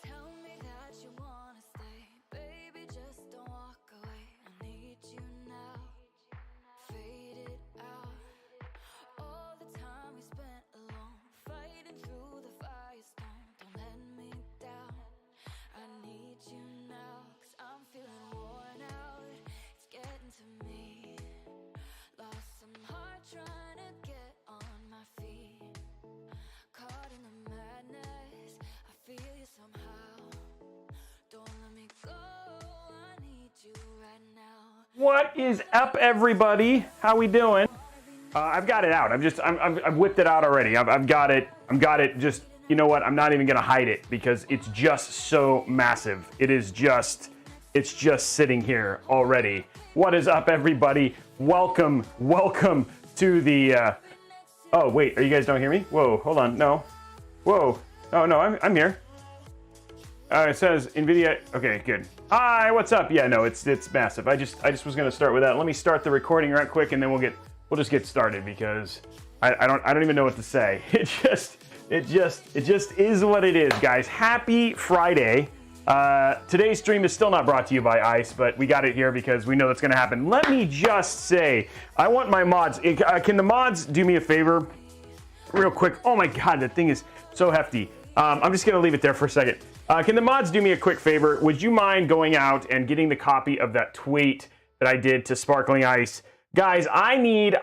Tell me that you wanna stay, baby, just don't walk away. I need you now, fade it out. All the time we spent alone, fighting through the firestorm. Don't let me down, I need you now, 'cause I'm feeling worn out. It's getting to me, lost some heart trying to get on my feet. Caught in the madness, I feel you somehow. Don't let me go, I need you right now. What is up, everybody? How we doing? I've got it out. I've whipped it out already. I've got it. Just, you know what? I'm not even gonna hide it because it's just so massive. It's just sitting here already. What is up, everybody? Welcome to the. Oh wait, are you guys don't hear me? Whoa, hold on. No. Whoa. Oh no, I'm here. It says Nvidia. Okay, good. Hi, what's up? Yeah, no, it's massive. I just was gonna start with that. Let me start the recording right quick, and then we'll just get started because I don't even know what to say. It just is what it is, guys. Happy Friday. Today's stream is still not brought to you by ICE, but we got it here because we know that's gonna happen. Let me just say, I want my mods. Can the mods do me a favor, real quick? Oh my God, that thing is so hefty. I'm just gonna leave it there for a second. Can the mods do me a quick favor? Would you mind going out and getting the copy of that tweet that I did to Sparkling Ice? Guys, I need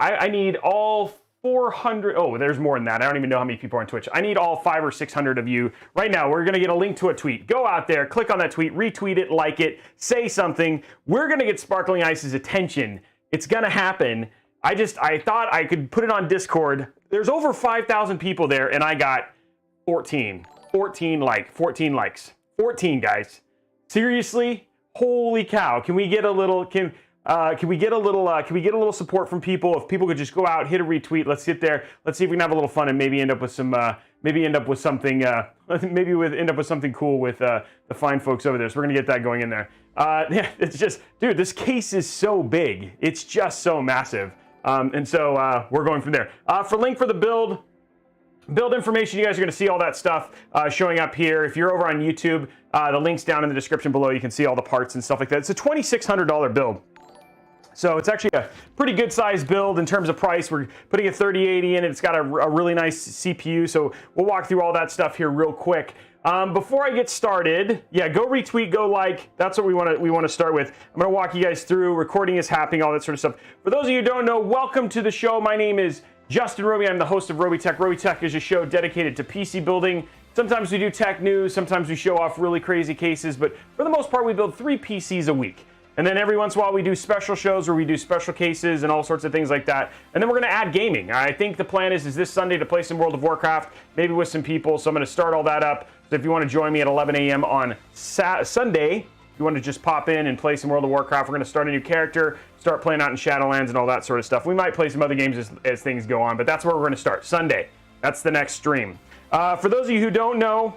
all 400, oh, there's more than that. I don't even know how many people are on Twitch. I need all 500 or 600 of you. Right now, we're gonna get a link to a tweet. Go out there, click on that tweet, retweet it, like it, say something. We're gonna get Sparkling Ice's attention. It's gonna happen. I thought I could put it on Discord. There's over 5,000 people there, and I got 14 likes. 14, guys. Seriously? Holy cow. Can we get a little support from people? If people could just go out, hit a retweet, let's sit there, let's see if we can have a little fun and maybe end up with some end up with something cool with the fine folks over there. So we're gonna get that going in there. Yeah, it's just, dude, this case is so big. It's just so massive. And so we're going from there. For link for the build information, you guys are going to see all that stuff showing up here. If you're over on YouTube, the link's down in the description below. You can see all the parts and stuff like that. It's a $2,600 build. So it's actually a pretty good sized build in terms of price. We're putting a 3080 in it. It's got a really nice CPU. So we'll walk through all that stuff here real quick. Before I get started, yeah, go retweet, go like. That's what we want to start with. I'm going to walk you guys through. Recording is happening, all that sort of stuff. For those of you who don't know, welcome to the show. My name is Justin Roby. I'm the host of Robeytech. Robeytech is a show dedicated to PC building. Sometimes we do tech news, sometimes we show off really crazy cases, but for the most part, we build 3 PCs a week. And then every once in a while, we do special shows where we do special cases and all sorts of things like that. And then we're going to add gaming. I think the plan is this Sunday to play some World of Warcraft, maybe with some people. So I'm going to start all that up. So if you want to join me at 11 a.m. on Sunday, if you want to just pop in and play some World of Warcraft, we're going to start a new character, start playing out in Shadowlands and all that sort of stuff. We might play some other games as things go on, but that's where we're going to start. Sunday. That's the next stream. For those of you who don't know,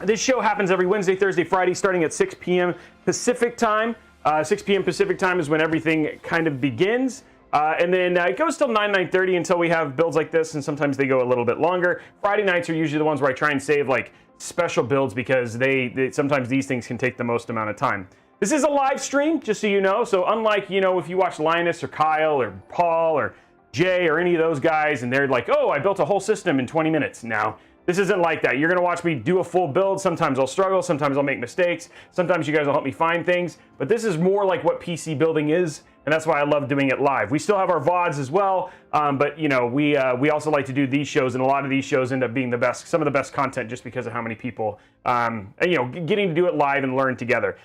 this show happens every Wednesday, Thursday, Friday, starting at 6 p.m. Pacific time. 6 p.m. Pacific time is when everything kind of begins. And then it goes till 9:30 until we have builds like this, and sometimes they go a little bit longer. Friday nights are usually the ones where I try and save like special builds because they sometimes these things can take the most amount of time. This is a live stream, just so you know. So unlike, you know, if you watch Linus or Kyle or Paul or Jay or any of those guys and they're like, oh, I built a whole system in 20 minutes. Now, this isn't like that. You're going to watch me do a full build. Sometimes I'll struggle. Sometimes I'll make mistakes. Sometimes you guys will help me find things. But this is more like what PC building is, and that's why I love doing it live. We still have our VODs as well, but you know, we also like to do these shows, and a lot of these shows end up being the best, some of the best content, just because of how many people, and, you know, getting to do it live and learn together.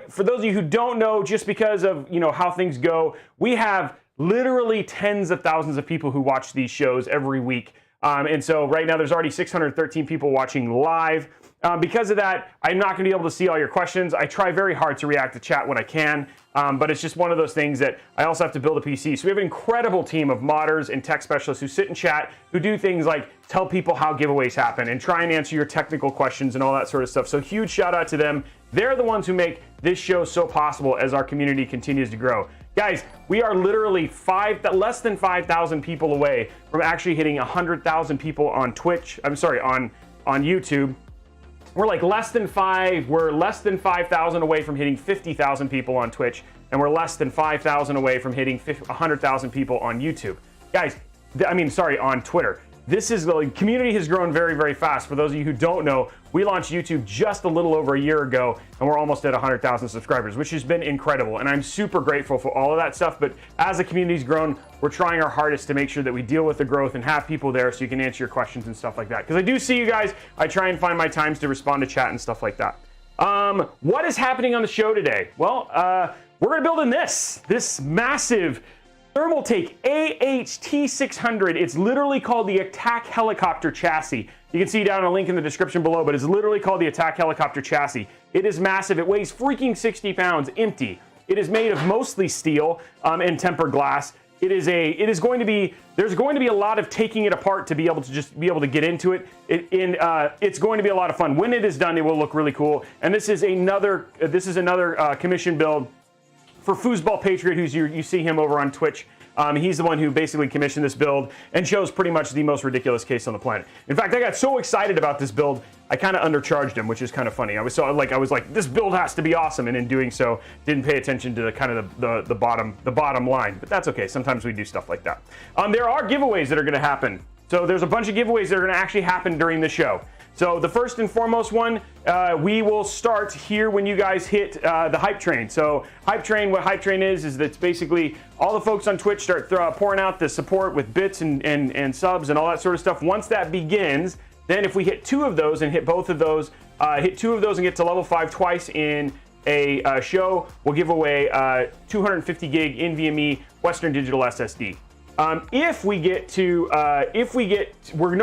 For those of you who don't know, just because of, you know, how things go, we have literally tens of thousands of people who watch these shows every week. And so right now there's already 613 people watching live. Because of that, I'm not going to be able to see all your questions. I try very hard to react to chat when I can, but it's just one of those things that I also have to build a PC. So we have an incredible team of modders and tech specialists who sit in chat, who do things like tell people how giveaways happen and try and answer your technical questions and all that sort of stuff. So huge shout out to them. They're the ones who make this show so possible as our community continues to grow. Guys, we are literally less than 5,000 people away from actually hitting 100,000 people on Twitch. I'm sorry, on on YouTube. We're like less than 5,000 away from hitting 50,000 people on Twitch, and we're less than 5,000 away from hitting 100,000 people on YouTube. Guys, on Twitter. The community has grown very, very fast. For those of you who don't know, we launched YouTube just a little over a year ago, and we're almost at 100,000 subscribers, which has been incredible. And I'm super grateful for all of that stuff. But as the community's grown, we're trying our hardest to make sure that we deal with the growth and have people there so you can answer your questions and stuff like that. Because I do see you guys. I try and find my times to respond to chat and stuff like that. What is happening on the show today? Well, we're going to build in this massive Thermaltake AH T600. It's literally called the Attack Helicopter Chassis. You can see down a link in the description below, but it's literally called the Attack Helicopter Chassis. It is massive. It weighs freaking 60 pounds empty. It is made of mostly steel and tempered glass. There's going to be a lot of taking it apart to be able to get into it. It's going to be a lot of fun. When it is done, it will look really cool. And this is another commission build for Foosball Patriot, you see him over on Twitch. He's the one who basically commissioned this build and chose pretty much the most ridiculous case on the planet. In fact, I got so excited about this build, I kind of undercharged him, which is kind of funny. I was like, this build has to be awesome, and in doing so, didn't pay attention to the bottom line. But that's okay. Sometimes we do stuff like that. There are giveaways that are going to happen. So there's a bunch of giveaways that are going to actually happen during the show. So the first and foremost one, we will start here when you guys hit the hype train. So hype train, what hype train is that it's basically all the folks on Twitch start pouring out the support with bits and subs and all that sort of stuff. Once that begins, then if we hit 2 of those and hit both of those, hit 2 of those and get to level 5 twice in a show, we'll give away 250 gig NVMe Western Digital SSD. No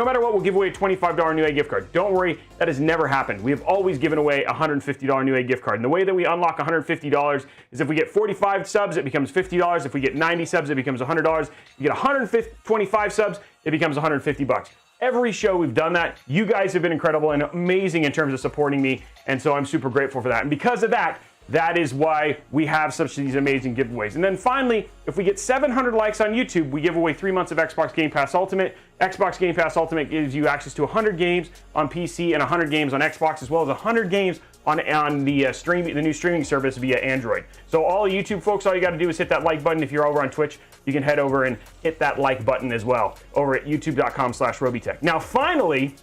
matter what, we'll give away a $25 Newegg gift card. Don't worry, that has never happened. We have always given away a $150 Newegg gift card. And the way that we unlock $150 is if we get 45 subs, it becomes $50. If we get 90 subs, it becomes $100. If you get 125 subs, it becomes $150. Every show we've done that. You guys have been incredible and amazing in terms of supporting me, and so I'm super grateful for that. And because of that, that is why we have such these amazing giveaways. And then finally, if we get 700 likes on YouTube, we give away 3 months of Xbox Game Pass Ultimate. Xbox Game Pass Ultimate gives you access to 100 games on PC and 100 games on Xbox, as well as 100 games on the new streaming service via Android. So all YouTube folks, all you got to do is hit that like button. If you're over on Twitch, you can head over and hit that like button as well over at youtube.com/Robeytech. Now, finally,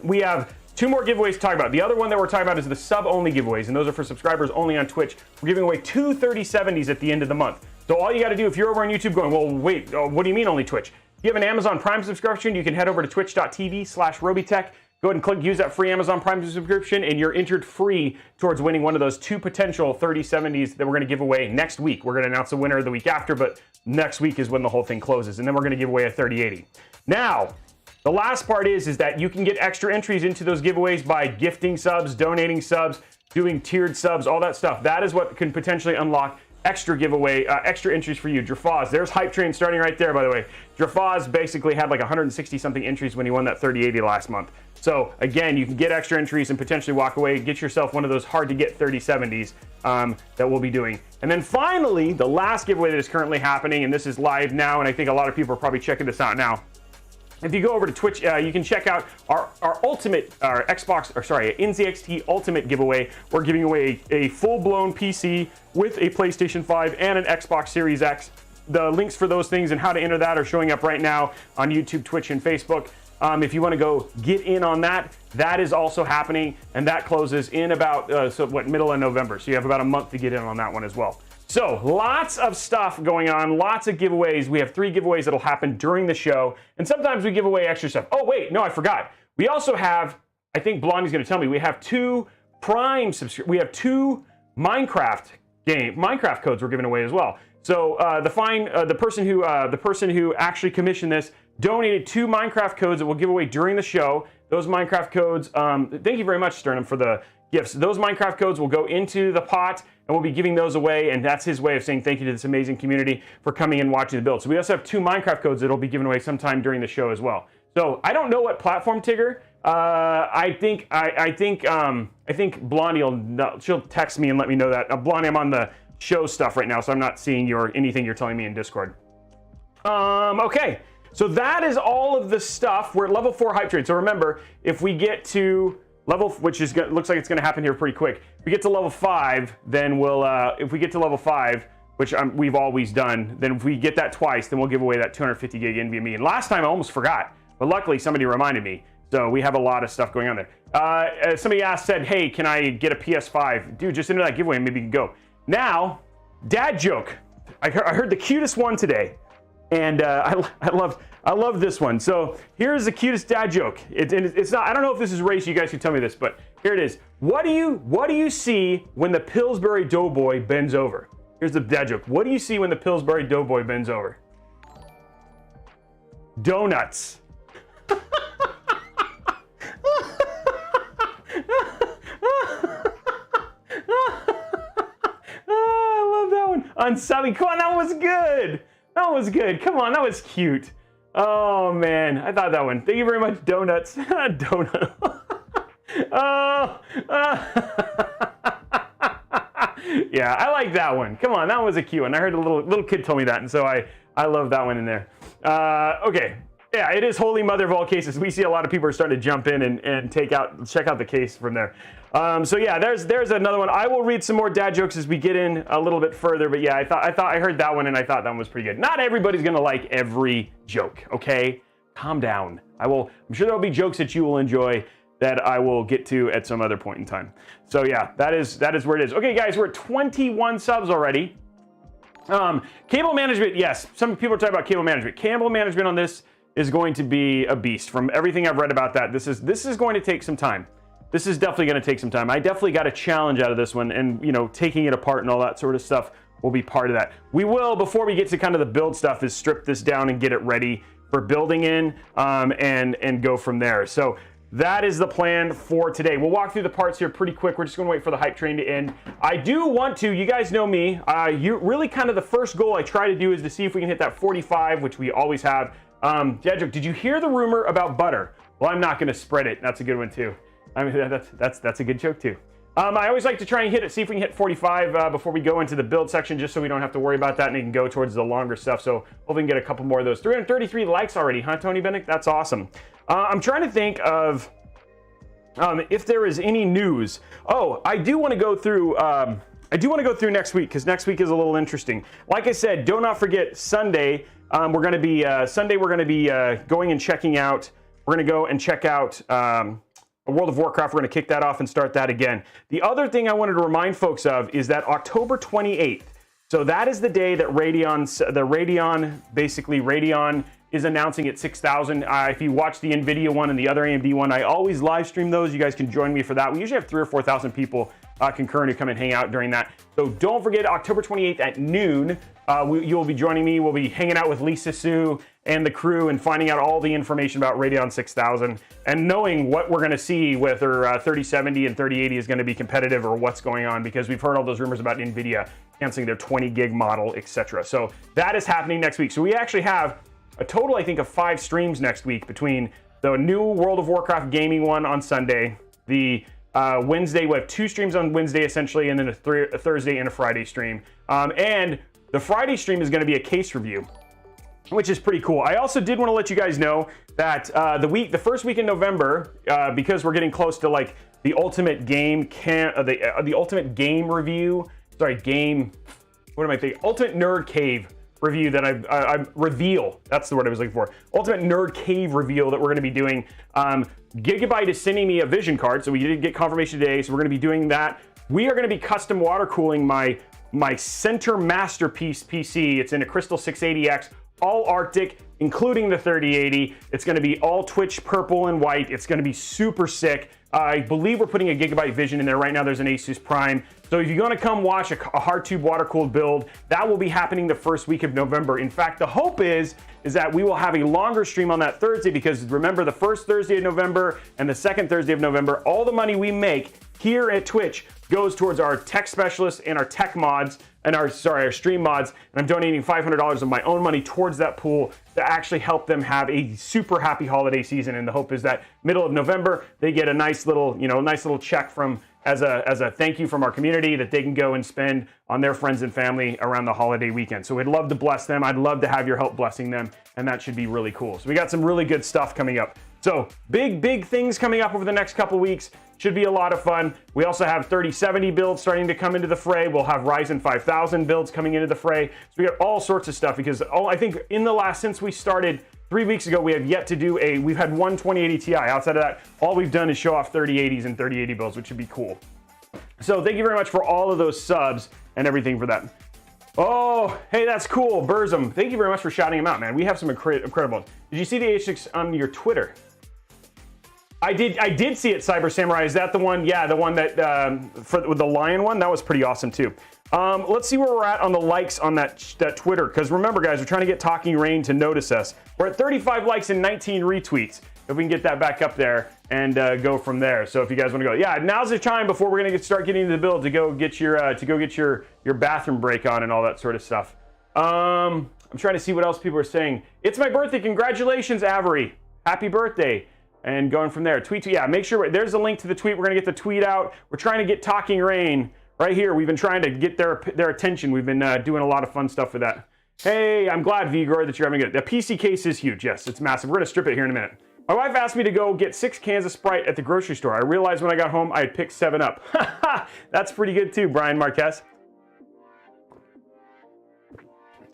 we have 2 more giveaways to talk about. The other one that we're talking about is the sub-only giveaways, and those are for subscribers only on Twitch. We're giving away 2 3070s at the end of the month. So all you got to do, if you're over on YouTube going, well, wait, what do you mean only Twitch? If you have an Amazon Prime subscription, you can head over to twitch.tv/Robeytech. Go ahead and use that free Amazon Prime subscription, and you're entered free towards winning one of those 2 potential 3070s that we're going to give away next week. We're going to announce the winner the week after, but next week is when the whole thing closes, and then we're going to give away a 3080. Now, the last part is that you can get extra entries into those giveaways by gifting subs, donating subs, doing tiered subs, all that stuff. That is what can potentially unlock extra giveaway, extra entries for you. Drafaz, there's Hype Train starting right there, by the way. Drafaz basically had like 160 something entries when he won that 3080 last month. So again, you can get extra entries and potentially walk away, get yourself one of those hard to get 3070s that we'll be doing. And then finally, the last giveaway that is currently happening, and this is live now, and I think a lot of people are probably checking this out now. If you go over to Twitch, you can check out our NZXT Ultimate giveaway. We're giving away a full-blown PC with a PlayStation 5 and an Xbox Series X. The links for those things and how to enter that are showing up right now on YouTube, Twitch, and Facebook. If you want to go get in on that, that is also happening, and that closes in about middle of November. So you have about a month to get in on that one as well. So lots of stuff going on, lots of giveaways. We have 3 giveaways that'll happen during the show, and sometimes we give away extra stuff. Oh wait, no, I forgot. We also have, I think Blondie's going to tell me, we have 2 Prime we have 2 Minecraft codes we're giving away as well. So the person who actually commissioned this donated 2 Minecraft codes that we'll give away during the show. Those Minecraft codes, thank you very much, Sternum, for the gifts. Those Minecraft codes will go into the pot, and we'll be giving those away, and that's his way of saying thank you to this amazing community for coming and watching the build. So we also have 2 Minecraft codes that'll be given away sometime during the show as well. So I don't know what platform, Tigger. I think Blondie she'll text me and let me know that. Blondie, I'm on the show stuff right now, so I'm not seeing anything you're telling me in Discord. Okay. So that is all of the stuff. We're at level 4 hype train. So remember, if we get to level, which is looks like it's going to happen here pretty quick. If we get to level 5, then we'll. If we get to level 5, which we've always done, then if we get that twice, then we'll give away that 250 gig NVMe. And last time I almost forgot, but luckily somebody reminded me. So we have a lot of stuff going on there. Somebody said, hey, can I get a PS5? Dude, just enter that giveaway and maybe you can go. Now, dad joke. I heard the cutest one today, and I love this one. So here's the cutest dad joke. It's not. I don't know if this is race. You guys can tell me this, but here it is. What do you see when the Pillsbury Doughboy bends over? Here's the dad joke. What do you see when the Pillsbury Doughboy bends over? Donuts. On Subby, come on, that was good. That was good. Come on, that was cute. Oh man, I thought that one. Thank you very much, donuts. Donut. Yeah, I like that one. Come on, that was a cute one. I heard a little kid told me that, and so I love that one in there. Okay. Yeah, it is Holy Mother of all cases. We see a lot of people are starting to jump in and check out the case from there. So yeah, there's another one. I will read some more dad jokes as we get in a little bit further. But yeah, I heard that one and I thought that one was pretty good. Not everybody's gonna like every joke. Okay, calm down. I'm sure there'll be jokes that you will enjoy that I will get to at some other point in time. So yeah, that is where it is. Okay, guys, we're at 21 subs already. Cable management, yes. Some people are talking about cable management. Cable management on this is going to be a beast. From everything I've read about that, this is going to take some time. This is definitely going to take some time. I definitely got a challenge out of this one, and you know, taking it apart and all that sort of stuff will be part of that. We will, before we get to kind of the build stuff, is strip this down and get it ready for building in, and go from there. So that is the plan for today. We'll walk through the parts here pretty quick. We're just going to wait for the hype train to end. I do want to, you guys know me, really kind of the first goal I try to do is to see if we can hit that 45, which we always have. Jedrick, did you hear the rumor about butter? Well, I'm not going to spread it. That's a good one too. I mean, that's a good joke too. I always like to try and hit it, see if we can hit 45 before we go into the build section, just so we don't have to worry about that and we can go towards the longer stuff. So hopefully we can get a couple more of those. 333 likes already, huh, Tony Bennett? That's awesome. I'm trying to think of if there is any news. Oh, I do want to go through. I do want to go through next week because next week is a little interesting. Like I said, do not forget Sunday. We're going to be going and checking out. We're going to go and check out World of Warcraft. We're going to kick that off and start that again. The other thing I wanted to remind folks of is that October 28th. So that is the day that Radeon is announcing at 6,000. If you watch the Nvidia one and the other AMD one, I always live stream those. You guys can join me for that. We usually have 3,000 or 4,000 people concurrent who come and hang out during that. So don't forget October 28th at noon. You'll be joining me. We'll be hanging out with Lisa Sue and the crew and finding out all the information about Radeon 6000 and knowing what we're going to see, whether 3070 and 3080 is going to be competitive or what's going on, because we've heard all those rumors about Nvidia canceling their 20 gig model, etc. So that is happening next week. So we actually have a total, I think, of 5 streams next week between the new World of Warcraft gaming one on Sunday, the Wednesday, we have 2 streams on Wednesday essentially, and then a Thursday and a Friday stream. And the Friday stream is going to be a case review, which is pretty cool. I also did want to let you guys know that the first week in November, because we're getting close to like the ultimate game the ultimate game review. Sorry, game. What am I thinking? Ultimate Nerd Cave review that I reveal. That's the word I was looking for. Ultimate Nerd Cave reveal that we're going to be doing. Gigabyte is sending me a Vision card, so we did get confirmation today. So we're going to be doing that. We are going to be custom water cooling my center masterpiece PC. It's in a Crystal 680X, all Arctic, including the 3080. It's going to be all Twitch purple and white. It's going to be super sick. I believe we're putting a Gigabyte Vision in there right now. There's an Asus Prime. So if you're going to come watch a hard-tube water-cooled build, that will be happening the first week of November. In fact, the hope is that we will have a longer stream on that Thursday, because remember, the first Thursday of November and the second Thursday of November, all the money we make here at Twitch goes towards our tech specialists and our tech mods and our stream mods. And I'm donating $500 of my own money towards that pool to actually help them have a super happy holiday season. And the hope is that middle of November, they get a nice little check from as a thank you from our community that they can go and spend on their friends and family around the holiday weekend. So we'd love to bless them. I'd love to have your help blessing them, and that should be really cool. So we got some really good stuff coming up. So big things coming up over the next couple weeks. Should be a lot of fun. We also have 3070 builds starting to come into the fray. We'll have Ryzen 5000 builds coming into the fray. So we got all sorts of stuff because I think in the last, since we started 3 weeks ago, we have yet to do we've had one 2080 Ti. Outside of that, all we've done is show off 3080s and 3080 builds, which should be cool. So thank you very much for all of those subs and everything for that. Oh, hey, that's cool. Burzum, thank you very much for shouting them out, man. We have some incredible. Did you see the AH6 on your Twitter? I did see it, Cyber Samurai. Is that the one? Yeah, the one that with the lion one. That was pretty awesome too. Let's see where we're at on the likes on that Twitter. Because remember, guys, we're trying to get Talking Rain to notice us. We're at 35 likes and 19 retweets. If we can get that back up there and go from there. So if you guys want to go, yeah, now's the time before we're gonna start getting into the build to go get your bathroom break on and all that sort of stuff. I'm trying to see what else people are saying. It's my birthday. Congratulations, Avery. Happy birthday. And going from there, tweet, yeah, make sure there's a link to the tweet. We're gonna get the tweet out. We're trying to get Talking Rain right here. We've been trying to get their attention. We've been doing a lot of fun stuff with that. Hey, I'm glad, Vigor, that you're having it. The PC case is huge. Yes, it's massive. We're gonna strip it here in a minute. My wife asked me to go get 6 cans of Sprite at the grocery store. I realized when I got home I had picked 7 Up. That's pretty good too, Brian Marquez.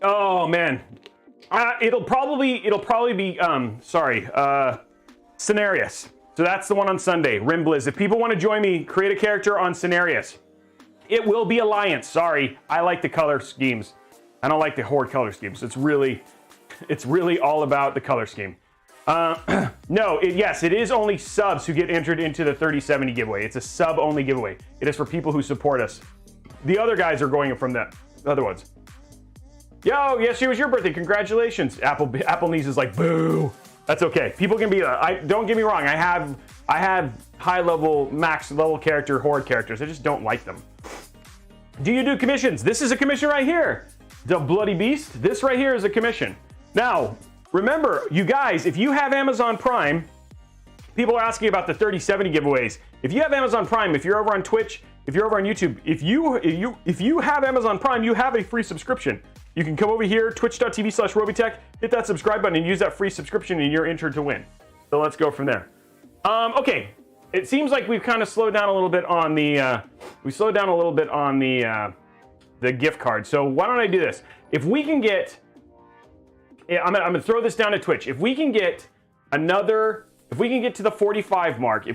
Oh man, it'll probably be Cenarius. So that's the one on Sunday, Rimbliz. If people want to join me, create a character on Cenarius. It will be Alliance. Sorry, I like the color schemes. I don't like the Horde color schemes. It's really all about the color scheme. No, yes, it is only subs who get entered into the 3070 giveaway. It's a sub-only giveaway. It is for people who support us. The other guys are going from the other ones. Yo, yes, it was your birthday. Congratulations. Apple Knees is like, boo. That's okay. People can be. Don't get me wrong. I have high level, max level character Horde characters. I just don't like them. Do you do commissions? This is a commission right here. The Bloody Beast. This right here is a commission. Now, remember, you guys, if you have Amazon Prime, people are asking about the 3070 giveaways. If you have Amazon Prime, if you're over on Twitch, if you're over on YouTube, if you have Amazon Prime, you have a free subscription. You can come over here, twitch.tv/Robeytech, hit that subscribe button and use that free subscription and you're entered to win. So let's go from there. Okay, it seems like we've kind of slowed down a little bit on the, the gift card. So why don't I do this? If we can get, I'm gonna throw this down to Twitch. If we can get to the 45 mark,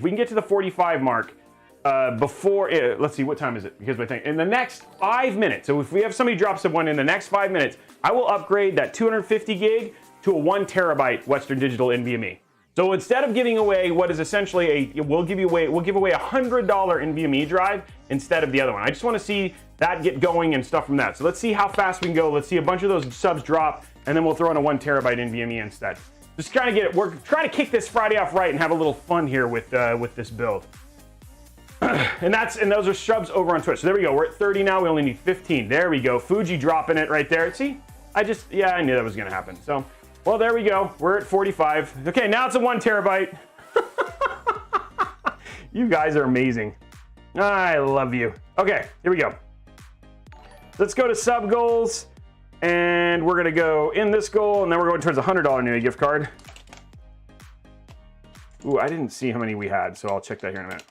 before, let's see, what time is it? Because my thing, in the next 5 minutes, so if we have somebody drops one in the next 5 minutes, I will upgrade that 250 gig to a 1 terabyte Western Digital NVMe. So instead of giving away what is essentially we'll give away a $100 NVMe drive instead of the other one. I just want to see that get going and stuff from that. So let's see how fast we can go. Let's see a bunch of those subs drop, and then we'll throw in a 1 terabyte NVMe instead. Just trying to get it. We're trying to kick this Friday off right and have a little fun here with this build. And those are subs over on Twitch. So there we go. We're at 30 now. We only need 15. There we go. Fuji dropping it right there. See, I knew that was going to happen. So, well, there we go. We're at 45. Okay, now it's a 1 terabyte. You guys are amazing. I love you. Okay, here we go. Let's go to sub goals, and we're gonna go in this goal, and then we're going towards a $100 new gift card. Ooh, I didn't see how many we had, so I'll check that here in a minute.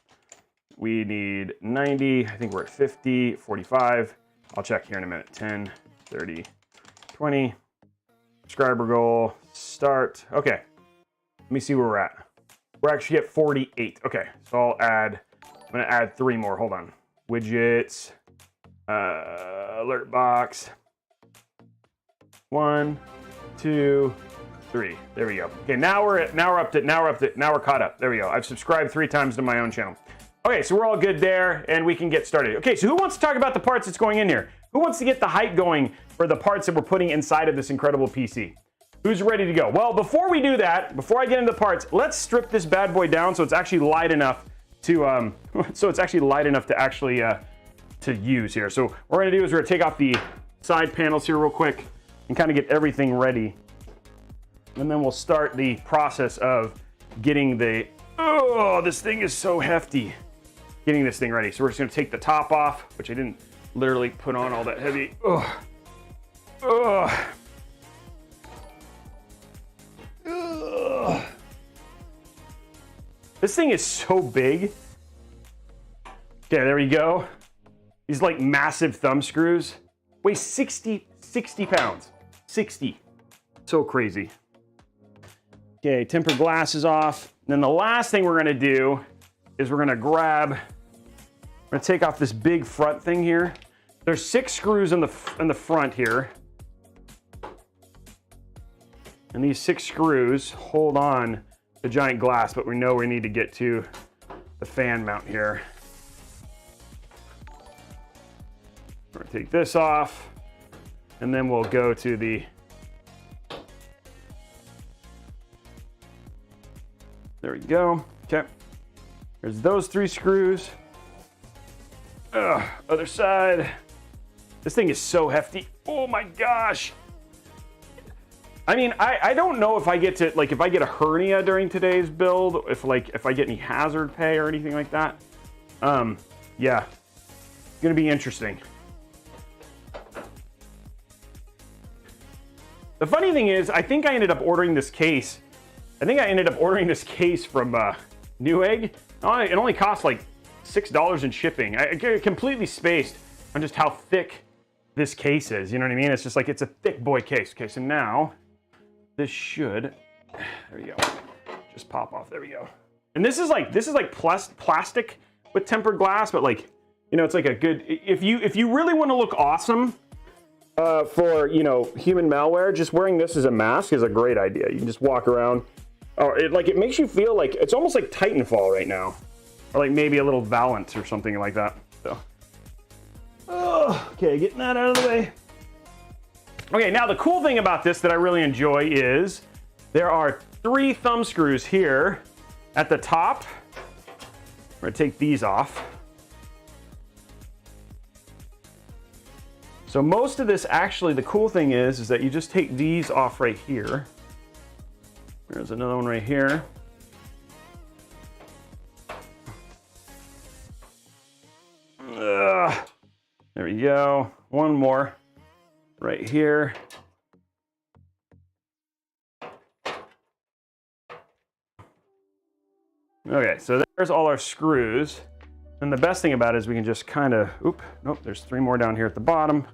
We need 90, I think we're at 50, 45. I'll check here in a minute. 10, 30, 20. Subscriber goal, start. Okay, let me see where we're at. We're actually at 48. Okay, so I'm gonna add 3 more, hold on. Widgets, alert box. 1, 2, 3. There we go. Okay, now we're caught up. There we go. I've subscribed 3 times to my own channel. Okay, so we're all good there, and we can get started. Okay, so who wants to talk about the parts that's going in here? Who wants to get the hype going for the parts that we're putting inside of this incredible PC? Who's ready to go? Well, before we do that, before I get into the parts, let's strip this bad boy down so it's actually light enough to actually to use here. So what we're gonna do is we're gonna take off the side panels here real quick and kind of get everything ready. And then we'll start the process of getting the, oh, this thing is so hefty. getting this thing ready. So we're just gonna take the top off, which I didn't literally put on all that heavy. Ugh. Ugh. Ugh. This thing is so big. Okay, there we go. These like massive thumb screws weigh 60 pounds. 60. So crazy. Okay, tempered glass is off. And then the last thing we're gonna do is we're gonna take off this big front thing here. There's 6 screws in the front here. And these 6 screws hold on the giant glass, but we know we need to get to the fan mount here. We're gonna take this off, and then we'll go to the there we go. Okay, there's those 3 screws. Other side. This thing is so hefty. Oh my gosh. I mean, I don't know if I get to, like, if I get a hernia during today's build, if I get any hazard pay or anything like that. Yeah, it's gonna be interesting. The funny thing is, I think I ended up ordering this case. I think I ended up ordering this case from Newegg. It only cost like $6 in shipping. I get completely spaced on just how thick this case is. You know what I mean? It's just like, it's a thick boy case. Okay, so now this should, there we go, just pop off. There we go. And this is like plastic with tempered glass, but like, you know, it's like a good, if you really want to look awesome for, you know, human malware, just wearing this as a mask is a great idea. You can just walk around. Oh, it makes you feel like, it's almost like Titanfall right now. Or like maybe a little Valent or something like that. So, okay, getting that out of the way. Okay, now the cool thing about this that I really enjoy is there are 3 thumb screws here at the top. We're gonna take these off. So most of this, actually, the cool thing is that you just take these off right here. There's another one right here. There we go. One more right here. Okay, so there's all our screws. And the best thing about it is we can just kind of, nope, there's 3 more down here at the bottom.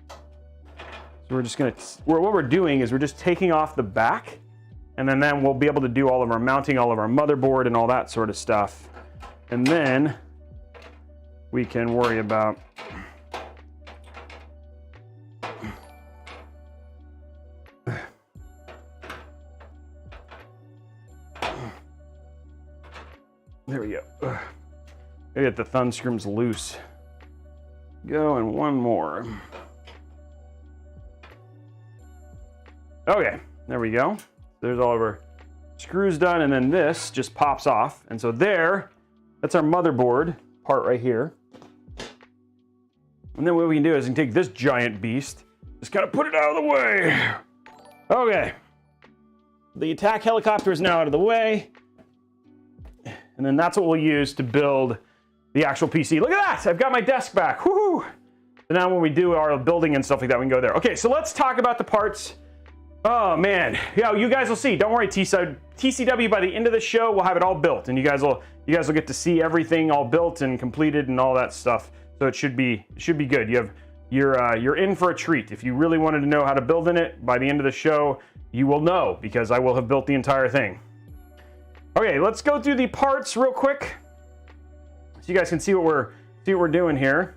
So we're just gonna, what we're doing is we're just taking off the back, and then we'll be able to do all of our mounting, all of our motherboard and all that sort of stuff. And then we can worry about there we go. Gotta get the thumb screws loose. Go, and one more. Okay, there we go. There's all of our screws done, and then this just pops off. And so that's our motherboard part right here. And then what we can do is we can take this giant beast, just kind of put it out of the way. Okay. The attack helicopter is now out of the way. And then that's what we'll use to build the actual PC. Look at that! I've got my desk back. Woohoo! So now when we do our building and stuff like that, we can go there. Okay, so let's talk about the parts. Oh man, yeah, you guys will see. Don't worry, TCW, by the end of the show, we'll have it all built, and you guys will get to see everything all built and completed and all that stuff. So it should be good. You're in for a treat. If you really wanted to know how to build in it, by the end of the show, you will know, because I will have built the entire thing. Okay, let's go through the parts real quick, so you guys can see what we're doing here,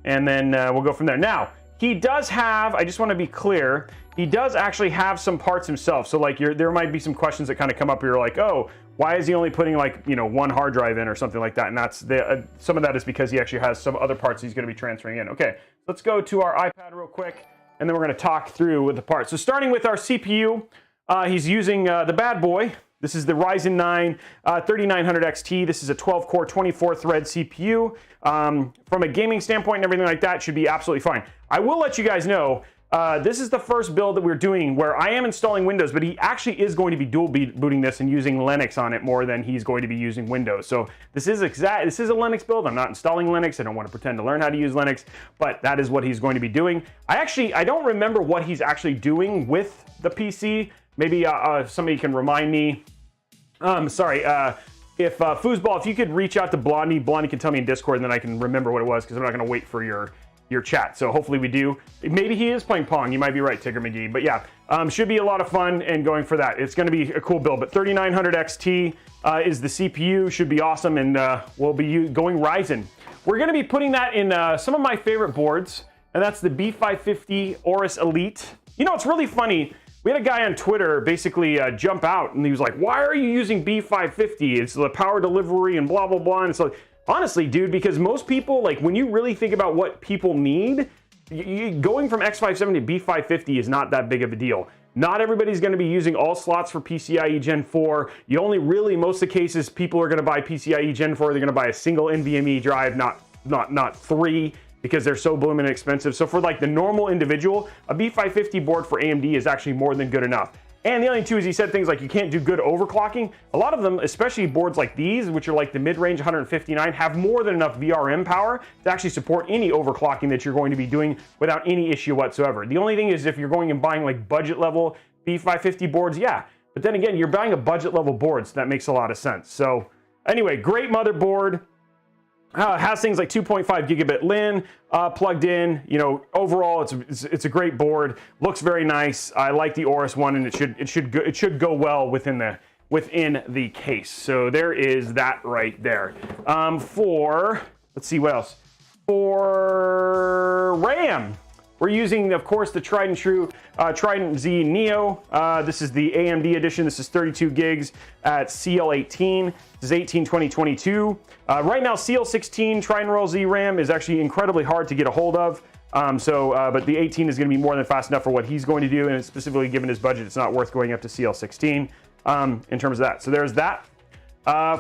and then we'll go from there. Now, he does have, I just want to be clear, he does actually have some parts himself. So like there might be some questions that kind of come up where you're like, oh, why is he only putting like, you know, 1 hard drive in or something like that? And that's some of that is because he actually has some other parts he's going to be transferring in. Okay, let's go to our iPad real quick, and then we're going to talk through with the parts. So starting with our CPU, he's using the bad boy. This is the Ryzen 9 3900 XT. This is a 12-core, 24-thread CPU. From a gaming standpoint and everything like that, should be absolutely fine. I will let you guys know, this is the first build that we're doing where I am installing Windows, but he actually is going to be dual booting this and using Linux on it more than he's going to be using Windows. So this is a Linux build. I'm not installing Linux. I don't want to pretend to learn how to use Linux, but that is what he's going to be doing. I don't remember what he's actually doing with the PC. Maybe somebody can remind me. Sorry. If Foosball, if you could reach out to Blondie can tell me in Discord, and then I can remember what it was, because I'm not going to wait for your chat. So hopefully we do. Maybe he is playing Pong. You might be right, Tigger McGee. But yeah, should be a lot of fun and going for that. It's going to be a cool build. But 3900 XT is the CPU. Should be awesome, and we'll be going Ryzen. We're going to be putting that in some of my favorite boards, and that's the B550 Aorus Elite. You know, it's really funny. We had a guy on Twitter basically jump out, and he was like, why are you using B550? It's the power delivery and blah, blah, blah. And it's like, honestly, dude, because most people, like, when you really think about what people need, going from X570 to B550 is not that big of a deal. Not everybody's going to be using all slots for PCIe Gen 4. You only really, most of the cases, people are going to buy PCIe Gen 4. They're going to buy a single NVMe drive, not three, because they're so blooming expensive. So for like the normal individual, a B550 board for AMD is actually more than good enough. And the only two is he said things like you can't do good overclocking. A lot of them, especially boards like these, which are like the mid-range 159, have more than enough VRM power to actually support any overclocking that you're going to be doing without any issue whatsoever. The only thing is if you're going and buying like budget level B550 boards, yeah. But then again, you're buying a budget level board, so that makes a lot of sense. So anyway, great motherboard. Has things like 2.5 gigabit LIN plugged in. You know, overall, it's a great board. Looks very nice. I like the Aorus one, and it should go well within the case. So there is that right there. Let's see what else. For RAM, we're using, of course, the Trident Z Neo. This is the AMD edition. This is 32 gigs at CL18. This is 18/20/22. Right now, CL16 Trident Royal Z RAM is actually incredibly hard to get a hold of. But the 18 is going to be more than fast enough for what he's going to do, and specifically given his budget, it's not worth going up to CL16 in terms of that. So there's that.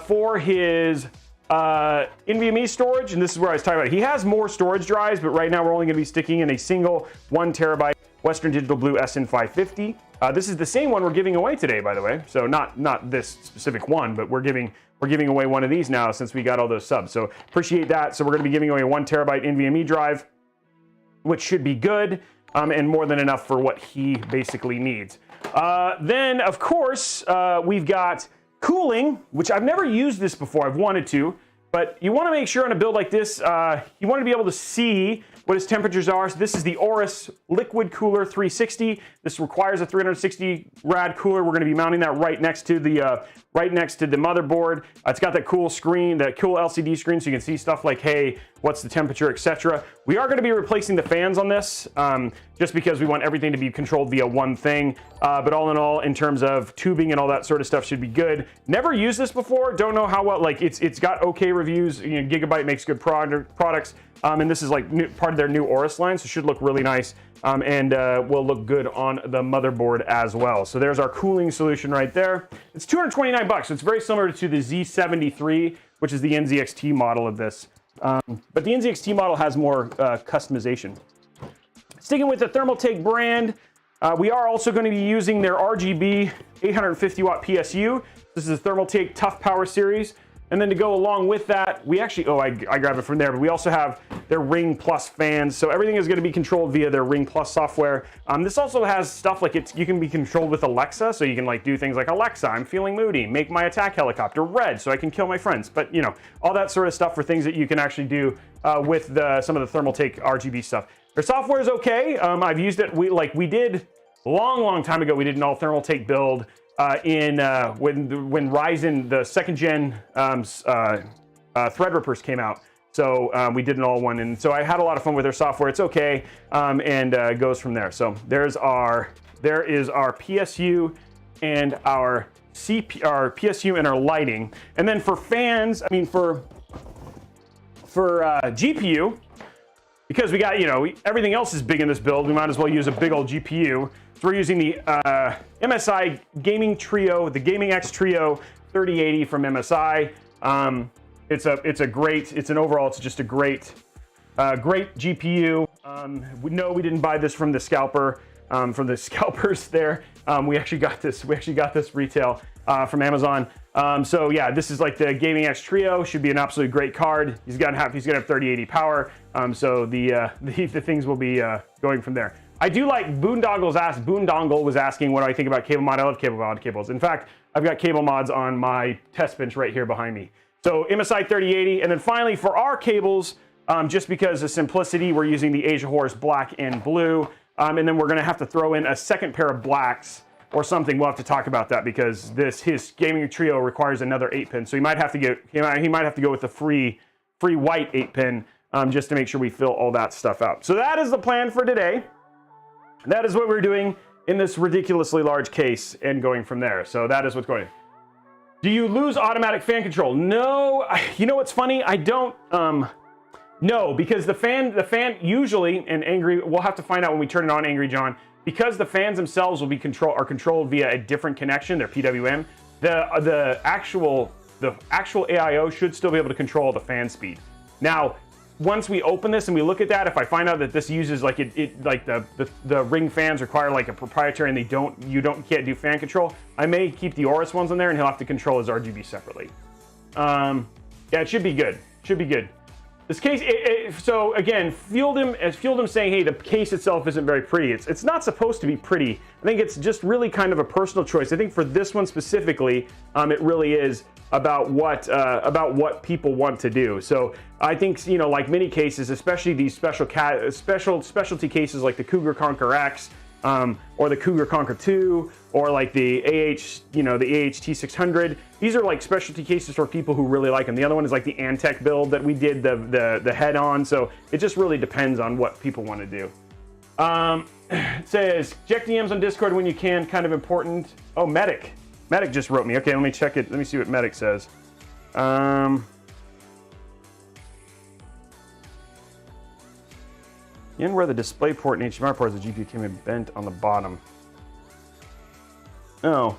For his NVMe storage, and this is where I was talking about, he has more storage drives, but right now we're only going to be sticking in a single 1 terabyte Western Digital Blue SN550. This is the same one we're giving away today, by the way. So not this specific one, but we're giving away one of these now since we got all those subs. So appreciate that. So we're going to be giving away a 1 terabyte NVMe drive, which should be good and more than enough for what he basically needs. Then, of course, we've got cooling, which I've never used this before. I've wanted to, but you want to make sure on a build like this, you want to be able to see what his temperatures are. So this is the Aorus Liquid Cooler 360. This requires a 360 rad cooler. We're going to be mounting that right next to the motherboard. It's got that cool screen, that cool LCD screen, so you can see stuff like, hey, what's the temperature, etc. We are going to be replacing the fans on this, just because we want everything to be controlled via one thing. But all in all, in terms of tubing and all that sort of stuff, should be good. Never used this before. Don't know how well. Like it's got okay reviews. You know, Gigabyte makes good products. And this is like part of their new Aorus line, so it should look really nice and will look good on the motherboard as well. So there's our cooling solution right there. It's $229, so it's very similar to the Z73, which is the NZXT model of this. But the NZXT model has more customization. Sticking with the Thermaltake brand, we are also going to be using their RGB 850 watt PSU. This is the Thermaltake Tough Power series. And then to go along with that, we actually, I grabbed it from there, but we also have their Ring Plus fans. So everything is going to be controlled via their Ring Plus software. This also has stuff like you can be controlled with Alexa. So you can like do things like, Alexa, I'm feeling moody, make my attack helicopter red so I can kill my friends. But you know, all that sort of stuff for things that you can actually do with some of the Thermaltake RGB stuff. Their software is okay. I've used it. We did long time ago. We did an all Thermaltake build. When Ryzen, the second gen Threadrippers came out. So we did an all one, and so I had a lot of fun with their software. It's okay, and goes from there. So there is our PSU and our PSU and our lighting. And then for fans, I mean for GPU, because we got, everything else is big in this build, we might as well use a big old GPU. So we're using the MSI Gaming Trio, the Gaming X Trio 3080 from MSI. It's just a great Great GPU. No, we didn't buy this from the scalper, from the scalpers there. We actually got this retail from Amazon. So yeah, this is like the Gaming X Trio. Should be an absolutely great card. He's gonna have 3080 power. So the things will be going from there. I do like Boondongle was asking what do I think about cable mod. I love cable mod cables. In fact, I've got cable mods on my test bench right here behind me. So MSI 3080, and then finally for our cables, just because of simplicity, we're using the Asia Horse black and blue, and then we're gonna have to throw in a second pair of blacks or something. We'll have to talk about that because his gaming trio requires another 8-pin, so he might have to go with the free white 8-pin just to make sure we fill all that stuff out. So that is the plan for today. That is what we're doing in this ridiculously large case and going from there. So that is what's going on. Do you lose automatic fan control? No. You know what's funny? I don't. No, because the fan usually, and Angry, we'll have to find out when we turn it on, Angry John, because the fans themselves will be controlled via a different connection, their PWM. The actual AIO should still be able to control the fan speed. Now, once we open this and we look at that, if I find out that this uses like the ring fans require like a proprietary and you can't do fan control, I may keep the Aorus ones on there and he'll have to control his RGB separately. Yeah, it should be good. Should be good. This case, so again, fueled him saying, hey, the case itself isn't very pretty. It's not supposed to be pretty. I think it's just really kind of a personal choice. I think for this one specifically, it really is about what people want to do. So I think, you know, like many cases, especially these specialty cases like the Cougar Conquer X, or the Cougar Conquer 2, or like the AH, the AH T600. These are like specialty cases for people who really like them. The other one is like the Antec build that we did the head on. So it just really depends on what people want to do. It says, check DMs on Discord when you can, kind of important. Oh, Medic. Medic just wrote me. Okay, let me check it. Let me see what Medic says. In where the display port and HDMI port, the GPU came in bent on the bottom. Oh,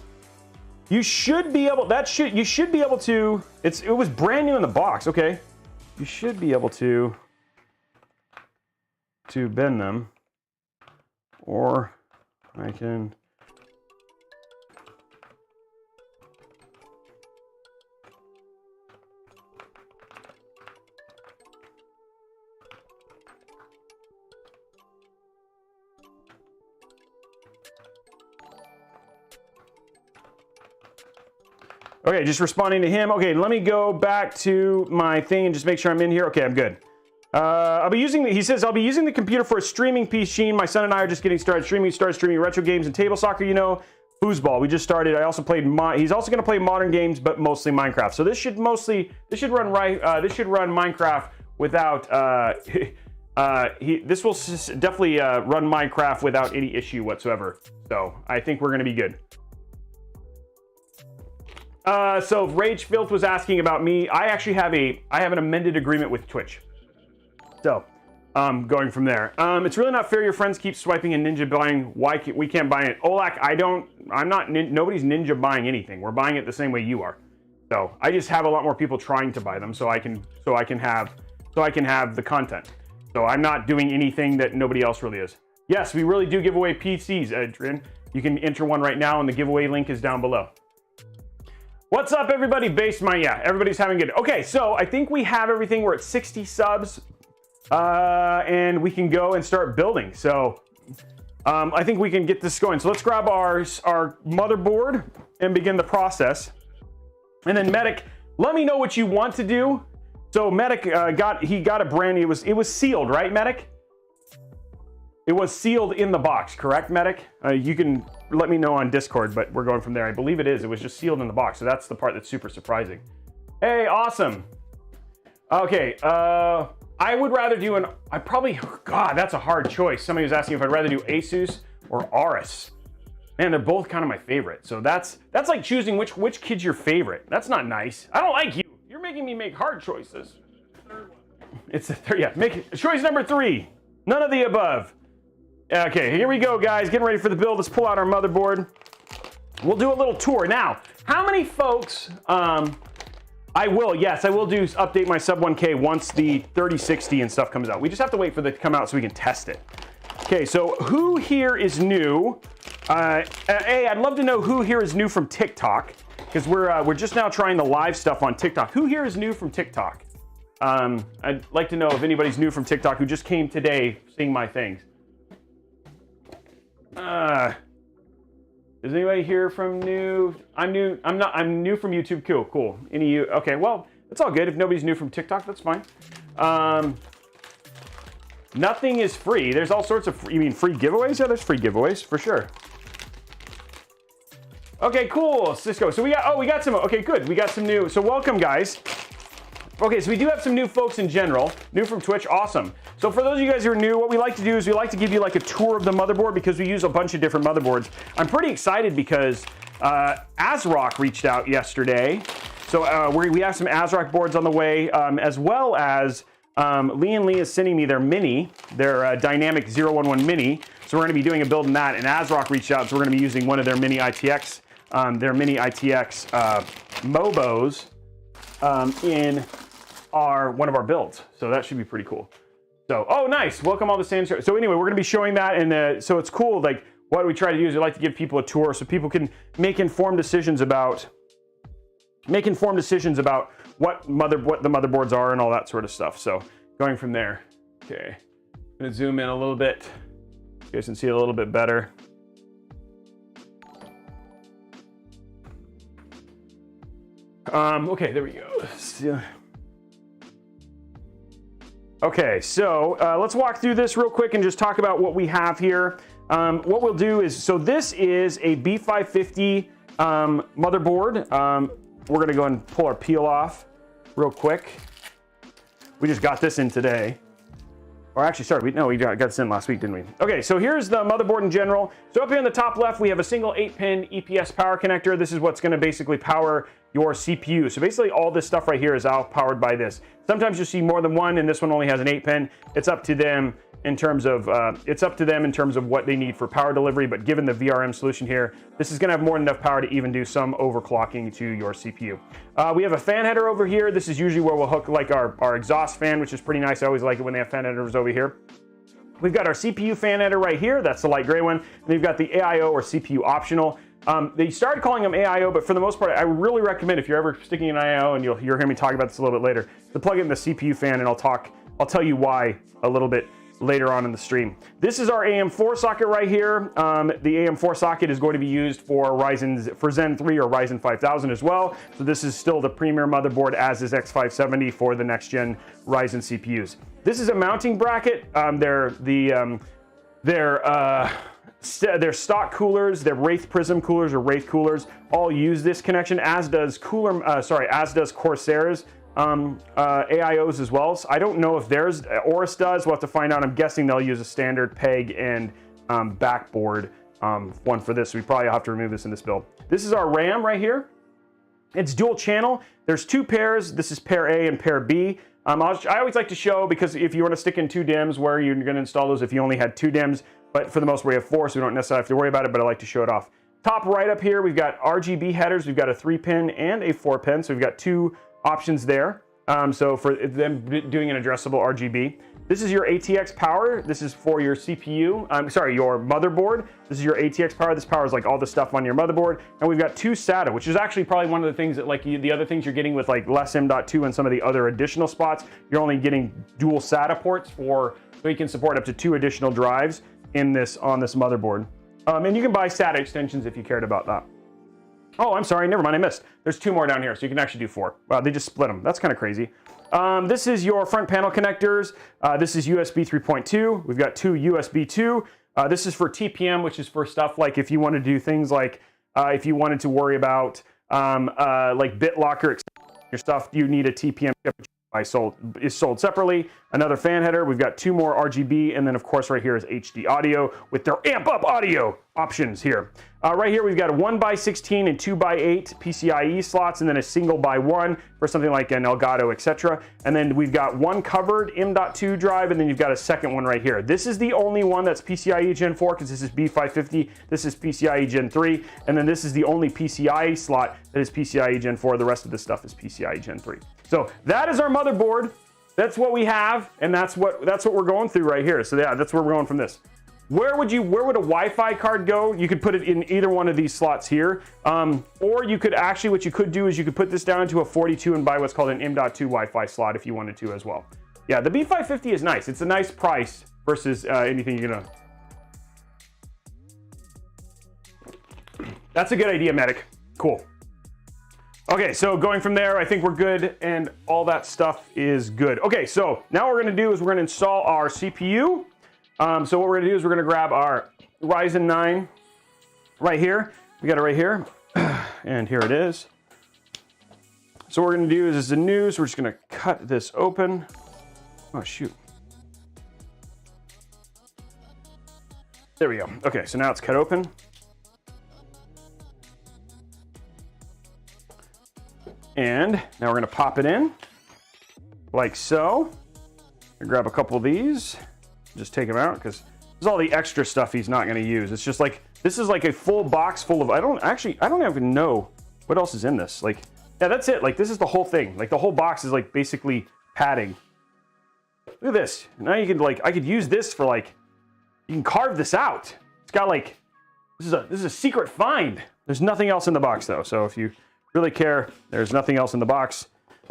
you should be able. You should be able to. It was brand new in the box. Okay, you should be able to bend them, or I can. Okay, just responding to him. Okay, let me go back to my thing and just make sure I'm in here. Okay, I'm good. He says, I'll be using the computer for a streaming PC. My son and I are just getting started streaming retro games and table soccer, foosball. We just started. I also played, he's also gonna play modern games, but mostly Minecraft. So this should run Minecraft without, this will definitely run Minecraft without any issue whatsoever. So I think we're gonna be good. So Rage Filth was asking about me. I actually have an amended agreement with Twitch. So, going from there. It's really not fair your friends keep swiping and ninja buying. Why we can't buy it? Olak, nobody's ninja buying anything. We're buying it the same way you are. So I just have a lot more people trying to buy them so I can have the content. So I'm not doing anything that nobody else really is. Yes, we really do give away PCs, Adrian. You can enter one right now and the giveaway link is down below. What's up, everybody? Yeah, everybody's having good. Okay, so I think we have everything. We're at 60 subs, and we can go and start building. So I think we can get this going. So let's grab our motherboard and begin the process. And then Medic, let me know what you want to do. So Medic got a brand new. It was sealed, right, Medic? It was sealed in the box, correct, Medic? You can let me know on Discord, but we're going from there. I believe it is. It was just sealed in the box, so that's the part that's super surprising. Hey, awesome. Okay, I would rather do God, that's a hard choice. Somebody was asking if I'd rather do Asus or Aorus. Man, they're both kind of my favorite. So that's like choosing which kid's your favorite. That's not nice. I don't like you. You're making me make hard choices. It's the third, yeah. Make choice number 3. None of the above. Okay, here we go, guys. Getting ready for the build. Let's pull out our motherboard. We'll do a little tour. Now, how many folks I will, yes, I will update my sub 1K once the 3060 and stuff comes out. We just have to wait for it to come out so we can test it. Okay, so who here is new? Hey, I'd love to know who here is new from TikTok, because we're just now trying the live stuff on TikTok. Who here is new from TikTok? I'd like to know if anybody's new from TikTok who just came today seeing my things. Is anybody here from new? I'm new. I'm new from YouTube. Cool. Any of you? Okay, well, it's all good. If nobody's new from TikTok, that's fine. Nothing is free. There's all sorts of. You mean free giveaways? Yeah, there's free giveaways for sure. Okay, cool, Cisco. So we got some. Okay, good. We got some new. So welcome, guys. Okay, so we do have some new folks in general, new from Twitch, awesome. So for those of you guys who are new, what we like to do is we like to give you like a tour of the motherboard because we use a bunch of different motherboards. I'm pretty excited because ASRock reached out yesterday. So we have some ASRock boards on the way, as well as Lee and Lee is sending me their Mini, their Dynamic 011 Mini. So we're gonna be doing a build in that, and ASRock reached out, so we're gonna be using one of their Mini ITX, Mobos in one of our builds. So that should be pretty cool. So, oh, nice. Welcome all the Sandstone. So anyway, we're going to be showing that. And so it's cool. Like what we try to do is we like to give people a tour so people can make informed decisions about what the motherboards are and all that sort of stuff. So going from there. Okay. I'm going to zoom in a little bit. You guys can see it a little bit better. Okay, there we go. Okay, so let's walk through this real quick and just talk about what we have here. What we'll do is, so this is a B550 motherboard. We're gonna go and pull our peel off real quick. We just got this in today. Or actually, sorry, we got this in last week, didn't we? Okay, so here's the motherboard in general. So up here in the top left, we have a single 8-pin EPS power connector. This is what's gonna basically power your CPU. So basically all this stuff right here is all powered by this. Sometimes you'll see more than one, and this one only has an 8-pin. It's up to them in terms of what they need for power delivery, but given the VRM solution here, this is gonna have more than enough power to even do some overclocking to your CPU. We have a fan header over here. This is usually where we'll hook like our exhaust fan, which is pretty nice. I always like it when they have fan headers over here. We've got our CPU fan header right here. That's the light gray one. And we've got the AIO or CPU optional. They started calling them AIO, but for the most part, I really recommend if you're ever sticking an AIO, and you'll hear me talk about this a little bit later, to plug it in the CPU fan, and I'll tell you why a little bit later on in the stream. This is our AM4 socket right here. The AM4 socket is going to be used for Zen 3 or Ryzen 5000 as well. So this is still the premier motherboard, as is X570 for the next gen Ryzen CPUs. This is a mounting bracket. Their stock coolers, their Wraith Prism coolers or Wraith coolers, all use this connection, as does Corsair's AIOs as well. So I don't know if theirs, Oris does. We'll have to find out. I'm guessing they'll use a standard PEG and backboard one for this. So we probably have to remove this in this build. This is our RAM right here. It's dual channel. There's two pairs. This is pair A and pair B. I always like to show, because if you want to stick in two DIMMs, where you're going to install those if you only had two DIMMs, but for the most part we have four, so we don't necessarily have to worry about it, but I like to show it off. Top right up here, we've got RGB headers. We've got a 3-pin and a 4-pin, so we've got two options there. So for them doing an addressable RGB. This is your ATX power. This is for your CPU. Your motherboard. This is your ATX power. This powers like all the stuff on your motherboard. And we've got two SATA, which is actually probably one of the things that the other things you're getting with like less M.2 and some of the other additional spots. You're only getting dual SATA ports so you can support up to 2 additional drives on this motherboard. And you can buy SATA extensions if you cared about that. Oh, I'm sorry, never mind, I missed. There's 2 more down here, so you can actually do 4. Wow, they just split them. That's kind of crazy. This is your front panel connectors. This is USB 3.2. We've got 2 USB 2. This is for TPM, which is for stuff like if you want to do things like, if you wanted to worry about like BitLocker, your stuff, you need a TPM chip, which is sold separately. Another fan header. We've got 2 more RGB, and then of course right here is HD audio with their amp up audio. options here. Right here we've got a 1x16 and 2x8 PCIe slots, and then a single by one for something like an Elgato, etc. And then we've got one covered M.2 drive, and then you've got a second one right here. This is the only one that's PCIe Gen 4 because this is B550. This is PCIe Gen 3, and then this is the only PCIe slot that is PCIe Gen 4. The rest of this stuff is PCIe Gen 3. So that is our motherboard. That's what we have, and that's what we're going through right here. So yeah, that's where we're going from this. Where would a Wi-Fi card go? You could put it in either one of these slots here. Or you could actually, what you could do is you could put this down to a 42 and buy what's called an M.2 Wi-Fi slot if you wanted to as well. Yeah, the B550 is nice. It's a nice price versus anything you're gonna. That's a good idea, Medic. Cool. Okay, so going from there, I think we're good, and all that stuff is good. Okay, so now what we're gonna do is we're gonna install our CPU. So what we're gonna do is we're gonna grab our Ryzen 9 right here. We got it right here, and here it is. So what we're gonna do is it's a new, so we're just gonna cut this open. Oh shoot. There we go. Okay, so now it's cut open. And now we're gonna pop it in, like so. Grab a couple of these. Just take them out because this is all the extra stuff he's not going to use. It's just like, this is like a full box full of, I don't even know what else is in this. Like, yeah, that's it. Like, this is the whole thing. Like, the whole box is like basically padding. Look at this. Now you can like, I could use this for like, you can carve this out. It's got like, this is a secret find. There's nothing else in the box though. So if you really care, there's nothing else in the box.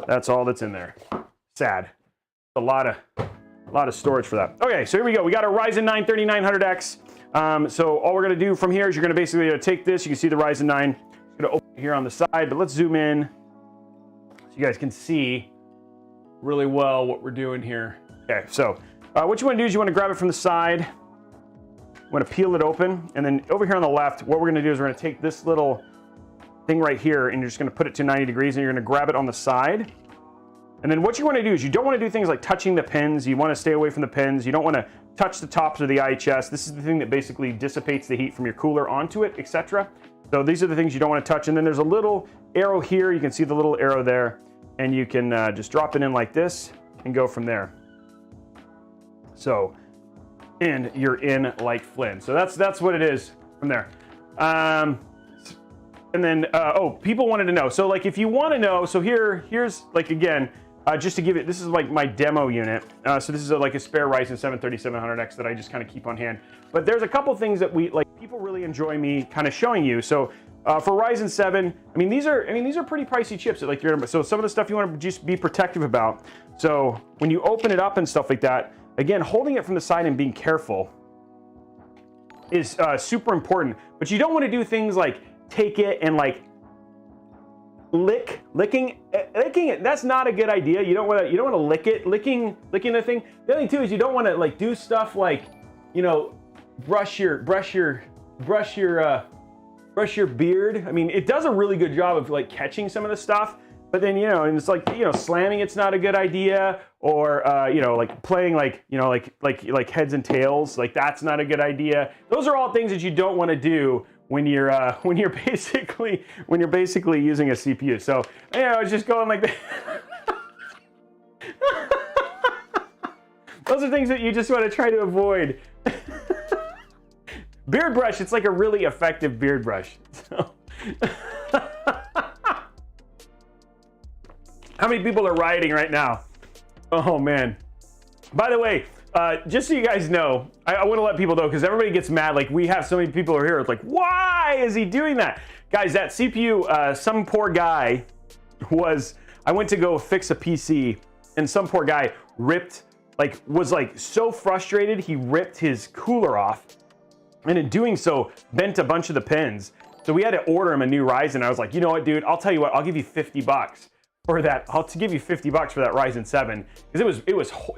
That's all that's in there. Sad. A lot of storage for that. Okay, so here we go. We got a Ryzen 9 3900X. So all we're gonna do from here is you're gonna basically take this. You can see the Ryzen 9. It's gonna open here on the side, but let's zoom in so you guys can see really well what we're doing here. Okay, so what you wanna do is you wanna grab it from the side. You wanna peel it open, and then over here on the left, what we're gonna do is we're gonna take this little thing right here, and you're just gonna put it to 90 degrees, and you're gonna grab it on the side. And then what you want to do is you don't want to do things like touching the pins. You want to stay away from the pins. You don't want to touch the tops of the IHS. This is the thing that basically dissipates the heat from your cooler onto it, etc. So these are the things you don't want to touch. And then there's a little arrow here. You can see the little arrow there. And you can just drop it in like this and go from there. So, and you're in like Flynn. So that's what it is from there. And then, oh, people wanted to know. So like if you want to know, so here's like, again, just to give it, this is like my demo unit. So this is like a spare Ryzen 7 3700X that I just kind of keep on hand. But there's a couple things that people really enjoy me kind of showing you. So for Ryzen 7, I mean these are pretty pricey chips at like $300. So some of the stuff you want to just be protective about. So when you open it up and stuff like that, again, holding it from the side and being careful is super important. But you don't want to do things like take it and like licking it. That's not a good idea. You don't want to lick it. Licking the thing. The other thing too is you don't want to like do stuff like, you know, brush your beard. I mean, it does a really good job of like catching some of the stuff, but then, you know, and it's like, you know, slamming it's not a good idea, or you know, like playing like, you know, like heads and tails, like that's not a good idea. Those are all things that you don't want to do when you're basically using a CPU. So, you know, it's just going like that. Those are things that you just want to try to avoid. Beard brush, it's like a really effective beard brush. So. How many people are rioting right now? Oh man. By the way, just so you guys know, I want to let people know because everybody gets mad. Like we have so many people who are here. It's like, why is he doing that? Guys, that CPU, some poor guy I went to go fix a PC and some poor guy was so frustrated, he ripped his cooler off. And in doing so, bent a bunch of the pins. So we had to order him a new Ryzen. I was like, you know what, dude, I'll tell you what, I'll give you $50 for that. I'll give you $50 for that Ryzen 7 because it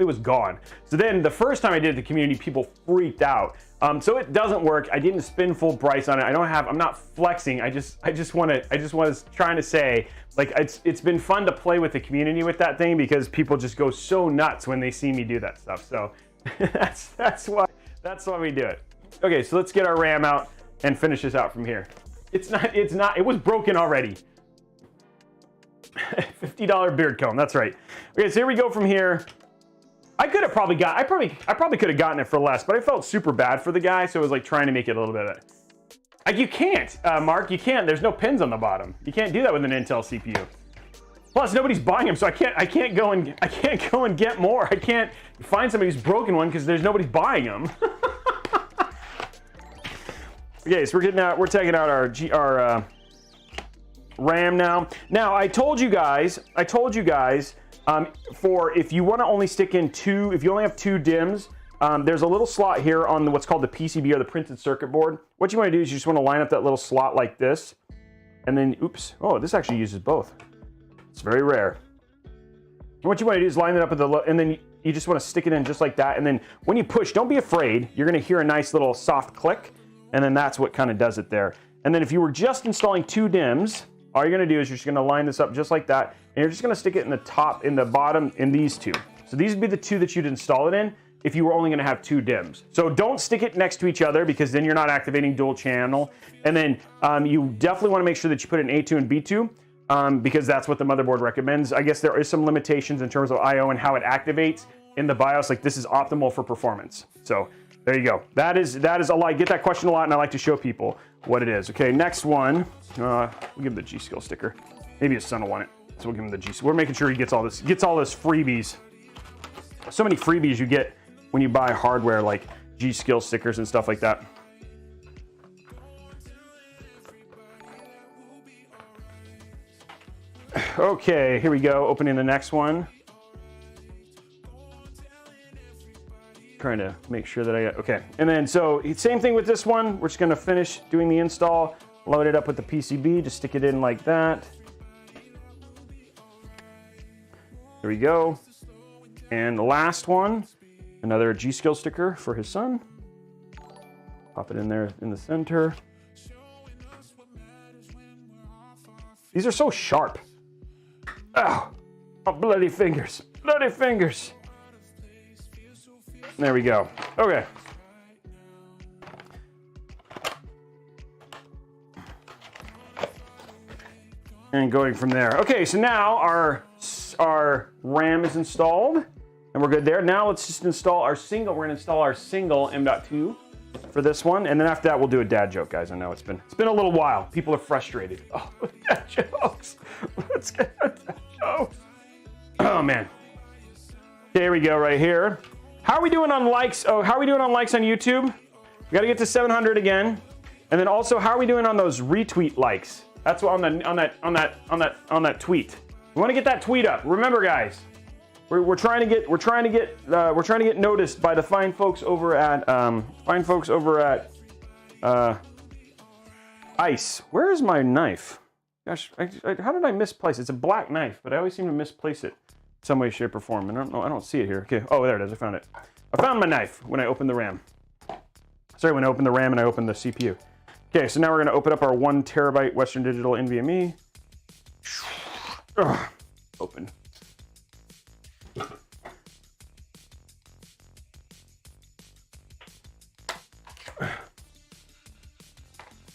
was gone. So then the first time I did it to the community, people freaked out. So it doesn't work. I didn't spend full price on it. I'm not flexing. I was trying to say, like, it's been fun to play with the community with that thing because people just go so nuts when they see me do that stuff. So that's why we do it. Okay, so let's get our RAM out. and finish this out from here. It's not, it was broken already. $50 beard comb, that's right. Okay, so here we go from here. I could have probably got, I probably could have gotten it for less, but I felt super bad for the guy, so I was like trying to make it a little bit of it. Like you can't, Mark, you can't. There's no pins on the bottom. You can't do that with an Intel CPU. Plus, nobody's buying them, so I can't go and get more. I can't find somebody who's broken one because there's nobody's buying them. Okay, so we're taking out our RAM now. Now I told you guys, for if you want to only stick in two, if you only have two DIMMs, there's a little slot here on what's called the PCB or the printed circuit board. What you want to do is you just want to line up that little slot like this, and then oops, oh, this actually uses both. It's very rare. And what you want to do is line it up with and then you just want to stick it in just like that, and then when you push, don't be afraid. You're going to hear a nice little soft click, and then that's what kind of does it there. And then if you were just installing two DIMMs, all you're going to do is you're just going to line this up just like that, and you're just going to stick it in the top, in the bottom, in these two. So these would be the two that you'd install it in if you were only going to have two DIMMs. So don't stick it next to each other because then you're not activating dual channel. And then you definitely want to make sure that you put in A2 and B2 because that's what the motherboard recommends. I guess there is some limitations in terms of I/O and how it activates in the BIOS. Like this is optimal for performance. So there you go. That is a lot. I get that question a lot, and I like to show people what it is. Okay, next one. We'll give him the G.Skill sticker. Maybe his son will want it, so we'll give him the G. We're making sure he gets all this freebies. So many freebies you get when you buy hardware like G.Skill stickers and stuff like that. Okay, here we go. Opening the next one. Trying to make sure that I got, okay. And then, so same thing with this one. We're just gonna finish doing the install, load it up with the PCB, just stick it in like that. There we go. And the last one, another G.Skill sticker for his son. Pop it in there in the center. These are so sharp. Oh, oh, bloody fingers, bloody fingers. There we go. Okay. And going from there. Okay, so now our RAM is installed, and we're good there. Now let's just install our single. We're gonna install our single M.2 for this one, and then after that we'll do a dad joke, guys. I know it's been a little while. People are frustrated. Oh, dad jokes. Let's get dad jokes. Oh man. Okay, here we go right here. How are we doing on likes? Oh, how are we doing on likes on YouTube? We got to get to 700 again. And then also, how are we doing on those retweet likes? That's what on that tweet. We want to get that tweet up. Remember, guys, we're trying to get noticed by the fine folks over at Ice. Where is my knife? Gosh, how did I misplace it? It's a black knife, but I always seem to misplace it. Some way, shape, or form. I don't know. I don't see it here. Okay. Oh, there it is. I found it. I found my knife when I opened the RAM. Sorry, when I opened the RAM and I opened the CPU. Okay, so now we're going to open up our 1 terabyte Western Digital NVMe. Open.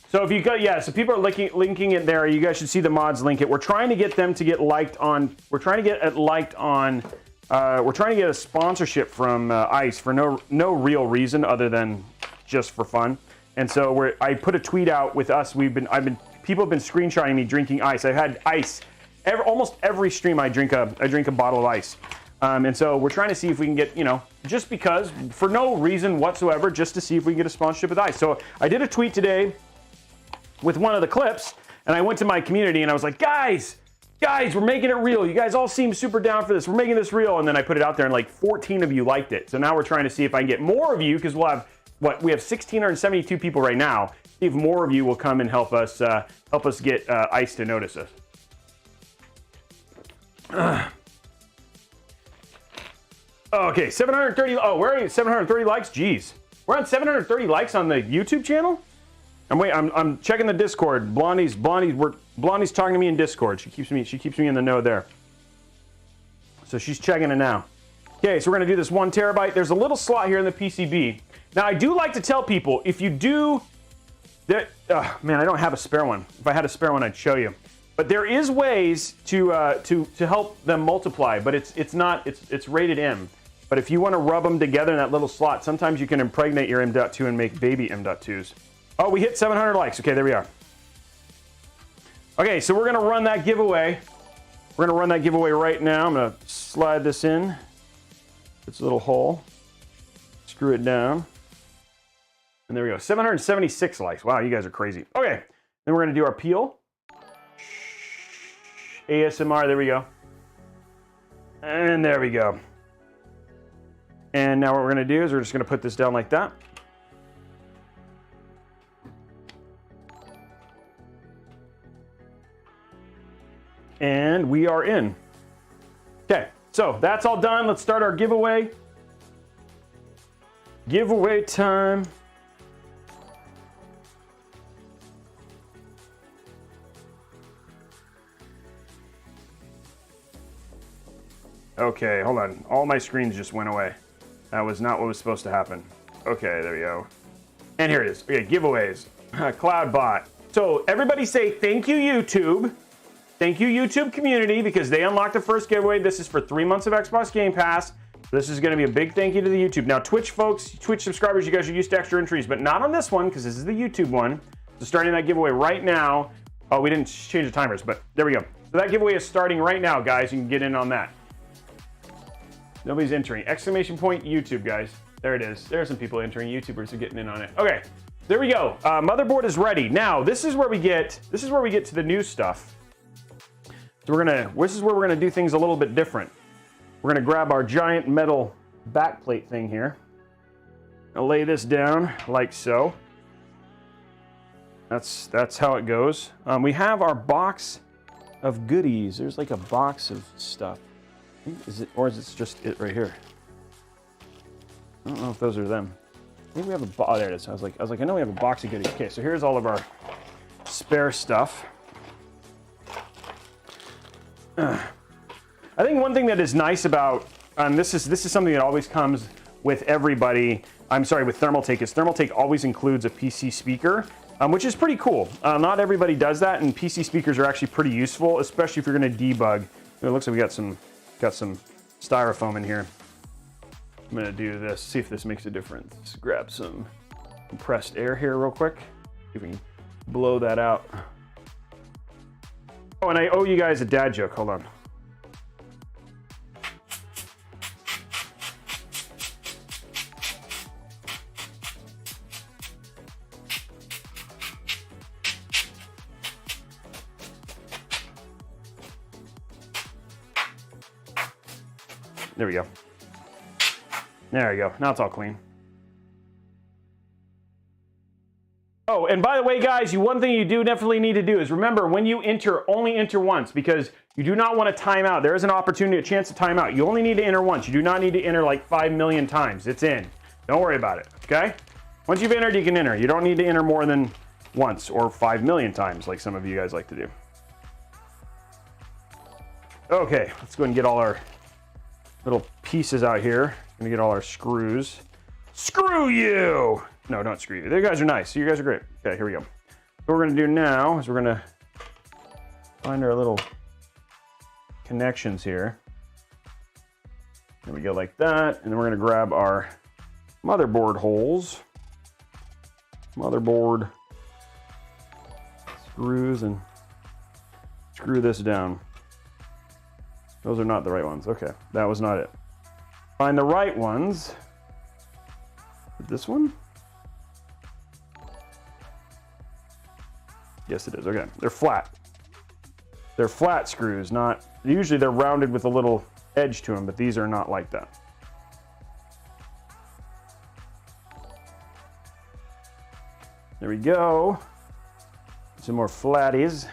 So if you got, yeah, so people are linking it there. You guys should see the mods link it. We're trying to get them to get liked on. We're trying to get it liked on. We're trying to get a sponsorship from ICE for no real reason other than just for fun. And so I put a tweet out with us. People have been screenshotting me drinking ice. I've had ice almost every stream. I drink a bottle of ice. And so we're trying to see if we can get, just because, for no reason whatsoever, just to see if we can get a sponsorship with ice. So I did a tweet today with one of the clips, and I went to my community and I was like, guys, we're making it real. You guys all seem super down for this. We're making this real. And then I put it out there and like 14 of you liked it. So now we're trying to see if I can get more of you, because we'll have, we have 1,672 people right now. See if more of you will come and help us get ICE to notice us. Okay, 730, oh, we're at 730 likes? Jeez. We're on 730 likes on the YouTube channel? I'm checking the Discord. Blondie's talking to me in Discord. She keeps me in the know there. So she's checking it now. Okay, so we're gonna do this 1 terabyte. There's a little slot here in the PCB. Now I do like to tell people, if you do Man, I don't have a spare one. If I had a spare one, I'd show you. But there is ways to help them multiply, but it's rated M. But if you want to rub them together in that little slot, sometimes you can impregnate your M.2 and make baby M.2s. Oh, we hit 700 likes. Okay, there we are. Okay, so we're going to run that giveaway. We're going to run that giveaway right now. I'm going to slide this in. It's a little hole. Screw it down. And there we go. 776 likes. Wow, you guys are crazy. Okay, then we're going to do our peel. ASMR, there we go. And there we go. And now what we're going to do is we're just going to put this down like that. And we are in. Okay, so that's all done. Let's start our giveaway. Giveaway time. Okay, hold on. All my screens just went away. That was not what was supposed to happen. Okay, there we go. And here it is. Okay, giveaways. CloudBot. So everybody say thank you, YouTube. Thank you, YouTube community, because they unlocked the first giveaway. This is for 3 months of Xbox Game Pass. This is going to be a big thank you to the YouTube. Now, Twitch folks, Twitch subscribers, you guys are used to extra entries, but not on this one, because this is the YouTube one. So starting that giveaway right now. Oh, we didn't change the timers, but there we go. So that giveaway is starting right now, guys. You can get in on that. Nobody's entering. Exclamation point YouTube, guys. There it is. There are some people entering. YouTubers are getting in on it. Okay, there we go. Motherboard is ready. Now, this is where we get to the new stuff. So this is where we're gonna do things a little bit different. We're gonna grab our giant metal backplate thing here. I'll lay this down like so. That's how it goes. We have our box of goodies. There's like a box of stuff. Is it, or is it just it right here? I don't know if those are them. Maybe we have a oh, there it is. I was like, I know we have a box of goodies. Okay, so here's all of our spare stuff. I think one thing that is nice about this is something that always comes with everybody. I'm sorry, with Thermaltake is Thermaltake always includes a PC speaker, which is pretty cool. Not everybody does that, and PC speakers are actually pretty useful, especially if you're going to debug. It looks like we got some styrofoam in here. I'm going to do this, see if this makes a difference. Let's grab some compressed air here real quick. See if we can blow that out. Oh, and I owe you guys a dad joke. Hold on. There we go. There we go. Now it's all clean. Oh, and by the way, guys, one thing you do definitely need to do is remember when you enter, only enter once, because you do not want to time out. There is an opportunity, a chance to time out. You only need to enter once. You do not need to enter like 5 million times. It's in. Don't worry about it, okay? Once you've entered, you can enter. You don't need to enter more than once or 5 million times like some of you guys like to do. Okay, let's go ahead and get all our little pieces out here. Gonna get all our screws. Screw you! No, don't screw you. You guys are nice. You guys are great. Okay, here we go. What we're gonna do now is we're gonna find our little connections here. There we go, like that. And then we're gonna grab our motherboard holes. Motherboard screws and screw this down. Those are not the right ones. Okay, that was not it. Find the right ones. This one? Yes, it is. Okay, they're flat. They're flat screws, not... Usually they're rounded with a little edge to them, but these are not like that. There we go. Some more flatties.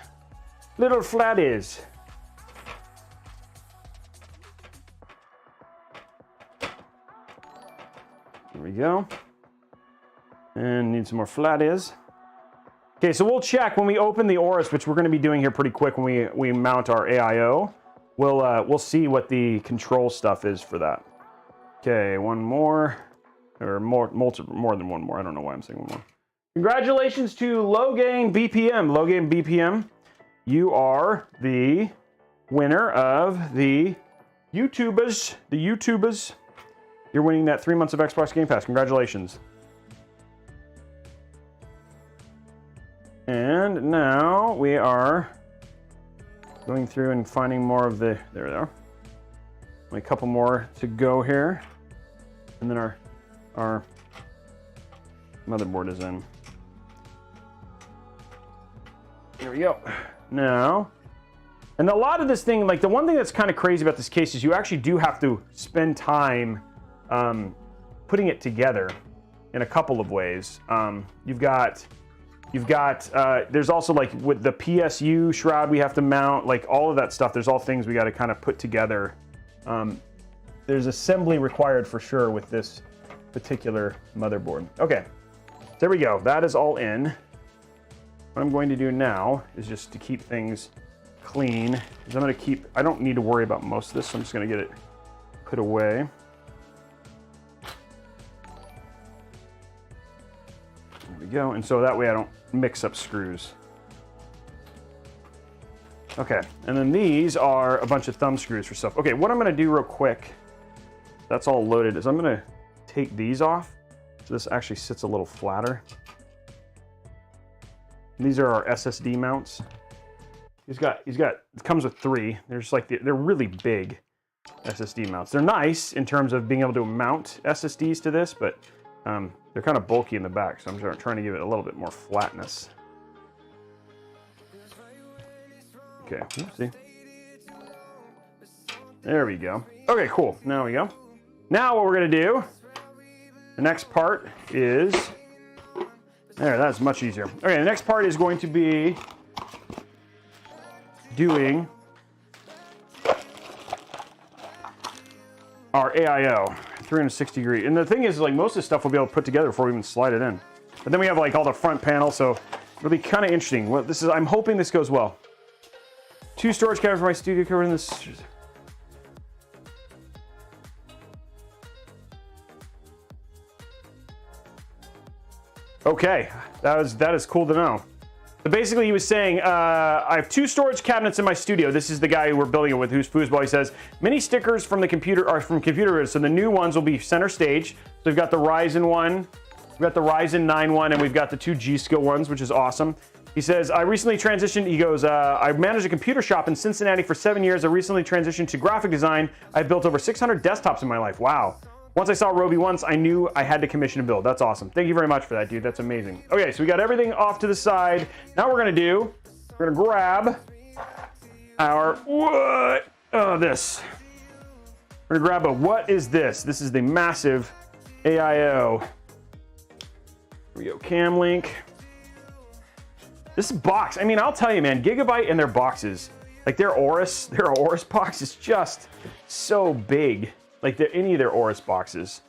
Little flatties. There we go. And need some more flatties. Okay, so we'll check when we open the Aorus, which we're going to be doing here pretty quick when we mount our AIO. We'll see what the control stuff is for that. Okay, one more, or more than one more. I don't know why I'm saying one more. Congratulations to Low Gain BPM. Low Gain BPM, you are the winner of the YouTubers. You're winning that 3 months of Xbox Game Pass. Congratulations. And now we are going through and finding more of the, there we are. Only a couple more to go here. And then our motherboard is in. Here we go. Now, and a lot of this thing, like the one thing that's kind of crazy about this case is you actually do have to spend time putting it together in a couple of ways. You've got there's also like with the PSU shroud we have to mount, like all of that stuff. There's all things we got to kind of put together. There's assembly required for sure with this particular motherboard. Okay, there we go. That is all in. What I'm going to do now is just to keep things clean. Is I'm going to keep, I don't need to worry about most of this, so I'm just going to get it put away. There we go. And so that way I don't mix up screws. Okay, and then these are a bunch of thumb screws for stuff. Okay, what I'm going to do real quick, that's all loaded, is I'm going to take these off so this actually sits a little flatter. These are our SSD mounts. It comes with 3. They're just like, they're really big SSD mounts. They're nice in terms of being able to mount SSDs to this, but they're kind of bulky in the back, so I'm trying to give it a little bit more flatness. Okay, see. There we go. Okay, cool. Now we go. Now what we're gonna do, the next part is, there, that's much easier. Okay, the next part is going to be doing our AIO 360 degree. And the thing is, like, most of this stuff we'll be able to put together before we even slide it in. But then we have like all the front panel, so it'll be kind of interesting. Well, this is, I'm hoping this goes well. 2 storage cabinets for my studio covered in this. Okay, that is cool to know. So basically, he was saying, I have 2 storage cabinets in my studio. This is the guy who we're building it with, who's foosball. He says, many stickers from the computer are from computer, so the new ones will be center stage. So we've got the Ryzen one, we've got the Ryzen 9 one, and we've got the 2 G-Skill ones, which is awesome. He says, I recently transitioned, he goes, I managed a computer shop in Cincinnati for 7 years. I recently transitioned to graphic design. I've built over 600 desktops in my life. Wow. Once I saw Robey once, I knew I had to commission a build. That's awesome. Thank you very much for that, dude. That's amazing. Okay, so we got everything off to the side. Now we're gonna grab our, this. We're gonna grab a, what is this? This is the massive AIO. Here we go, cam link. This box, I mean, I'll tell you, man, Gigabyte and their boxes, like their Aorus box is just so big. Like any of their Aorus boxes.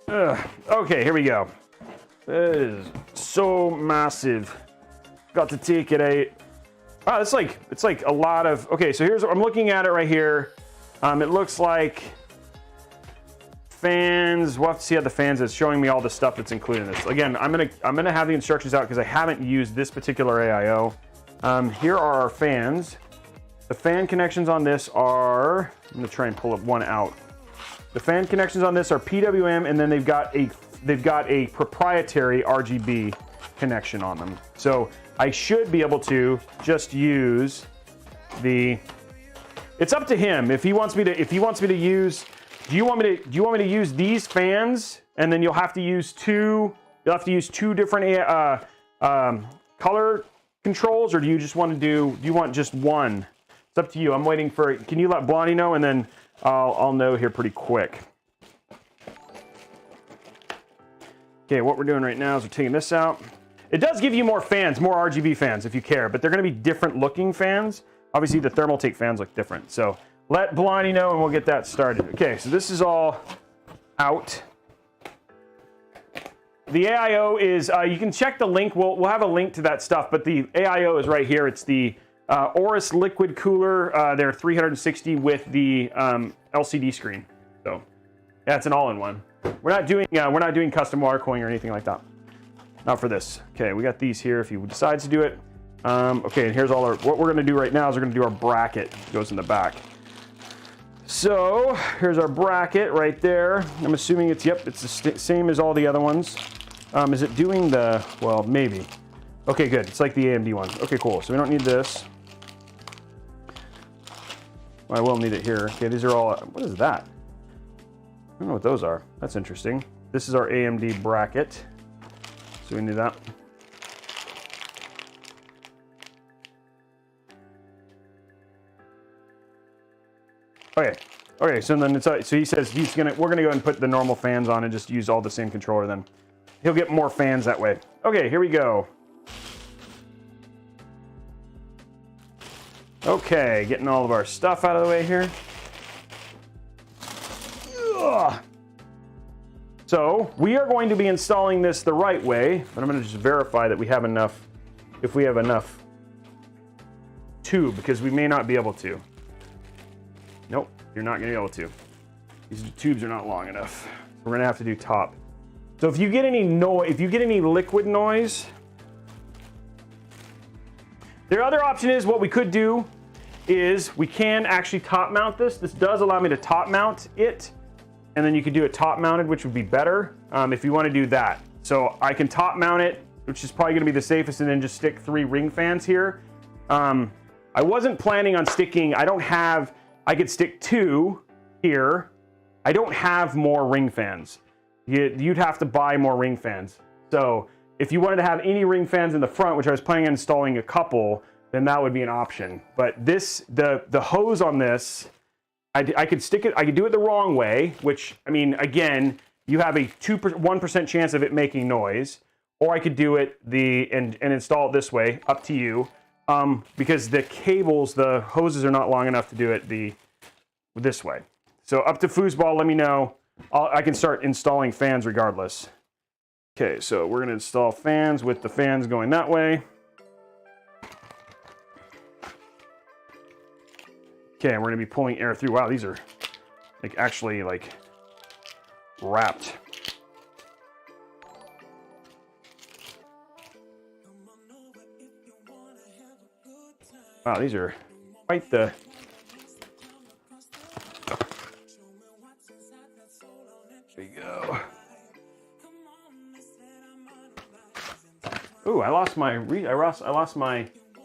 Okay, here we go. It is so massive. Got to take it out. Wow, it's like a lot of. Okay, so here's, I'm looking at it right here. It looks like fans. We'll have to see how the fans is, showing me all the stuff that's included in this. Again, I'm gonna have the instructions out because I haven't used this particular AIO. Here are our fans. The fan connections on this are, I'm gonna try and pull up one out. The fan connections on this are PWM, and then they've got a proprietary RGB connection on them. So I should be able to just use the. It's up to him if he wants me to use. Do you want me to use these fans, and then you'll have to use 2 different color controls, or do you just want to do you want just one? It's up to you. I'm waiting for, can you let Blondie know, and then I'll know here pretty quick. Okay, what we're doing right now is we're taking this out. It does give you more fans, more RGB fans if you care, but they're gonna be different looking fans. Obviously the Thermaltake fans look different. So let Blondie know and we'll get that started. Okay, so this is all out. The AIO is, you can check the link. We'll have a link to that stuff, but the AIO is right here. It's the Aorus liquid cooler. They're 360 with the LCD screen. So that's an all-in-one. We're not doing custom water cooling or anything like that. not for this. Okay, we got these here if he decides to do it. Okay, and here's all our, what we're gonna do right now is we're gonna do our bracket. It goes in the back. So here's our bracket right there. I'm assuming it's, yep, it's the same as all the other ones. Is it doing the, well, maybe. Okay, good, it's like the AMD one. Okay, cool, so we don't need this. Well, I will need it here. Okay, these are all, what is that? I don't know what those are. That's interesting. This is our AMD bracket. So we need that. Okay. Okay, so then it's, so he says we're gonna go ahead and put the normal fans on and just use all the same controller then. He'll get more fans that way. Okay, here we go. Okay, getting all of our stuff out of the way here. Ugh. So we are going to be installing this the right way, but I'm gonna just verify that we have enough, if we have enough tube, because we may not be able to. Nope, you're not gonna be able to. These tubes are not long enough. We're gonna have to do top. So if you get any noise, if you get any liquid noise, their other option is what we could do is we can actually top mount this. This does allow me to top mount it, and then you could do it top mounted, which would be better if you want to do that. So I can top mount it, which is probably gonna be the safest, and then just stick 3 ring fans here. I wasn't planning on sticking, I could stick 2 here. I don't have more ring fans. You'd have to buy more ring fans. So if you wanted to have any ring fans in the front, which I was planning on installing a couple, then that would be an option. But this, the hose on this, I could stick it, I could do it the wrong way, which, I mean, again, you have a 1% chance of it making noise, or I could do it and install it this way, up to you. Because the cables, the hoses are not long enough to do it this way. So up to foosball, let me know. I can start installing fans regardless. Okay, so we're gonna install fans with the fans going that way. Okay, and we're gonna be pulling air through. Wow, these are like actually like wrapped. Wow, these are quite the... There you go. Ooh, I lost my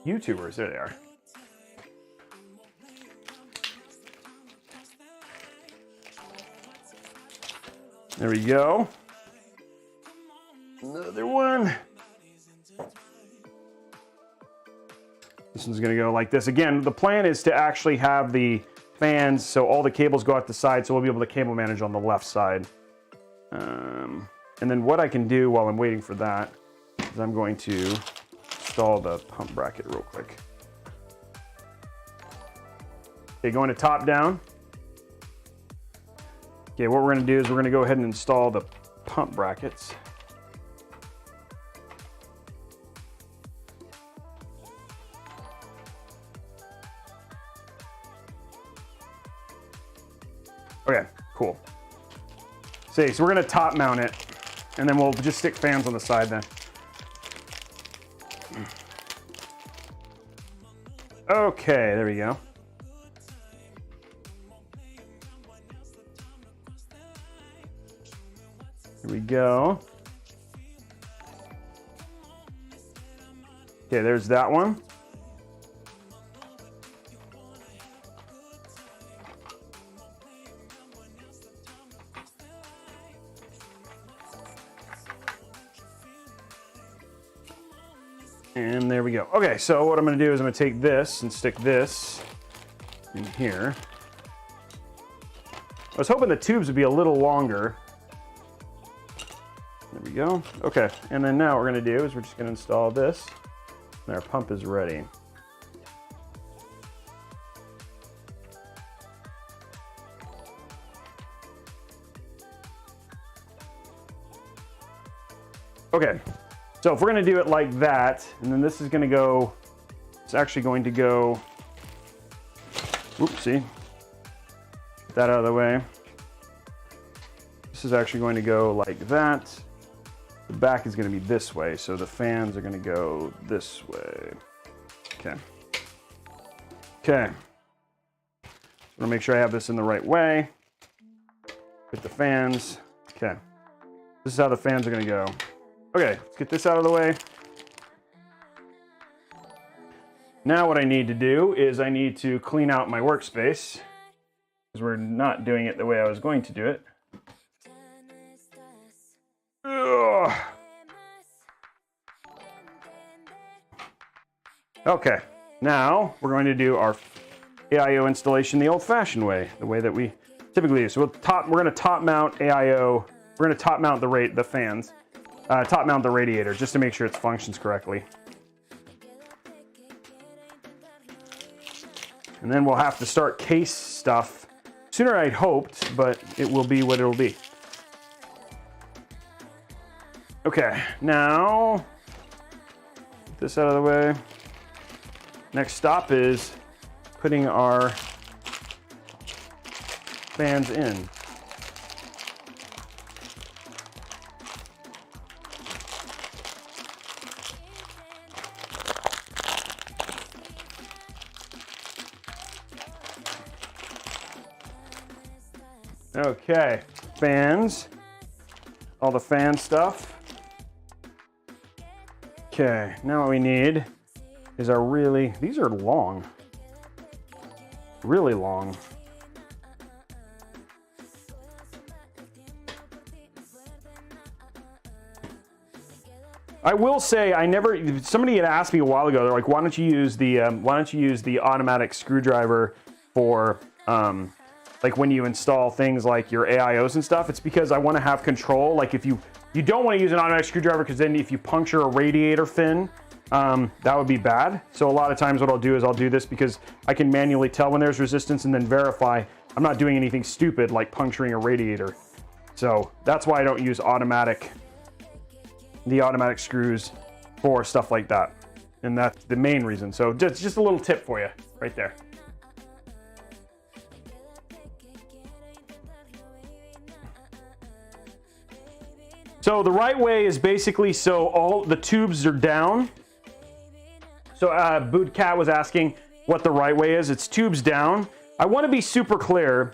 YouTubers. There they are. There we go. Another one. This one's gonna go like this. Again, the plan is to actually have the fans so all the cables go out the side, so we'll be able to cable manage on the left side. And then what I can do while I'm waiting for that is I'm going to install the pump bracket real quick. Okay, going to top down. Okay, what we're gonna do is we're gonna go ahead and install the pump brackets. Okay, cool. So we're gonna top mount it, and then we'll just stick fans on the side then. Okay, there we go. Here we go. Okay, there's that one. And there we go. Okay, so what I'm gonna do is I'm gonna take this and stick this in here. I was hoping the tubes would be a little longer. There we go. Okay, and then now what we're gonna do is we're just gonna install this, and our pump is ready. Okay. So if we're gonna do it like that, and then this is gonna go, it's actually going to go, oopsie, get that out of the way. This is actually going to go like that. The back is going to be this way, so the fans are going to go this way. Okay. Okay. I'm going to make sure I have this in the right way. Get the fans. Okay. This is how the fans are going to go. Okay, let's get this out of the way. Now what I need to do is I need to clean out my workspace, because we're not doing it the way I was going to do it. Ugh. Okay, now we're going to do our AIO installation the old-fashioned way, the way that we typically do. So we're going to top mount AIO. We're going to top mount the fans, top mount the radiator, just to make sure it functions correctly. And then we'll have to start case stuff sooner I'd hoped, but it will be what it'll be. Okay, now get this out of the way. Next stop is putting our fans in. Okay, fans, all the fan stuff. Okay, now what we need is our these are long, really long. I will say, somebody had asked me a while ago, they're like, why don't you use the automatic screwdriver for, like when you install things like your AIOs and stuff? It's because I want to have control. Like if you don't want to use an automatic screwdriver, because then if you puncture a radiator fin, that would be bad. So a lot of times what I'll do is I'll do this because I can manually tell when there's resistance and then verify I'm not doing anything stupid like puncturing a radiator. So that's why I don't use the automatic screws for stuff like that. And that's the main reason. So just a little tip for you right there. So the right way is basically so all the tubes are down. So Bootcat was asking what the right way is. It's tubes down. I want to be super clear.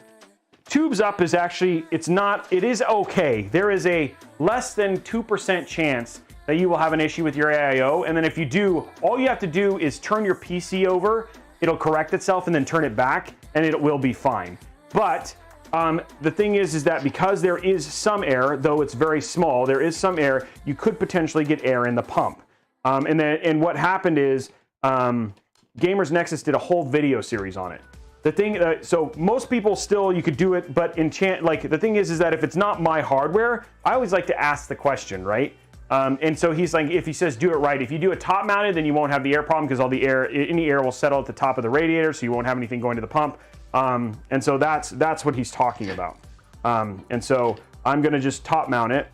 Tubes up is actually, it is okay. There is a less than 2% chance that you will have an issue with your AIO. And then if you do, all you have to do is turn your PC over. It'll correct itself and then turn it back and it will be fine. But the thing is that because there is some air, though it's very small, there is some air, you could potentially get air in the pump. And what happened is Gamers Nexus did a whole video series on it. The thing, so most people still, you could do it, but like the thing is that if it's not my hardware, I always like to ask the question, right? And so he's like, if he says do it right, if you do it top mounted, then you won't have the air problem because all the air, any air will settle at the top of the radiator, so you won't have anything going to the pump. And so that's what he's talking about. And so I'm going to just top mount it.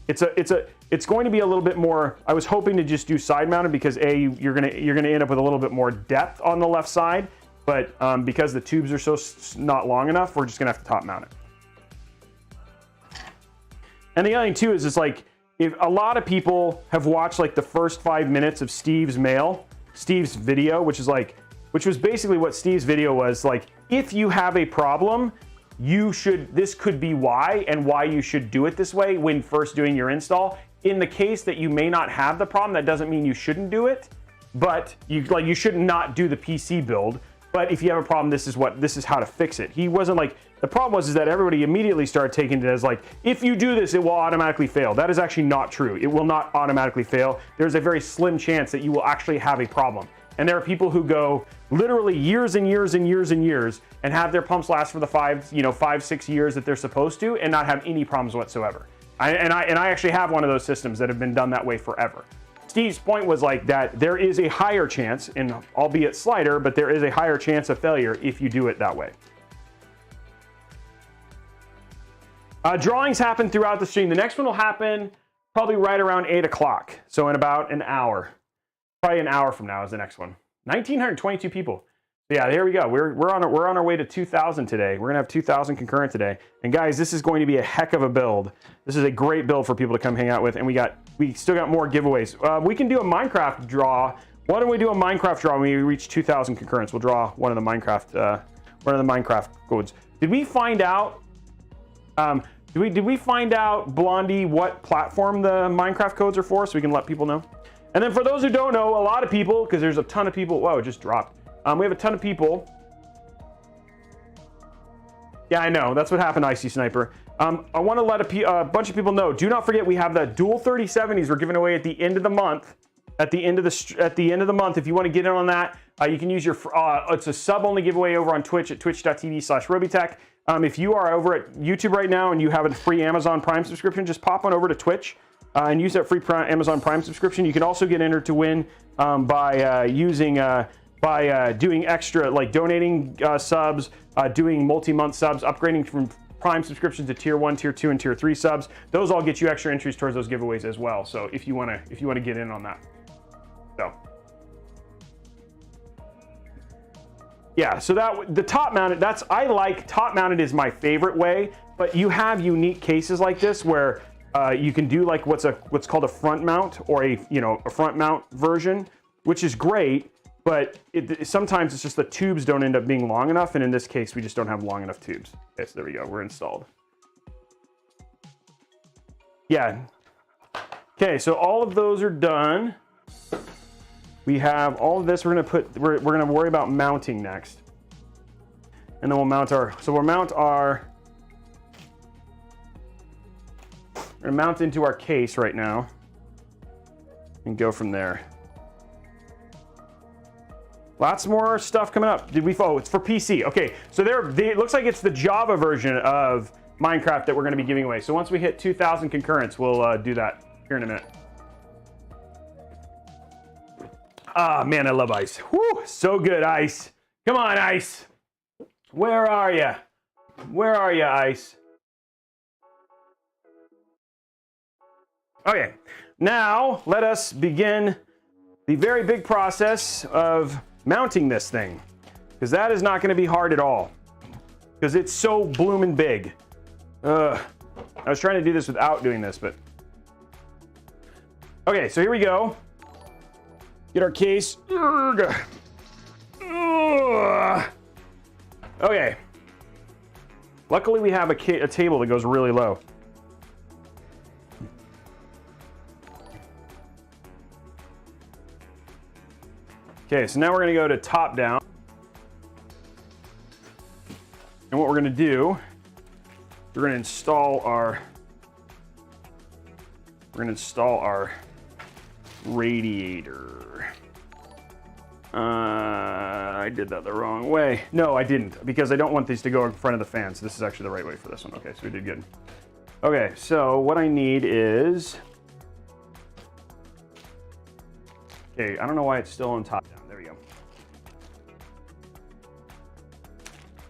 It's going to be a little bit more. I was hoping to just do side mounted because you're going to end up with a little bit more depth on the left side, but because the tubes are so not long enough, we're just going to have to top mount it. And the other thing too is it's like, if a lot of people have watched like the first 5 minutes of Steve's video, which was basically what Steve's video was like, if you have a problem, this could be why and why you should do it this way when first doing your install. In the case that you may not have the problem, that doesn't mean you shouldn't do it, but you should not do the PC build. But if you have a problem, this is how to fix it. He wasn't like, the problem was that everybody immediately started taking it as like, if you do this, it will automatically fail. That is actually not true. It will not automatically fail. There's a very slim chance that you will actually have a problem. And there are people who go literally years and years and years and years and have their pumps last for the 5-6 years that they're supposed to and not have any problems whatsoever. I actually have one of those systems that have been done that way forever. Steve's point was like that there is a higher chance, and albeit slighter, but there is a higher chance of failure if you do it that way. Drawings happen throughout the stream. The next one will happen probably right around 8 o'clock. So in about an hour. Probably an hour from now is the next one. 1,922 people. Yeah, here we go. We're on our way to 2,000 today. We're gonna have 2,000 concurrent today. And guys, this is going to be a heck of a build. This is a great build for people to come hang out with. And we still got more giveaways. We can do a Minecraft draw. Why don't we do a Minecraft draw when we reach 2,000 concurrents? We'll draw one of the Minecraft codes. Did we find out? Did we find out, Blondie, what platform the Minecraft codes are for, so we can let people know? And then for those who don't know, a lot of people, because there's a ton of people. Whoa, it just dropped. We have a ton of people. Yeah, I know. That's what happened, Icy Sniper. I want to let a bunch of people know. Do not forget, we have the dual 3070s we're giving away at the end of the month. At the end of the month, if you want to get in on that, you can use your. It's a sub-only giveaway over on Twitch at twitch.tv/Robeytech. If you are over at YouTube right now and you have a free Amazon Prime subscription, just pop on over to Twitch and use that free Amazon Prime subscription. You can also get entered to win by doing extra, like donating subs, doing multi-month subs, upgrading from Prime subscriptions to Tier 1, Tier 2, and Tier 3 subs. Those all get you extra entries towards those giveaways as well. So if you want to get in on that. So yeah, so that the top mounted, I like top mounted is my favorite way, but you have unique cases like this where you can do like what's called a front mount, or a front mount version, which is great, but sometimes it's just the tubes don't end up being long enough, and in this case we just don't have long enough tubes. Okay, so there we go, we're installed. Yeah. Okay, so all of those are done. We have all of this. We're gonna worry about mounting next, and then we'll mount our. So we'll mount our. We're gonna mount into our case right now, and go from there. Lots more stuff coming up. Oh, it's for PC. Okay, so it looks like it's the Java version of Minecraft that we're gonna be giving away. So once we hit 2,000 concurrents, we'll do that here in a minute. Ah, man, I love ice. Whew, so good, ice. Come on, ice. Where are you? Where are you, ice? Okay, now let us begin the very big process of mounting this thing, because that is not going to be hard at all, because it's so bloomin' big. I was trying to do this without doing this, but okay, so here we go. Get our case. Okay. Luckily, we have a table that goes really low. Okay, so now we're going to go to top down. And what we're going to do, we're going to install our radiator. I did that the wrong way. No, I didn't, because I don't want these to go in front of the fan. So this is actually the right way for this one. Okay, so we did good. Okay, so what I need is, okay, I don't know why it's still on top down. There we go.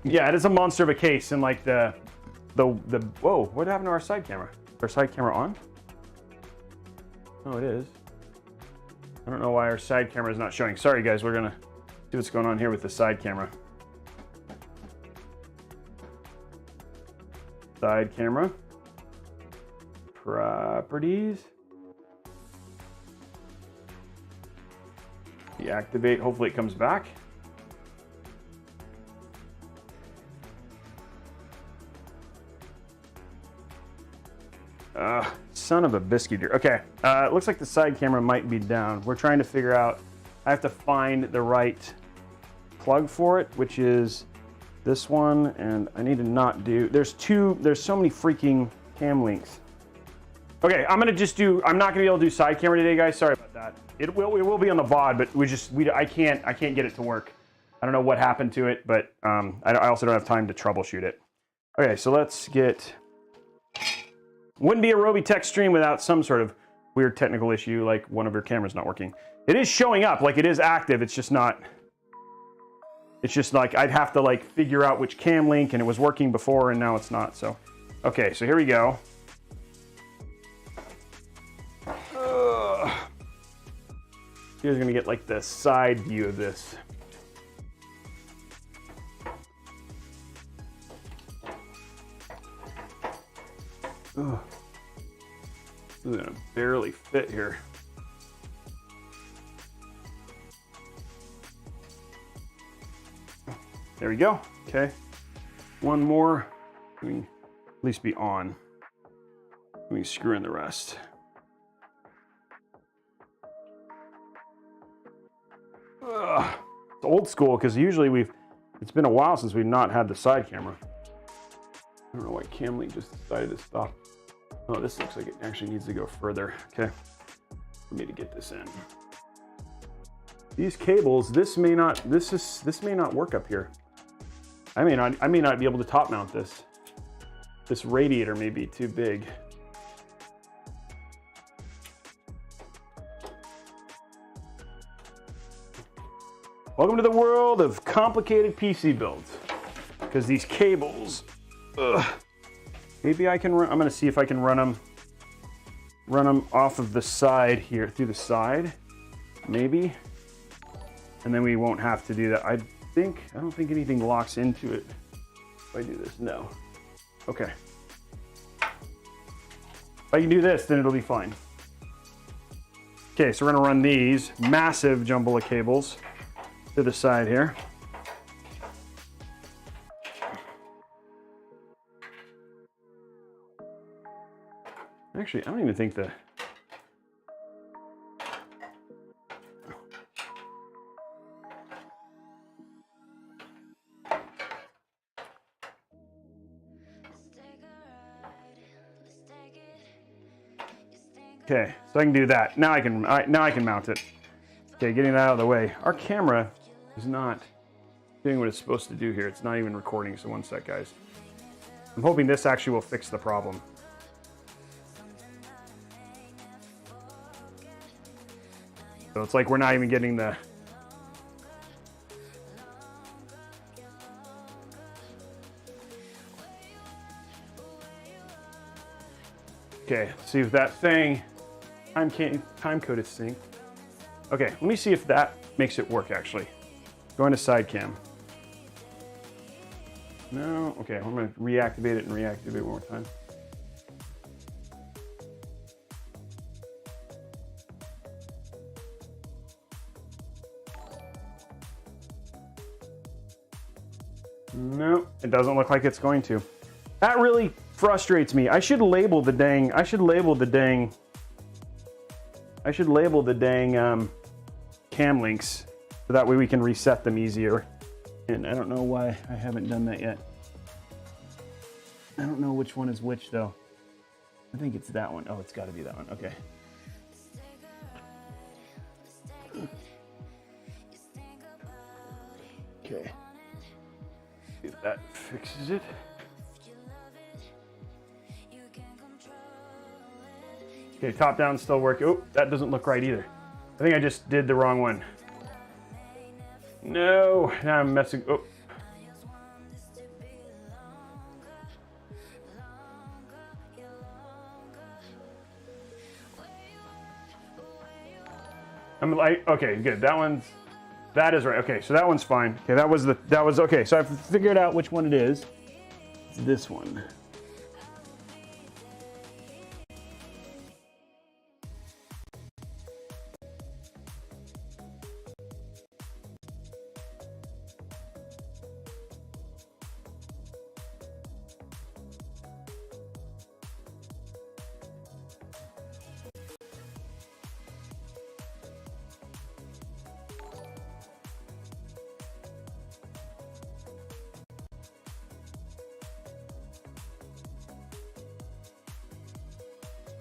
Yeah, it is a monster of a case, and like the whoa, what happened to our side camera? Is our side camera on? Oh, it is. I don't know why our side camera is not showing. Sorry guys, we're gonna see what's going on here with the side camera. Side camera. Properties. Deactivate, hopefully it comes back. Son of a biscuit here. Okay, it looks like the side camera might be down. We're trying to figure out, I have to find the right plug for it, which is this one, and I need to not do, there's so many freaking cam links. Okay, I'm not gonna be able to do side camera today, guys. Sorry about that. It will be on the VOD, but I can't get it to work. I don't know what happened to it, but I also don't have time to troubleshoot it. Okay, so let's get. Wouldn't be a Robeytech stream without some sort of weird technical issue, like one of your cameras not working. It is showing up, like it is active. It's just not. It's just like I'd have to like figure out which cam link, and it was working before, and now it's not. So, okay, so here we go. You guys are gonna get like the side view of this. Ugh. This is gonna barely fit here. There we go. Okay. One more. We can at least be on. We can screw in the rest. Ugh. It's old school because usually it's been a while since we've not had the side camera. I don't know why Camlink just decided to stop. Oh, this looks like it actually needs to go further. Okay, for me to get this in. These cables, this may not work up here. I may not be able to top mount this. This radiator may be too big. Welcome to the world of complicated PC builds. Because these cables, ugh. Maybe I can run, I'm gonna see if I can run them off of the side here, through the side, maybe. And then we won't have to do that. I don't think anything locks into it if I do this, no. Okay. If I can do this, then it'll be fine. Okay, so we're gonna run these massive jumble of cables to the side here. Actually, I don't even think the... Okay, so I can do that. Now I can mount it. Okay, getting that out of the way. Our camera is not doing what it's supposed to do here. It's not even recording, so one sec, guys. I'm hoping this actually will fix the problem. So it's like we're not even getting the... Okay, let's see if that thing, time code is synced. Okay, let me see if that makes it work actually. Going to side cam. No, okay, I'm gonna reactivate it and reactivate it one more time. No, it doesn't look like it's going to. That really frustrates me. I should label the dang cam links so that way we can reset them easier. And I don't know why I haven't done that yet. I don't know which one is which though. I think it's that one. Oh, it's got to be that one. Okay. Okay. See if that fixes it. Okay, top down still working. Oh, that doesn't look right either. I think I just did the wrong one. No, now I'm messing. Oh. I'm like, okay, good. That is right. Okay, so that one's fine. Okay, that was okay. So I've figured out which one it is. It's this one.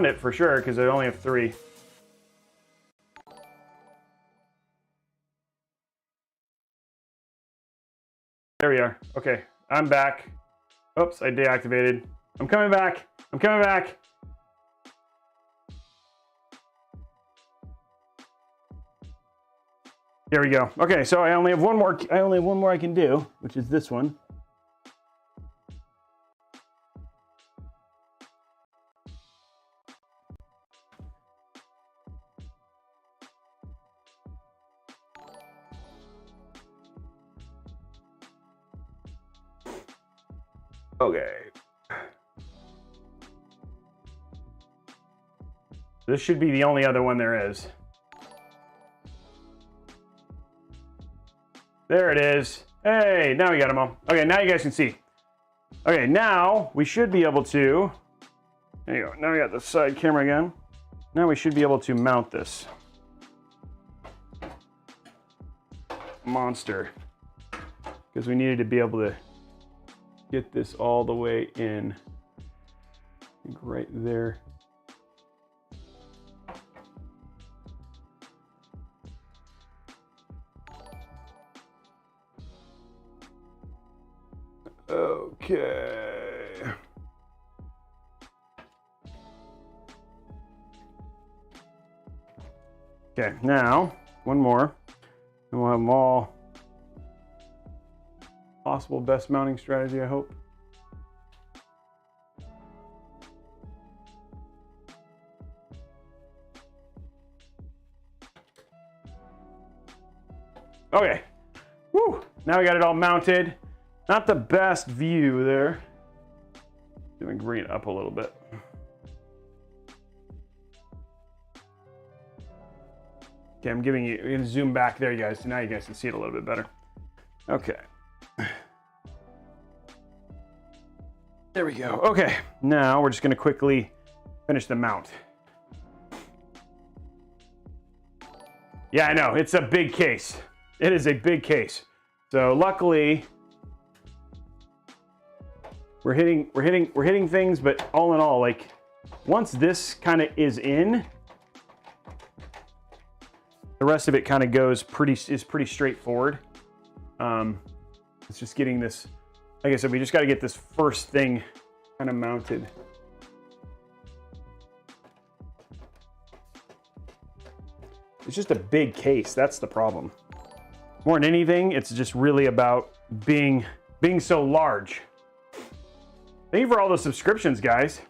It for sure because I only have 3. There we are. Okay, I'm back. Oops, I deactivated. I'm coming back. I'm coming back. There we go. Okay, so I only have one more. I can do, which is this one. Okay. This should be the only other one there is. There it is. Hey, now we got them all. Okay, now you guys can see. Okay, now we should be able to, there you go. Now we got the side camera again. Now we should be able to mount this monster, because we needed to be able to get this all the way in, right there. Okay. Okay, now one more, and we'll have them all. Possible best mounting strategy, I hope. Okay. Woo! Now we got it all mounted. Not the best view there. Doing bring it up a little bit. Okay, I'm giving you, I'm gonna zoom back there, you guys, so now you guys can see it a little bit better. Okay. There we go. Okay, now we're just gonna quickly finish the mount. Yeah, I know, it's a big case. It is a big case. So luckily, we're hitting things, but all in all, like, once this kind of is in, the rest of it kind of is pretty straightforward. It's just getting this, like I said, we just got to get this first thing kind of mounted. It's just a big case, that's the problem. More than anything, it's just really about being so large. Thank you for all the subscriptions, guys.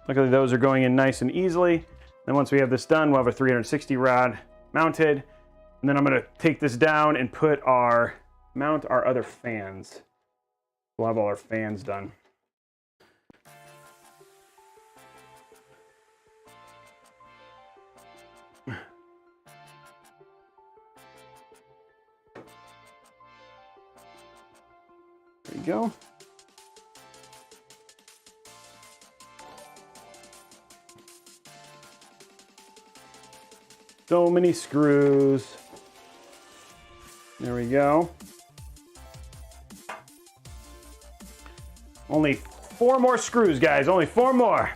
Luckily, those are going in nice and easily. Then once we have this done, we'll have a 360 rod mounted. And then I'm gonna take this down and mount our other fans. We'll have all our fans done. There you go. So many screws. There we go. Only 4 more screws, guys. Only 4 more.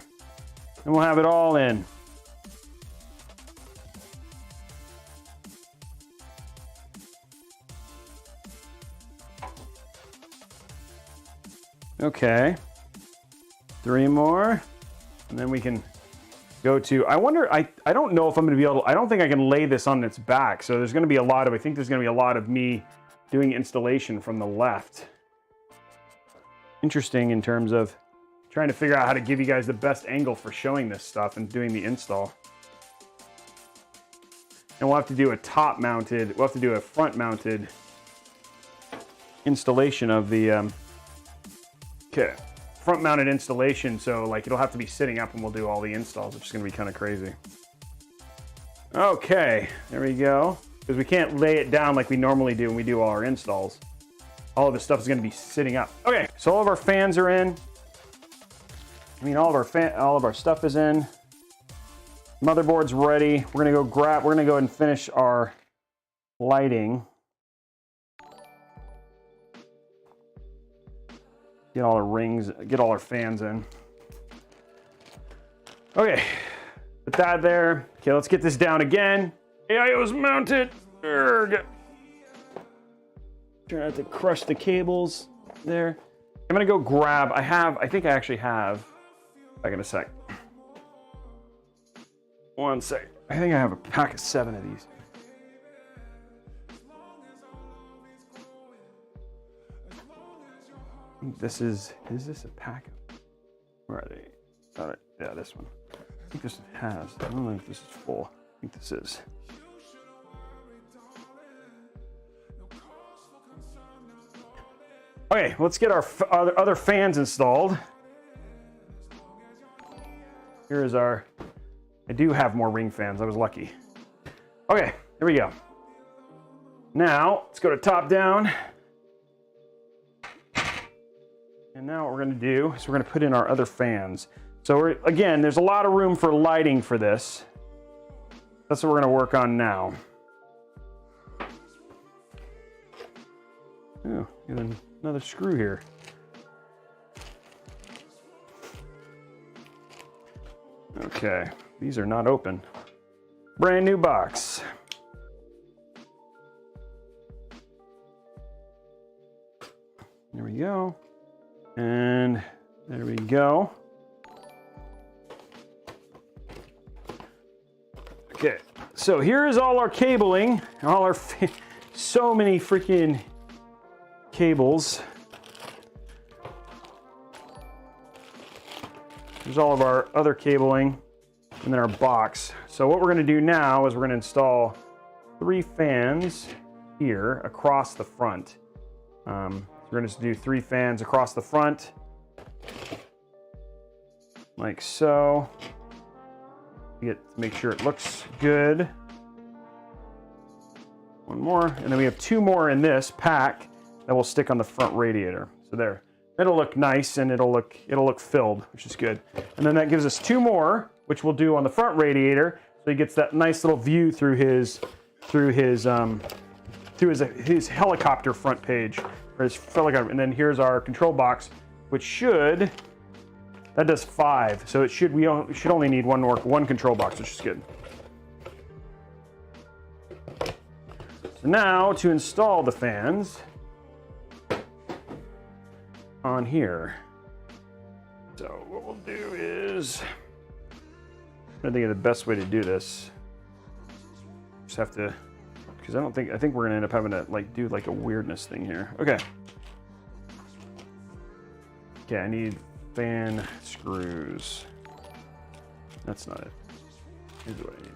And we'll have it all in. Okay. 3 more. And then we can go to, I wonder, I don't know if I'm going to be able to, I don't think I can lay this on its back. So there's going to be a lot of, I think there's going to be a lot of me doing installation from the left. Interesting in terms of trying to figure out how to give you guys the best angle for showing this stuff and doing the install. And we'll have to do a top mounted, we'll have to do a front mounted installation of the, okay. Front mounted installation, so like it'll have to be sitting up and we'll do all the installs, which is gonna be kind of crazy. Okay, there we go. Because we can't lay it down like we normally do when we do all our installs. All of this stuff is gonna be sitting up. Okay, so all of our fans are in. I mean, all of our stuff is in. Motherboard's ready. We're gonna go and finish our lighting. Get all our rings, get all our fans in. Okay, put that there. Okay, let's get this down again. AIO's mounted. Try not to crush the cables there. I'm gonna go grab, I think I actually have, back in a sec. One sec. I think I have a pack of 7 of these. This is this a pack? Where are they? All right, yeah, this one. I think this has, I don't know if this is full. I think this is. Okay, let's get our other fans installed. Here is our, I do have more ring fans, I was lucky. Okay, here we go. Now, let's go to top down. And now what we're gonna do is we're gonna put in our other fans. So again, there's a lot of room for lighting for this. That's what we're gonna work on now. Oh, even another screw here. Okay, these are not open. Brand new box. There we go. And there we go. Okay, so here is all our cabling, all our, so many freaking cables. There's all of our other cabling and then our box. So what we're gonna do now is we're gonna install 3 fans here across the front. We're gonna just do 3 fans across the front, like so. Make sure it looks good. 1 more, and then we have 2 more in this pack that will stick on the front radiator. So there, it'll look nice and it'll look filled, which is good. And then that gives us 2 more, which we'll do on the front radiator, so he gets that nice little view through his helicopter front page, or his helicopter. And then here's our control box, which should. That does 5, so we should only need one control box, which is good. So now to install the fans on here. So what we'll do is, I think of the best way to do this. Just have to, because I think we're gonna end up having to do a weirdness thing here. Okay. Okay, I need fan screws. That's not it. Here's what I need.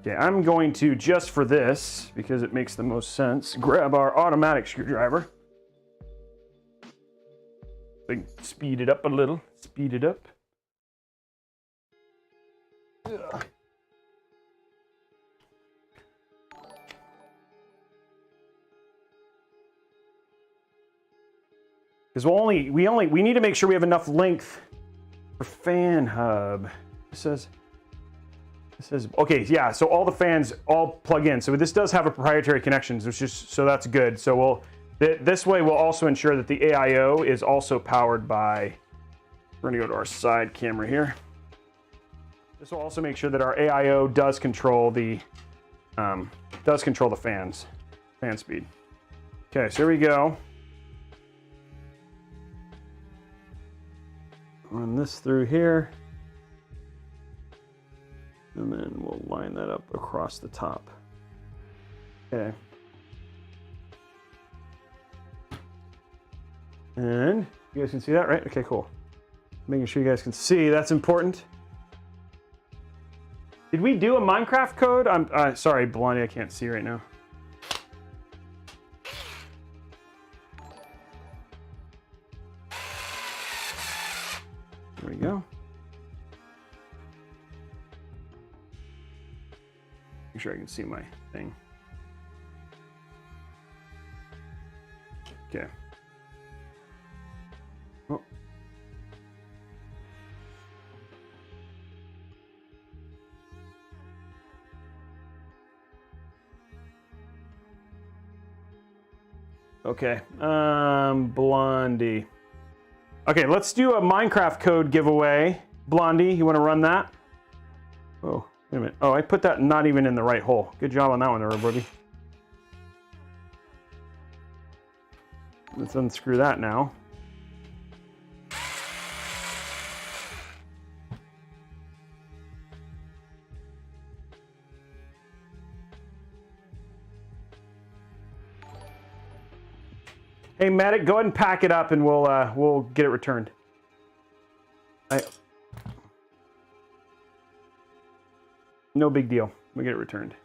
Okay, I'm going to, just for this, because it makes the most sense, grab our automatic screwdriver. Speed it up a little. Speed it up. Ugh. Because we need to make sure we have enough length for fan hub. It says okay, yeah. So all the fans all plug in. So this does have a proprietary connection, so that's good. So this way we'll also ensure that the AIO is also powered by. We're gonna go to our side camera here. This will also make sure that our AIO does control the fan speed. Okay, so here we go. Run this through here, and then we'll line that up across the top. Okay. And you guys can see that, right? Okay, cool. Making sure you guys can see, that's important. Did we do a Minecraft code? I'm sorry, Blondie, I can't see right now. There we go. Make sure I can see my thing. Okay. Oh. Okay. Blondie. Okay, let's do a Minecraft code giveaway. Blondie, you want to run that? Oh, wait a minute. Oh, I put that not even in the right hole. Good job on that one, everybody. Let's unscrew that now. Hey, Medic, go ahead and pack it up, and we'll get it returned. No big deal. We'll get it returned.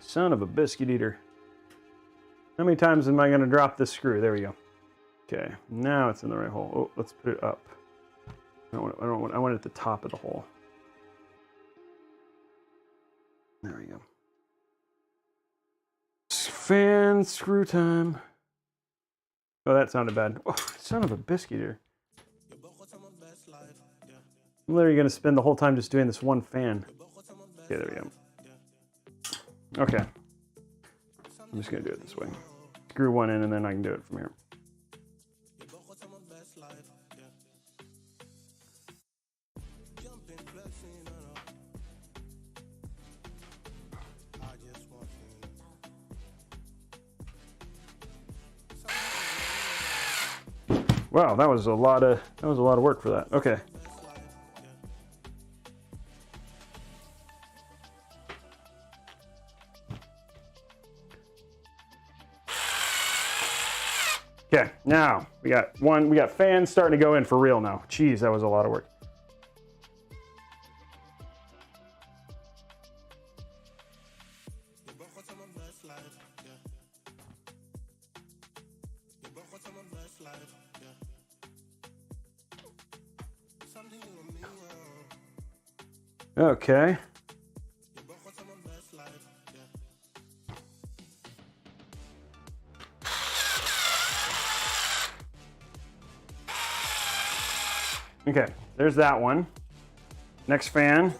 son of a biscuit eater. How many times am I going to drop this screw? There we go. Okay, now it's in the right hole. Oh, let's put it up. I want it at the top of the hole. There we go. Fan screw time. Oh, that sounded bad. Oh, son of a biscuit eater. I'm literally going to spend the whole time just doing this one fan. Okay, there we go. Okay. I'm just going to do it this way. Screw one in and then I can do it from here. Wow, that was a lot of work for that. Okay. Okay, now we got fans starting to go in for real now. Jeez, that was a lot of work. Okay. Okay, there's that one. Next fan.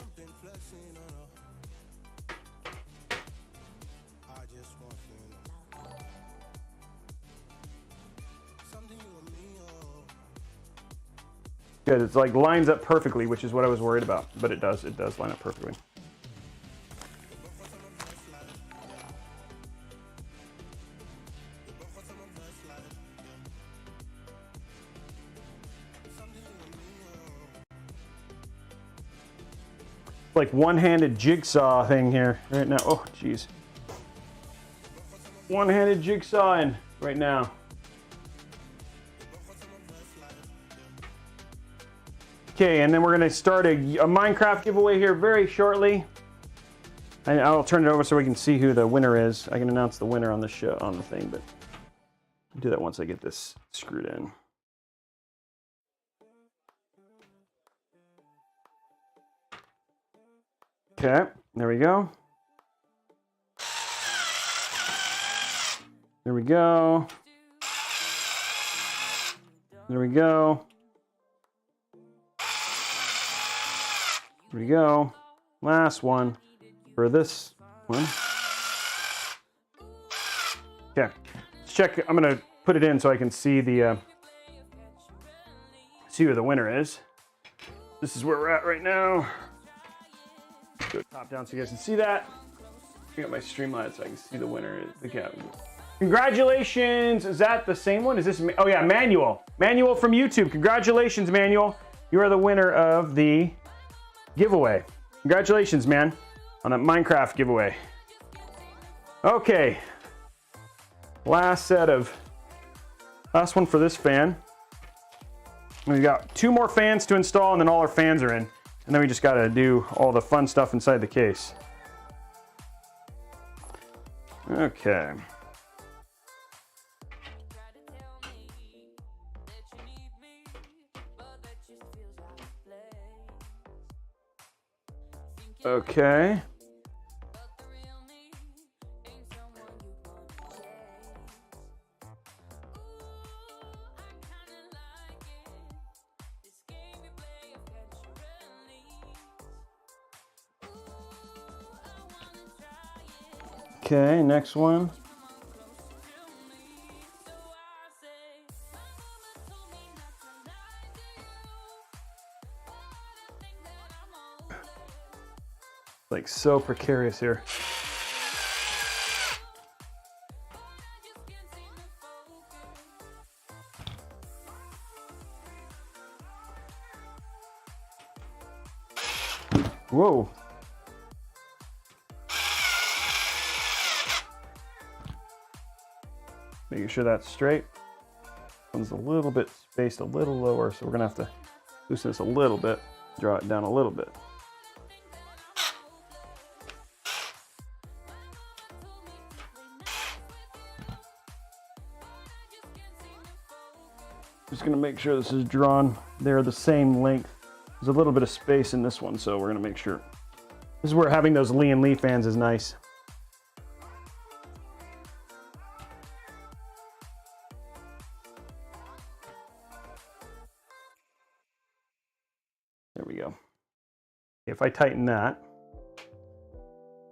Good, it's like lines up perfectly, which is what I was worried about, but it does line up perfectly. Like one-handed jigsaw thing here right now. Oh, geez. One-handed jigsawing right now. Okay, and then we're gonna start a Minecraft giveaway here very shortly. And I'll turn it over so we can see who the winner is. I can announce the winner on the show, on the thing, but I'll do that once I get this screwed in. Okay, there we go. There we go. There we go. There we go. Last one for this one. Okay, let's check. I'm gonna put it in so I can see the see who the winner is. This is where we're at right now. Go top down so you guys can see that. I got my Streamlight so I can see the winner. Congratulations! Is that the same one? Is this? Oh yeah, Manuel. Manuel from YouTube. Congratulations, Manuel. You are the winner of the giveaway. Congratulations, man, on that Minecraft giveaway. Okay. Last one for this fan. We've got 2 more fans to install and then all our fans are in. And then we just gotta do all the fun stuff inside the case. Okay. Okay. Okay, next one. Like so precarious here. Whoa. Making sure that's straight. One's a little bit spaced a little lower, so we're gonna have to loosen this a little bit, draw it down a little bit. Just gonna make sure this is drawn. They're the same length. There's a little bit of space in this one, so we're gonna make sure. This is where having those Lee and Lee fans is nice. There we go. If I tighten that,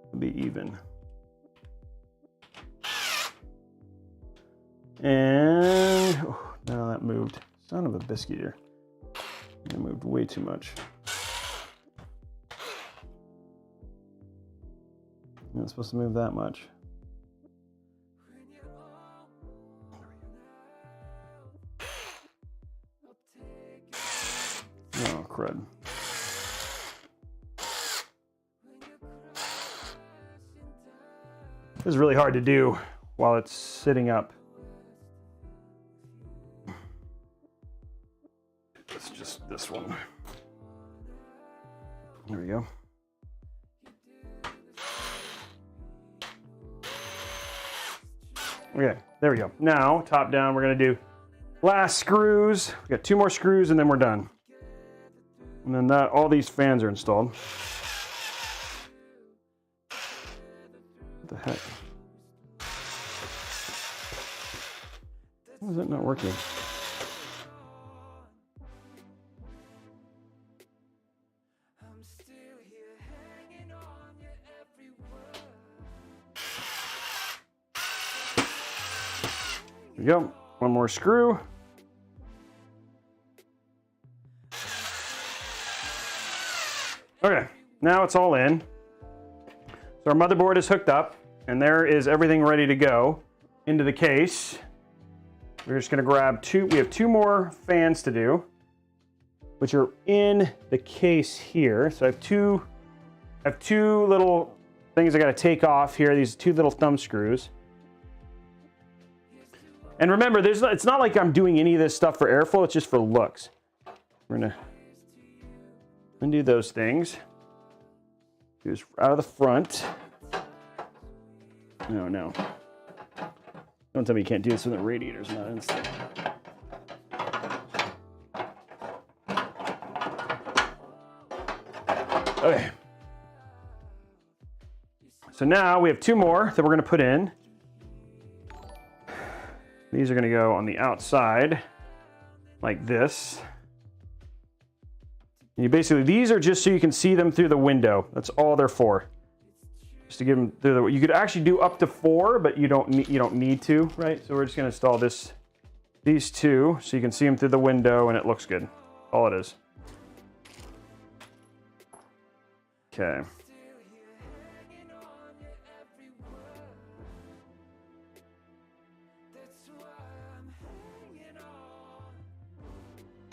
it'll be even. And oh, now that moved. Son of a biscuit here. It moved way too much. You're not supposed to move that much. Oh, crud. This is really hard to do while it's sitting up. It's just this one. There we go. Okay, there we go. Now, top down, we're gonna do last screws. We got 2 more screws and then we're done. And then all these fans are installed. What the heck? Why is that not working? There we go. 1 more screw. Okay, now it's all in. So our motherboard is hooked up, and there is everything ready to go into the case. We're just gonna grab 2, we have 2 more fans to do, which are in the case here. So I have two little things I gotta take off here, these 2 little thumb screws. And remember, it's not like I'm doing any of this stuff for airflow, it's just for looks. We're gonna undo those things. Just out of the front. No. Don't tell me you can't do this when the radiator's not installed. Okay. So now we have 2 more that we're gonna put in. These are gonna go on the outside, like this. And these are just so you can see them through the window. That's all they're for. Just to give them through the, you could actually do up to 4, but you don't need to, right? So we're just gonna install these 2, so you can see them through the window and it looks good. All it is. Okay.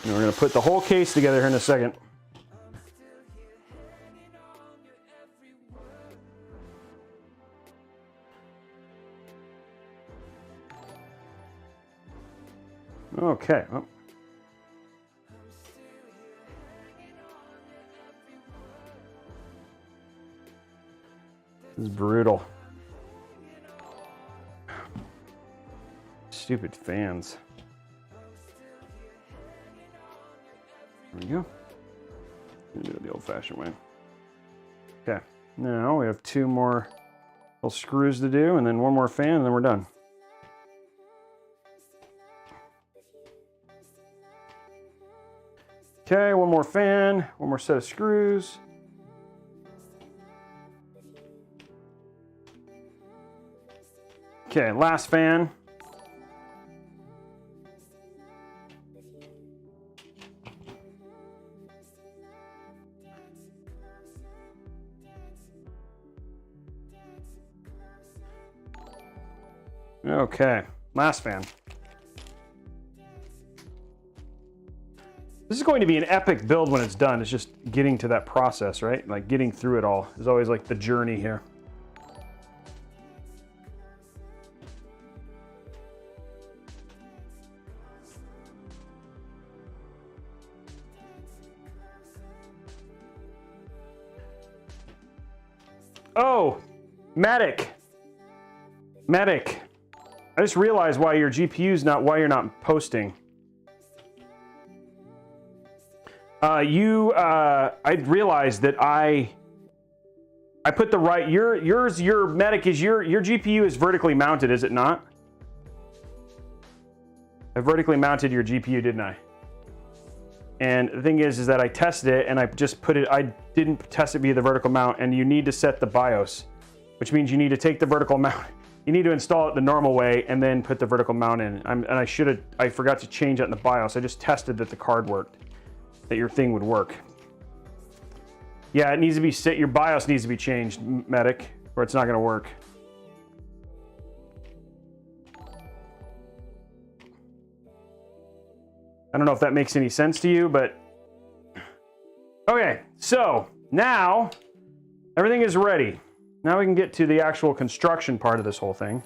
And we're gonna put the whole case together here in a second. Okay. Oh. This is brutal. Stupid fans. There we go. Do it the old-fashioned way. Okay. Now we have 2 more little screws to do, and then 1 more fan, and then we're done. Okay, 1 more fan, 1 more set of screws. Okay, last fan. Okay, last fan. This is going to be an epic build when it's done. It's just getting to that process, right? Like getting through it all is always like the journey here. Oh, Medic. I just realized why your GPU's why you're not posting. I realized that I put the right, your Medic is, your GPU is vertically mounted, is it not? I vertically mounted your GPU, didn't I? And the thing is that I tested it and I just put it, I didn't test it via the vertical mount, and you need to set the BIOS, which means you need to take the vertical mount, you need to install it the normal way and then put the vertical mount in. I forgot to change that in the BIOS. I just tested that the card worked, that your thing would work. Yeah, it needs to be set, your BIOS needs to be changed, Medic, or it's not gonna work. I don't know if that makes any sense to you, but okay, so now everything is ready. Now we can get to the actual construction part of this whole thing.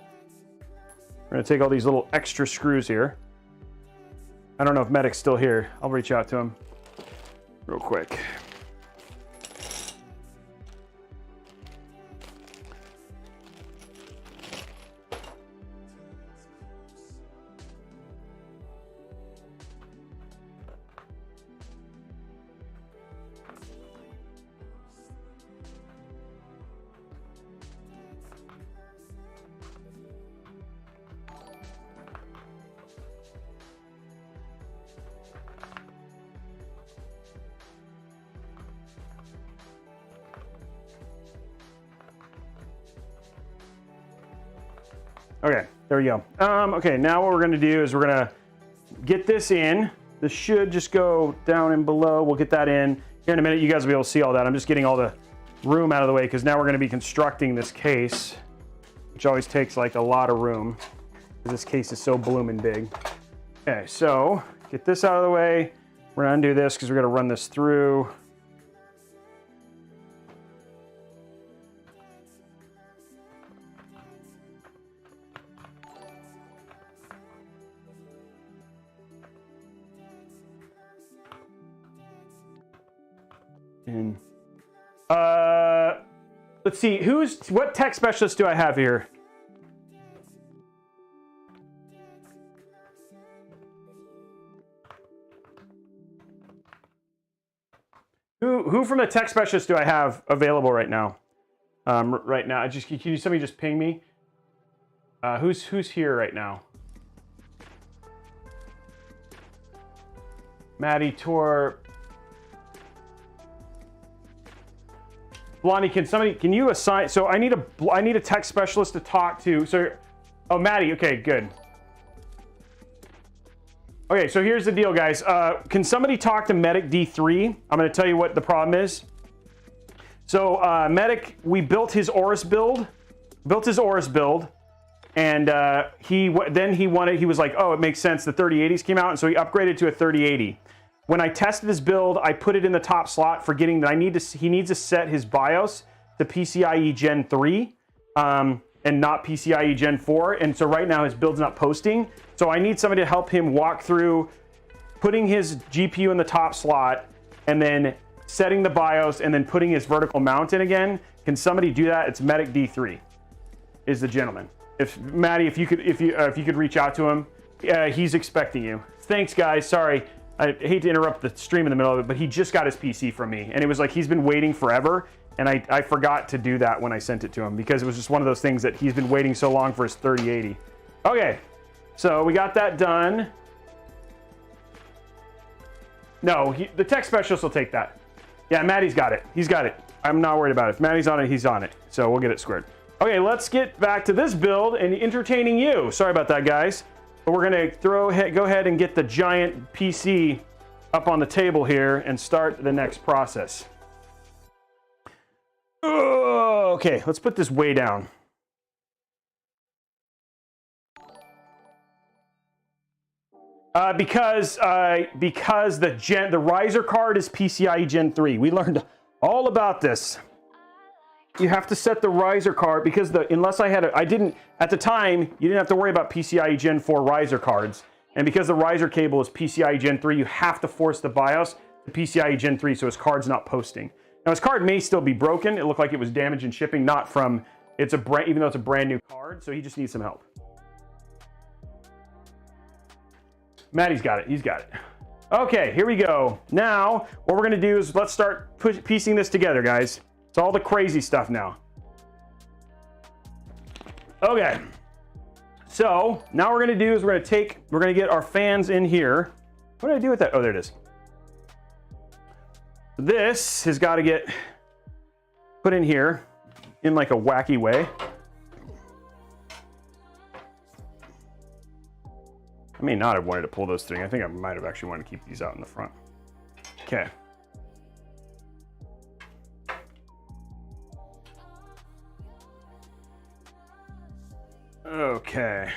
We're gonna take all these little extra screws here. I don't know if Medic's still here. I'll reach out to him real quick. Okay, there we go. Okay, now what we're gonna do is we're gonna get this in. This should just go down and below. We'll get that in. Here in a minute, you guys will be able to see all that. I'm just getting all the room out of the way because now we're gonna be constructing this case, which always takes like a lot of room because this case is so blooming big. Okay, so get this out of the way. We're gonna undo this because we're gonna run this through. And let's see, what tech specialist do I have here? Who from the tech specialist do I have available right now? Right now, can somebody just ping me? Who's here right now? Maddie, Tor. Blondie, can you assign, so I need a tech specialist to talk to, so, oh, Maddie, okay, good. Okay, so here's the deal, guys. Can somebody talk to Medic D3? I'm gonna tell you what the problem is. So, Medic, we built his Aorus build, and he was like, oh, it makes sense, the 3080s came out, and so he upgraded to a 3080. When I tested this build, I put it in the top slot, forgetting that he needs to set his BIOS to PCIe Gen 3 and not PCIe Gen 4. And so right now his build's not posting. So I need somebody to help him walk through putting his GPU in the top slot and then setting the BIOS and then putting his vertical mount in again. Can somebody do that? It's Medic D3 is the gentleman. If Maddie, if you could reach out to him, he's expecting you. Thanks, guys. Sorry. I hate to interrupt the stream in the middle of it, but he just got his PC from me. And it was like he's been waiting forever. And I forgot to do that when I sent it to him because it was just one of those things that he's been waiting so long for his 3080. Okay, so we got that done. No, the tech specialist will take that. Yeah, Maddie's got it. He's got it. I'm not worried about it. If Maddie's on it, he's on it. So we'll get it squared. Okay, let's get back to this build and entertaining you. Sorry about that, guys. But we're gonna go ahead and get the giant PC up on the table here and start the next process. Okay, let's put this way down. Because the riser card is PCIe Gen 3. We learned all about this. You have to set the riser card because unless I didn't at the time, you didn't have to worry about PCIe Gen 4 riser cards. And because the riser cable is PCIe Gen 3, you have to force the BIOS to PCIe Gen 3 so his card's not posting. Now his card may still be broken. It looked like it was damaged in shipping, not from even though it's a brand new card, so he just needs some help. Maddie's got it. He's got it. Okay, here we go. Now, what we're gonna do is let's start piecing this together, guys. It's all the crazy stuff now. Okay, so now what we're gonna do is we're gonna get our fans in here. What did I do with that? Oh, there it is. This has got to get put in here in like a wacky way. I may not have wanted to pull those things. I think I might have actually wanted to keep these out in the front. Okay. Okay.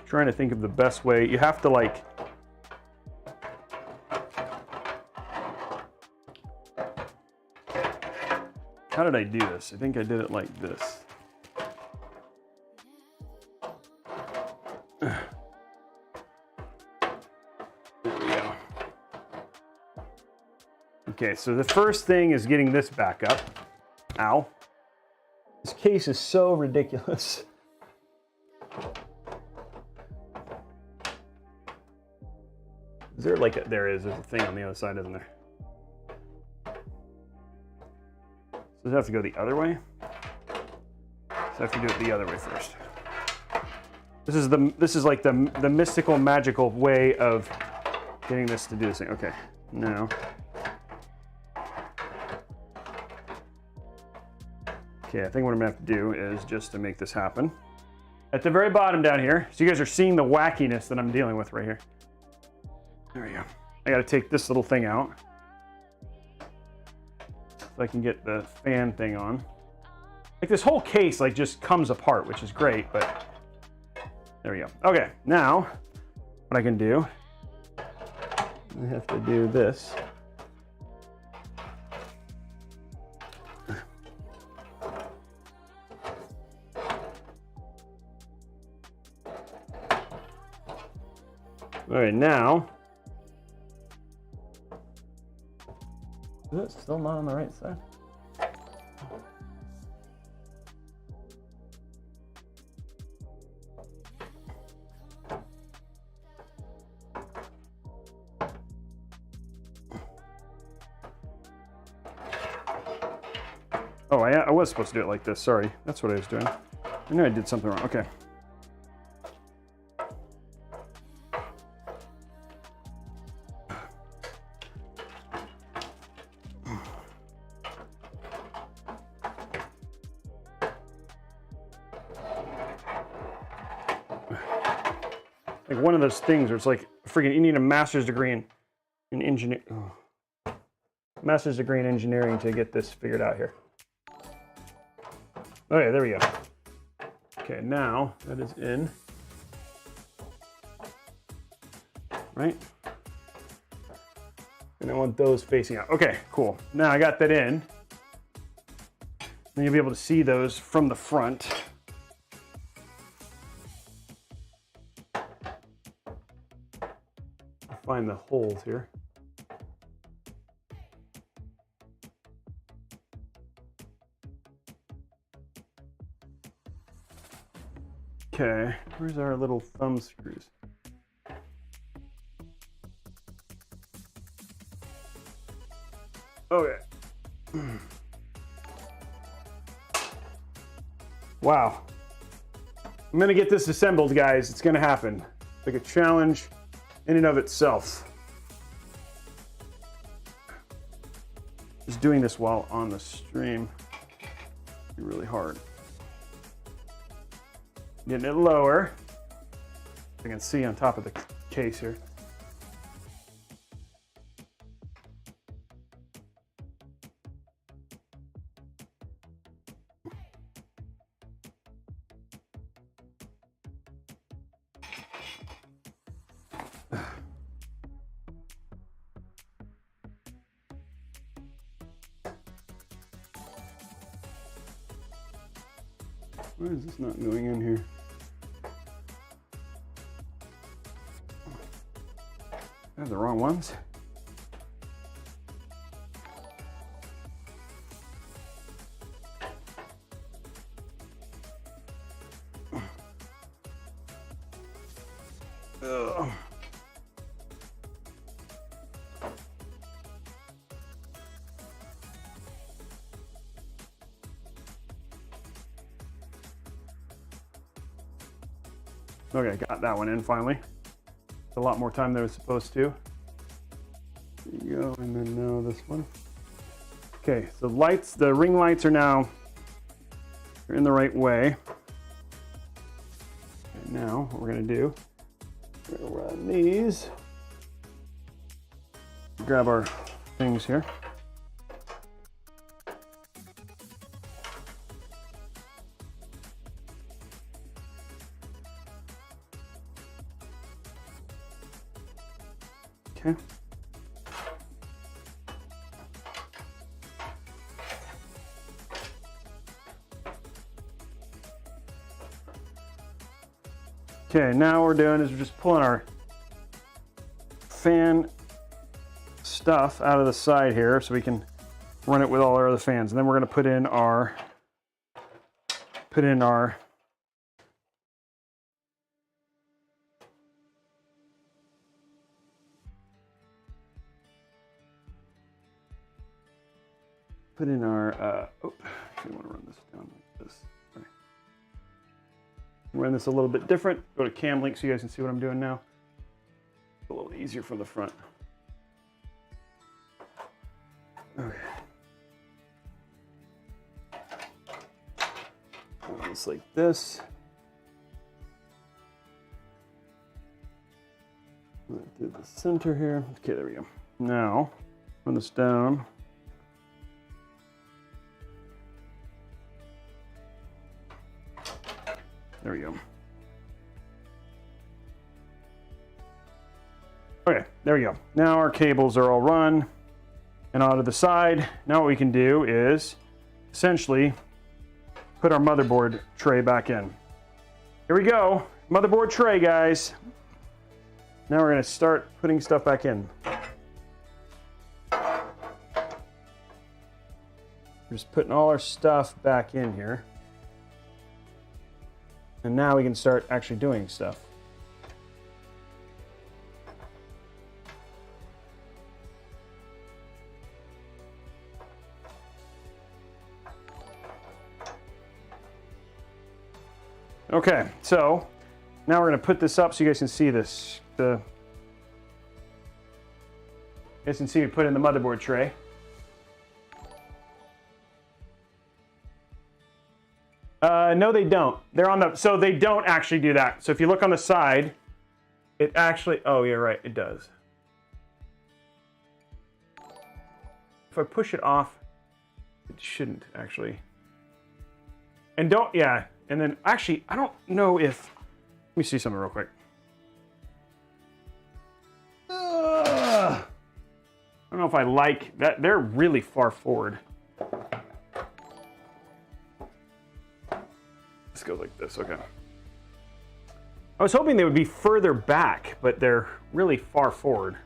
Trying to think of the best way. You have to like, how did I do this? I think I did it like this. There we go. Okay, so the first thing is getting this back up. Ow. This case is so ridiculous. Is there like there's a thing on the other side, isn't there? Does it have to go the other way? So I have to do it the other way first. This is like the mystical, magical way of getting this to do this thing. Okay, now. Okay, I think what I'm gonna have to do is just to make this happen. At the very bottom down here, so you guys are seeing the wackiness that I'm dealing with right here. There we go. I gotta take this little thing out so I can get the fan thing on. Like this whole case like just comes apart, which is great, but there we go. Okay, now what I can do, I have to do this. All right, now, is it still not on the right side? Oh, I was supposed to do it like this. Sorry, that's what I was doing. I knew I did something wrong. Okay. Like one of those things where it's like freaking, you need a master's degree in engineering. Oh. Master's degree in engineering to get this figured out here. Okay, there we go. Okay, now that is in. Right? And I want those facing out. Okay, cool. Now I got that in. Then you'll be able to see those from the front. Find the holes here. Okay, where's our little thumb screws? Okay. Wow. I'm gonna get this assembled, guys. It's gonna happen. It's like a challenge in and of itself. Just doing this while on the stream be really hard. Getting it lower. You can see on top of the case here. Why is this not going in here? I have the wrong ones. Ugh. Okay, got that one in finally. A lot more time than it was supposed to. There you go, and then now this one. Okay, so lights, the ring lights are now in the right way. And now what we're gonna do, we're gonna run these. Grab our things here. Okay. Okay, now what we're doing is we're just pulling our fan stuff out of the side here so we can run it with all our other fans. And then we're going to put in our oh, I want to run this down like this. Sorry. Run this a little bit different. Go to cam link so you guys can see what I'm doing now. A little easier from the front. Okay. Just like this. Do the center here. Okay, there we go. Now, run this down. There we go. Okay, there we go. Now our cables are all run and out of the side. Now what we can do is essentially put our motherboard tray back in. Here we go, motherboard tray, guys. Now we're gonna start putting stuff back in. We're just putting all our stuff back in here. And now we can start actually doing stuff. Okay, so now we're going to put this up so you guys can see this. You guys can see me put in the motherboard tray. No, they don't. They're on the, so they don't actually do that. So if you look on the side, it actually, oh, you're right, it does. If I push it off, it shouldn't actually. And don't, yeah, and then actually, I don't know if, let me see something real quick. I don't know if I like that. They're really far forward. This goes like this, okay. I was hoping they would be further back, but they're really far forward.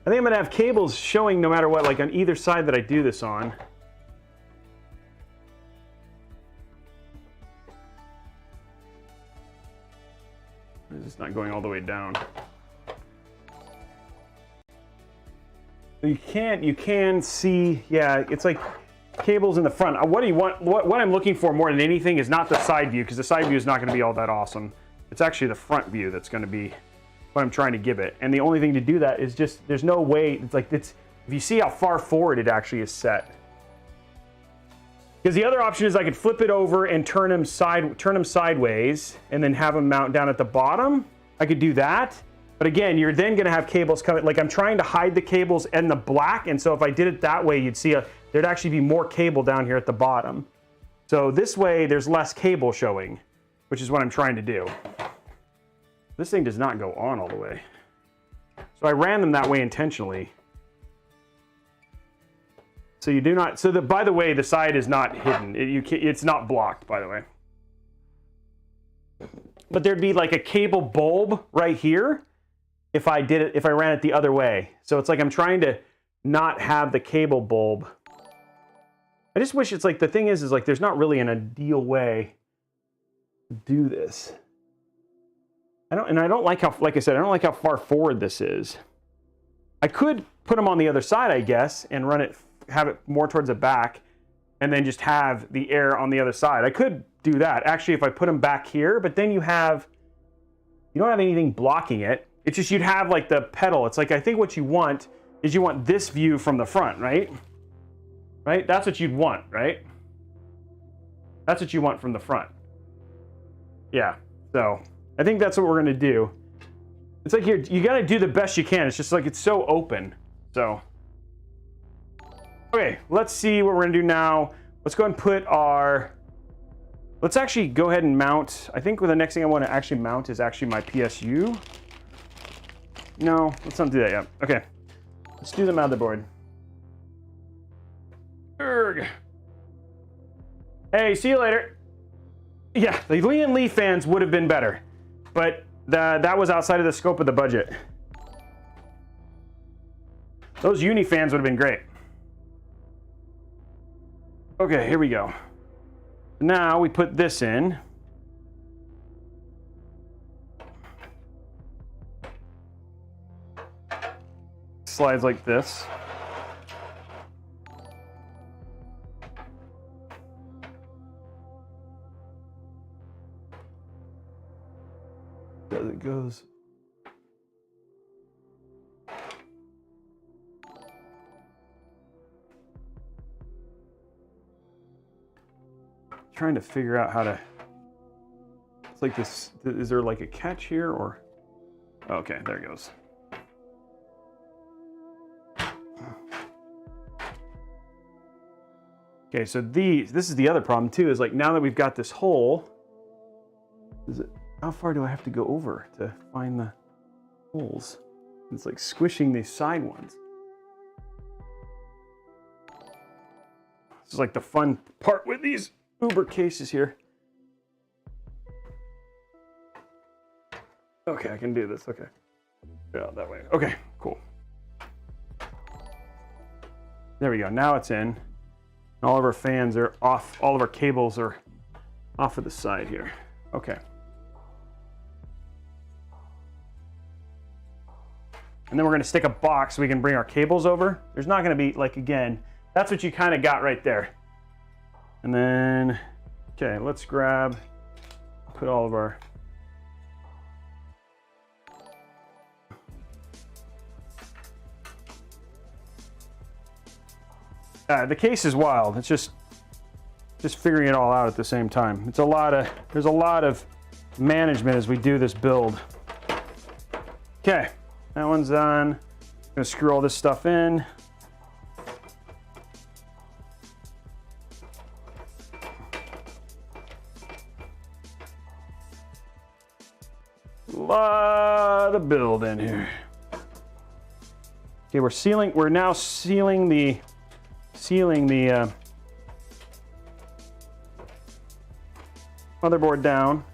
I think I'm gonna have cables showing no matter what, like on either side that I do this on. It's not going all the way down. You can see, yeah, it's like cables in the front. What do you want? What I'm looking for more than anything is not the side view, because the side view is not going to be all that awesome. It's actually the front view that's going to be what I'm trying to give it. And the only thing to do that is just, there's no way, it's like, if you see how far forward it actually is set. Because the other option is I could flip it over and turn them sideways and then have them mount down at the bottom. I could do that. But again, you're then going to have cables coming. Like I'm trying to hide the cables in the black. And so if I did it that way, you'd see there'd actually be more cable down here at the bottom. So this way there's less cable showing, which is what I'm trying to do. This thing does not go on all the way. So I ran them that way intentionally. So you do not, by the way, the side is not hidden. It's not blocked, by the way. But there'd be like a cable bulb right here if I ran it the other way. So it's like I'm trying to not have the cable bulb. I just wish it's like, the thing is like there's not really an ideal way to do this. I don't like how, like I said, I don't like how far forward this is. I could put them on the other side, I guess, and run it, have it more towards the back, and then just have the air on the other side. I could do that, actually, if I put them back here, but then you don't have anything blocking it. It's just you'd have like the pedal. It's like, I think what you want is you want this view from the front, right? Right? That's what you'd want, right? That's what you want from the front. Yeah, so I think that's what we're gonna do. It's like you gotta do the best you can. It's just like, it's so open, so. Okay, let's see what we're gonna do now. Let's go ahead and put let's actually go ahead and mount. I think the next thing I wanna actually mount is actually my PSU. No, let's not do that yet. Okay, let's do the motherboard. Erg. Hey, see you later. Yeah, the Lee and Lee fans would have been better, but that was outside of the scope of the budget. Those uni fans would have been great. Okay, here we go. Now we put this in. Slides like this. As it goes. Trying to figure out how to. It's like this. Is there like a catch here or? Okay, there it goes. Okay, so this is the other problem too, is like now that we've got this hole, how far do I have to go over to find the holes? It's like squishing these side ones. This is like the fun part with these Uber cases here. Okay, I can do this, okay. Yeah, that way, okay, cool. There we go, now it's in. All of our fans are off, all of our cables are off of the side here. Okay. And then we're gonna stick a box so we can bring our cables over. There's not gonna be, like, again, that's what you kind of got right there. And then, okay, let's grab, put all of our, the case is wild. It's just figuring it all out at the same time. There's a lot of management as we do this build. Okay, that one's done. I'm gonna screw all this stuff in. Lot of build in here. Okay, we're now sealing the motherboard down.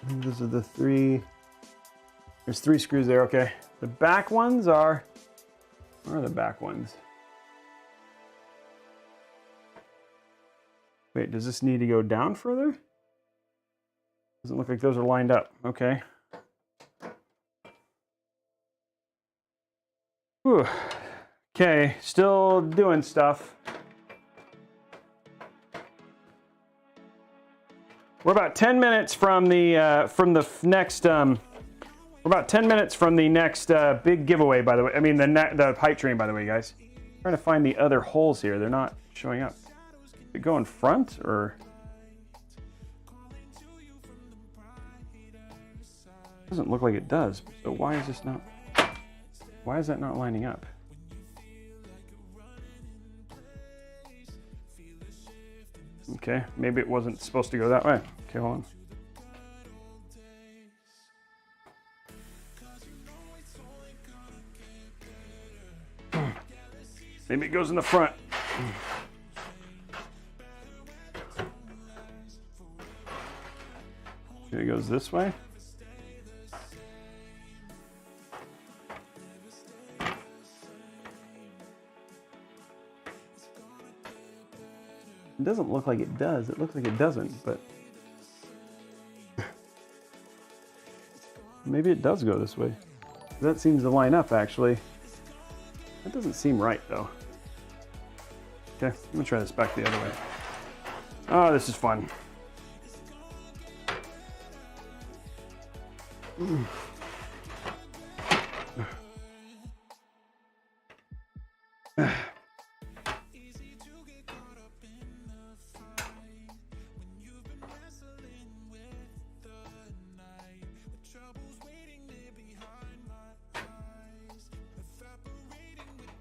And those are the three. There's 3 screws there. Okay, the back ones are. Where are the back ones? Wait, does this need to go down further? Doesn't look like those are lined up. Okay. Whew. Okay, still doing stuff. We're about 10 minutes from the next. We're about 10 minutes from the next big giveaway. By the way, I mean the pipe train. By the way, guys, I'm trying to find the other holes here. They're not showing up. Did it go in front or? Doesn't look like it does. So why is this not? Why is that not lining up? Okay, maybe it wasn't supposed to go that way. Okay, hold on. Maybe it goes in the front. Maybe it goes this way. It doesn't look like it does. It looks like it doesn't, but maybe it does go this way. That seems to line up, actually. That doesn't seem right, though. Okay, I'm gonna try this back the other way. Oh, this is fun.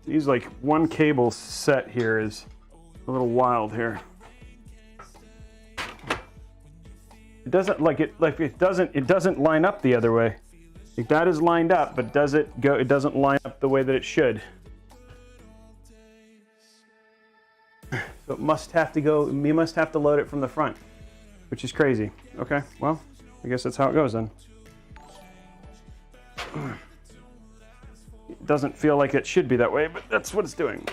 These like one cable set here is a little wild here. It doesn't it doesn't line up the other way. Like that is lined up, but does it go? It doesn't line up the way that it should. So it must have to go. You must have to load it from the front, which is crazy. Okay, well, I guess that's how it goes then. It doesn't feel like it should be that way, but that's what it's doing.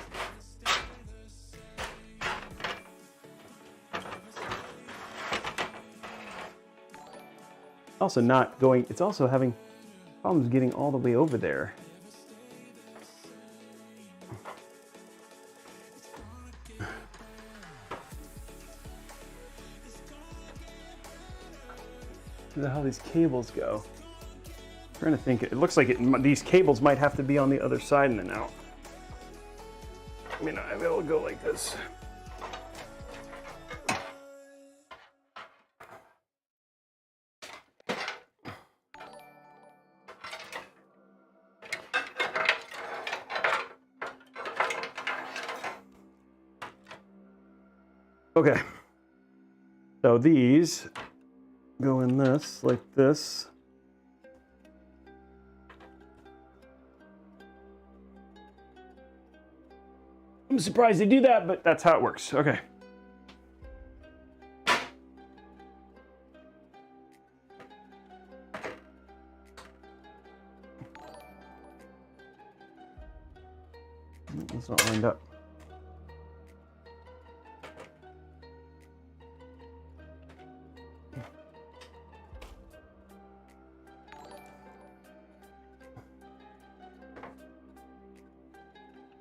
Also not going, it's also having problems getting all the way over there. Look at how these cables go. I'm trying to think, it looks like these cables might have to be on the other side and then out. I mean, it'll go like this. Okay, so these go in this, like this. I'm surprised they do that, but that's how it works. Okay. It's not lined up.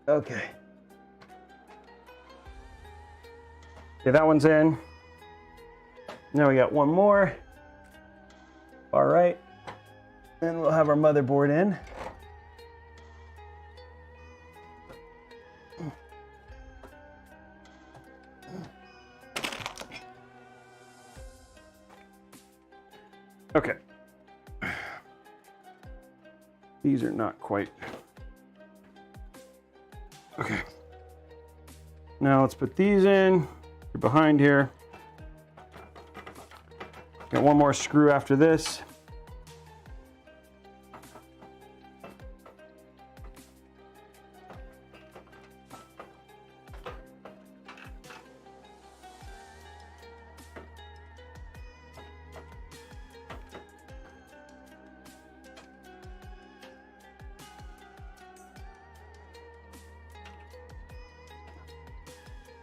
Okay. Okay, that one's in. Now we got one more. All right. Then we'll have our motherboard in. Okay. These are not quite. Okay. Now let's put these in. They're behind here. Got one more screw after this.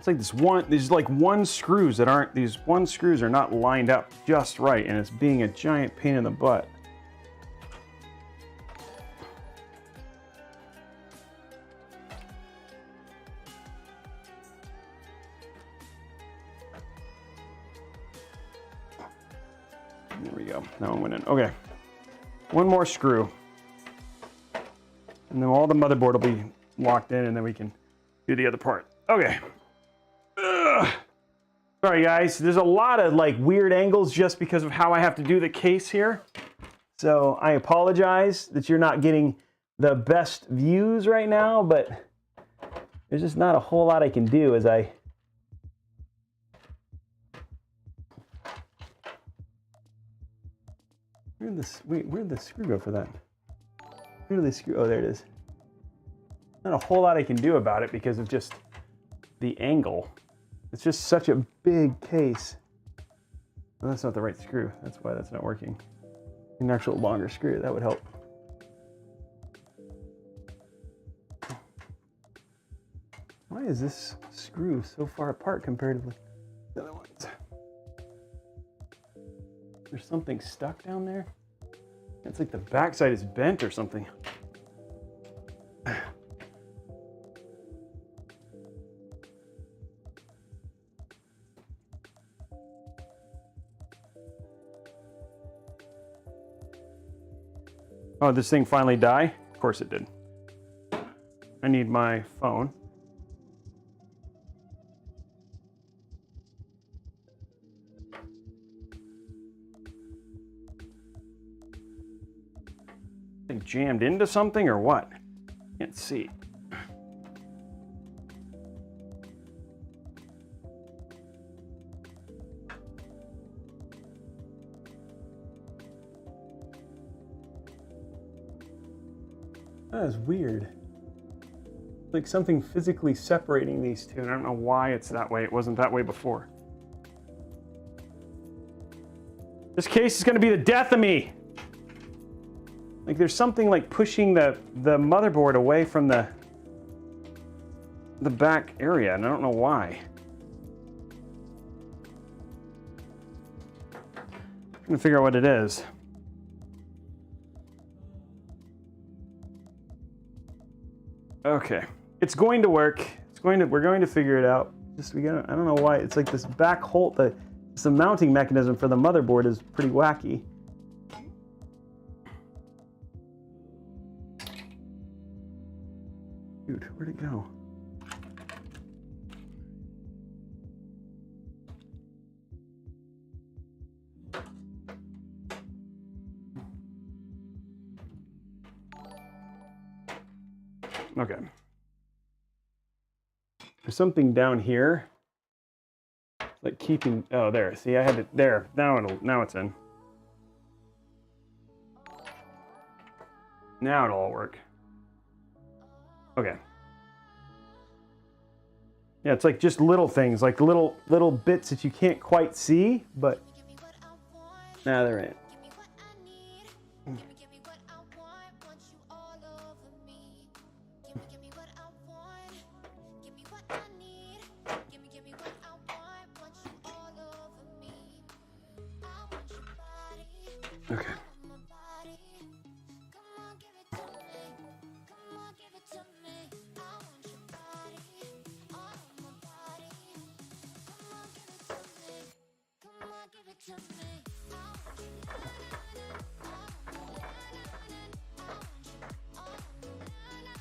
It's like there's like one screws that aren't, these one screws are not lined up just right, and it's being a giant pain in the butt. There we go, that one went in. Okay, one more screw. And then all the motherboard will be locked in, and then we can do the other part. Okay. Sorry guys, there's a lot of like weird angles just because of how I have to do the case here. So I apologize that you're not getting the best views right now, but there's just not a whole lot I can do as I... Where'd the screw go for that? Where did the screw, oh there it is. Not a whole lot I can do about it because of just the angle. It's just such a big case. Well, that's not the right screw. That's why that's not working. An actual longer screw, that would help. Why is this screw so far apart comparatively? The other ones. There's something stuck down there. It's like the backside is bent or something. Oh, this thing finally died? Of course it did. I need my phone. Thing jammed into something or what? Can't see. That is weird. Like something physically separating these two, and I don't know why it's that way. It wasn't that way before. This case is going to be the death of me. Like there's something like pushing the motherboard away from the back area, and I don't know why. I'm trying to figure out what it is. Okay, it's going to work. We're going to figure it out. I don't know why. It's like this back hole, the mounting mechanism for the motherboard is pretty wacky. Dude, where'd it go? Okay. There's something down here. Like keeping, oh there, see I had it there. Now it's in. Now it'll all work. Okay. Yeah, it's like just little things, like little bits that you can't quite see, but now they're in. Okay.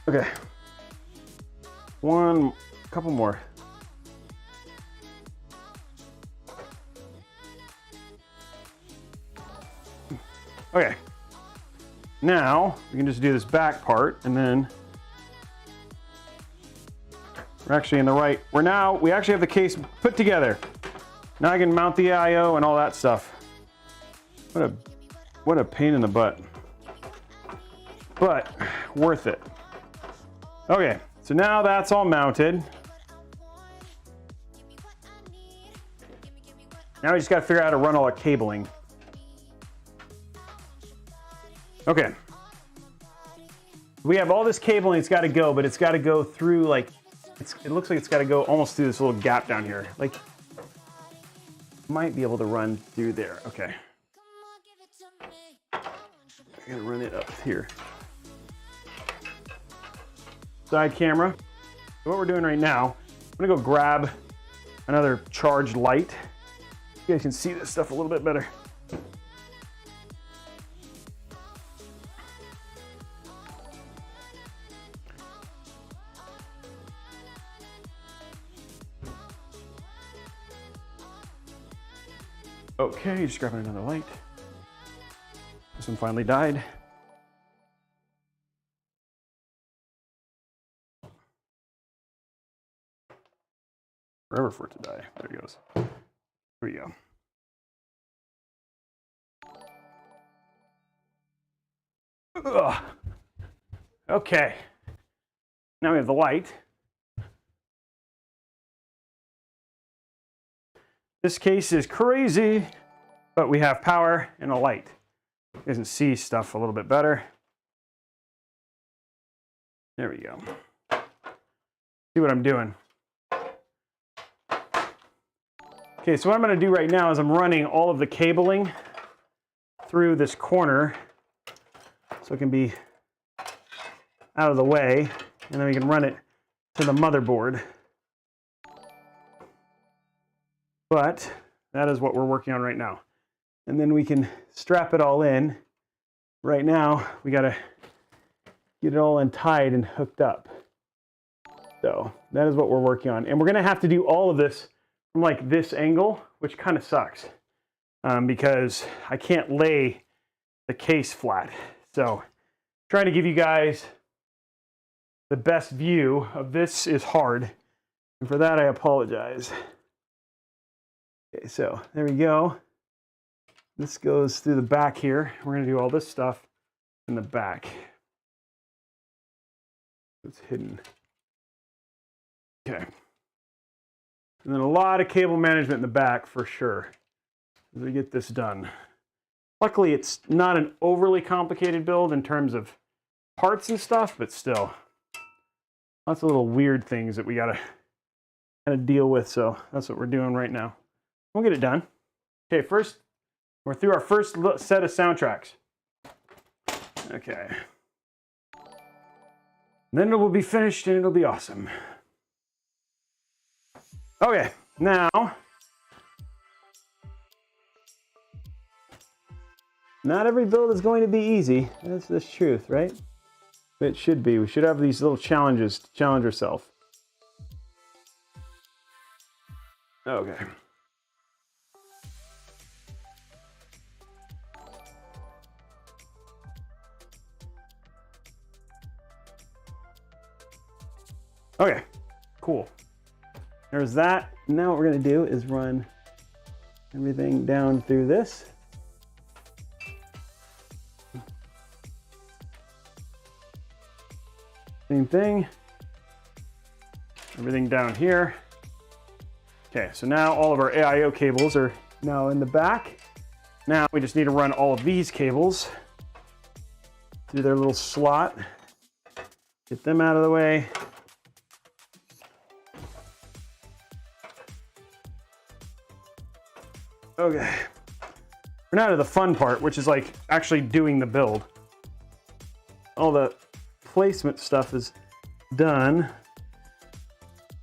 Okay. Couple more. Okay. Now we can just do this back part, and then we're actually in the right. We actually have the case put together. Now I can mount the AIO and all that stuff. What a pain in the butt. But worth it. Okay, so now that's all mounted. Now we just gotta figure out how to run all our cabling. Okay. We have all this cabling, it's gotta go, but it's gotta go through like, it looks like it's gotta go almost through this little gap down here. Like, might be able to run through there. Okay. I gotta run it up here. Side camera. So what we're doing right now, I'm gonna go grab another charged light. You guys can see this stuff a little bit better. Okay, just grabbing another light. This one finally died. Forever for it to die. There it goes. Here we go. Ugh. Okay. Now we have the light. This case is crazy, but we have power and a light. You guys can see stuff a little bit better. There we go. See what I'm doing. Okay, so what I'm going to do right now is I'm running all of the cabling through this corner so it can be out of the way, and then we can run it to the motherboard. But that is what we're working on right now. And then we can strap it all in. Right now, we got to get it all untied and hooked up. So that is what we're working on. And we're going to have to do all of this from like this angle, which kind of sucks because I can't lay the case flat. So trying to give you guys the best view of this is hard. And for that, I apologize. Okay, so there we go. This goes through the back here. We're going to do all this stuff in the back. It's hidden. Okay. And then a lot of cable management in the back for sure as we get this done. Luckily, it's not an overly complicated build in terms of parts and stuff, but still lots of little weird things that we got to kind of deal with. So that's what we're doing right now. We'll get it done. Okay, first, we're through our first set of soundtracks. Okay. And then it will be finished and it'll be awesome. Okay, now, not every build is going to be easy. That's the truth, right? But it should be. We should have these little challenges to challenge ourselves. Okay. Okay, cool. There's that. Now what we're going to do is run everything down through this. Same thing. Everything down here. Okay, so now all of our AIO cables are now in the back. Now we just need to run all of these cables through their little slot. Get them out of the way. Okay, we're now to the fun part, which is like actually doing the build. All the placement stuff is done.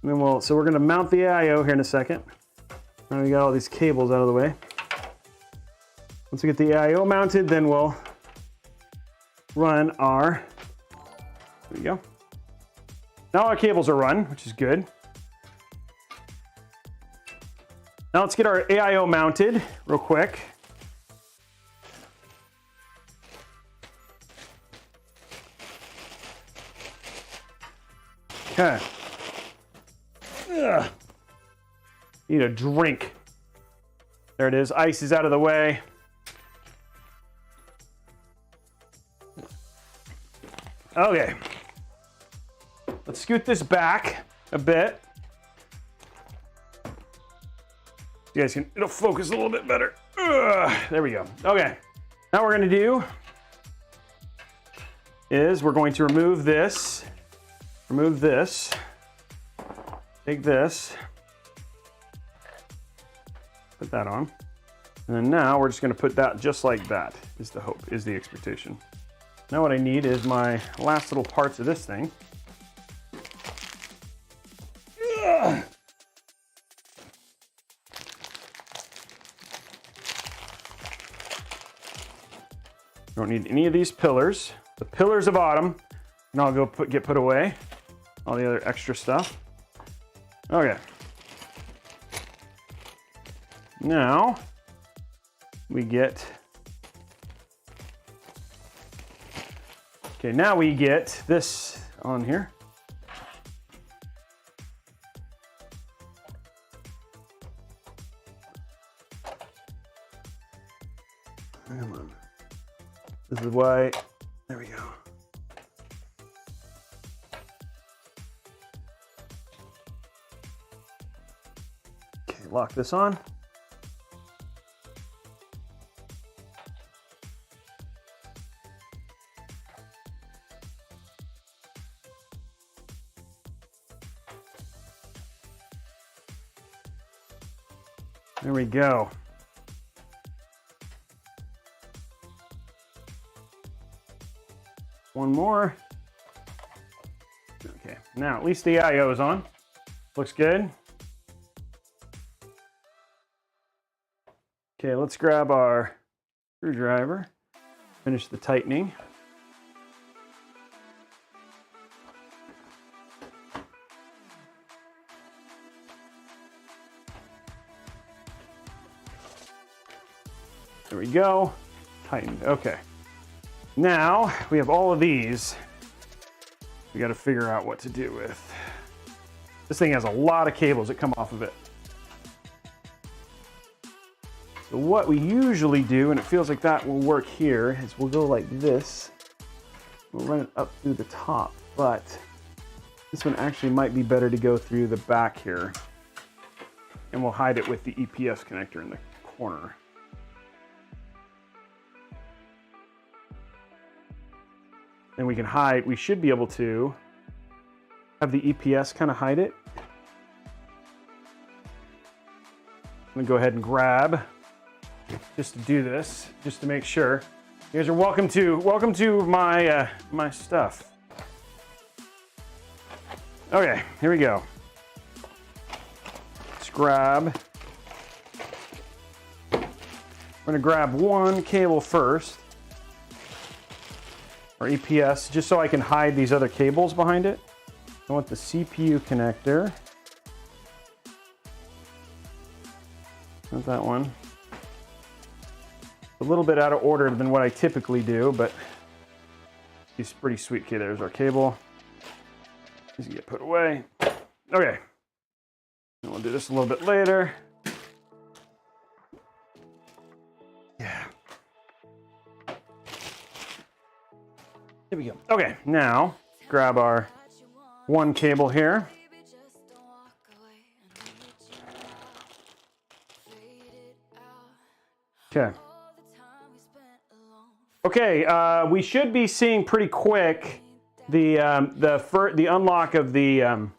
And then so we're gonna mount the AIO here in a second. Now we got all these cables out of the way. Once we get the AIO mounted, then we'll run our, there we go. Now our cables are run, which is good. Now let's get our AIO mounted real quick. Okay. Ugh. Need a drink. There it is. Ice is out of the way. Okay. Let's scoot this back a bit. You guys can, it'll focus a little bit better. There we go. Okay. Now what we're going to do is we're going to remove this, take this, put that on, and then now we're just going to put that just like that is the hope, is the expectation. Now what I need is my last little parts of this thing. Don't need any of these pillars. The pillars of autumn, and I'll go get put away. All the other extra stuff. Okay. Now we get. Okay, now we get this on here. Come on. This is why, there we go. Okay, lock this on. There we go. One more. Okay, now at least the AIO is on. Looks good. Okay, let's grab our screwdriver, finish the tightening. There we go, tightened, okay. Now, we have all of these we gotta figure out what to do with. This thing has a lot of cables that come off of it. So what we usually do, and it feels like that will work here, is we'll go like this. We'll run it up through the top, but this one actually might be better to go through the back here. And we'll hide it with the EPS connector in the corner. Then we can hide, we should be able to have the EPS kind of hide it. I'm gonna go ahead and grab, just to do this, just to make sure. You guys are welcome to my my stuff. Okay, here we go. Let's grab. We're gonna grab one cable first, or EPS, just so I can hide these other cables behind it. I want the CPU connector. Not that one. A little bit out of order than what I typically do, but it's pretty sweet. Okay, there's our cable. These can get put away. Okay. And we'll do this a little bit later. Yeah. Here we go. Okay, now grab our one cable here. Okay. Okay, we should be seeing pretty quick the unlock of the. I'm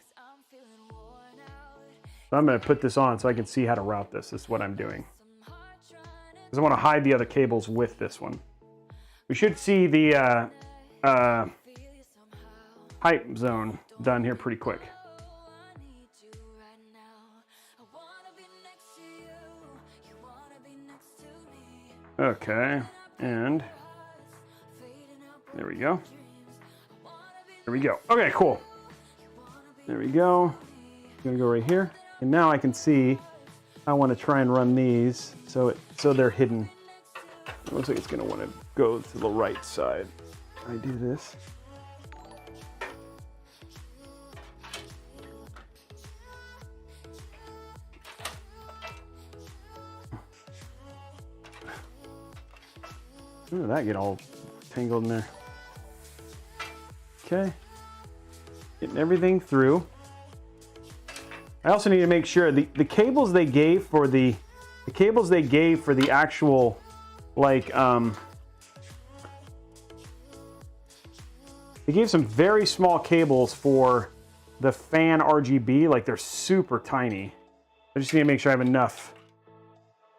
going to put this on so I can see how to route this. This is what I'm doing. Because I want to hide the other cables with this one. We should see the height zone done here pretty quick. Okay, and there we go. There we go. Okay, cool. There we go. I'm gonna go right here, and now I can see. I want to try and run these so they're hidden. It looks like it's gonna want to go to the right side. I do this. Ooh, that get all tangled in there. Okay, getting everything through. I also need to make sure the cables they gave for the actual like they gave some very small cables for the fan RGB, like they're super tiny. I just need to make sure I have enough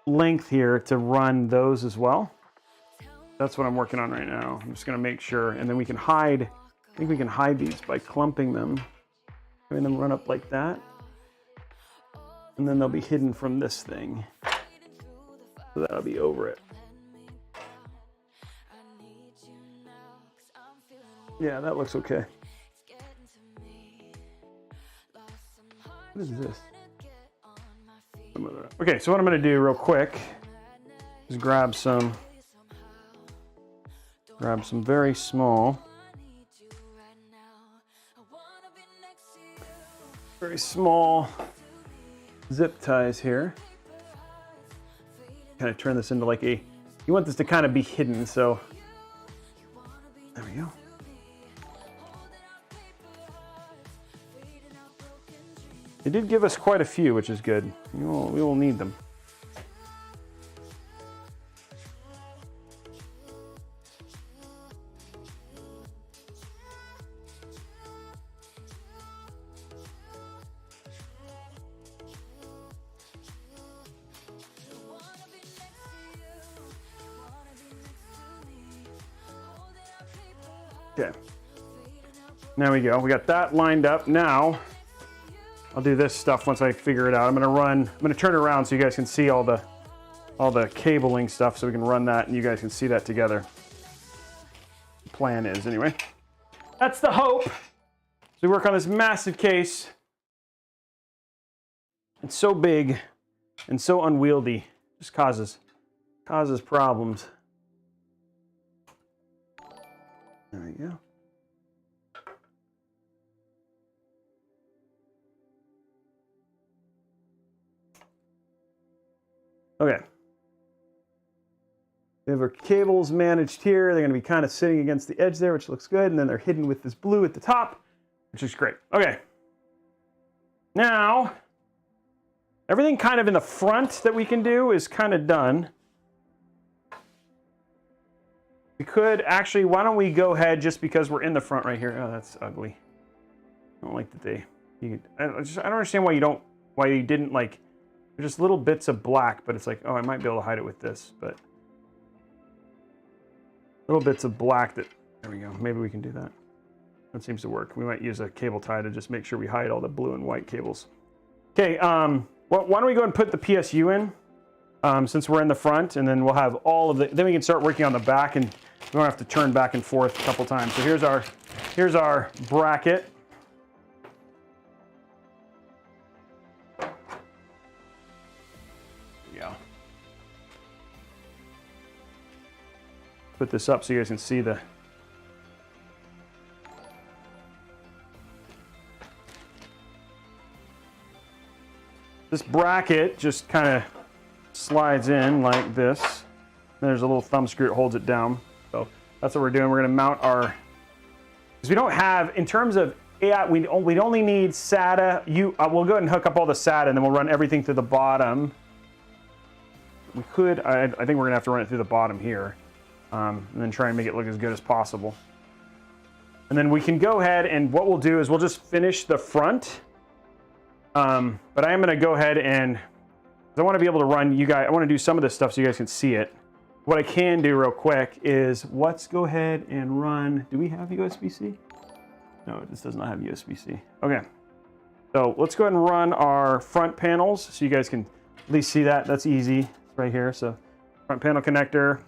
length here to run those as well. That's what I'm working on right now. I'm just gonna make sure, and then we can hide, I think we can hide these by clumping them, having them run up like that. And then they'll be hidden from this thing. So that'll be over it. Yeah, that looks okay. What is this? Okay, so what I'm gonna do real quick is grab some very small, zip ties here. Kind of turn this into like you want this to kind of be hidden, so there we go. They did give us quite a few, which is good. We will need them. Okay. There we go. We got that lined up. Now, I'll do this stuff once I figure it out. I'm gonna turn it around so you guys can see all the cabling stuff, so we can run that and you guys can see that together. The plan is, anyway. That's the hope. So we work on this massive case. It's so big and so unwieldy. Just causes problems. There we go. Okay. We have our cables managed here. They're going to be kind of sitting against the edge there, which looks good. And then they're hidden with this blue at the top, which is great. Okay. Now, everything kind of in the front that we can do is kind of done. We could actually, why don't we go ahead just because we're in the front right here. Oh, that's ugly. I don't like that I don't understand why you didn't like, they're just little bits of black, but it's like, oh, I might be able to hide it with this, but little bits of black that, there we go. Maybe we can do that. That seems to work. We might use a cable tie to just make sure we hide all the blue and white cables. Okay, why don't we go and put the PSU in, since we're in the front, and then we'll have all of the, then we can start working on the back, and we don't have to turn back and forth a couple times. So here's our bracket. There we go. Put this up so you guys can see the, this bracket just kind of slides in like this. There's a little thumb screw that holds it down. So that's what we're doing. We're going to mount our, because we don't have, in terms of AI, we only need SATA. We'll go ahead and hook up all the SATA, and then we'll run everything through the bottom. We could, I think we're going to have to run it through the bottom here, and then try and make it look as good as possible. And then we can go ahead, and what we'll do is we'll just finish the front. But I am going to go ahead and, I want to be able to run you guys, I want to do some of this stuff so you guys can see it. What I can do real quick is, let's go ahead and run, do we have USB-C? No, this does not have USB-C. Okay, so let's go ahead and run our front panels so you guys can at least see that. That's easy, it's right here. So front panel connector,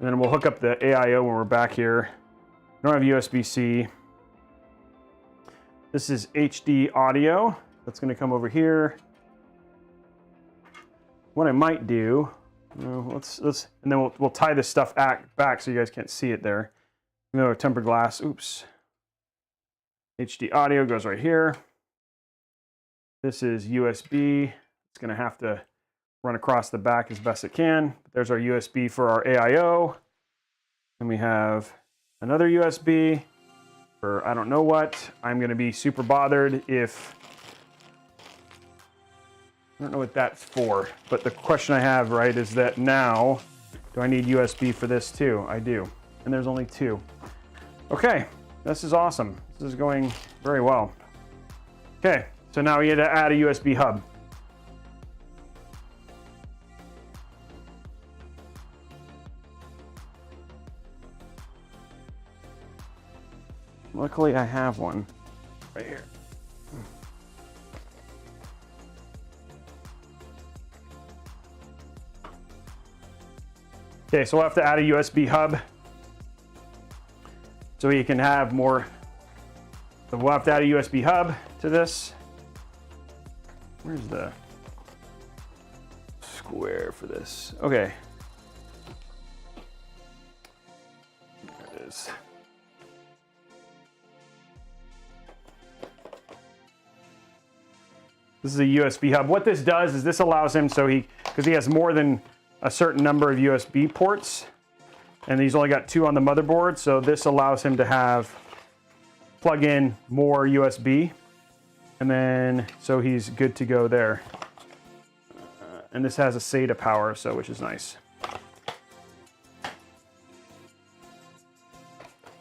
and then we'll hook up the AIO when we're back here. I don't have USB-C. This is HD audio. That's going to come over here. What I might do, let's and then we'll tie this stuff back so you guys can't see it there. No tempered glass. Oops. HD audio goes right here. This is USB. It's going to have to run across the back as best it can. There's our USB for our AIO. And we have another USB for I don't know what. I'm going to be super bothered if, I don't know what that's for, but the question I have, right, is that now, do I need USB for this too? I do, and there's only two. Okay, this is awesome. This is going very well. Okay, so now we had to add a USB hub. Luckily, I have one right here. Okay, so we'll have to add a USB hub so you can have more. So we'll have to add a USB hub to this. Where's the square for this? Okay. There it is. This is a USB hub. What this does is this allows him, so because he has more than a certain number of USB ports, and he's only got 2 on the motherboard, so this allows him to plug in more USB, and then so he's good to go there. And this has a SATA power, so which is nice.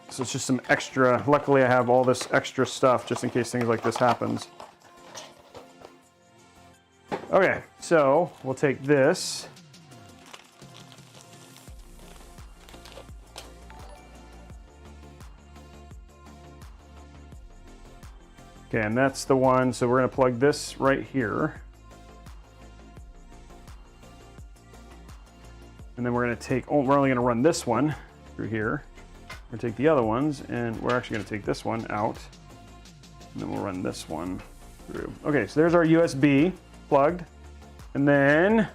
So it's just some extra. Luckily, I have all this extra stuff just in case things like this happens. Okay, so we'll take this. Okay, and that's the one. So we're going to plug this right here. And then we're going to take, we're only going to run this one through here. We're going to take the other ones, and we're actually going to take this one out. And then we'll run this one through. Okay, so there's our USB plugged. And then,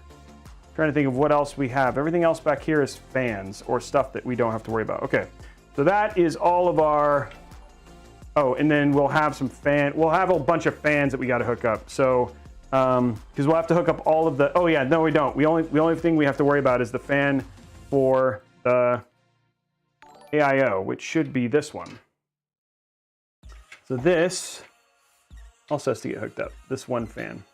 trying to think of what else we have. Everything else back here is fans or stuff that we don't have to worry about. Okay, so that is all of our, oh, and then we'll have some we'll have a bunch of fans that we got to hook up. So, because we'll have to hook up all of the, oh yeah, no we don't. The only thing we have to worry about is the fan for the AIO, which should be this one. So this also has to get hooked up, this one fan.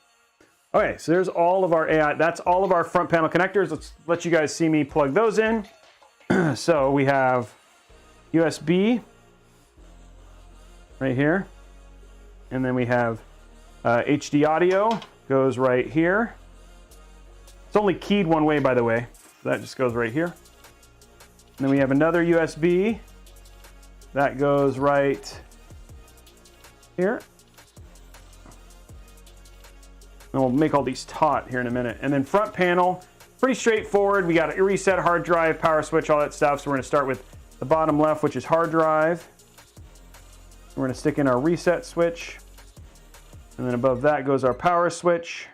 Okay, so there's all of our AI, that's all of our front panel connectors. Let's let you guys see me plug those in. So we have USB right here. And then we have HD audio goes right here. It's only keyed one way, by the way. So that just goes right here. And then we have another USB that goes right here. And we'll make all these taut here in a minute. And then front panel, pretty straightforward. We got a reset hard drive, power switch, all that stuff. So we're going to start with the bottom left, which is hard drive. We're going to stick in our reset switch. And then above that goes our power switch.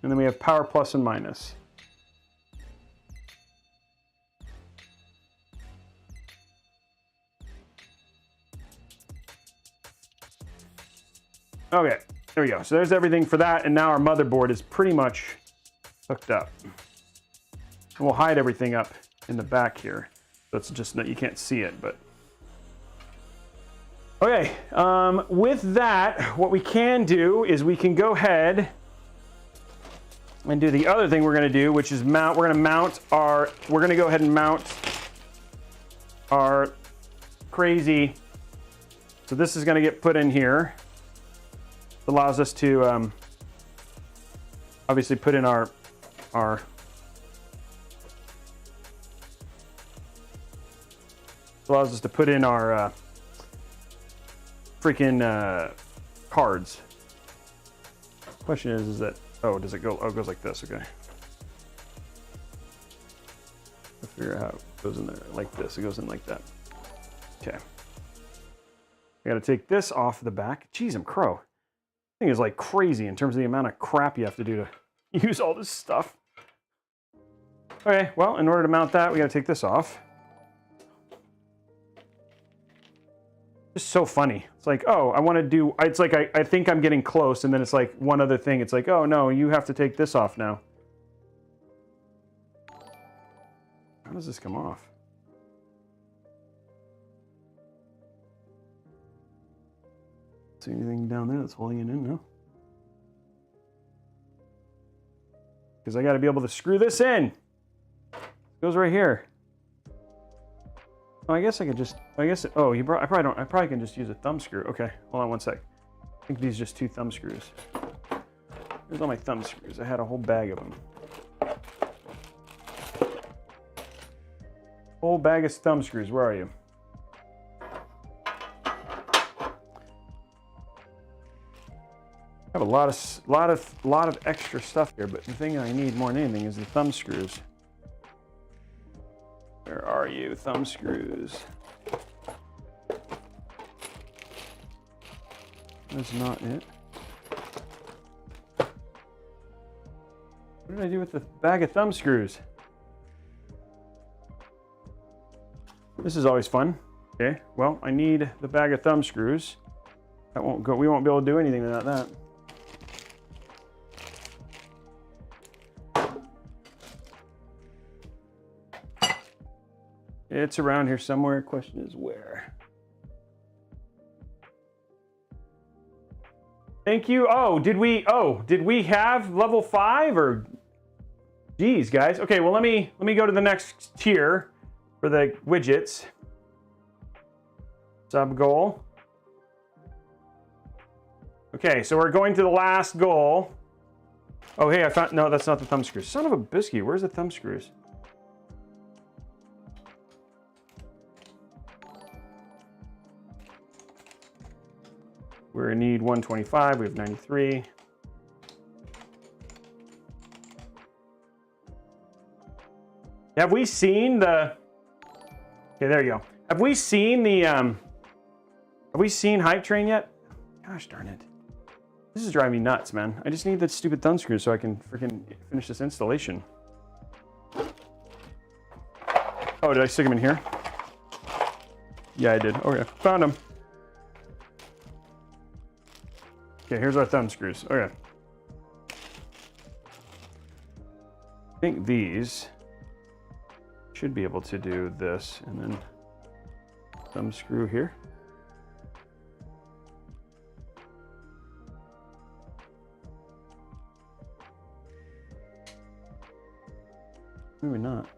And then we have power plus and minus. Okay, there we go. So there's everything for that. And now our motherboard is pretty much hooked up. And we'll hide everything up in the back here. So it's just that you can't see it, but. Okay, with that, what we can do is we can go ahead and do the other thing we're gonna do, which is we're gonna go ahead and mount our crazy, so this is gonna get put in here. It allows us to obviously put in our allows us to put in our freaking cards. Question is that, oh, does it go, oh, it goes like this, okay. I'll figure out how it goes in there, like this, it goes in like that. Okay. I gotta take this off the back. Jeez, I'm crow. This thing is like crazy in terms of the amount of crap you have to do to use all this stuff. Okay, well, in order to mount that, we gotta take this off. Just so funny. It's like, oh, I want to do, it's like, I think I'm getting close, and then it's like one other thing. It's like, oh no, you have to take this off now. How does this come off? See anything down there that's holding it in? No? Because I got to be able to screw this in. It goes right here. Oh, I guess I could just, oh, I probably can just use a thumb screw. Okay, hold on one sec. I think these are just 2 thumb screws. Here's all my thumb screws. I had a whole bag of them. Whole bag of thumb screws. Where are you? I have a lot of extra stuff here, but the thing I need more than anything is the thumb screws. Where are you, thumb screws? That's not it. What did I do with the bag of thumb screws? This is always fun. Okay, well, I need the bag of thumb screws. That won't go, we won't be able to do anything without that. It's around here somewhere. Question is where. Thank you. Oh, did we have level 5 or? Geez, guys. Okay, well let me go to the next tier for the widgets. Sub goal. Okay, so we're going to the last goal. Oh, hey, I found, no, that's not the thumb screws. Son of a biscuit, where's the thumb screws? we need 125, we have 93. Have we seen the, okay, there you go. Have we seen the, have we seen Hype Train yet? Gosh darn it. This is driving me nuts, man. I just need that stupid thumb screw so I can freaking finish this installation. Oh, did I stick them in here? Yeah, I did. Okay, found them. Okay, here's our thumb screws. Okay. I think these should be able to do this, and then thumb screw here. Maybe not.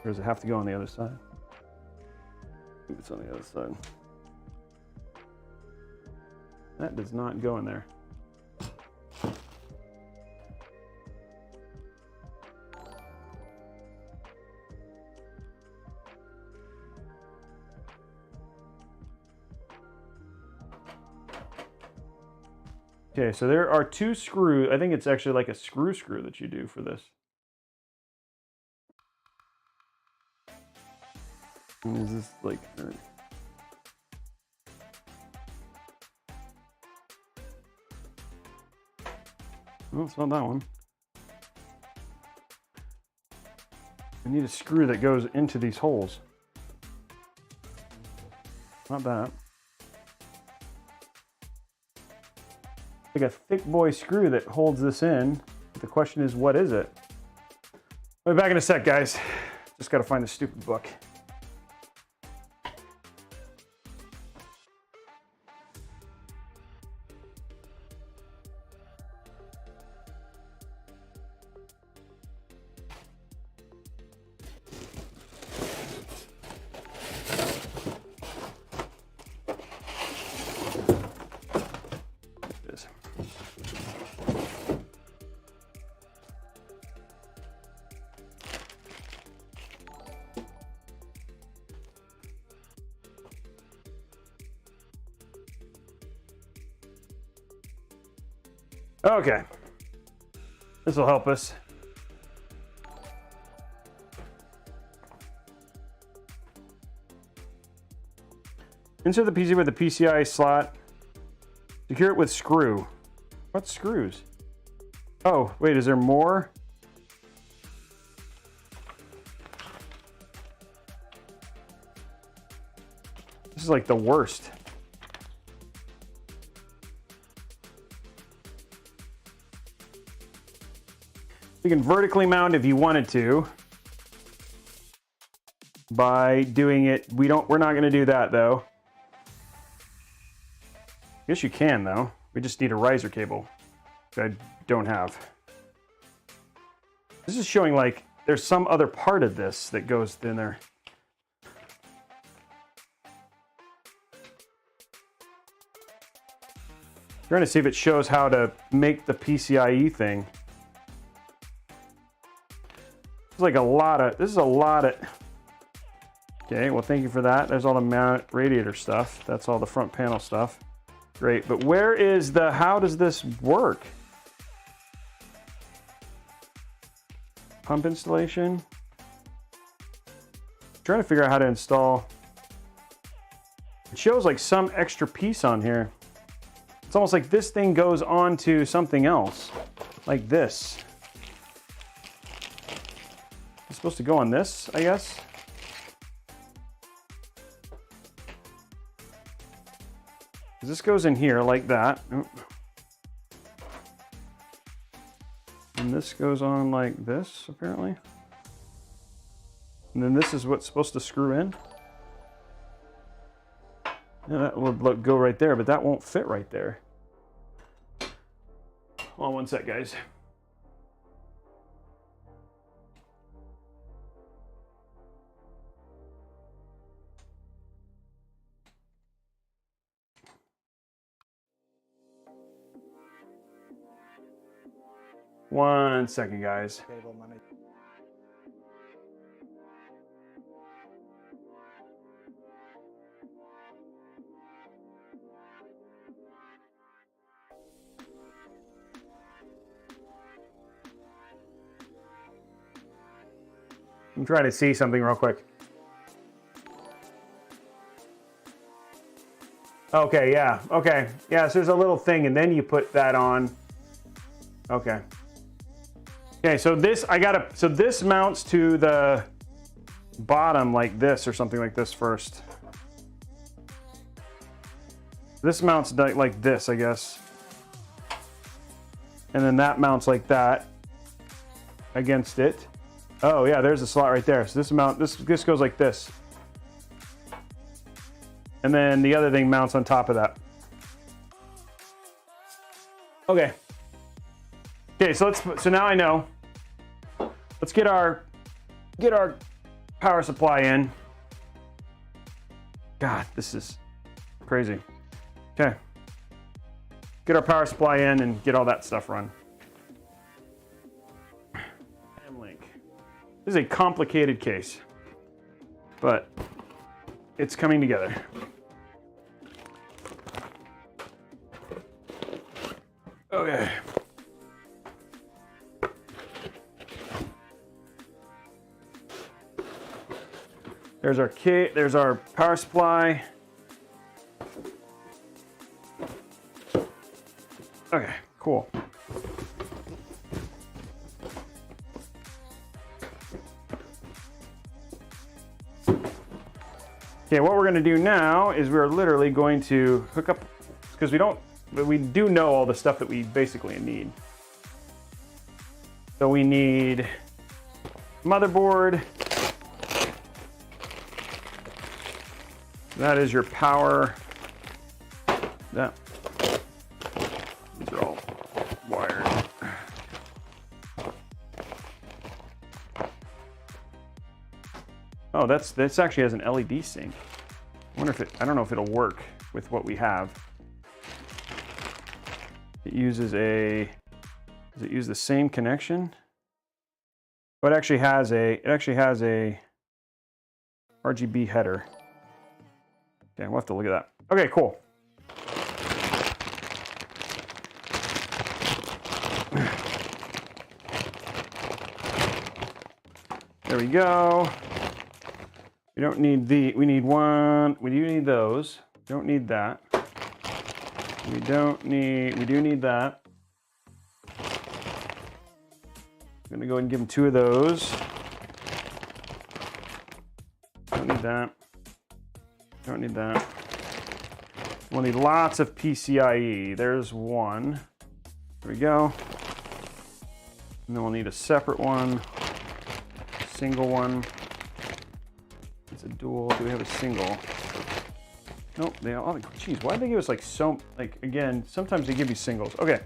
Or does it have to go on the other side? I think it's on the other side. That does not go in there. Okay, so there are two screws. I think it's actually like a screw that you do for this. Is this like... Oh, it's not that one. I need a screw that goes into these holes. Not that. Like a thick boy screw that holds this in. The question is, what is it? I'll be back in a sec, guys. Just gotta find the stupid book. Okay, this will help us. Insert the PC with the PCI slot. Secure it with screw. What screws? Oh, wait, is there more? This is like the worst. You can vertically mount if you wanted to by doing it. We're not going to do that though. I guess you can though. We just need a riser cable, which I don't have. This is showing like there's some other part of this that goes in there. Trying to see if it shows how to make the PCIe thing. It's like a lot of, this is a lot of, okay, well thank you for that. There's all the mount radiator stuff. That's all the front panel stuff. Great, but where is the, how does this work? Pump installation. I'm trying to figure out how to install. It shows like some extra piece on here. It's almost like this thing goes on to something else, like this. It's supposed to go on this, I guess. This goes in here like that. And this goes on like this, apparently. And then this is what's supposed to screw in. Yeah, that would go right there, but that won't fit right there. Hold on one sec, guys. One second, guys. I'm trying to see something real quick. Okay, yeah, okay. Yeah, so there's a little thing, and then you put that on. Okay. Okay, so this, so this mounts to the bottom like this, or something like this first. This mounts like this, I guess. And then that mounts like that against it. Oh yeah, there's a slot right there. So this goes like this. And then the other thing mounts on top of that. Okay. Okay, so now I know. Let's get our power supply in. God, this is crazy. Okay. Get our power supply in and get all that stuff run. Thermaltake. This is a complicated case, but it's coming together. Okay. There's our kit, there's our power supply. Okay, cool. Okay, what we're going to do now is we're literally going to hook up, because we do know all the stuff that we basically need. So we need motherboard. That is your power. These are all wired. Oh, this actually has an LED sync. I wonder if I don't know if it'll work with what we have. It uses does it use the same connection? Oh, it actually has a RGB header. Okay, we'll have to look at that. Okay, cool. There we go. We don't need we need one. We do need those. Don't need that. We do need that. I'm gonna go ahead and give them 2 of those. Don't need that. Don't need that. We'll need lots of PCIe. There's one. There we go. And then we'll need a separate one. Single one. It's a dual. Do we have a single? Nope. They all. Geez, why did they give us again? Sometimes they give you singles. Okay,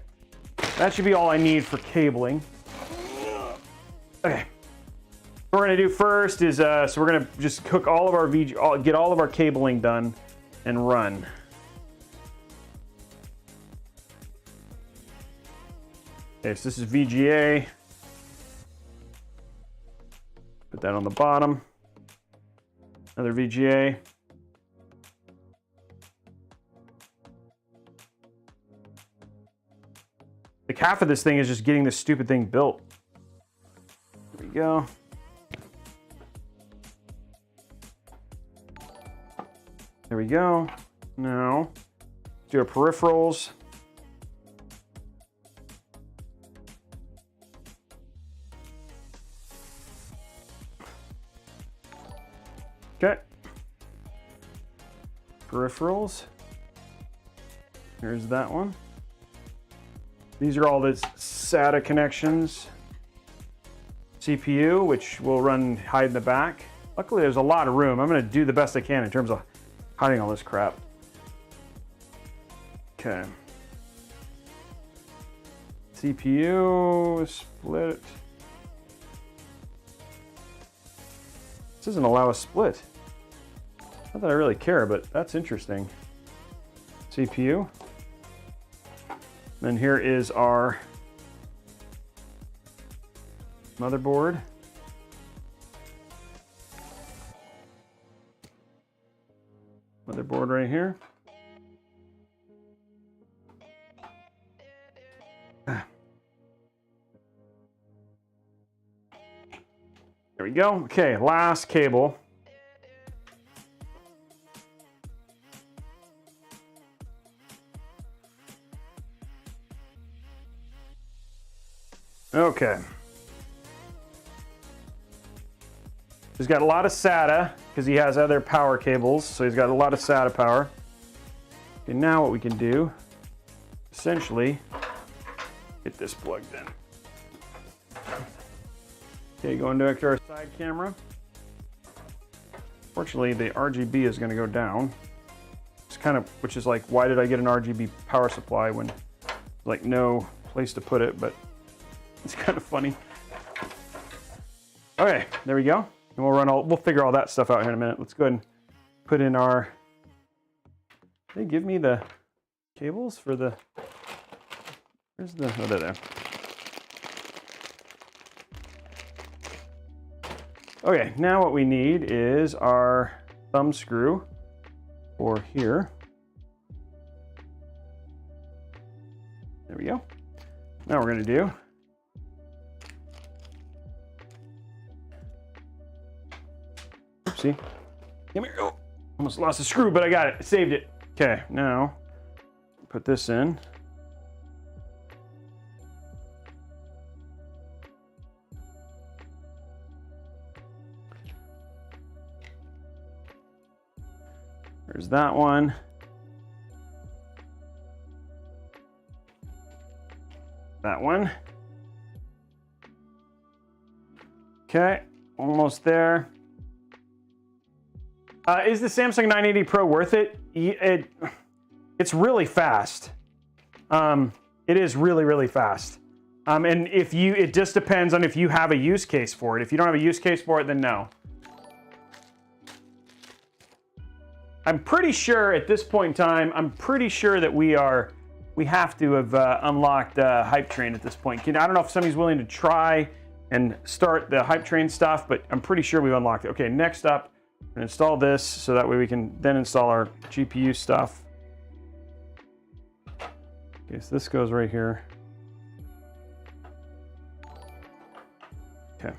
that should be all I need for cabling. Okay. What we're gonna do first is so we're gonna just hook all of our get all of our cabling done and run. Okay, so this is VGA. Put that on the bottom. Another VGA. Like half of this thing is just getting this stupid thing built. There we go. There we go. Now, do our peripherals. Okay. Peripherals. Here's that one. These are all the SATA connections. CPU, which will hide in the back. Luckily, there's a lot of room. I'm going to do the best I can in terms of hiding all this crap. Okay. CPU, split. This doesn't allow a split. Not that I really care, but that's interesting. CPU. Then here is our motherboard. Motherboard right here. There we go. Okay, last cable. Okay. He's got a lot of SATA because he has other power cables, so he's got a lot of SATA power. Okay, now what we can do, essentially, get this plugged in. Okay, going back to our side camera. Fortunately, the RGB is going to go down. It's kind of, which is like, why did I get an RGB power supply when there's like no place to put it? But it's kind of funny. Okay, there we go. And we'll figure all that stuff out here in a minute. Let's go ahead and put in our. They give me the cables for the. Where's the? Oh, they're there. Okay, now what we need is our thumb screw for here. There we go. Now what we're going to do. Oopsie. Come here. Oh, almost lost the screw, but I got it. I saved it. Okay, now put this in. There's that one. That one. Okay, almost there. Is the Samsung 980 Pro worth it? It's really fast. It is really, really fast. And it just depends on if you have a use case for it. If you don't have a use case for it, then no. I'm pretty sure at this point in time, I'm pretty sure that we have to have unlocked Hype Train at this point. I don't know if somebody's willing to try and start the Hype Train stuff, but I'm pretty sure we've unlocked it. Okay, next up, we're gonna install this so that way we can then install our GPU stuff. Okay, so this goes right here. Okay.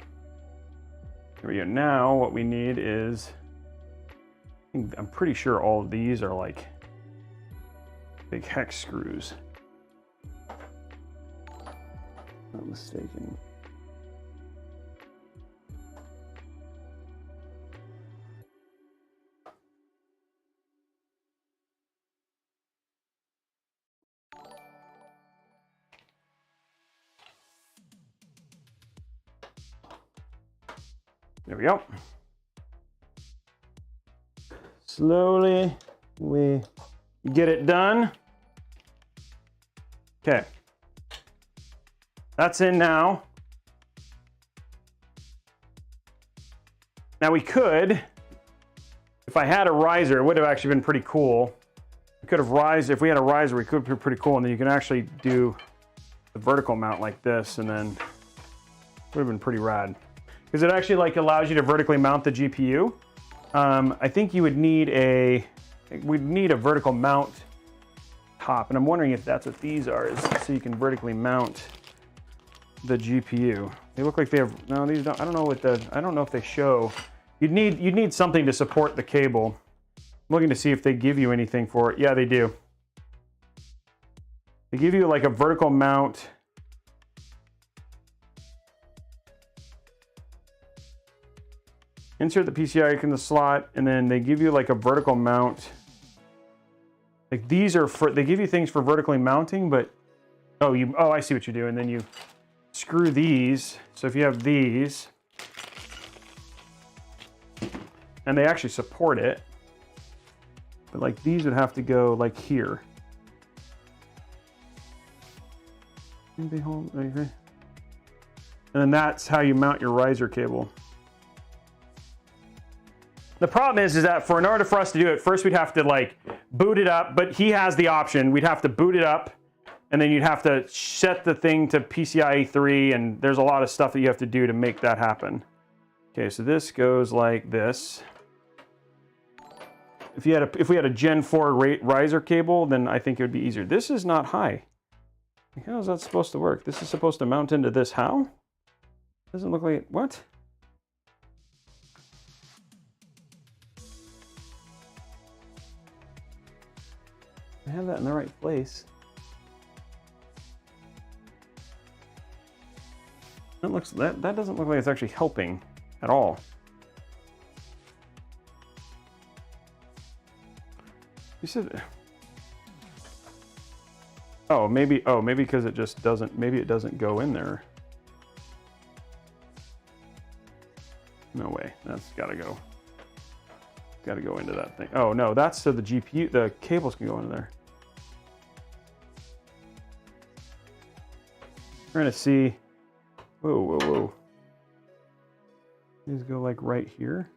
Here we go. Now what we need is, I'm pretty sure all of these are like big hex screws. Not mistaken. There we go. Slowly we get it done. Okay. That's in now. Now we could, if I had a riser, it would have actually been pretty cool. We could have rised, if we had a riser, we could be pretty cool, and then you can actually do the vertical mount like this, and then it would have been pretty rad. Because it actually like allows you to vertically mount the GPU. I think you would need we'd need a vertical mount top, and I'm wondering if that's what these are, so you can vertically mount the GPU. They look like they have, no, these don't, I don't know if they show. You'd need something to support the cable. I'm looking to see if they give you anything for it. Yeah, they do. They give you like a vertical mount. Insert the PCI in the slot, and then they give you like a vertical mount. Like these are for, they give you things for vertically mounting, but oh, I see what you do. And then you screw these. So if you have these, and they actually support it, but like these would have to go like here. And then that's how you mount your riser cable. The problem is that in order for us to do it, first we'd have to like boot it up, but he has the option. We'd have to boot it up, and then you'd have to set the thing to PCIe 3, and there's a lot of stuff that you have to do to make that happen. Okay, so this goes like this. If we had a Gen 4 riser cable, then I think it would be easier. This is not high. How is that supposed to work? This is supposed to mount into this. How? Doesn't look like it. What? I have that in the right place. That doesn't look like it's actually helping at all. You said, maybe because it just doesn't, maybe it doesn't go in there. No way, that's gotta go. Gotta go into that thing. Oh no, that's so the GPU, the cables can go into there. We're gonna see, whoa. These go like right here.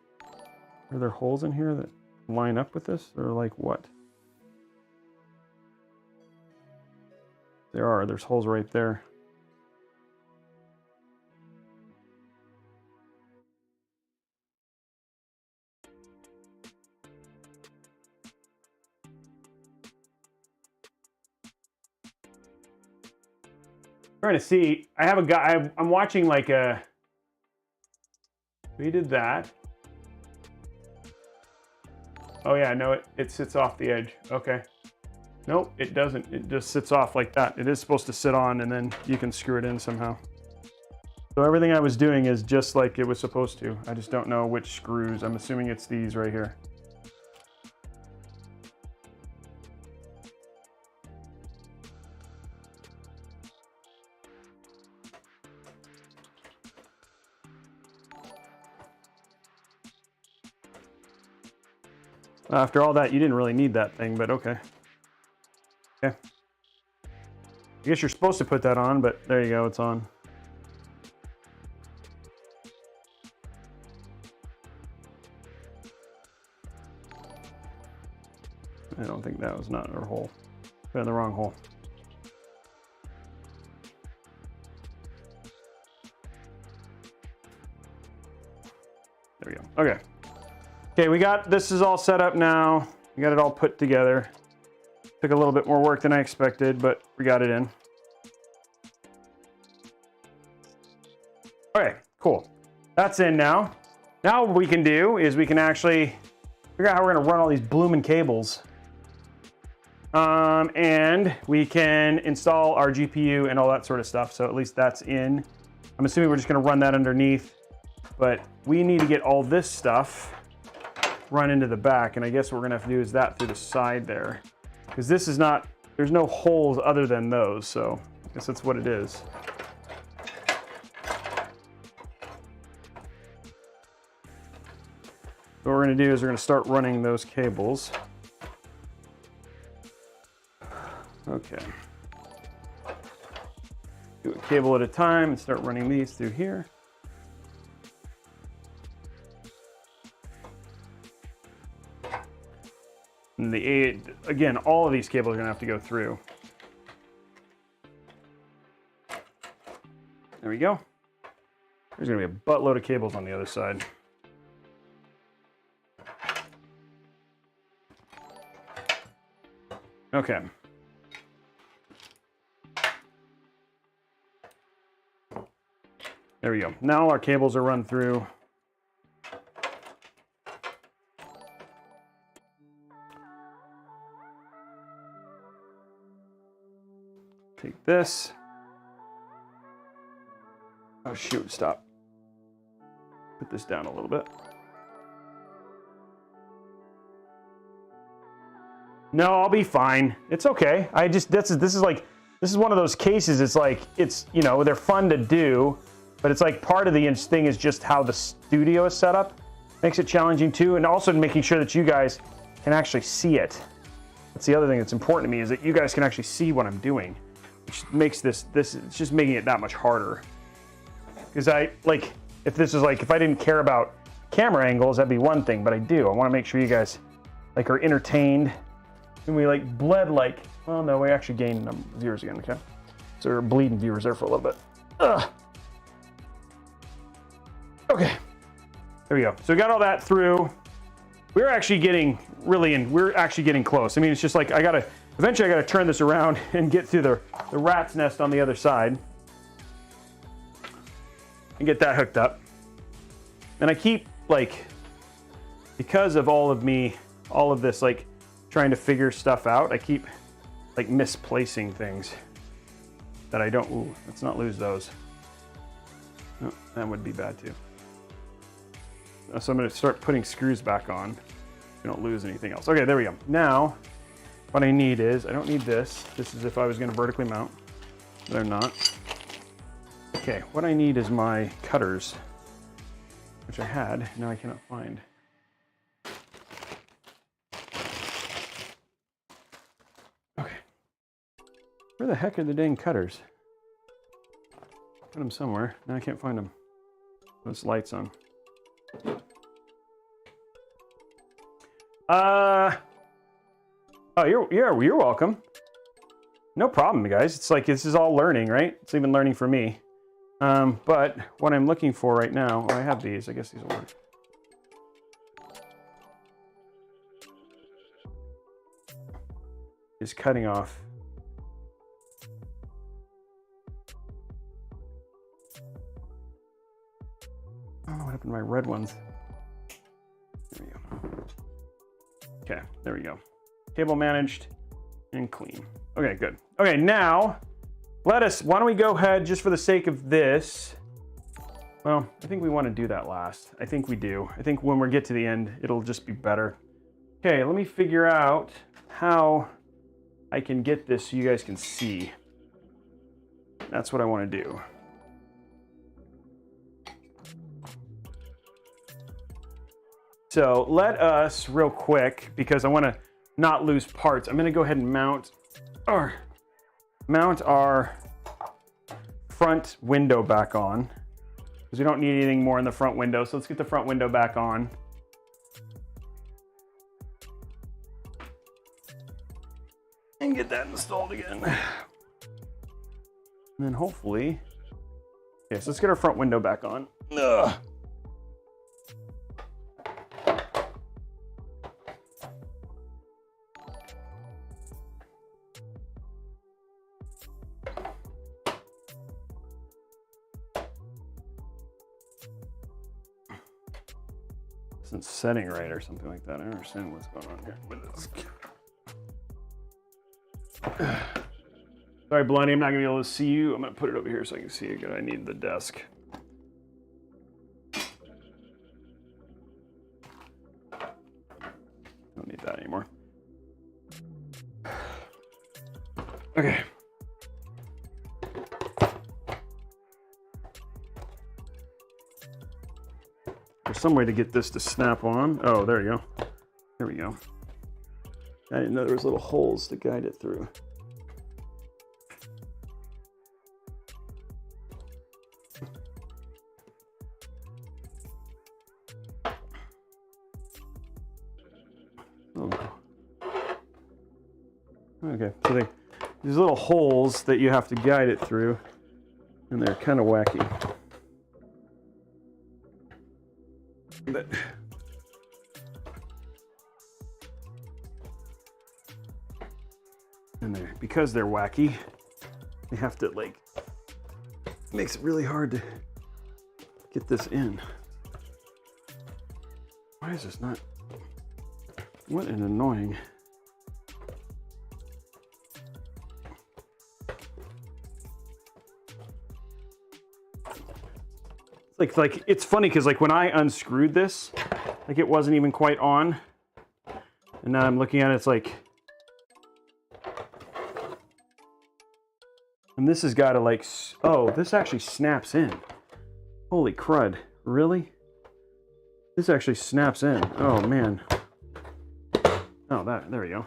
Are there holes in here that line up with this, or like what? There's holes right there. Trying to see, I have a guy, I'm watching like a, we did that. Oh yeah, no, it sits off the edge. Okay. Nope, it doesn't. It just sits off like that. It is supposed to sit on and then you can screw it in somehow. So everything I was doing is just like it was supposed to. I just don't know which screws. I'm assuming it's these right here. After all that, you didn't really need that thing, but okay. Okay. I guess you're supposed to put that on, but there you go, it's on. I don't think that was not our hole. Put in the wrong hole. There we go. Okay. Okay, we got, this is all set up now. We got it all put together. Took a little bit more work than I expected, but we got it in. Okay, cool. That's in now. Now what we can do is we can actually figure out how we're gonna run all these blooming cables. And we can install our GPU and all that sort of stuff. So at least that's in. I'm assuming we're just gonna run that underneath, but we need to get all this stuff run into the back, and I guess what we're gonna have to do is that through the side there, because this is not, there's no holes other than those, so I guess that's what it is. So what we're gonna do is we're gonna start running those cables. Okay. Do a cable at a time and start running these through here. And again, all of these cables are gonna have to go through. There we go. There's gonna be a buttload of cables on the other side. Okay. There we go. Now our cables are run through. Take this. Oh shoot, stop. Put this down a little bit. No, I'll be fine. It's okay. This is one of those cases, it's like, you know, they're fun to do, but it's like part of the thing is just how the studio is set up. Makes it challenging too, and also making sure that you guys can actually see it. That's the other thing that's important to me, is that you guys can actually see what I'm doing, which makes this it's just making it that much harder. Because if I didn't care about camera angles, that'd be one thing, but I do. I want to make sure you guys like are entertained. And we like bled like, well no, we actually gained viewers again, okay? So we're bleeding viewers there for a little bit. Ugh. Okay, there we go. So we got all that through. We're actually getting close. I mean, it's just like, eventually I gotta turn this around and get through the rat's nest on the other side. And get that hooked up. And I keep like, because of all of this, like trying to figure stuff out, I keep like misplacing things that I don't, ooh, let's not lose those. No, that would be bad too. So I'm gonna start putting screws back on. We don't lose anything else. Okay, there we go. Now, what I need is, I don't need this. This is if I was gonna vertically mount. They're not. Okay, what I need is my cutters, which I had, now I cannot find. Okay. Where the heck are the dang cutters? Put them somewhere. Now I can't find them. Those lights on. Oh, you're welcome. No problem, guys. It's like, this is all learning, right? It's even learning for me. But what I'm looking for right now, oh, I have these. I guess these will work. Is cutting off. I don't know what happened to my red ones. There we go. Okay, there we go. Cable managed and clean. Okay, good. Okay, now why don't we go ahead, just for the sake of this. Well, I think we want to do that last. I think we do. I think when we get to the end, it'll just be better. Okay, let me figure out how I can get this so you guys can see. That's what I want to do. So let us, real quick, because I want to not lose parts, I'm going to go ahead and mount our front window back on, because we don't need anything more in the front window. So let's get the front window back on. And get that installed again. And then hopefully, okay, so let's get our front window back on. Ugh. Isn't setting right or something like that. I don't understand what's going on here with this. Sorry, Blondie, I'm not gonna be able to see you. I'm gonna put it over here so I can see you good. I need the desk. Don't need that anymore. Okay. There's some way to get this to snap on. Oh, there you go. There we go. I didn't know there was little holes to guide it through. Oh. Okay, so these little holes that you have to guide it through, and they're kind of wacky. But and because they're wacky, you have to, like, makes it really hard to get this in. Why is this not? What an annoying. Like it's funny because, like, when I unscrewed this, like, it wasn't even quite on, and now I'm looking at it, it's like, and this has got to, like, oh, this actually snaps in. Holy crud! Really? This actually snaps in. Oh man. Oh, there we go.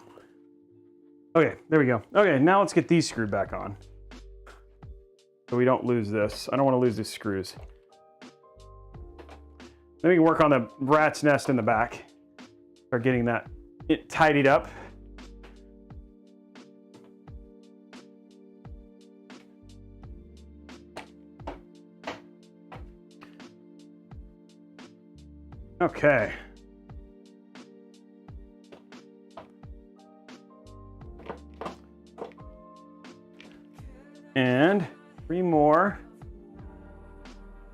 Okay, there we go. Okay, now let's get these screwed back on, so we don't lose this. I don't want to lose these screws. Then we can work on the rat's nest in the back. Start getting that tidied up. Okay. And 3 more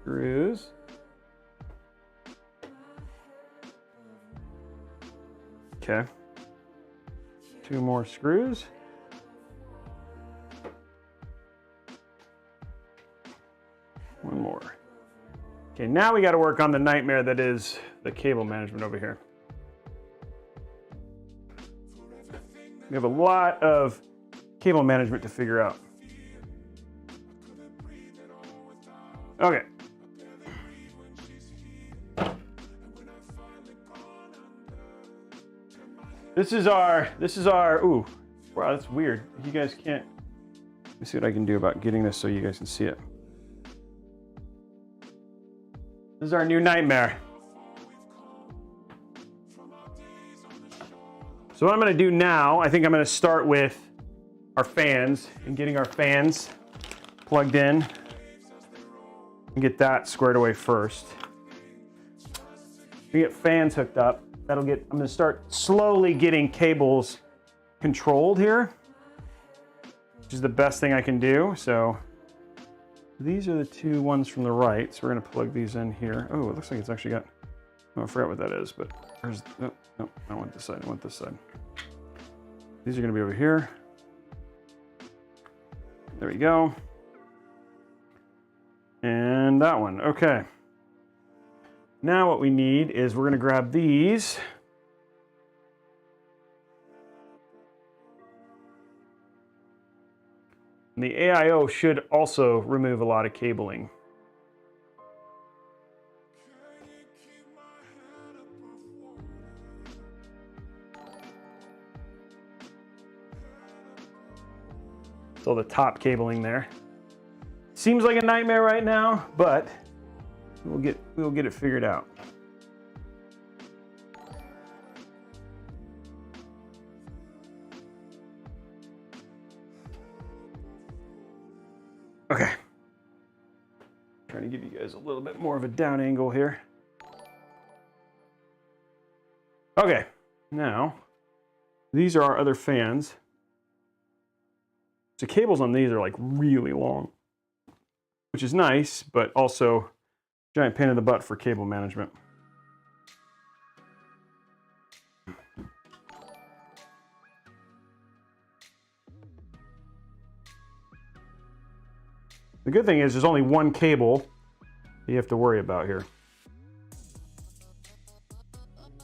screws. Okay. 2 more screws. One more. Okay, now we got to work on the nightmare that is the cable management over here. We have a lot of cable management to figure out. Okay. This is our, ooh, wow, that's weird. You guys can't, let me see what I can do about getting this so you guys can see it. This is our new nightmare. So what I'm gonna do now, I think I'm gonna start with our fans and getting our fans plugged in and get that squared away first. We get fans hooked up. I'm gonna start slowly getting cables controlled here, which is the best thing I can do. So these are the two ones from the right. So we're gonna plug these in here. Oh, it looks like it's actually got, oh, I forgot what that is, but there's, oh, no, I don't want this side, I want this side. These are gonna be over here. There we go. And that one, okay. Now what we need is we're gonna grab these. And the AIO should also remove a lot of cabling. It's all the top cabling there. Seems like a nightmare right now, but we'll get it figured out. Okay. Trying to give you guys a little bit more of a down angle here. Okay, now these are our other fans. The cables on these are like really long, which is nice, but also giant pain in the butt for cable management. The good thing is there's only one cable you have to worry about here.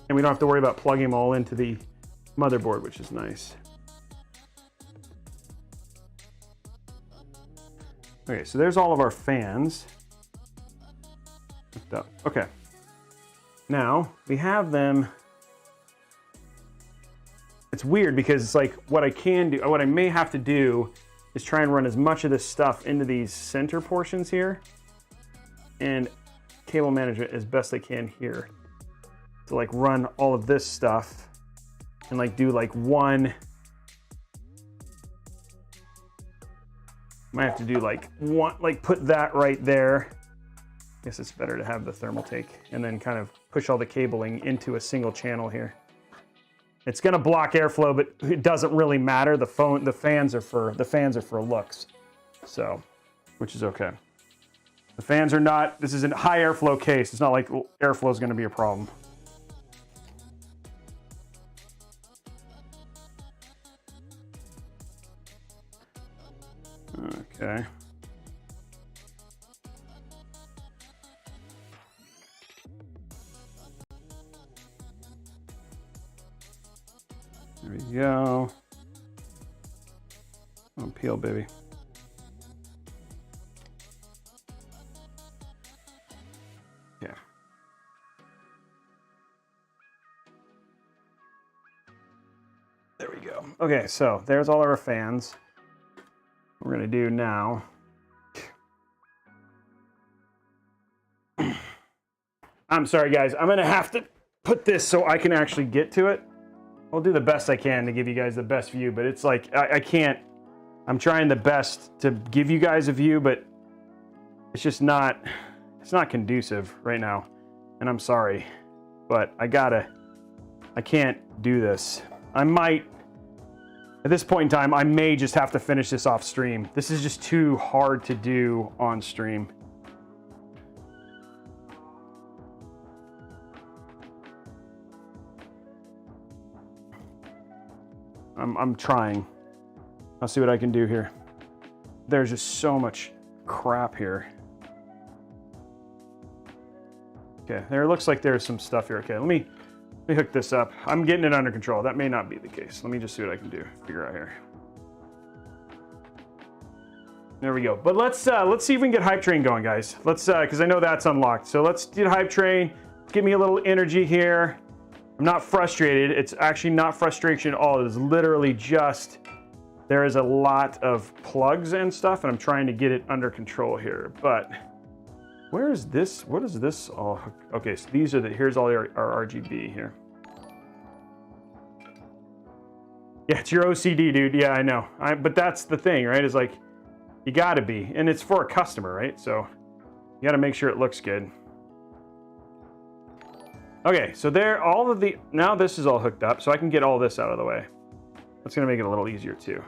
And we don't have to worry about plugging them all into the motherboard, which is nice. Okay, so there's all of our fans. Okay. Now, we have them. It's weird because it's like what I can do, what I may have to do is try and run as much of this stuff into these center portions here and cable management as best I can here. To like run all of this stuff and like do like one, might have to do like one, like put that right there. I guess it's better to have the Thermaltake and then kind of push all the cabling into a single channel here. It's going to block airflow, but it doesn't really matter. The fans are for looks, so, which is okay. The fans are not. This is a high airflow case. It's not like airflow is going to be a problem. Okay. There we go. Oh, peel, baby. Yeah. There we go. Okay, so there's all our fans. What we're gonna do now. I'm sorry, guys. I'm gonna have to put this so I can actually get to it. I'll do the best I can to give you guys the best view, but it's like, I can't, I'm trying the best to give you guys a view, but it's just not, it's not conducive right now. And I'm sorry, but I can't do this. I might, at this point in time, I may just have to finish this off stream. This is just too hard to do on stream. I'm trying. I'll see what I can do here. There's just so much crap here. Okay, there looks like there's some stuff here. Okay, let me hook this up. I'm getting it under control. That may not be the case. Let me just see what I can do. Figure out here. There we go. But let's see if we can get Hype Train going, guys. Let's because I know that's unlocked. So let's do Hype Train. Give me a little energy here. I'm not frustrated. It's actually not frustration at all. It is literally just there is a lot of plugs and stuff, and I'm trying to get it under control here. But where is this? What is this all? Okay, so these are here's all our RGB here. Yeah, it's your OCD, dude. Yeah, I know. But that's the thing, right? Is like, you gotta be. And it's for a customer, right? So you gotta make sure it looks good. Okay, so there, now this is all hooked up, so I can get all this out of the way. That's gonna make it a little easier too.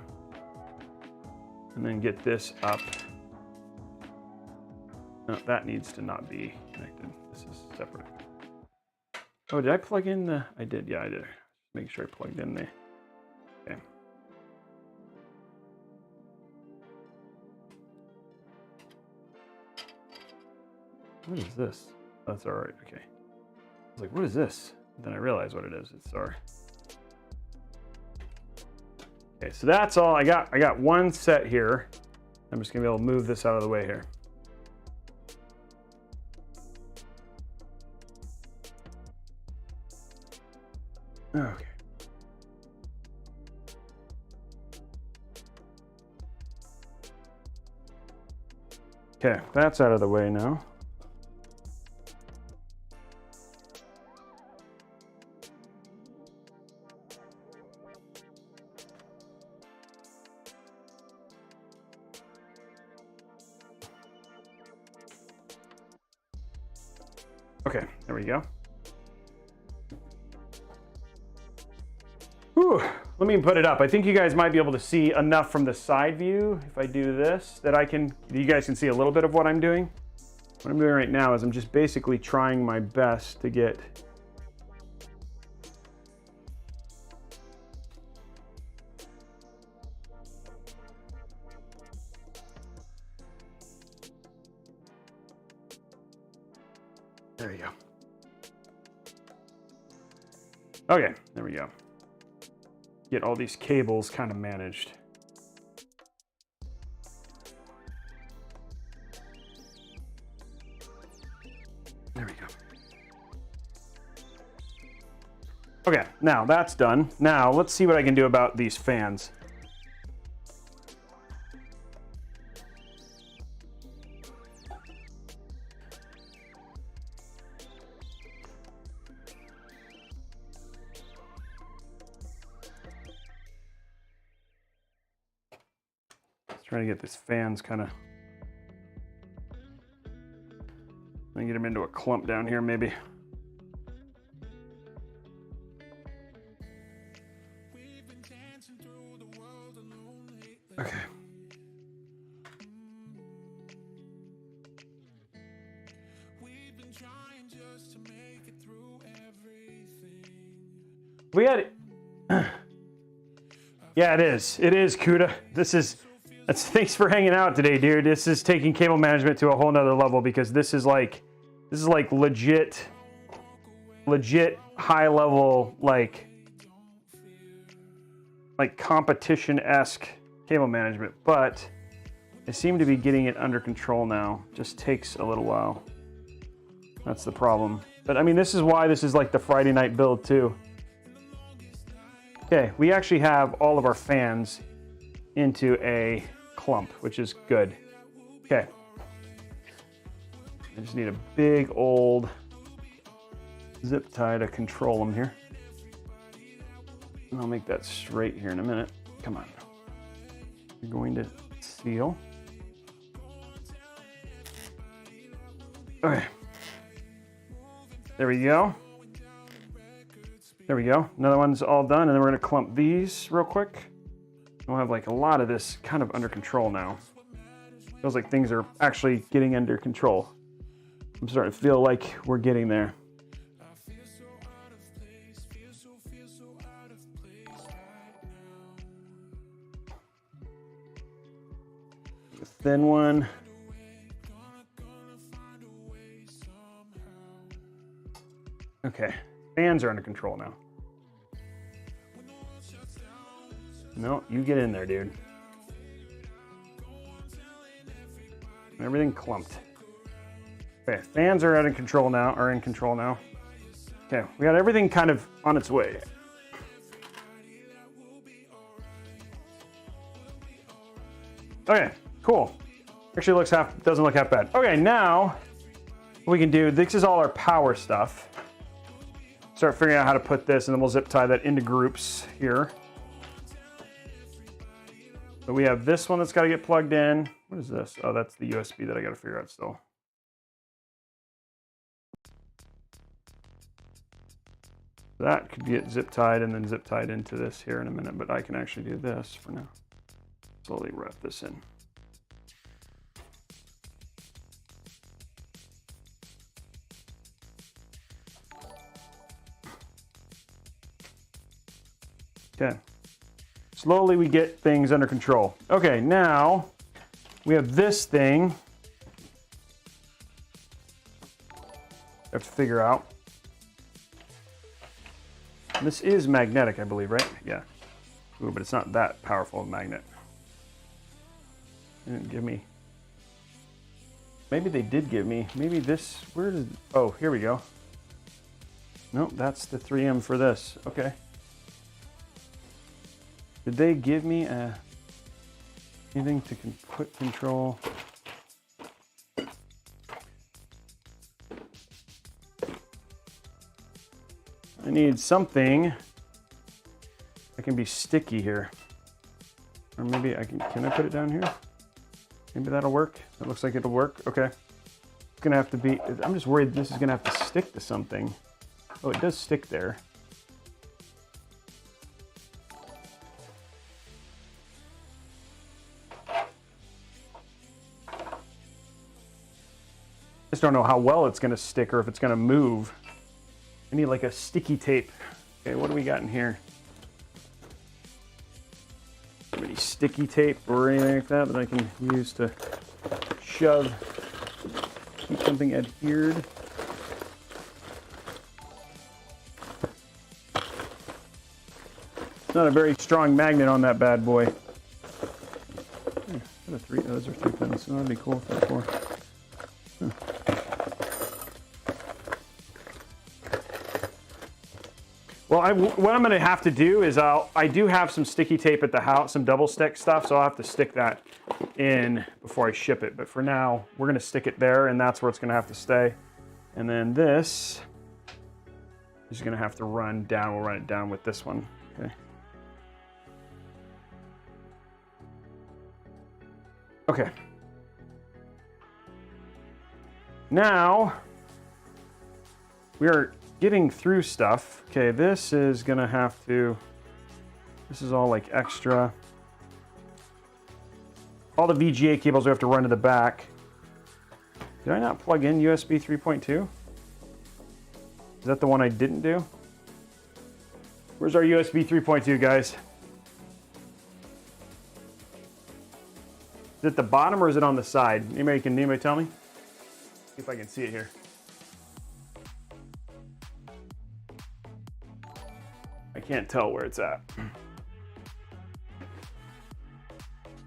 And then get this up. No, that needs to not be connected. This is separate. Oh, did I plug in the, I did, yeah, I did. Make sure I plugged in the, okay. What is this? Oh, that's all right, okay. I was like, what is this? And then I realized what it is, it's our, okay, so that's all I got. I got one set here. I'm just gonna be able to move this out of the way here. Okay. Okay, that's out of the way now. Okay, there we go. Whew, let me put it up. I think you guys might be able to see enough from the side view if I do this that you guys can see a little bit of what I'm doing. What I'm doing right now is I'm just basically trying my best to get there you go. Okay, there we go. Get all these cables kind of managed. There we go. Okay, now that's done. Now let's see what I can do about these fans. Trying to get these fans kind of, let me get them into a clump down here maybe. Okay. We had it. Yeah, it is. It is, Kuda. Thanks for hanging out today, dude. This is taking cable management to a whole nother level because this is like legit high level, like competition-esque cable management, but I seem to be getting it under control now. Just takes a little while. That's the problem. But I mean, this is why this is like the Friday night build too. Okay, we actually have all of our fans into a clump, which is good. Okay. I just need a big old zip tie to control them here. And I'll make that straight here in a minute. Come on. You're going to seal. Okay. There we go. There we go. Another one's all done, and then we're going to clump these real quick. We'll have like a lot of this kind of under control now. Feels like things are actually getting under control. I'm starting to feel like we're getting there. A thin one. Okay, fans are under control now. No, you get in there, dude. Everything clumped. Okay, fans are in control now. Okay, we got everything kind of on its way. Okay, cool. Actually doesn't look half bad. Okay, now what we can do, this is all our power stuff. Start figuring out how to put this, and then we'll zip tie that into groups here. So we have this one that's got to get plugged in. What is this? Oh, that's the USB that I got to figure out still. That could get zip tied and then zip tied into this here in a minute, but I can actually do this for now. Slowly wrap this in. Okay. Slowly we get things under control. Okay, now we have this thing. I have to figure out. This is magnetic, I believe, right? Yeah. Ooh, but it's not that powerful of a magnet. They didn't give me. Maybe they did give me. Maybe this. Where did? Oh, here we go. Nope, that's the 3M for this. Okay. Did they give me anything to put control? I need something that can be sticky here. Or maybe I can I put it down here? Maybe that'll work. That looks like it'll work. Okay. It's gonna have to be, I'm just worried this is gonna have to stick to something. Oh, it does stick there. I just don't know how well it's gonna stick or if it's gonna move. I need like a sticky tape. Okay, what do we got in here? Any sticky tape or anything like that that I can use to shove, keep something adhered? It's not a very strong magnet on that bad boy. Those are 3 pins, so that'd be cool if they're 4. Huh. Well, what I'm going to have to do is I do have some sticky tape at the house, some double stick stuff, so I'll have to stick that in before I ship it. But for now, we're going to stick it there, and that's where it's going to have to stay. And then this is going to have to run down. We'll run it down with this one. Okay. Okay. Now we are getting through stuff. Okay, this is gonna have to, this is all like extra. All the VGA cables we have to run to the back. Did I not plug in USB 3.2? Is that the one I didn't do? Where's our USB 3.2, guys? Is it at the bottom or is it on the side? Anybody tell me? See if I can see it here. I can't tell where it's at.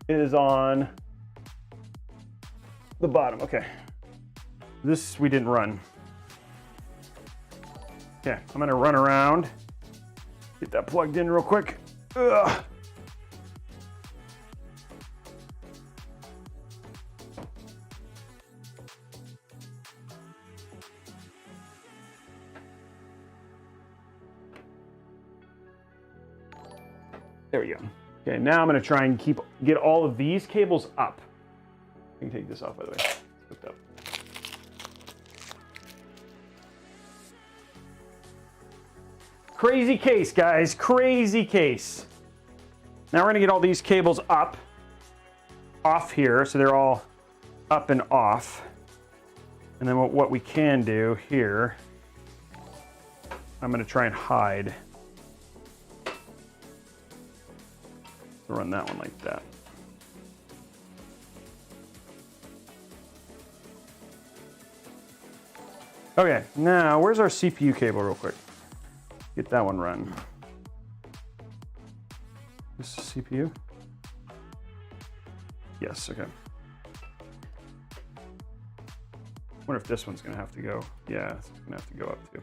It is on the bottom. Okay. This we didn't run. Okay, I'm gonna run around, get that plugged in real quick. Ugh. There we go. Okay, now I'm going to try and get all of these cables up. I can take this off, by the way. It's hooked up. Crazy case, guys. Crazy case. Now we're going to get all these cables up, off here, so they're all up and off. And then what we can do here, I'm going to try and hide. Run that one like that. Okay, now where's our CPU cable real quick? Get that one run. This is CPU? Yes, okay. Wonder if this one's gonna have to go. Yeah, it's gonna have to go up too.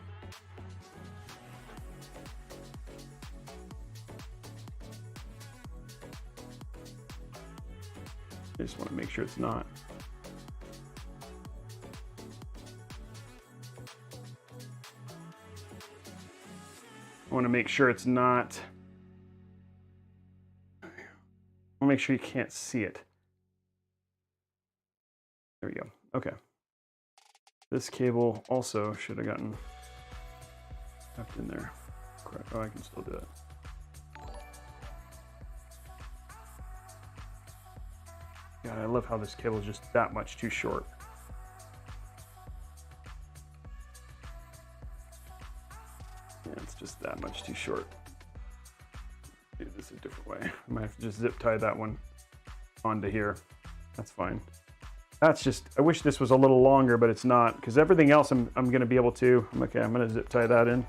I just want to make sure it's not. I want to make sure it's not. I want to make sure you can't see it. There we go. Okay. This cable also should have gotten tucked in there. Correct. Oh, I can still do it. God, I love how this cable is just that much too short. Yeah, it's just that much too short. Do this a different way. I might have to just zip tie that one onto here. That's fine. That's just, I wish this was a little longer, but it's not, because everything else I'm gonna be able to, okay, I'm gonna zip tie that in.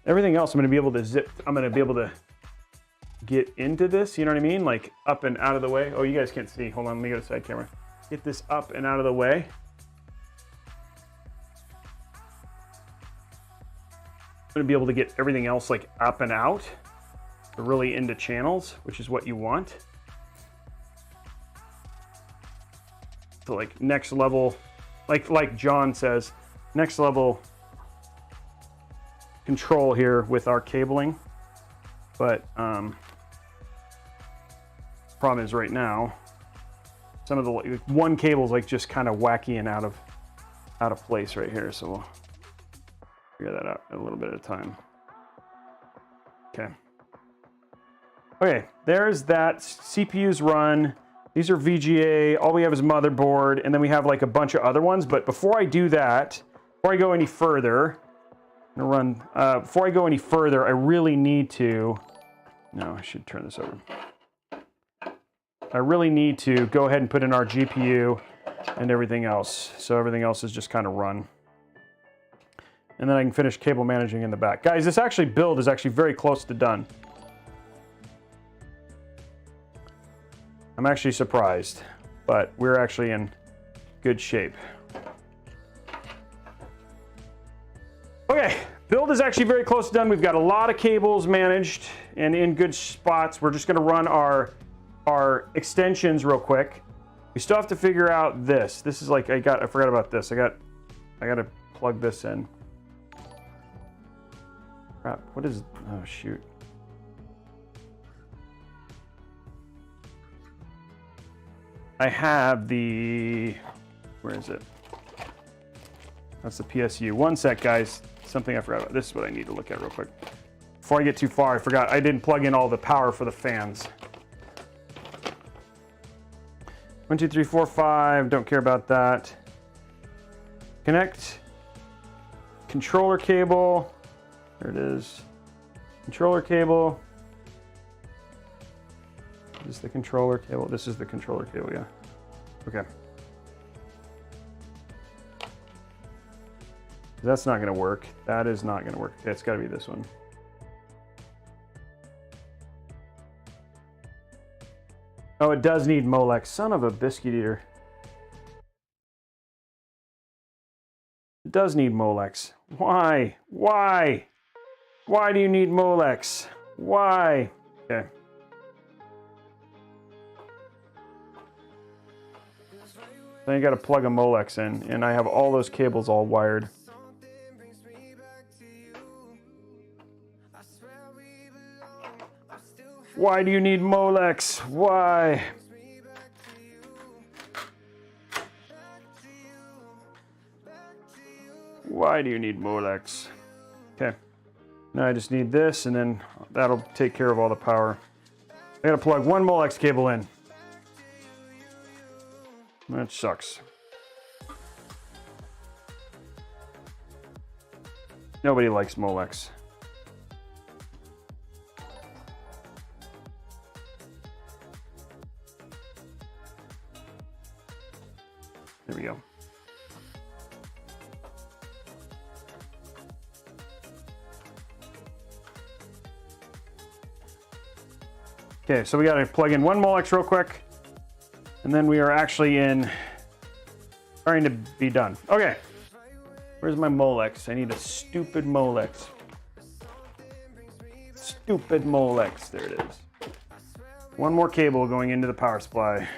Everything else I'm gonna be able to get into this, you know what I mean? Like up and out of the way. Oh, you guys can't see. Hold on, let me go to side camera. Get this up and out of the way. I'm gonna be able to get everything else like up and out, really into channels, which is what you want. So like next level, like John says, next level control here with our cabling. But problem is right now, some of the one cable is like just kind of wacky and out of place right here. So we'll figure that out a little bit at a time. Okay. Okay, there's that. CPU's run. These are VGA. All we have is motherboard, and then we have like a bunch of other ones. But before I do that, before I go any further, I'm gonna run. Before I go any further, I really need to. No, I should turn this over. I really need to go ahead and put in our GPU and everything else. So everything else is just kind of run. And then I can finish cable managing in the back. Guys, this actually build is actually very close to done. I'm actually surprised, but we're actually in good shape. Okay, build is actually very close to done. We've got a lot of cables managed and in good spots. We're just gonna run our extensions real quick. We still have to figure out this. This is like, I forgot about this. I gotta plug this in. Crap, what is, oh shoot. I have the, where is it? That's the PSU. One sec, guys. Something I forgot about. This is what I need to look at real quick. Before I get too far, I forgot I didn't plug in all the power for the fans. 1, 2, 3, 4, 5. Don't care about that. Connect. Controller cable. There it is. Controller cable. Is this the controller cable? This is the controller cable, yeah. Okay. That's not gonna work. That is not gonna work. Okay, it's gotta be this one. Oh, it does need Molex. Son of a biscuit eater. It does need Molex. Why? Why? Why do you need Molex? Why? Okay. Then you gotta plug a Molex in, and I have all those cables all wired. Why do you need Molex? Why? Why do you need Molex? Okay. Now I just need this, and then that'll take care of all the power. I gotta plug one Molex cable in. That sucks. Nobody likes Molex. There we go. Okay, so we got to plug in one Molex real quick, and then we are actually starting to be done. Okay, where's my Molex? I need a stupid Molex. Stupid Molex, there it is. One more cable going into the power supply.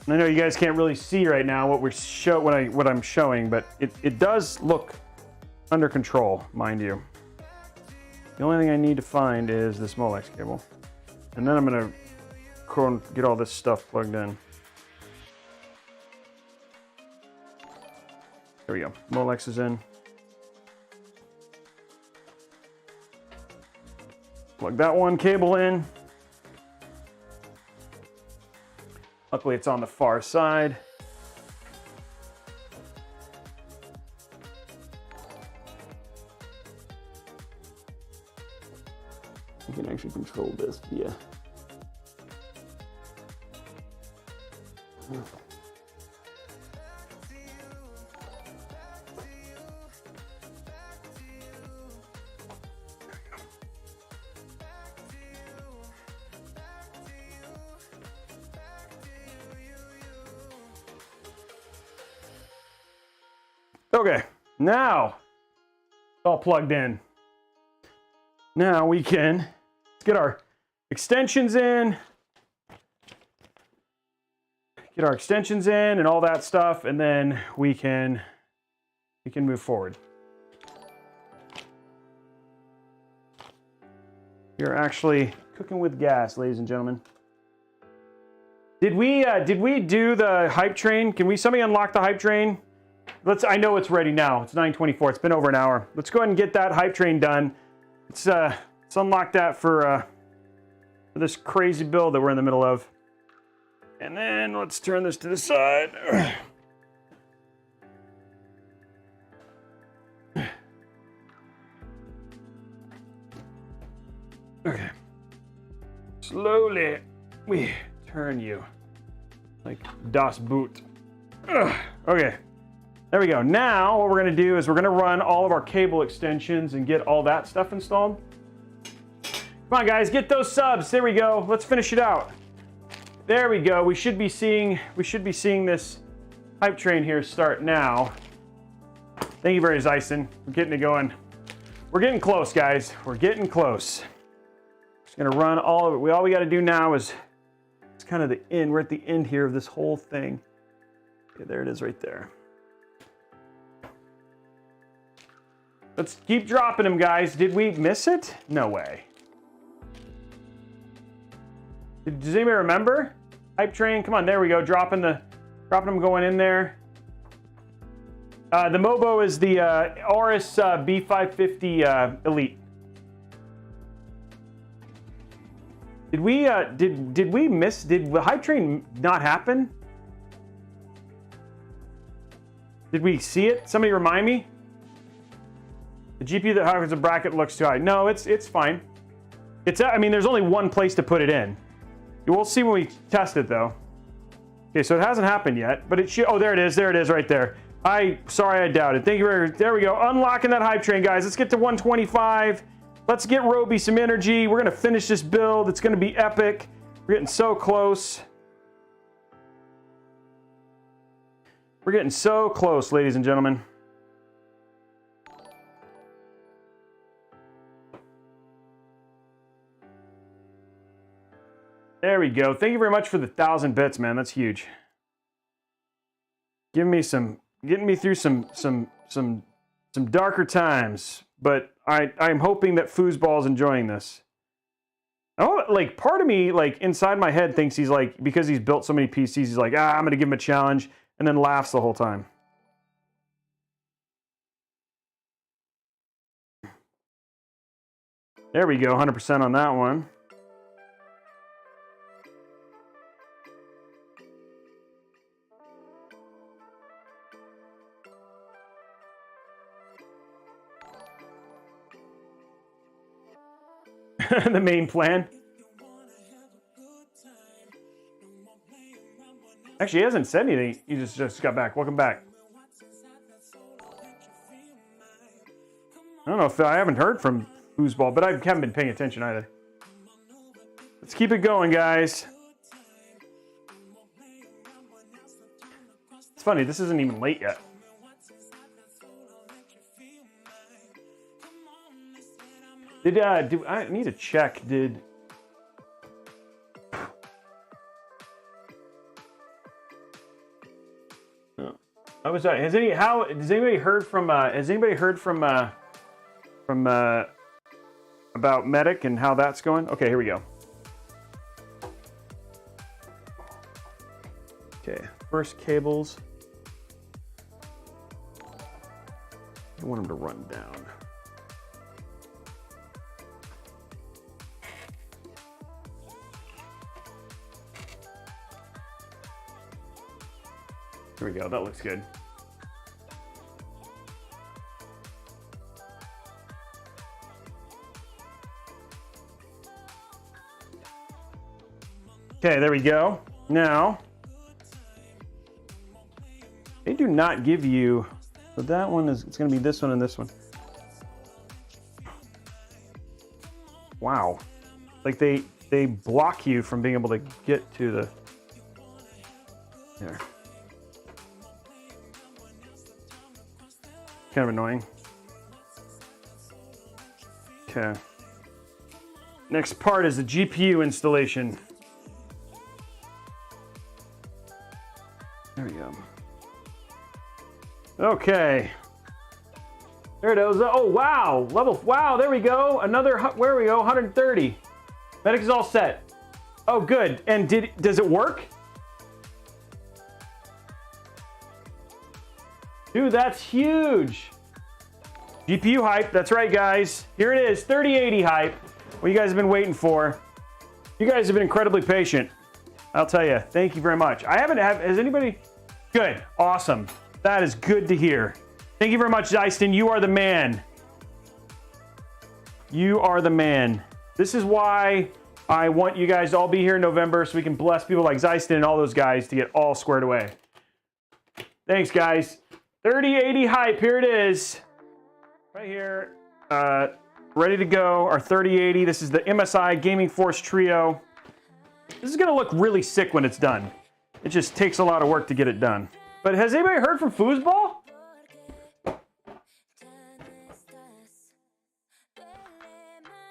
I know you guys can't really see right now what I'm showing, but it does look under control, mind you. The only thing I need to find is this Molex cable, and then I'm gonna get all this stuff plugged in. There we go. Molex is in. Plug that one cable in. Luckily, it's on the far side. I can actually control this via. Okay, now it's all plugged in. Now we can let's get our extensions in. Get our extensions in and all that stuff, and then we can move forward. You're actually cooking with gas, ladies and gentlemen. Did we do the hype train? Can somebody unlock the hype train? I know it's ready now. It's 9:24. It's been over an hour. Let's go ahead and get that hype train done. Let's unlock that for this crazy build that we're in the middle of. And then let's turn this to the side. Okay. Slowly we turn you like Das Boot. Okay. There we go. Now what we're going to do is we're going to run all of our cable extensions and get all that stuff installed. Come on, guys, get those subs. There we go. Let's finish it out. There we go. We should be seeing this hype train here start now. Thank you very much, Zyson. We're getting it going. We're getting close, guys. We're getting close. Just going to run all of it. All we got to do now is it's kind of the end. We're at the end here of this whole thing. Okay, there it is right there. Let's keep dropping them, guys. Did we miss it? No way. Does anybody remember? Hype train, come on, there we go. Dropping them going in there. The Mobo is the Aorus B550 Elite. Did we miss? Did the hype train not happen? Did we see it? Somebody remind me. The GPU that has a bracket looks too high. No, it's fine. I mean, there's only one place to put it in. We'll see when we test it though. Okay, so it hasn't happened yet, but it should. Oh, there it is right there. Sorry, I doubted. Thank you very much. There we go. Unlocking that hype train, guys. Let's get to 125. Let's get Roby some energy. We're gonna finish this build. It's gonna be epic. We're getting so close. We're getting so close, ladies and gentlemen. There we go. Thank you very much for the 1,000 bits, man. That's huge. Getting me through some darker times, but I'm hoping that Foosball's enjoying this. Oh, like part of me, like inside my head, thinks he's like, because he's built so many PCs, he's like, I'm gonna give him a challenge, and then laughs the whole time. There we go, 100% on that one. The main plan. Actually, he hasn't said anything. He just got back. Welcome back. I don't know if I haven't heard from Foosball, but I haven't been paying attention either. Let's keep it going, guys. It's funny, this isn't even late yet. Do I need to check? Has anybody heard from about Medic and how that's going? Okay, here we go. Okay, first cables. I want them to run down. Here we go, that looks good. Okay, there we go. Now, they do not give you, so that one is, it's gonna be this one and this one. Wow. Like they block you from being able to get to the, there. Kind of annoying. Okay. Next part is the GPU installation. There we go. Okay. There it is. Oh, wow. Wow, there we go. Another, where we go? 130. Medic is all set. Oh, good. And does it work? Dude, that's huge. GPU hype. That's right, guys. Here it is. 3080 hype. What you guys have been waiting for. You guys have been incredibly patient. I'll tell you. Thank you very much. Has anybody? Good. Awesome. That is good to hear. Thank you very much, Zyston. You are the man. You are the man. This is why I want you guys to all be here in November so we can bless people like Zyston and all those guys to get all squared away. Thanks, guys. 3080 hype, here it is. Right here. Ready to go, our 3080. This is the MSI Gaming Force Trio. This is gonna look really sick when it's done. It just takes a lot of work to get it done. But has anybody heard from Foosball?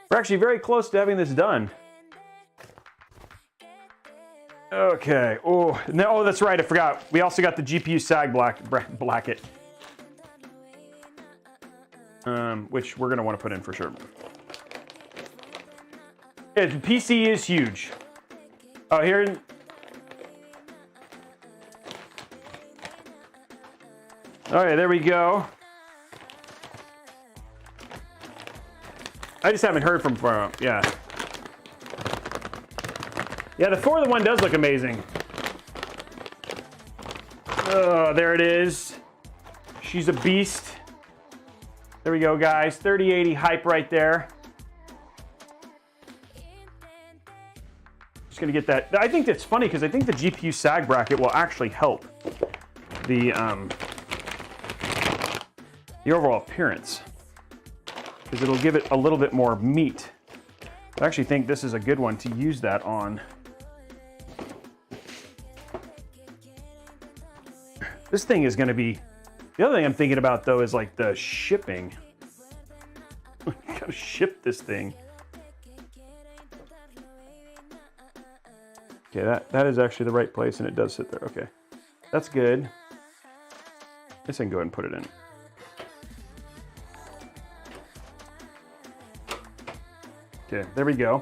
We're actually very close to having this done. Okay. Oh, no, oh, that's right. I forgot. We also got the GPU sag bracket, which we're gonna want to put in for sure. Yeah, the PC is huge. Oh, here. All right, there we go. I just haven't heard from yeah. Yeah, the 4-in-1 does look amazing. Oh, there it is. She's a beast. There we go, guys. 3080 hype right there. Just gonna get that. I think that's funny because I think the GPU sag bracket will actually help the overall appearance because it'll give it a little bit more meat. I actually think this is a good one to use that on. This thing is going to be, the other thing I'm thinking about though is like the shipping. Gotta ship this thing. Okay, that is actually the right place and it does sit there. Okay, that's good. I guess I can go ahead and put it in. Okay, there we go.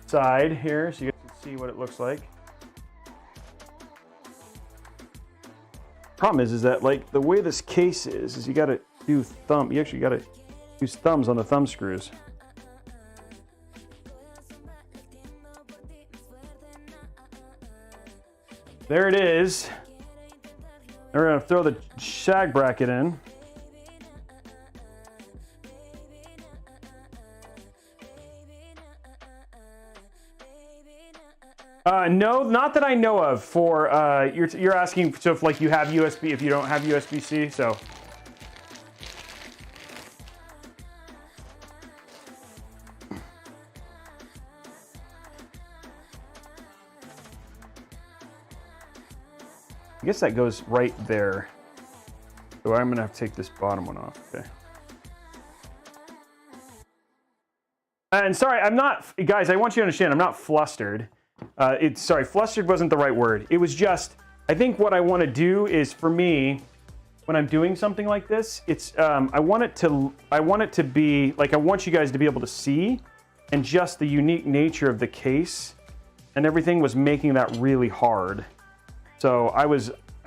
Side here, so you guys can see what it looks like. Problem is that like the way this case is you gotta do you actually gotta use thumbs on the thumb screws. There it is. Now we're gonna throw the sag bracket in. No, not that I know of. For you're asking, so if like you have USB, if you don't have USB-C, so I guess that goes right there. So I'm gonna have to take this bottom one off, okay. And sorry, I'm not, guys, I want you to understand, I'm not flustered. Sorry, flustered wasn't the right word. It was just, I think what I want to do is, for me, when I'm doing something like this, it's, I want it to be, like, I want you guys to be able to see, and just the unique nature of the case and everything was making that really hard. So I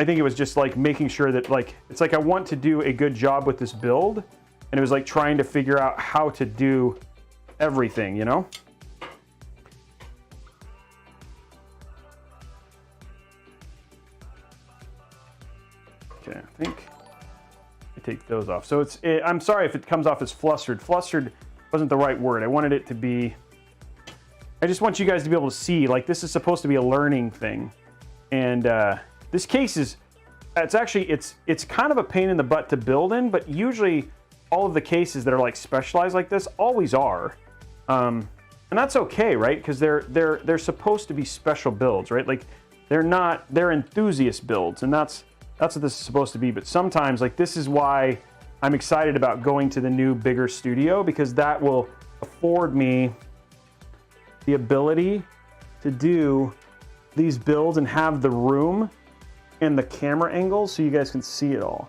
think it was just like making sure that, like, it's like I want to do a good job with this build, and it was like trying to figure out how to do everything, you know? Okay, I think I take those off. So I'm sorry if it comes off as flustered. Flustered wasn't the right word. I wanted it to be, I just want you guys to be able to see, like, this is supposed to be a learning thing. And this case is, it's kind of a pain in the butt to build in, but usually all of the cases that are like specialized like this always are. And that's okay, right? Because they're supposed to be special builds, right? Like, they're enthusiast builds, and that's what this is supposed to be. But sometimes, like, this is why I'm excited about going to the new, bigger studio, because that will afford me the ability to do these builds and have the room and the camera angles so you guys can see it all.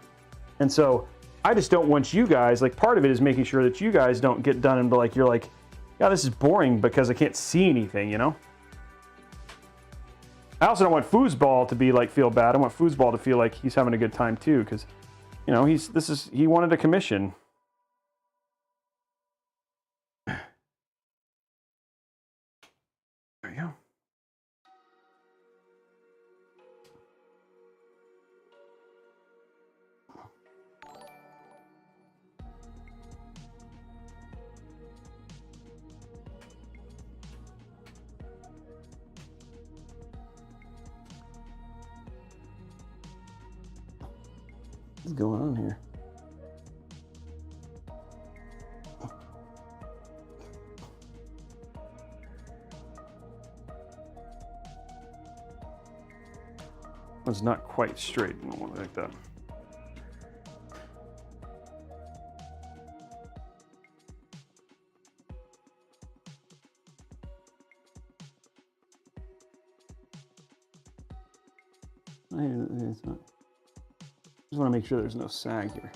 And so I just don't want you guys, like, part of it is making sure that you guys don't get done and be like, you're like, yeah, this is boring because I can't see anything, you know? I also don't want Foosball to be like, feel bad. I want Foosball to feel like he's having a good time too, because, you know, he wanted a commission. There you go. What's going on here? It's not quite straight. I don't want it like that. It's not. Just want to make sure there's no sag here.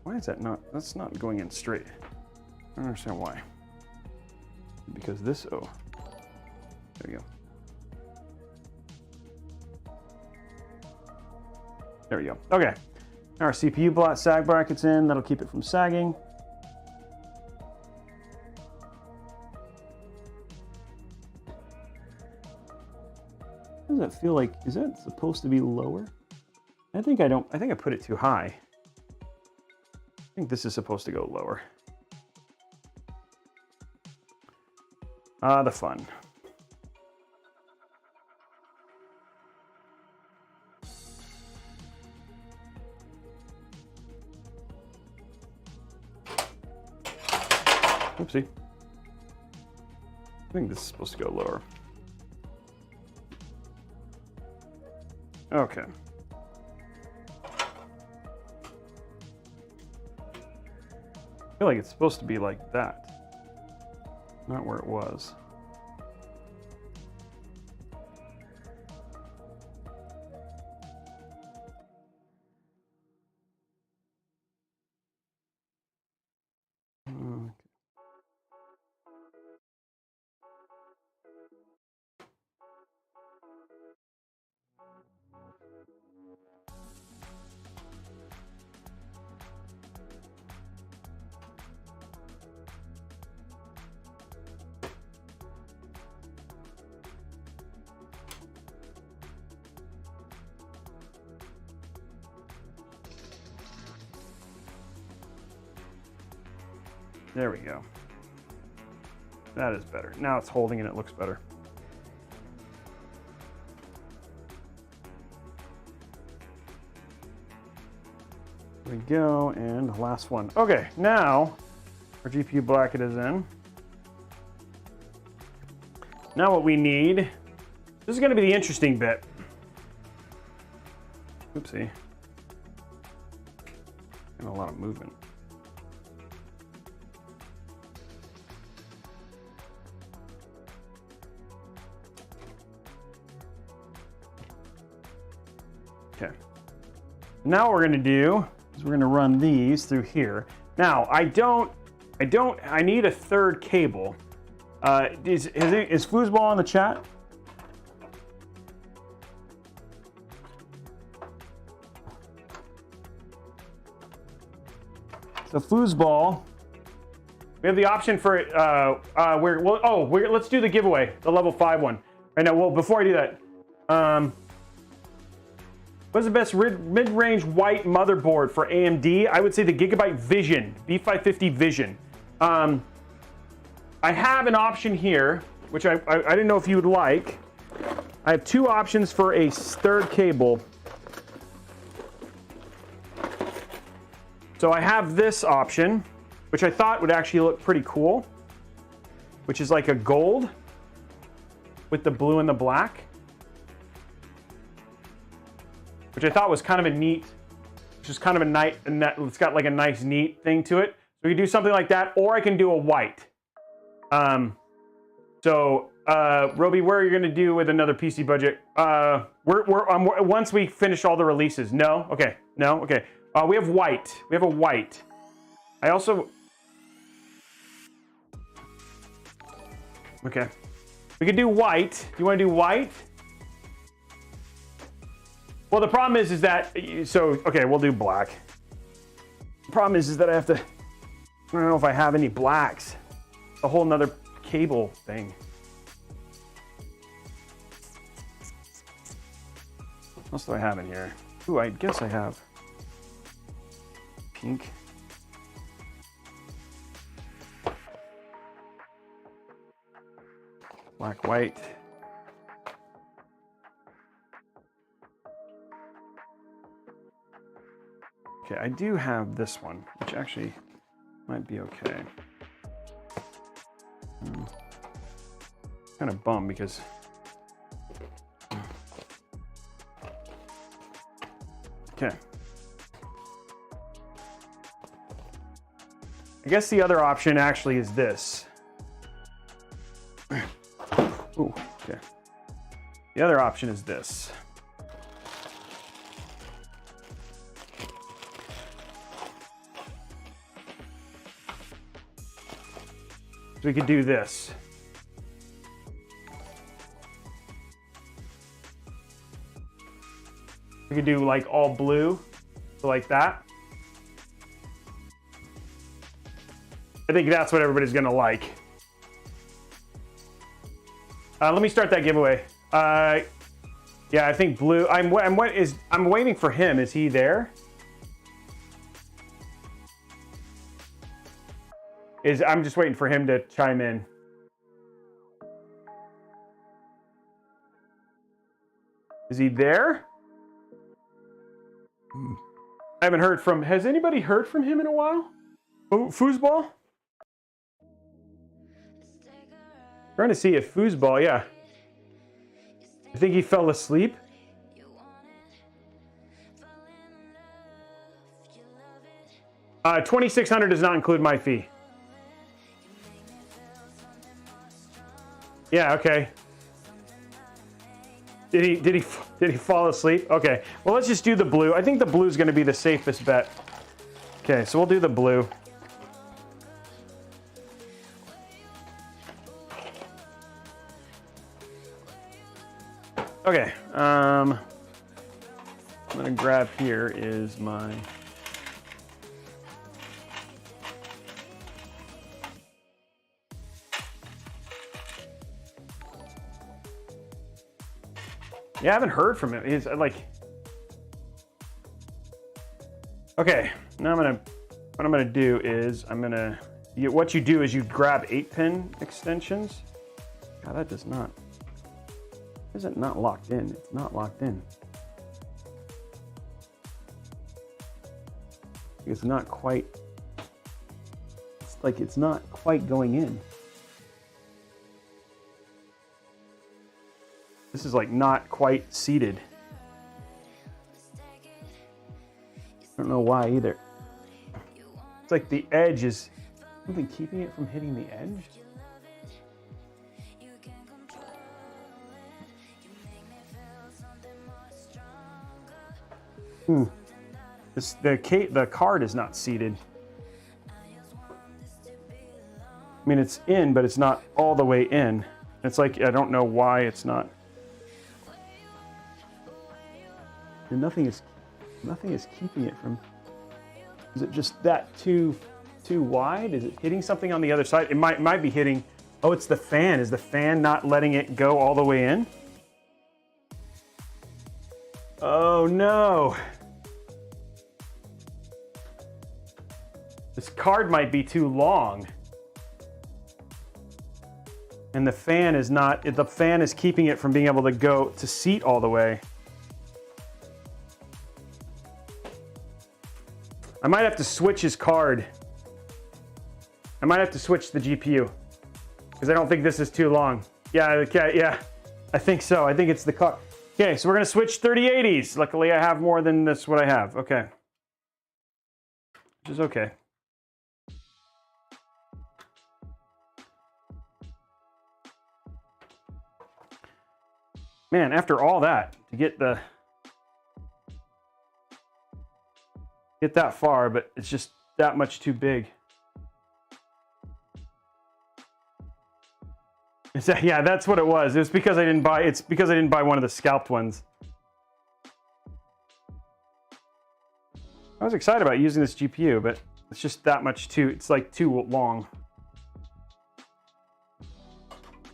Why is that not? That's not going in straight. I don't understand why. Because this, oh, there you go. There we go. Okay. Our CPU sag brackets in. That'll keep it from sagging. Does that feel like, is that supposed to be lower? I think I put it too high. I think this is supposed to go lower. The fun. Oopsie. I think this is supposed to go lower. Okay. I feel like it's supposed to be like that, not where it was. There we go. That is better. Now it's holding and it looks better. There we go, and last one. Okay, now Our GPU bracket is in. Now what we need, this is going to be the interesting bit. Oopsie. And a lot of movement. Okay. Now what we're going to do is we're going to run these through here. Now I need a third cable. Is Foosball on the chat? So Foosball, we have the option for it. Let's do the giveaway, the level 5 one. Right now, well, before I do that, what's the best mid-range white motherboard for AMD? I would say the Gigabyte Vision, B550 Vision. I have an option here, which I didn't know if you would like. I have two options for a third cable. So I have this option, which I thought would actually look pretty cool, which is like a gold with the blue and the black, which I thought was kind of a neat, it's got like a nice neat thing to it. So we can do something like that, or I can do a white. Roby, where are you gonna do with another PC budget? Once we finish all the releases. No? Okay, no? Okay. We have white. We have a white. I also... Okay. We could do white. Do you want to do white? Well, the problem is that... okay, we'll do black. The problem is that I have to... I don't know if I have any blacks. A whole nother cable thing. What else do I have in here? Ooh, I guess I have... pink. Black, white. Okay, I do have this one, which actually might be okay. Kind of bummed because okay. I guess the other option actually is this. Ooh, okay. The other option is this. So we could do this. We could do like all blue, so like that. I think that's what everybody's gonna like. Let me start that giveaway. Yeah, I think blue. I'm waiting for him. Is he there? I'm just waiting for him to chime in. Is he there? I haven't heard from. Has anybody heard from him in a while? Oh, Foosball? Trying to see if Foosball, yeah. I think he fell asleep. $2,600 does not include my fee. Yeah, okay. Did he fall asleep? Okay. Well, let's just do the blue. I think the blue is going to be the safest bet. Okay, so we'll do the blue. Okay. I'm going to grab here is my Yeah, I haven't heard from him. He's like, okay. Now what I'm gonna do is what you do is you grab 8-pin extensions. God, that does not. Is it not locked in? It's not locked in. It's not quite. It's like it's not quite going in. This is like not quite seated. I don't know why either. It's like the edge is something keeping it from hitting the edge. The card is not seated. I mean, it's in, but it's not all the way in. It's like, I don't know why it's not. And nothing is keeping it from. Is it just that too wide? Is it hitting something on the other side? It might be hitting. Oh, it's the fan. Is the fan not letting it go all the way in? Oh no. This card might be too long. And the fan is not, the fan is keeping it from being able to go to seat all the way. I might have to switch his card. I might have to switch the GPU because I don't think this is too long. Yeah, okay, yeah, I think so. I think it's the card. Okay, so we're gonna switch 3080s. Luckily, I have more than this what I have. Okay, which is okay. Man, after all that, to get that far, but it's just that much too big. Yeah, that's what it was. It was because I didn't buy. It's because I didn't buy one of the scalped ones. I was excited about using this GPU, but it's just that much too. It's like too long.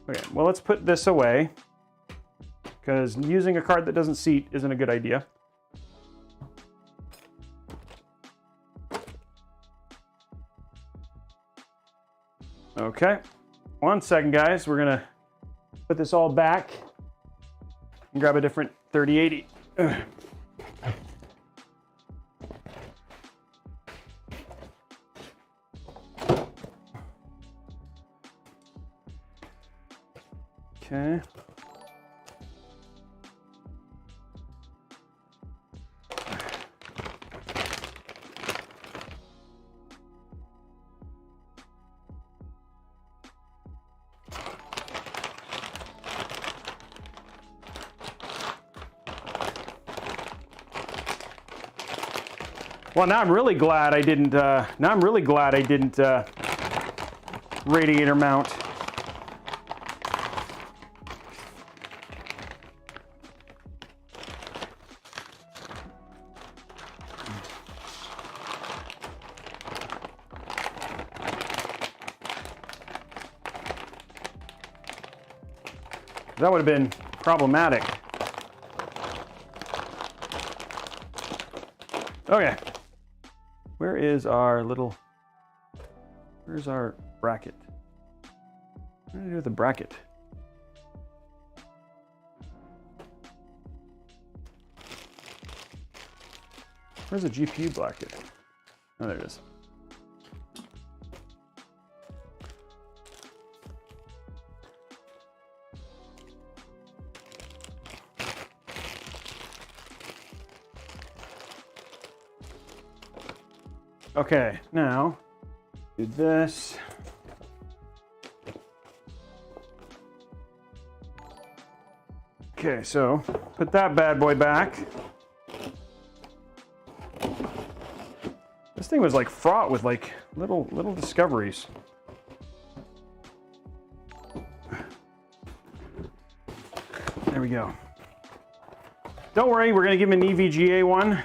Okay, well, let's put this away because using a card that doesn't seat isn't a good idea. Okay, 1 second, guys. We're gonna put this all back and grab a different 3080. Okay. Well, now I'm really glad I didn't. Radiator mount. That would have been problematic. Okay. Where is our little, where's our bracket? What do I do with the bracket? Where's the GPU bracket? Oh, there it is. Okay, now do this. Okay, so put that bad boy back. This thing was like fraught with like little discoveries. There we go. Don't worry, we're gonna give him an EVGA one.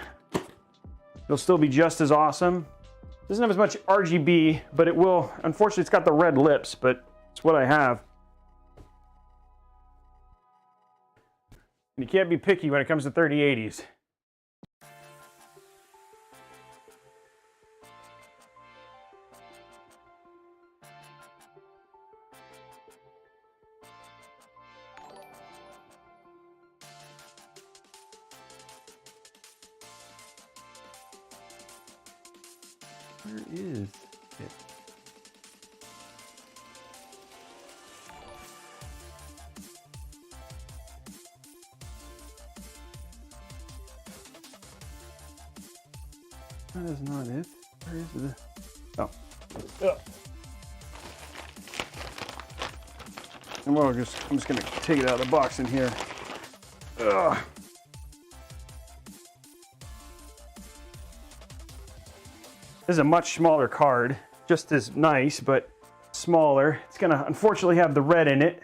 It'll still be just as awesome. Doesn't have as much RGB, but it will. Unfortunately, it's got the red lips, but it's what I have. And you can't be picky when it comes to 3080s. Where is it? That is not it. Where is the... Oh. Ugh. And I'm just gonna take it out of the box in here. Ugh. This is a much smaller card, just as nice, but smaller. It's gonna unfortunately have the red in it,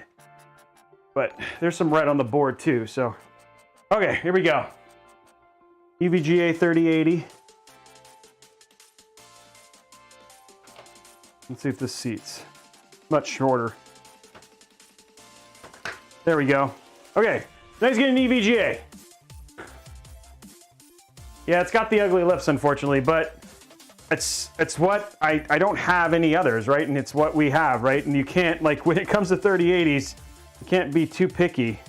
but there's some red on the board too, so. Okay, here we go. EVGA 3080. Let's see if this seats. Much shorter. There we go. Okay, now he's getting an EVGA. Yeah, it's got the ugly lips, unfortunately, but it's what I don't have any others, right? And it's what we have, right? And you can't, like, when it comes to 3080s, you can't be too picky.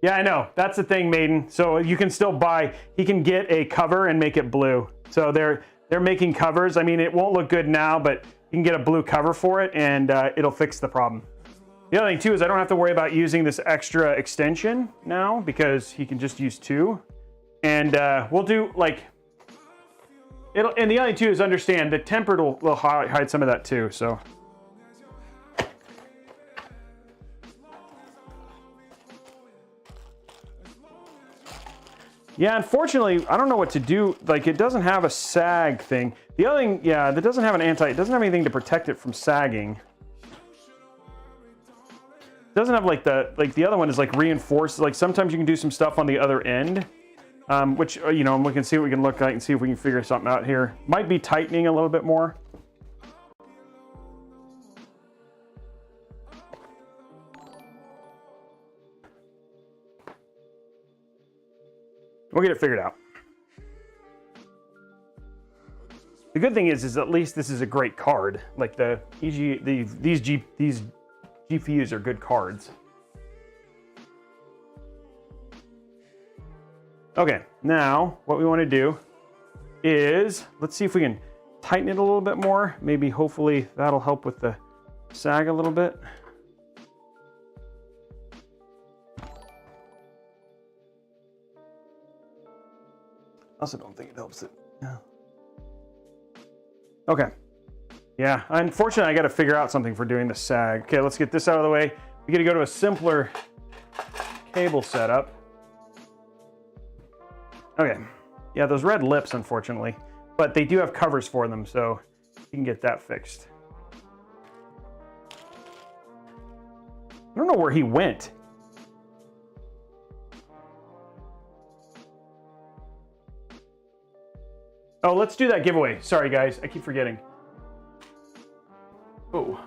Yeah, I know. That's the thing, Maiden. So you can still buy, he can get a cover and make it blue. So they're making covers. I mean, it won't look good now, but you can get a blue cover for it and it'll fix the problem. The other thing too is I don't have to worry about using this extra extension now because he can just use 2. And we'll do like, and the other thing too is understand the tempered will hide some of that too, so. Yeah, unfortunately, I don't know what to do. Like, it doesn't have a sag thing. The other thing, yeah, that doesn't have an it doesn't have anything to protect it from sagging. It doesn't have like the other one is like reinforced. Like sometimes you can do some stuff on the other end, which, you know, we can see what we can look like and see if we can figure something out here. Might be tightening a little bit more. We'll get it figured out. The good thing is at least this is a great card. Like these GPUs are good cards. Okay, now what we want to do is, let's see if we can tighten it a little bit more. Maybe hopefully that'll help with the sag a little bit. I also don't think it helps it. Yeah. Okay. Yeah, unfortunately I got to figure out something for doing the sag. Okay, let's get this out of the way. We got to go to a simpler cable setup. Okay. Yeah, those red lips, unfortunately, but they do have covers for them, so you can get that fixed. I don't know where he went. Oh, let's do that giveaway. Sorry, guys. I keep forgetting. Oh.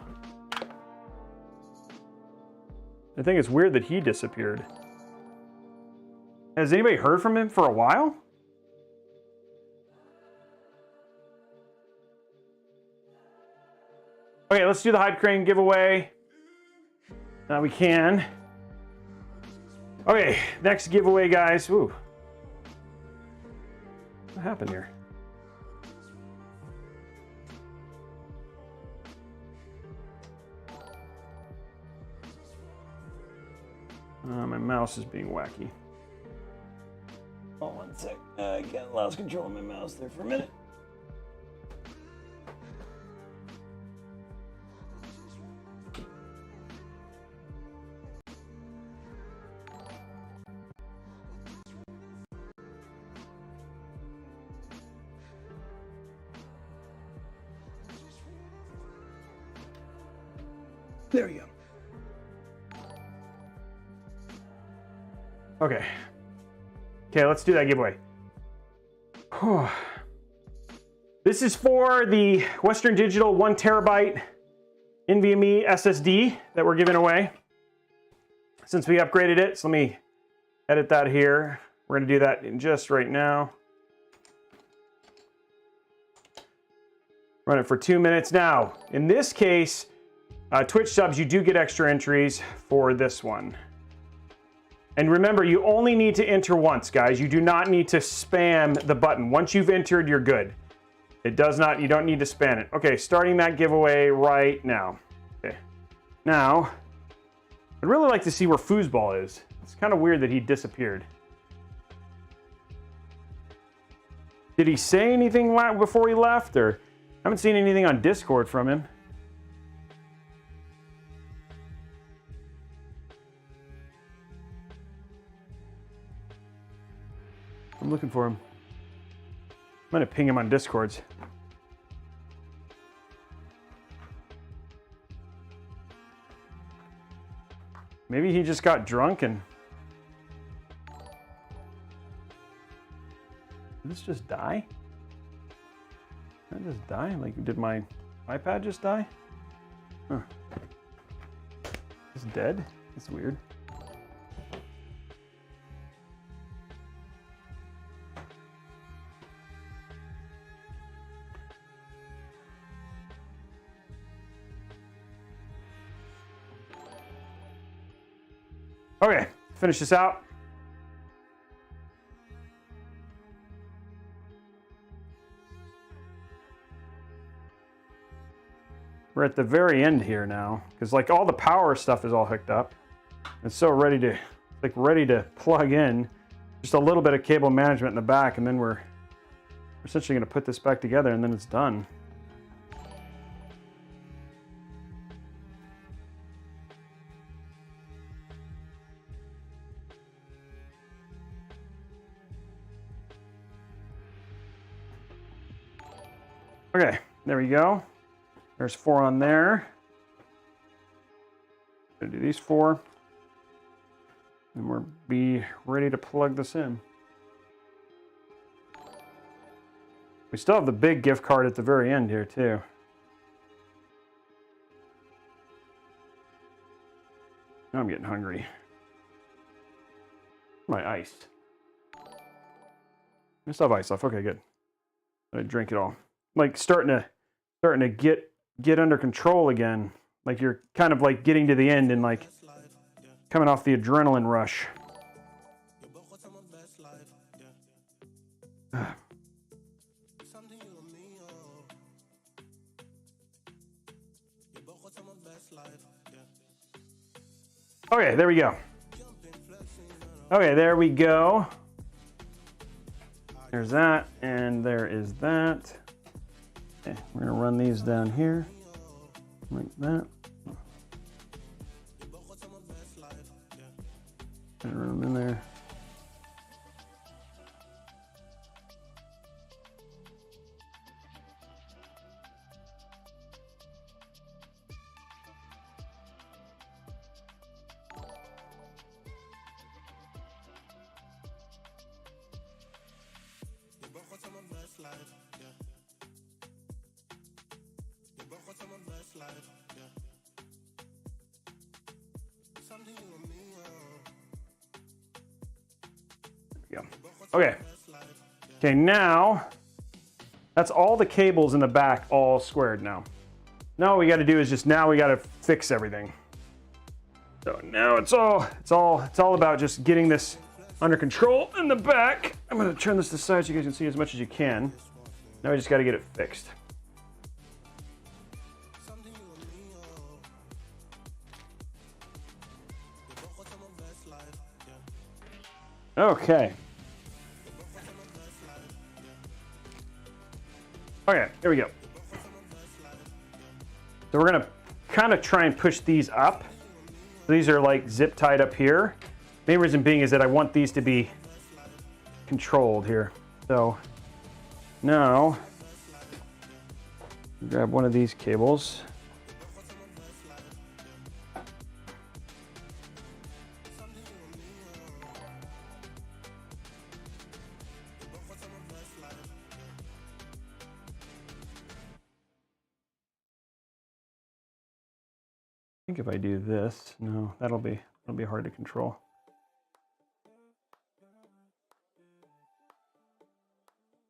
I think it's weird that he disappeared. Has anybody heard from him for a while? Okay, let's do the Hype Crane giveaway. Now we can. Okay, next giveaway, guys. Ooh. What happened here? My mouse is being wacky. Oh, one sec. I lost control of my mouse there for a minute. There we go. Okay. Okay, let's do that giveaway. This is for the Western Digital 1 terabyte NVMe SSD that we're giving away. Since we upgraded it, so let me edit that here. We're gonna do that in just right now. Run it for 2 minutes. Now, in this case, Twitch subs, you do get extra entries for this one. And remember, you only need to enter once, guys. You do not need to spam the button. Once you've entered, you're good. It does not, you don't need to span it. Okay, starting that giveaway right now. Okay, now, I'd really like to see where Foosball is. It's kind of weird that he disappeared. Did he say anything before he left, or I haven't seen anything on Discord from him? I'm looking for him. I'm gonna ping him on Discords. Maybe he just got drunk and... Did this just die? Did it just die? Like, did my iPad just die? Huh. It's dead? That's weird. Okay, finish this out. We're at the very end here now, because like all the power stuff is all hooked up. It's so ready to, like ready to plug in. Just a little bit of cable management in the back, and then we're essentially going to put this back together, and then it's done. Okay, there we go. There's 4 on there. Gonna do these 4. And we'll be ready to plug this in. We still have the big gift card at the very end here too. Now I'm getting hungry. My ice. I still have ice left. Okay, good. I drink it all. Like starting to get under control again. Like you're kind of like getting to the end and like coming off the adrenaline rush. Okay, there we go. Okay, there we go. There's that, and there is that. Okay, we're gonna run these down here, like that. And run them in there. Okay. Okay, now that's all the cables in the back all squared now. Now what we got to do is just now we got to fix everything. So now it's all about just getting this under control in the back. I'm going to turn this to the side so you guys can see as much as you can. Now we just got to get it fixed. Okay. Okay, here we go. So we're gonna kind of try and push these up. So these are like zip tied up here. Main reason being is that I want these to be controlled here. So now, grab one of these cables. I think if I do this, no, that'll be hard to control.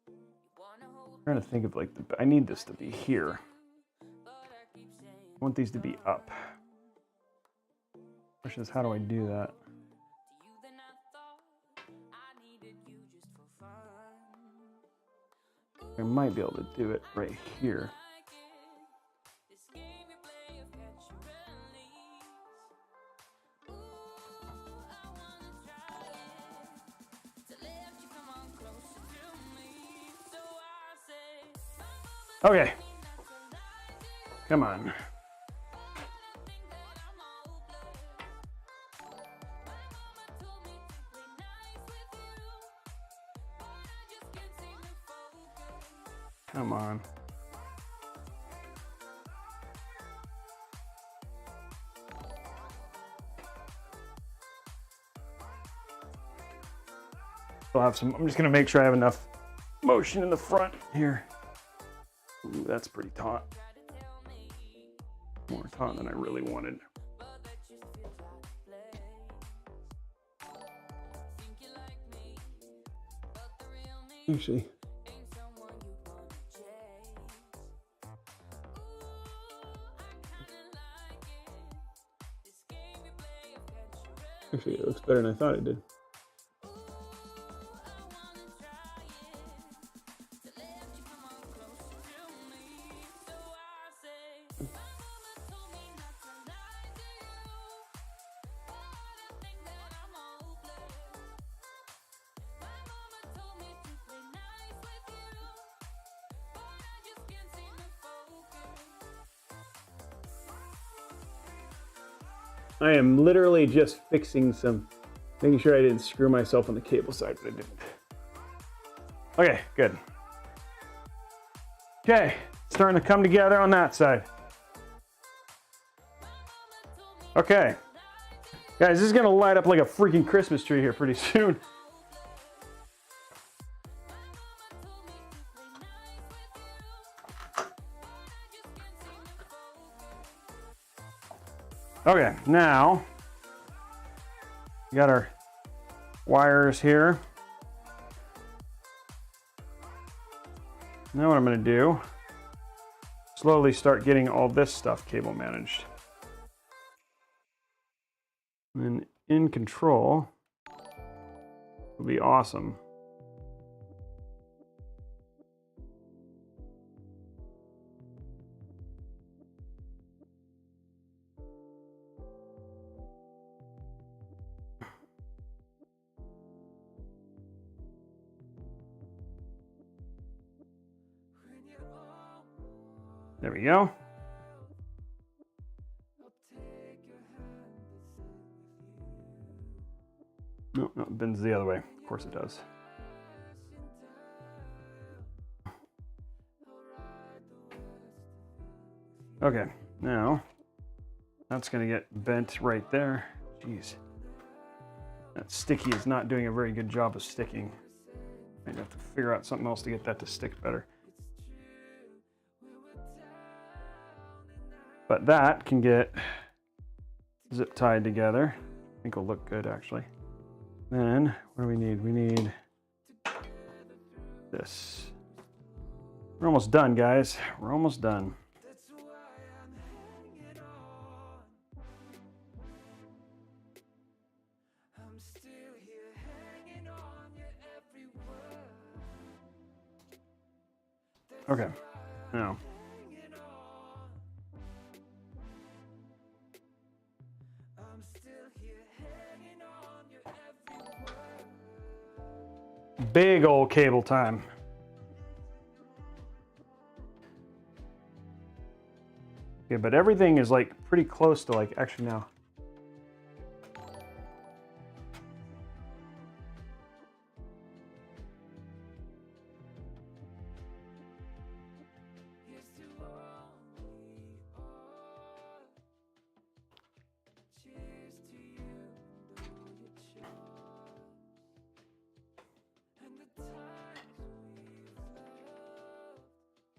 I'm trying to think of like I need this to be here. I want these to be up. Question is, how do I do that? I might be able to do it right here. Okay. Come on. Come on. I'll have some, I'm just gonna make sure I have enough motion in the front here. Ooh, that's pretty taut. More taut than I really wanted. Actually, it looks better than I thought it did. I am literally just fixing making sure I didn't screw myself on the cable side, but I didn't. Okay, good. Okay, starting to come together on that side. Okay. Guys, this is gonna light up like a freaking Christmas tree here pretty soon. Okay, now we got our wires here. Now what I'm going to do, slowly start getting all this stuff cable managed. And in control will be awesome. There we go. No, it bends the other way. Of course it does. Okay, now that's going to get bent right there. Jeez. That sticky is not doing a very good job of sticking. Might have to figure out something else to get that to stick better. But that can get zip tied together. I think it'll look good actually. Then what do we need? We need this. We're almost done, guys. We're almost done. Okay, now. Big old cable time. Okay, but everything is like pretty close to like, actually now.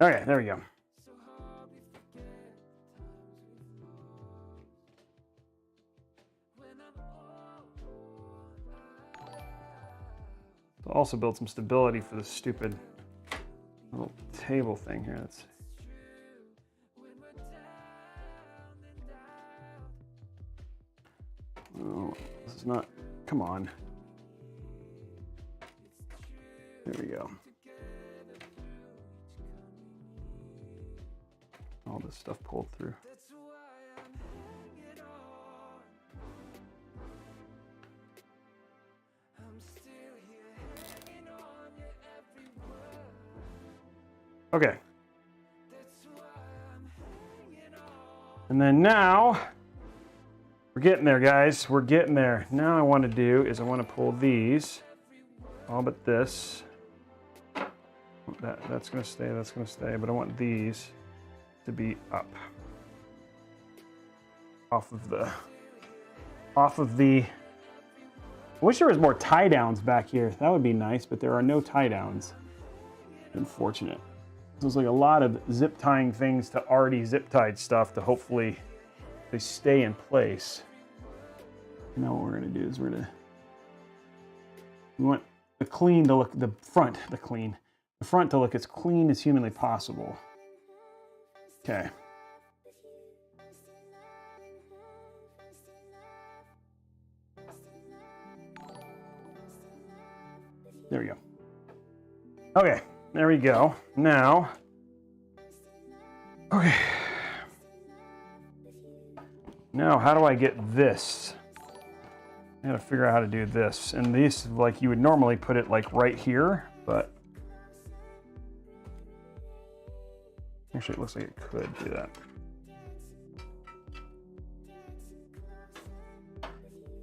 Okay, there we go. I'll also build some stability for this stupid little table thing here. That's oh, this is not, come on. There we go. All this stuff pulled through. Okay. And then now, we're getting there, guys. We're getting there. Now I want to do is I want to pull these, all but this. That's going to stay, that's going to stay, but I want these to be up. Off of the, I wish there was more tie downs back here. That would be nice, but there are no tie downs. Unfortunate. There's like a lot of zip tying things to already zip tied stuff to hopefully they stay in place. Now what we're gonna do is we want the clean to look, the front to look as clean as humanly possible. Okay. There we go. Okay, there we go. Now, okay. Now, how do I get this? I gotta figure out how to do this. And these, like you would normally put it like right here, but actually it looks like it could do that.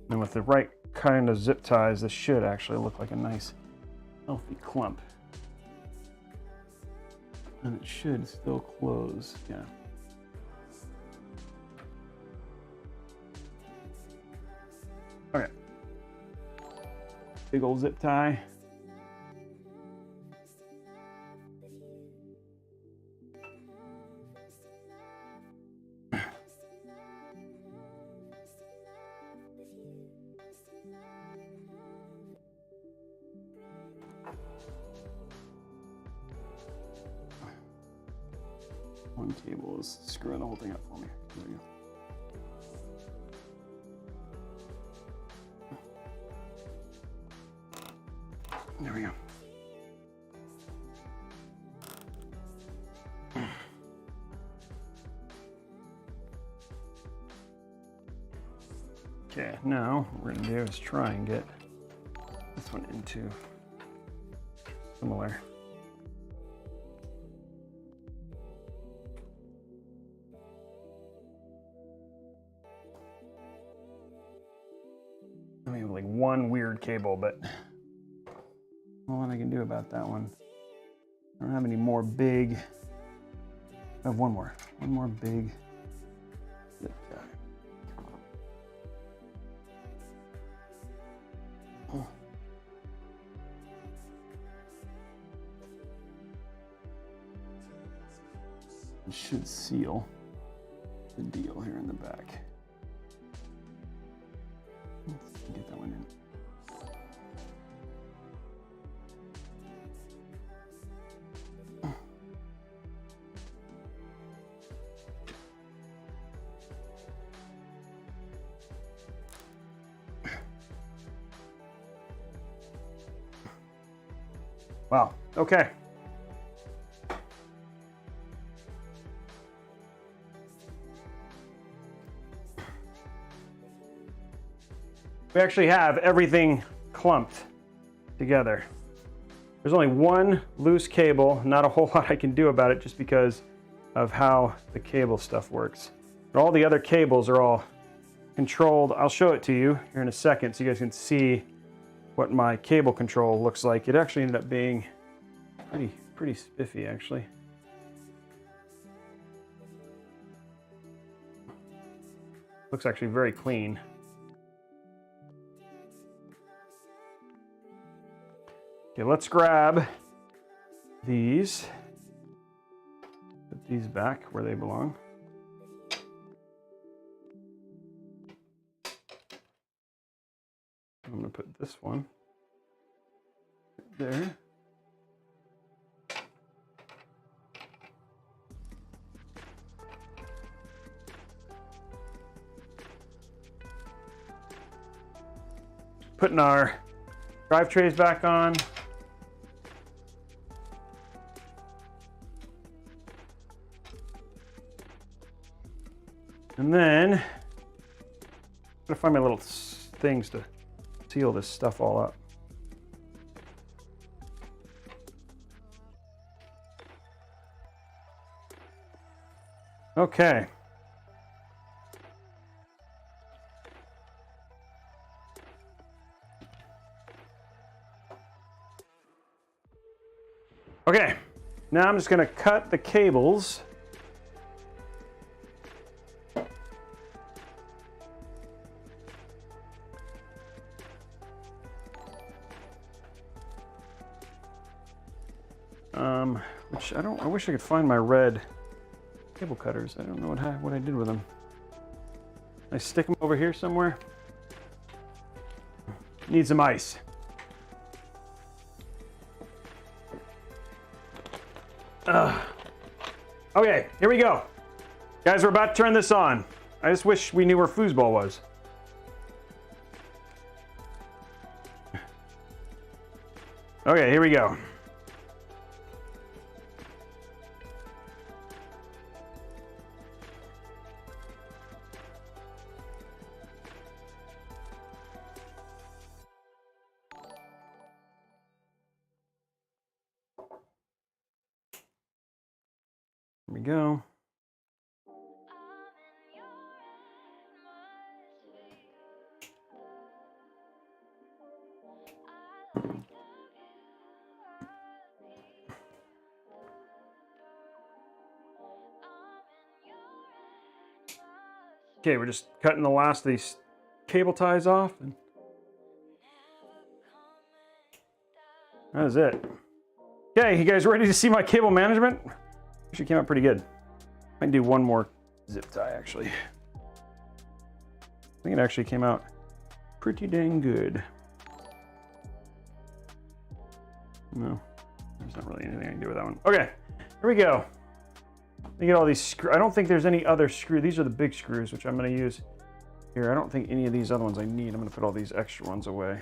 And with the right kind of zip ties, this should actually look like a nice, healthy clump. And it should still close, yeah. Okay. Big old zip tie. One cable is screwing the whole thing up for me. There we go. There we go. Okay, now what we're gonna do is try and get this one into similar. I mean, like one weird cable, but all I can do about that one. I don't have any more big. I have one more big zip tie. Oh. It should seal the deal here in the back. Let's get that one in. Wow, okay. We actually have everything clumped together. There's only one loose cable, not a whole lot I can do about it just because of how the cable stuff works. But all the other cables are all controlled. I'll show it to you here in a second so you guys can see what my cable control looks like. It actually ended up being pretty spiffy actually. Looks actually very clean. Okay, let's grab these, put these back where they belong. I'm gonna put this one there. Putting our drive trays back on. And then, I'm gonna find my little things to seal this stuff all up. Okay. Okay, now I'm just gonna cut the cables. Which I wish I could find my red cable cutters. I don't know what I did with them. I stick them over here somewhere. Need some ice. Okay, here we go. Guys, we're about to turn this on. I just wish we knew where foosball was. Okay, here we go. Here we go. Okay, we're just cutting the last of these cable ties off. And that is it. Okay, you guys ready to see my cable management? Actually came out pretty good. Might do one more zip tie, actually. I think it actually came out pretty dang good. No, there's not really anything I can do with that one. Okay, here we go. Let me get all these screws. I don't think there's any other screw. These are the big screws, which I'm going to use here. I don't think any of these other ones I need. I'm going to put all these extra ones away.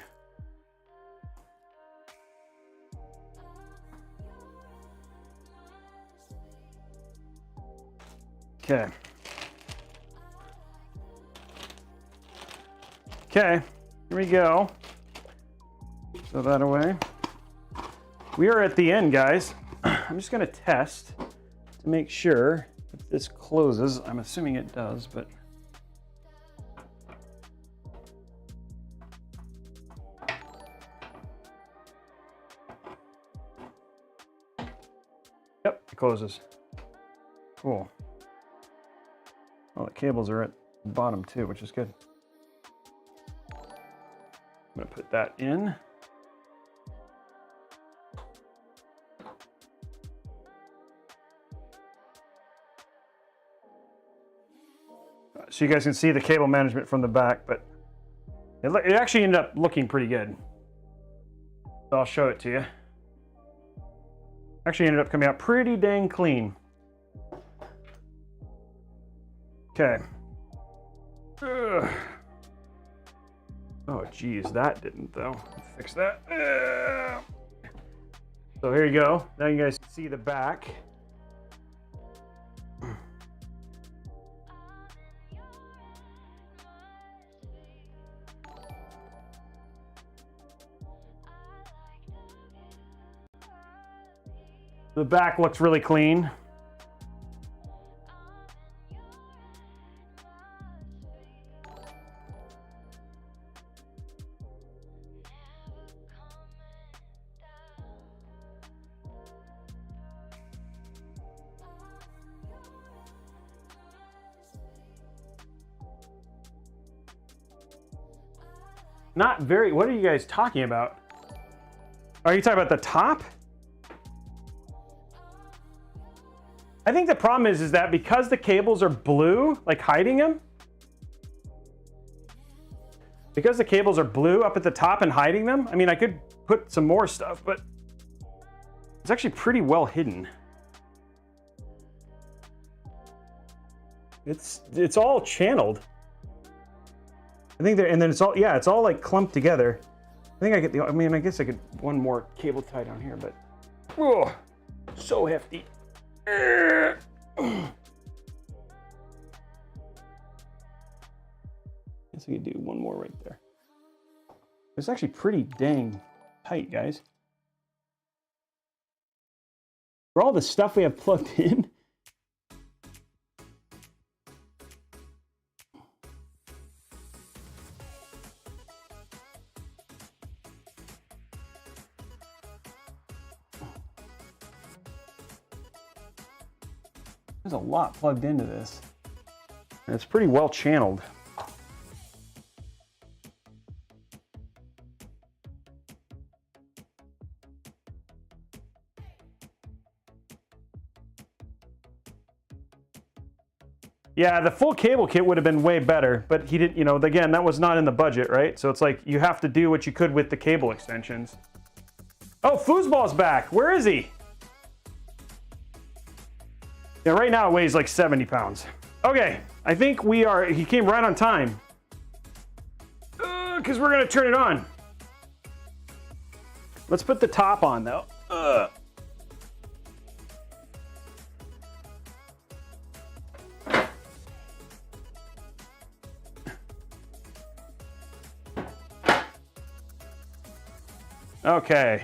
Okay. Okay, here we go. Throw that away. We are at the end, guys. I'm just going to test to make sure if this closes. I'm assuming it does, but yep, it closes. Cool. Well, the cables are at the bottom too, which is good. I'm going to put that in. So you guys can see the cable management from the back, but it actually ended up looking pretty good. So I'll show it to you. Actually ended up coming out pretty dang clean. Okay. Ugh. Oh geez, that didn't though. Fix that. So here you go. Now you guys can see the back. The back looks really clean. Not very, what are you guys talking about? Are you talking about the top? I think the problem is that because the cables are blue, like hiding them, because the cables are blue up at the top and hiding them, I mean, I could put some more stuff, but it's actually pretty well hidden. It's all channeled. I think and then it's all, yeah, it's all like clumped together. I think I get I mean, I guess I could one more cable tie down here, but oh, so hefty. So you do one more right there. It's actually pretty dang tight, guys. For all the stuff we have plugged in, there's a lot plugged into this. And it's pretty well channeled. Yeah, the full cable kit would have been way better, but he didn't, you know, again, that was not in the budget, right? So it's like you have to do what you could with the cable extensions. Oh, Foosball's back. Where is he? Yeah, right now it weighs like 70 pounds. Okay, I think he came right on time. Because we're going to turn it on. Let's put the top on, though. Okay.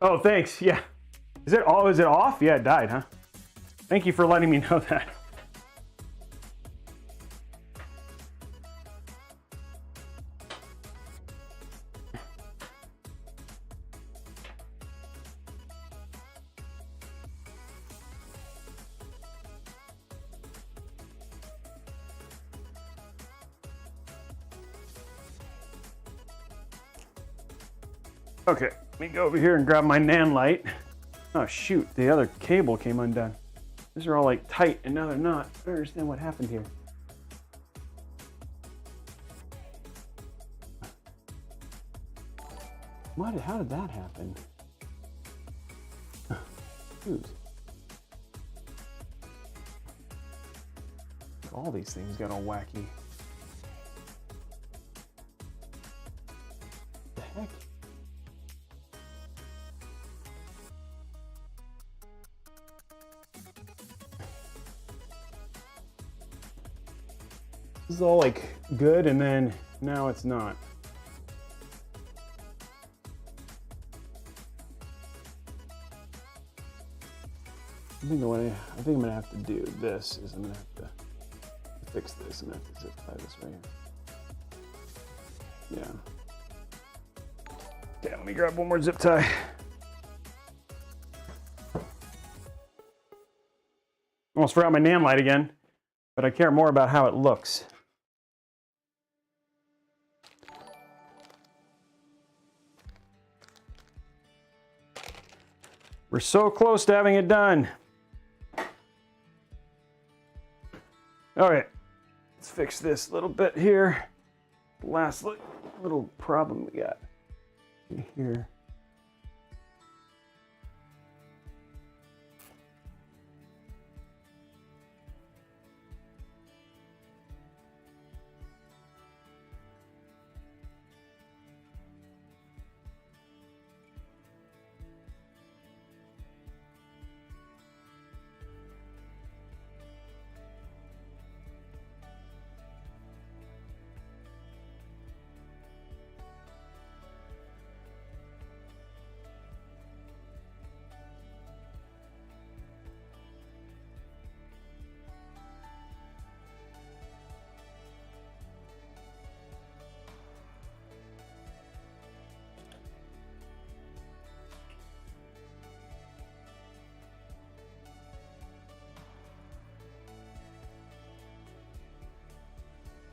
Oh, thanks. Yeah. Is it off? Yeah, it died, huh? Thank you for letting me know that. Okay, let me go over here and grab my NAND light. Oh shoot, the other cable came undone. These are all like tight and now they're not. I don't understand what happened here. How did that happen? Dude. All these things got all wacky. What the heck? This is all like good and then now it's not. I think I'm gonna have to do this is I'm gonna have to fix this. I'm gonna have to zip tie this right here. Yeah. Okay, let me grab one more zip tie. Almost forgot my NAND light again, but I care more about how it looks. We're so close to having it done. All right, let's fix this little bit here. Last little problem we got here.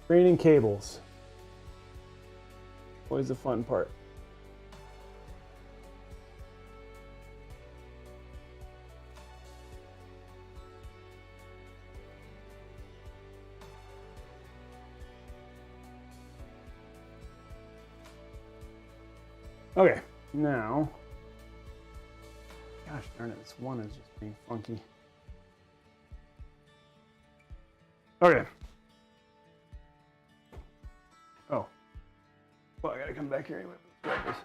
Training cables. Always the fun part. Okay, now, gosh darn it, this one is just being funky. Okay. them back here anyway. Let's grab this.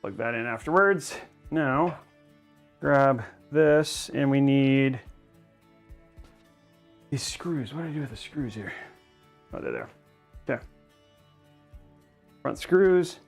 Plug that in afterwards. Now, grab this, and we need these screws. What do I do with the screws here? Oh, they're there. Okay. Front screws.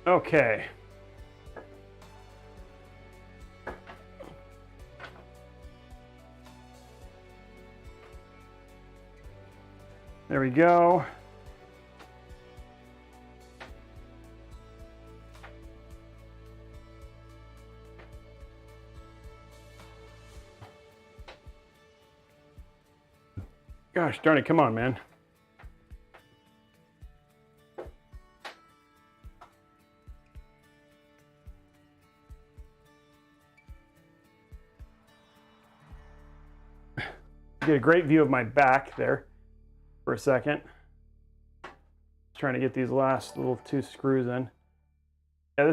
Okay. There we go. Gosh darn it, come on, man. Get a great view of my back there for a second. Trying to get these last little 2 screws in. Yeah,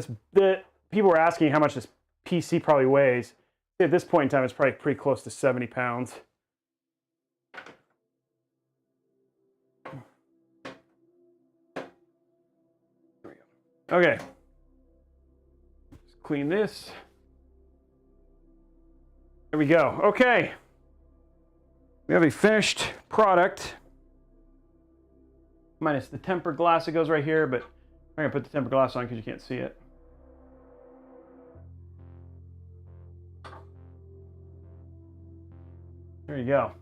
people were asking how much this PC probably weighs. At this point in time, it's probably pretty close to 70 pounds. There we go. Okay. Let's clean this. There we go. Okay. We have a finished product, minus the tempered glass that goes right here, but I'm going to put the tempered glass on because you can't see it. There you go.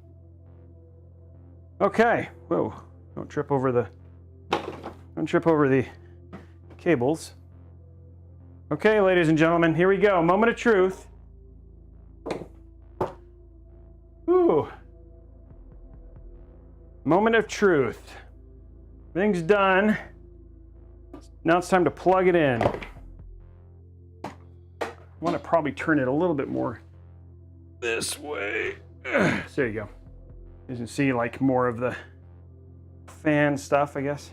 Okay. Whoa. Don't trip over the cables. Okay, ladies and gentlemen, here we go. Moment of truth. Ooh. Moment of truth. Everything's done. Now it's time to plug it in. I want to probably turn it a little bit more this way. So there you go. You can see like more of the fan stuff, I guess.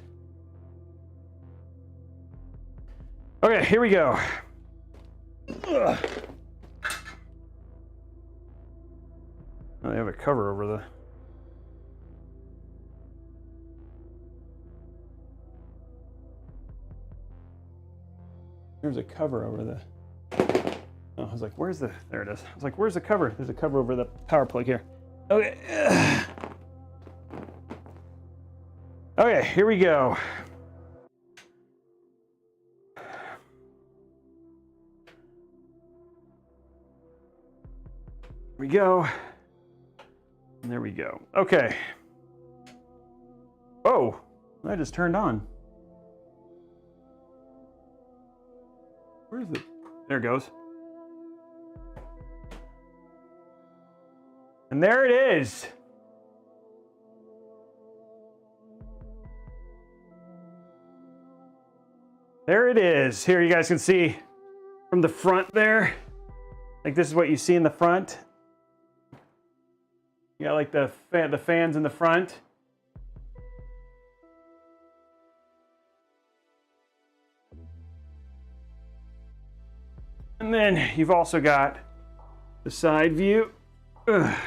Okay, here we go. Oh, they have a cover over the... There's a cover over the... Oh, I was like, where's the... There it is. I was like, where's the cover? There's a cover over the power plug here. Okay. Okay, here we go. Here we go. And there we go. Okay. Oh, that just turned on. Where's the... There it goes. And there it is. There it is. Here you guys can see from the front there. Like this is what you see in the front. You got like the fans in the front. And then you've also got the side view. Ugh.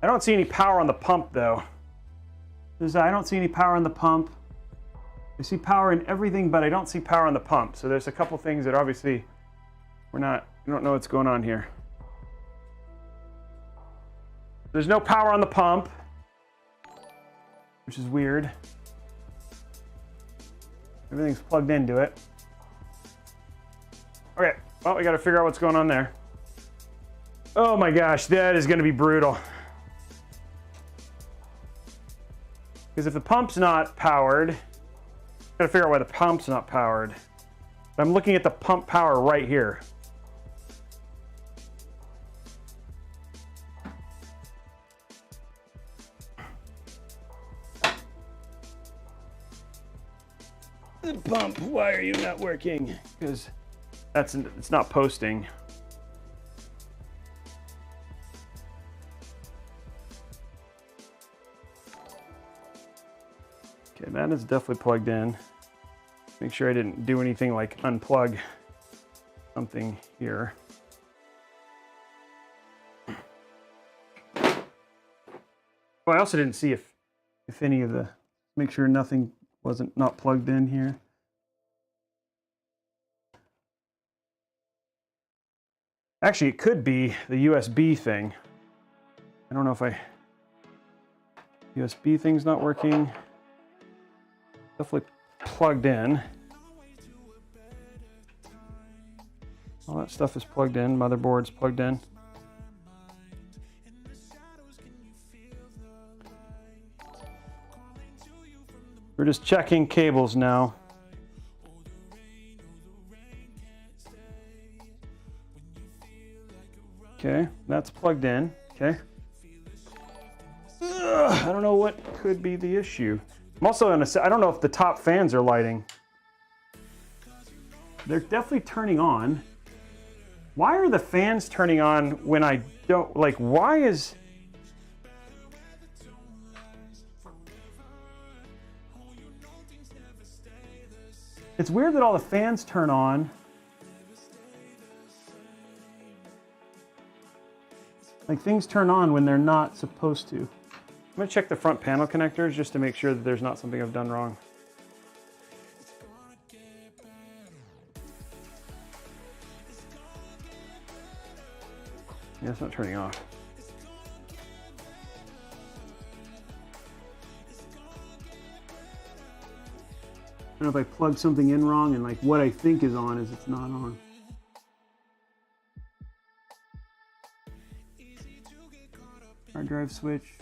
I don't see any power on the pump though. I don't see any power on the pump. I see power in everything, but I don't see power on the pump. So there's a couple things that obviously we don't know what's going on here. There's no power on the pump, which is weird. Everything's plugged into it. Okay, well, we got to figure out what's going on there. Oh my gosh, that is going to be brutal. Because if the pump's not powered, gotta figure out why the pump's not powered. I'm looking at the pump power right here. The pump, why are you not working? Because it's not posting. Okay, that is definitely plugged in. Make sure I didn't do anything like unplug something here. Well, I also didn't see if any of the, make sure nothing wasn't not plugged in here. Actually, it could be the USB thing. I don't know if USB thing's not working. Definitely plugged in. All that stuff is plugged in. Motherboard's plugged in. We're just checking cables now. Okay, that's plugged in. Okay. I don't know what could be the issue. I'm also on I don't know if the top fans are lighting. They're definitely turning on. Why are the fans turning on when I don't, like, why is... It's weird that all the fans turn on. Like, things turn on when they're not supposed to. I'm gonna check the front panel connectors just to make sure that there's not something I've done wrong. Yeah, it's not turning off. I don't know if I plugged something in wrong and like what I think is on is it's not on. Hard drive switch.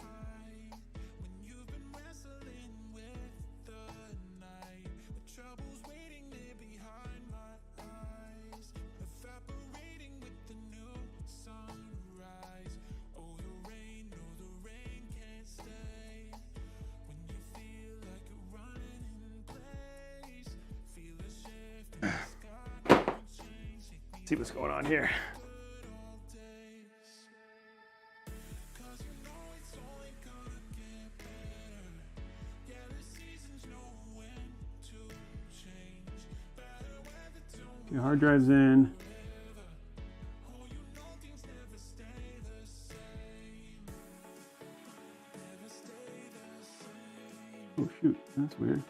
See what's going on here. Okay, hard drive's in. Oh shoot, that's weird.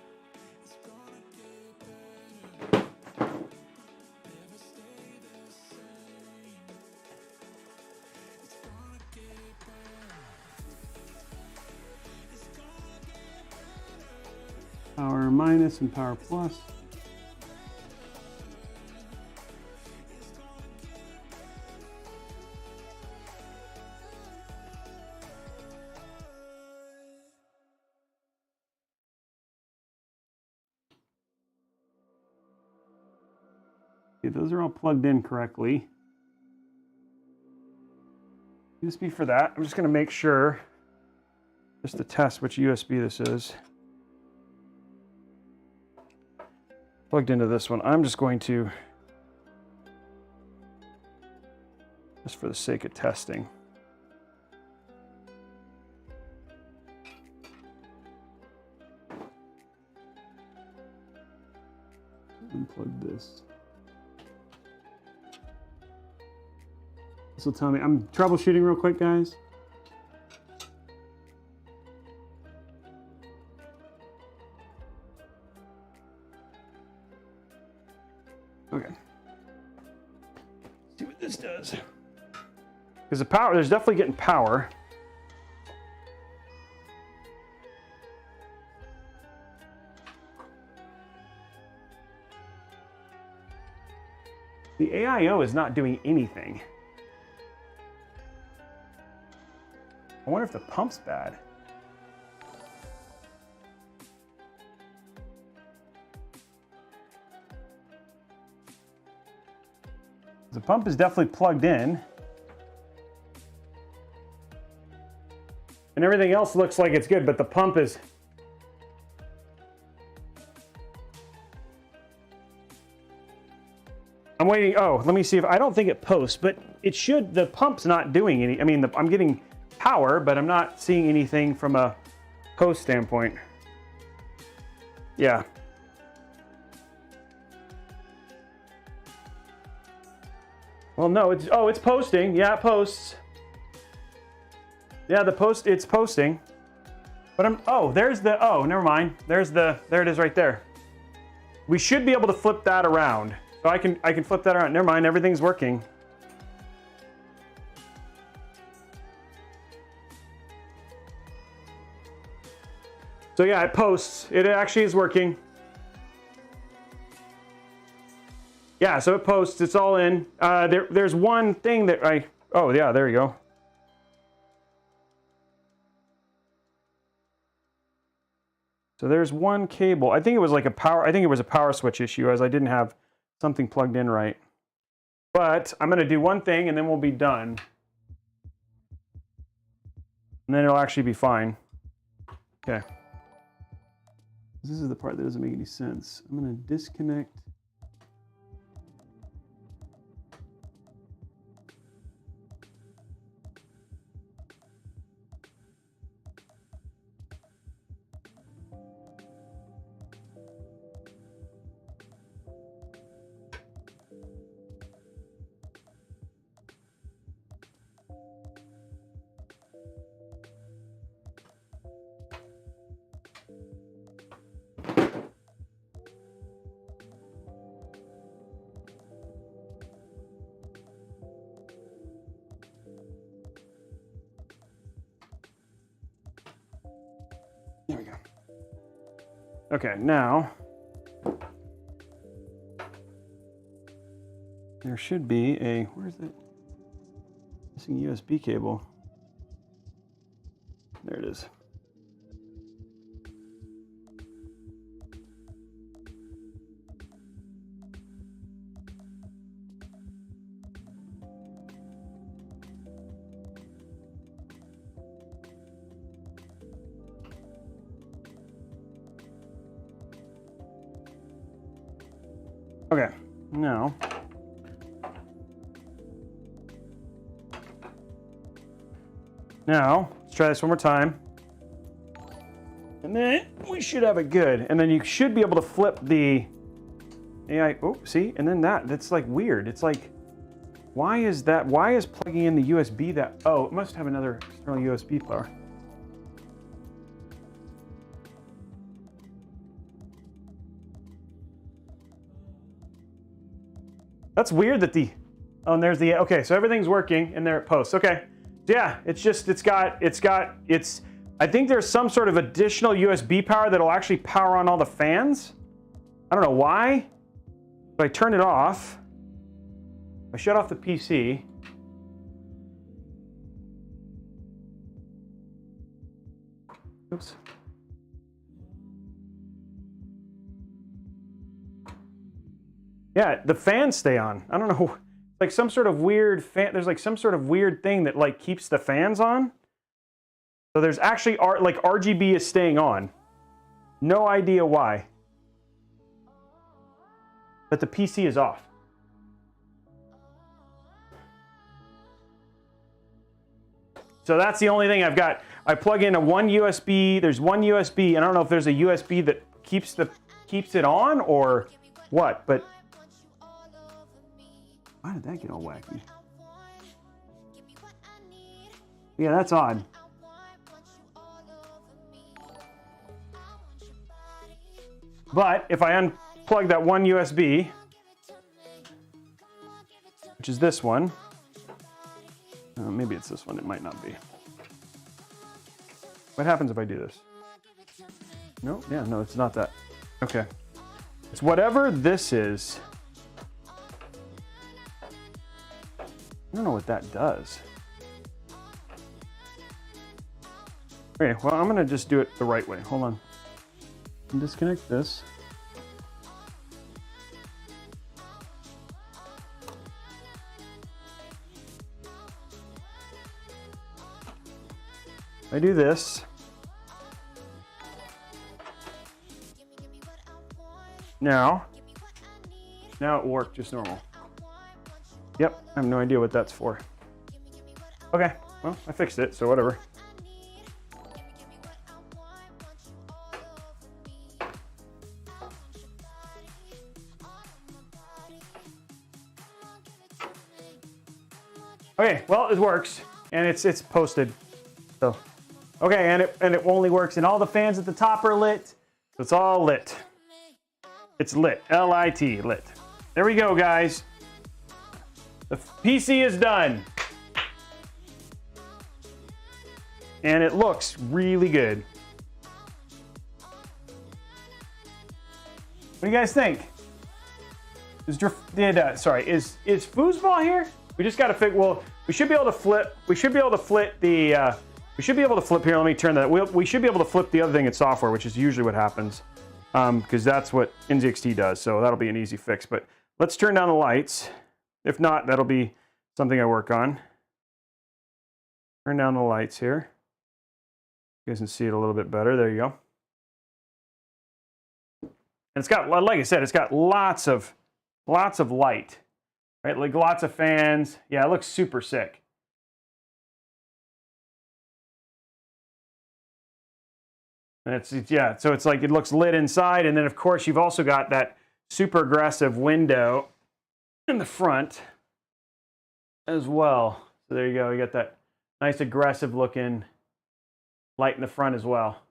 Power minus and power plus. Okay, those are all plugged in correctly. USB for that. I'm just going to make sure, just to test which USB this is. Plugged into this one. I'm just going to, just for the sake of testing. Unplug this. This will tell me. I'm troubleshooting real quick, guys. Okay. See what this does. Because the power, there's definitely getting power. The AIO is not doing anything. I wonder if the pump's bad. The pump is definitely plugged in. And everything else looks like it's good, but the pump is... I'm waiting. Oh, let me see if... I don't think it posts, but it should... The pump's not doing any... I mean, I'm getting power, but I'm not seeing anything from a post standpoint. Yeah. Well, no, it's... Oh, it's posting. Yeah, it posts. Yeah, it's posting. But I'm... Oh, there's the... Oh, never mind. There it is right there. We should be able to flip that around. So I can flip that around. Never mind, everything's working. So yeah, it posts. It actually is working. Yeah, so it posts. It's all in. There's one thing that I... Oh yeah, there you go. So there's one cable. I think it was like a power... I think it was a power switch issue, as I didn't have something plugged in right. But I'm going to do one thing and then we'll be done. And then it'll actually be fine. Okay. This is the part that doesn't make any sense. I'm going to disconnect. There we go. Okay, now there should be a, where's the missing USB cable? There it is. Okay, now let's try this one more time. And then we should have it good. And then you should be able to flip the AI, oh, see? And then that's like weird. It's like, why is that? Why is plugging in the USB that, oh, it must have another external USB power. That's weird that the, oh, and there's the, okay, so everything's working and there it posts. Okay, yeah, it's just, I think there's some sort of additional USB power that'll actually power on all the fans. I don't know why, but I turn it off. I shut off the PC. Oops. Yeah, the fans stay on. I don't know, like some sort of weird fan, there's like some sort of weird thing that like keeps the fans on. So there's actually, like RGB is staying on. No idea why. But the PC is off. So that's the only thing I've got. I plug in one USB, there's one USB, and I don't know if there's a USB that keeps it on or what, but why did that get all wacky? Yeah, that's odd. But if I unplug that one USB, which is this one, maybe it's this one, it might not be. What happens if I do this? No, yeah, no, it's not that. Okay. It's whatever this is. I don't know what that does. Okay, well, I'm gonna just do it the right way. Hold on. Disconnect this. I do this. Now it worked just normal. Yep, I have no idea what that's for. Okay, well, I fixed it, so whatever. Okay, well, it works, and it's posted. So, okay, and it only works, and all the fans at the top are lit. So it's all lit. It's lit, L-I-T, lit. There we go, guys. The PC is done. And it looks really good. What do you guys think? Is foosball here? We just got to figure. Well, we should be able to flip. We should be able to flip the. We should be able to flip here. Let me turn that. We should be able to flip the other thing in software, which is usually what happens, because that's what NZXT does. So that'll be an easy fix. But let's turn down the lights. If not, that'll be something I work on. Turn down the lights here. You guys can see it a little bit better. There you go. And it's got, like I said, it's got lots of light. Right, like lots of fans. Yeah, it looks super sick. And it's yeah, so it's like it looks lit inside, and then of course you've also got that super aggressive window in the front as well. So there you go, you got that nice aggressive looking light in the front as well.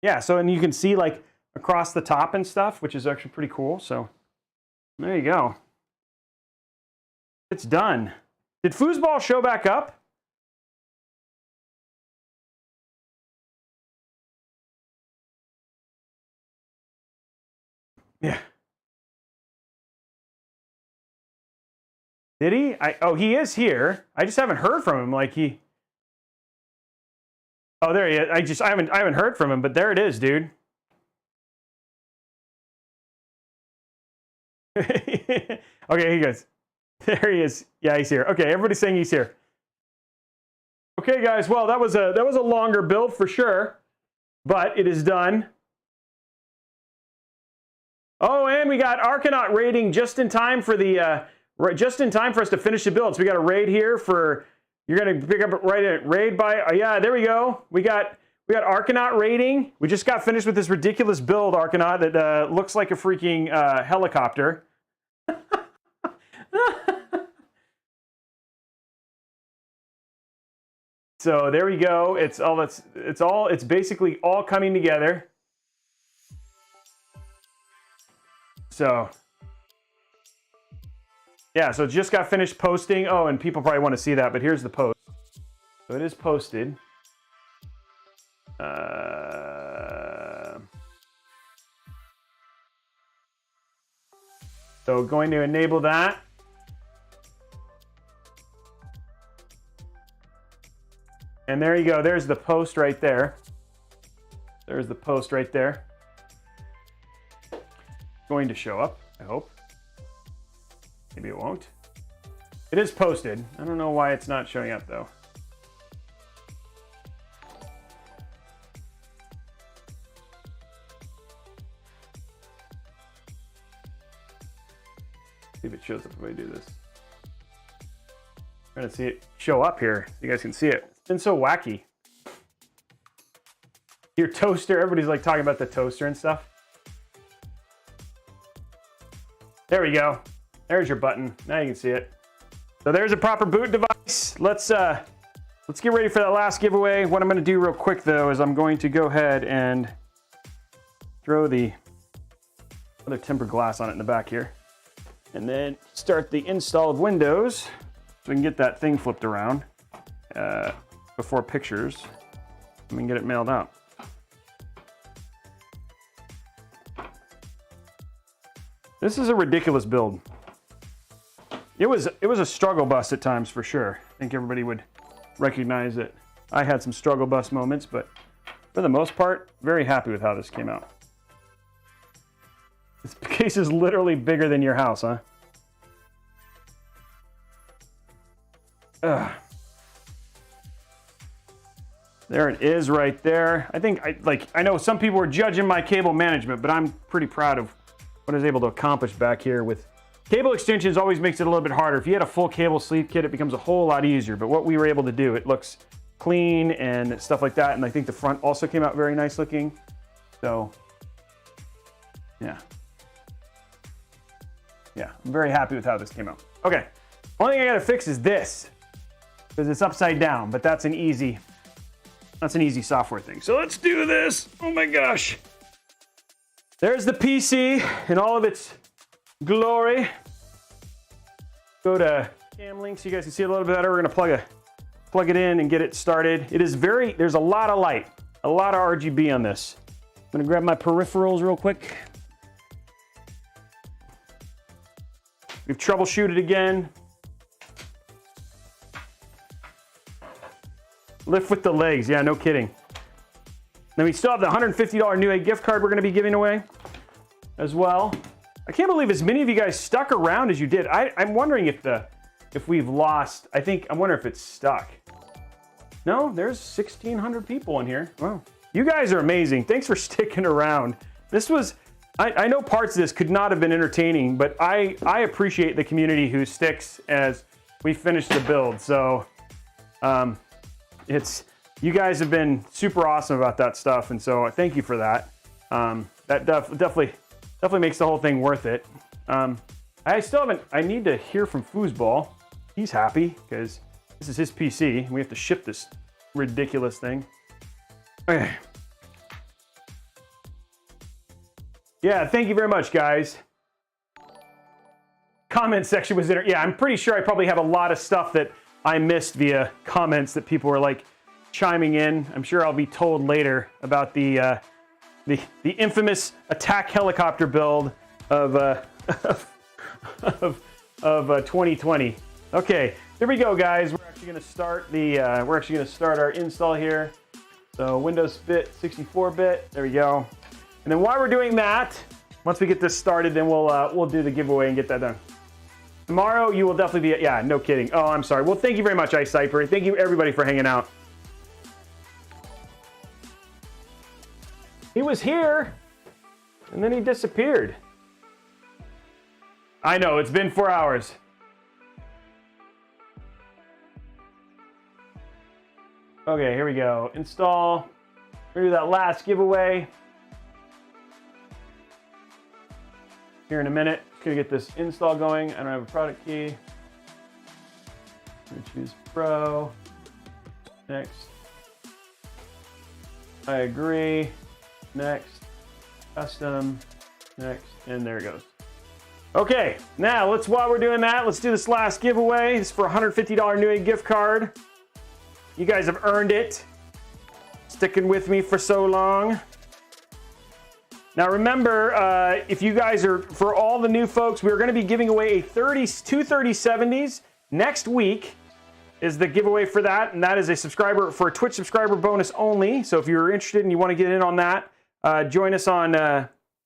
Yeah, so and you can see like across the top and stuff, which is actually pretty cool. So there you go. It's done. Did foosball show back up? Yeah. Did he? Oh, he is here. I just haven't heard from him. Like he. Oh, there he is. I haven't heard from him, but there it is, dude. Okay, he goes. There he is. Yeah, he's here. Okay, everybody's saying he's here. Okay, guys. Well, that was a longer build for sure, but it is done. Oh, and we got Arcanaut raiding just in time for the just in time for us to finish the build. So we got a raid here for. You're gonna pick up raid by yeah, there we go. We got Arcanaut raiding. We just got finished with this ridiculous build, Arcanaut, that looks like a freaking helicopter. So there we go. It's basically all coming together. So yeah, so it just got finished posting. Oh, and people probably want to see that, but here's the post. So it is posted. So going to enable that. And there you go. There's the post right there. There's the post right there. Going to show up, I hope. Maybe it won't. It is posted. I don't know why it's not showing up though. See if it shows up if I do this. I'm trying to see it show up here so you guys can see it. It's been so wacky. Your toaster, everybody's like talking about the toaster and stuff. There we go. There's your button. Now you can see it. So there's a proper boot device. Let's get ready for that last giveaway. What I'm going to do real quick though is I'm going to go ahead and throw the other tempered glass on it in the back here, and then start the install of Windows so we can get that thing flipped around before pictures. And we can get it mailed out. This is a ridiculous build. It was a struggle bus at times for sure. I think everybody would recognize it. I had some struggle bus moments, but for the most part, very happy with how this came out. This case is literally bigger than your house, huh? Ugh. There it is right there. I think, I know some people were judging my cable management, but I'm pretty proud of what I was able to accomplish back here with cable extensions. Always makes it a little bit harder. If you had a full cable sleeve kit, it becomes a whole lot easier. But what we were able to do, it looks clean and stuff like that. And I think the front also came out very nice looking. So, yeah. Yeah, I'm very happy with how this came out. Okay, only thing I gotta fix is this, because it's upside down, but that's an easy software thing. So let's do this. Oh my gosh. There's the PC in all of its glory. Go to cam link so you guys can see it a little bit better. We're gonna plug it in and get it started. It is there's a lot of light, a lot of RGB on this. I'm gonna grab my peripherals real quick. We've troubleshooted again. Lift with the legs, yeah, no kidding. Then we still have the $150 Newegg gift card we're gonna be giving away as well. I can't believe as many of you guys stuck around as you did. I'm wondering if we've lost, I'm wondering if it's stuck. No, there's 1,600 people in here. Wow. You guys are amazing. Thanks for sticking around. This was, I know parts of this could not have been entertaining, but I appreciate the community who sticks as we finish the build. So, you guys have been super awesome about that stuff, and so thank you for that. That definitely makes the whole thing worth it. I need to hear from Foosball. He's happy because this is his PC, and we have to ship this ridiculous thing. Okay. Yeah, thank you very much, guys. Comment section was there. Yeah, I'm pretty sure I probably have a lot of stuff that I missed via comments that people were like chiming in. I'm sure I'll be told later about the infamous attack helicopter build of 2020. Okay, here we go, guys. We're actually going to start our install here. So Windows bit 64-bit. There we go. And then while we're doing that, once we get this started, then we'll do the giveaway and get that done. Tomorrow, you will definitely be, yeah, no kidding. Oh, I'm sorry. Well, thank you very much, Ice Cypher. Thank you, everybody, for hanging out. He was here, and then he disappeared. I know, it's been 4 hours. Okay, here we go. Install. We're gonna do that last giveaway here in a minute. Gonna get this install going. I don't have a product key. I'm gonna choose Pro. Next. I agree. Next. Custom. Next. And there it goes. Okay, now while we're doing that, let's do this last giveaway. This is for a $150 Newegg gift card. You guys have earned it. Sticking with me for so long. Now remember, if you guys are, for all the new folks, we're gonna be giving away two 3070s. Next week is the giveaway for that, and that is a Twitch subscriber bonus only. So if you're interested and you wanna get in on that, join us on,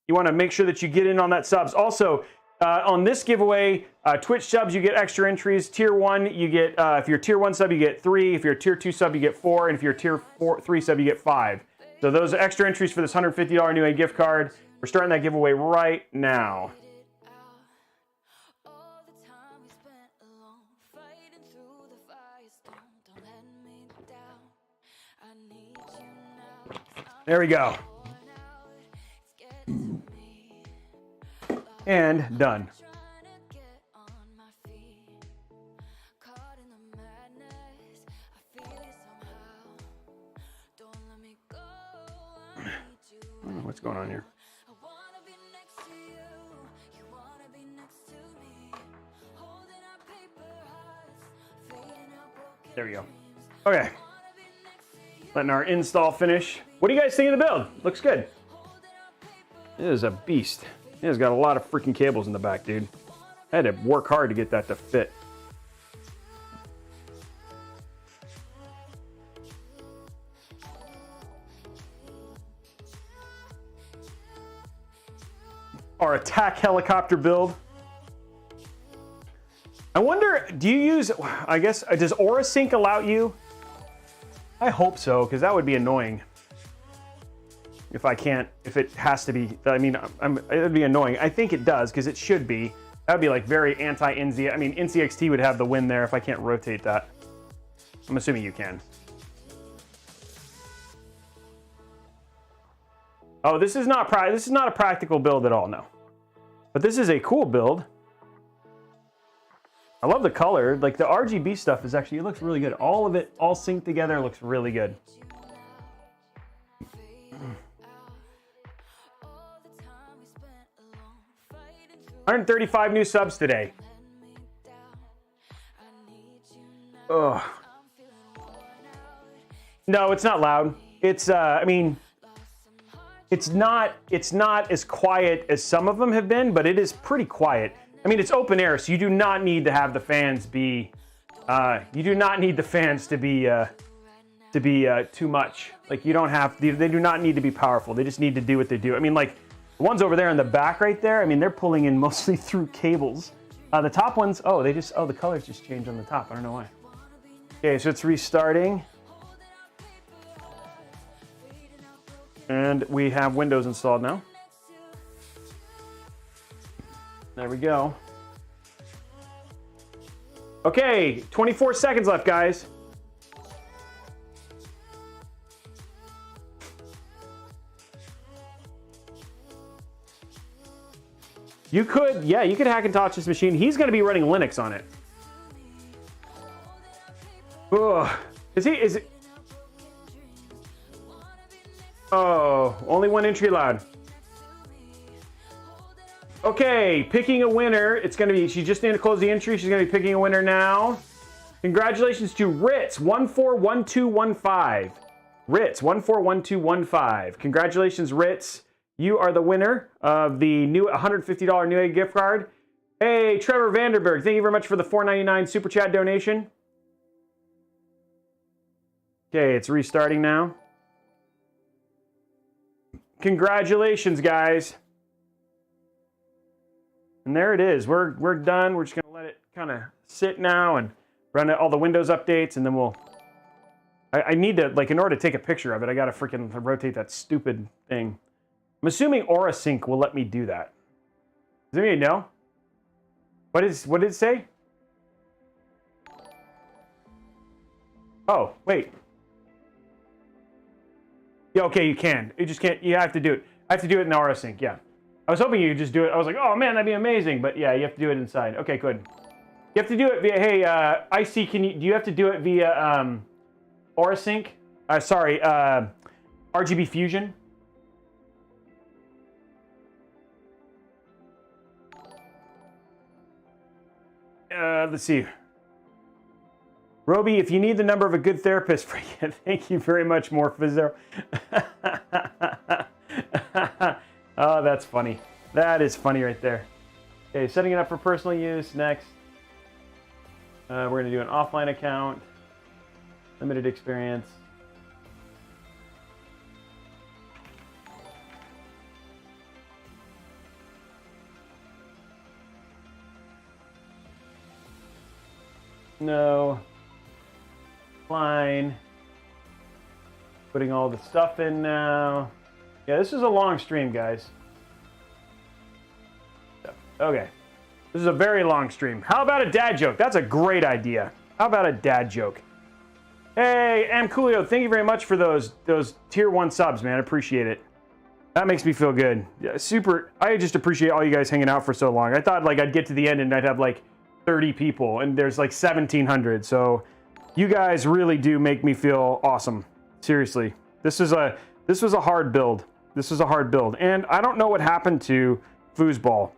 you wanna make sure that you get in on that subs. Also, on this giveaway, Twitch subs, you get extra entries. Tier 1, you get, if you're Tier 1 sub, you get 3. If you're a Tier 2 sub, you get 4. And if you're a Tier 3 sub, you get 5. So those are extra entries for this $150 Newegg gift card. We're starting that giveaway right now. There we go. And done. I don't know what's going on here. There we go. Okay. Letting our install finish. What do you guys think of the build? Looks good. It is a beast. It has got a lot of freaking cables in the back, dude. I had to work hard to get that to fit. our attack helicopter build. I wonder, do you use, I guess, does AuraSync allow you? I hope so, because that would be annoying. If I can't, if it has to be, I mean, it would be annoying. I think it does, because it should be. That would be like very anti-NZ. I mean, NCXT would have the win there if I can't rotate that. I'm assuming you can. Oh, this is not a practical build at all, no. But this is a cool build. I love the color. Like the RGB stuff is actually, it looks really good. All of it, all synced together, looks really good. 135 new subs today. Ugh. No, it's not loud. It's I mean, it's not as quiet as some of them have been, but it is pretty quiet. I mean, it's open air, so you do not need to have the fans be you do not need the fans to be too much. Like, you don't have, they do not need to be powerful. They just need to do what they do. I mean, like the ones over there in the back right there, I mean, they're pulling in mostly through cables. The top ones, oh, the colors just changed on the top. I don't know why. Okay, so it's restarting. And we have Windows installed now. There we go. Okay, 24 seconds left, guys. You could, yeah, you could hack and touch this machine. He's going to be running Linux on it. Ugh. Is it? Oh, only one entry allowed. Okay, picking a winner. It's going to be, she just needed to close the entry. She's going to be picking a winner now. Congratulations to Ritz 141215. Ritz 141215. Congratulations, Ritz. You are the winner of the new $150 Newegg gift card. Hey, Trevor Vanderberg, thank you very much for the $4.99 super chat donation. Okay, it's restarting now. Congratulations, guys. And there it is. We're done. We're just going to let it kind of sit now and run all the Windows updates, and then we'll... I need to, like, in order to take a picture of it, I got to freaking rotate that stupid thing. I'm assuming AuraSync will let me do that. Does anybody know? What did it say? Oh, wait. Yeah, okay, you can. You just can't. You have to do it. I have to do it in AuraSync, yeah. I was hoping you could just do it. I was like, oh man, that'd be amazing. But yeah, you have to do it inside. Okay, good. You have to do it via, hey, IC, do you have to do it via AuraSync? Sorry, RGB Fusion? Let's see. Roby, if you need the number of a good therapist for you, thank you very much, Morphizero. Oh, that's funny. That is funny right there. Okay, setting it up for personal use. Next. We're going to do an offline account. Limited experience. No. Fine. Putting all the stuff in now. Yeah, this is a long stream, guys. Okay. This is a very long stream. How about a dad joke? That's a great idea. How about a dad joke? Hey, M. Coolio, thank you very much for those tier 1 subs, man. I appreciate it. That makes me feel good. Yeah, super. I just appreciate all you guys hanging out for so long. I thought like I'd get to the end and I'd have like 30 people, and there's like 1,700. So you guys really do make me feel awesome. Seriously. This was a hard build. This was a hard build. And I don't know what happened to Foosball.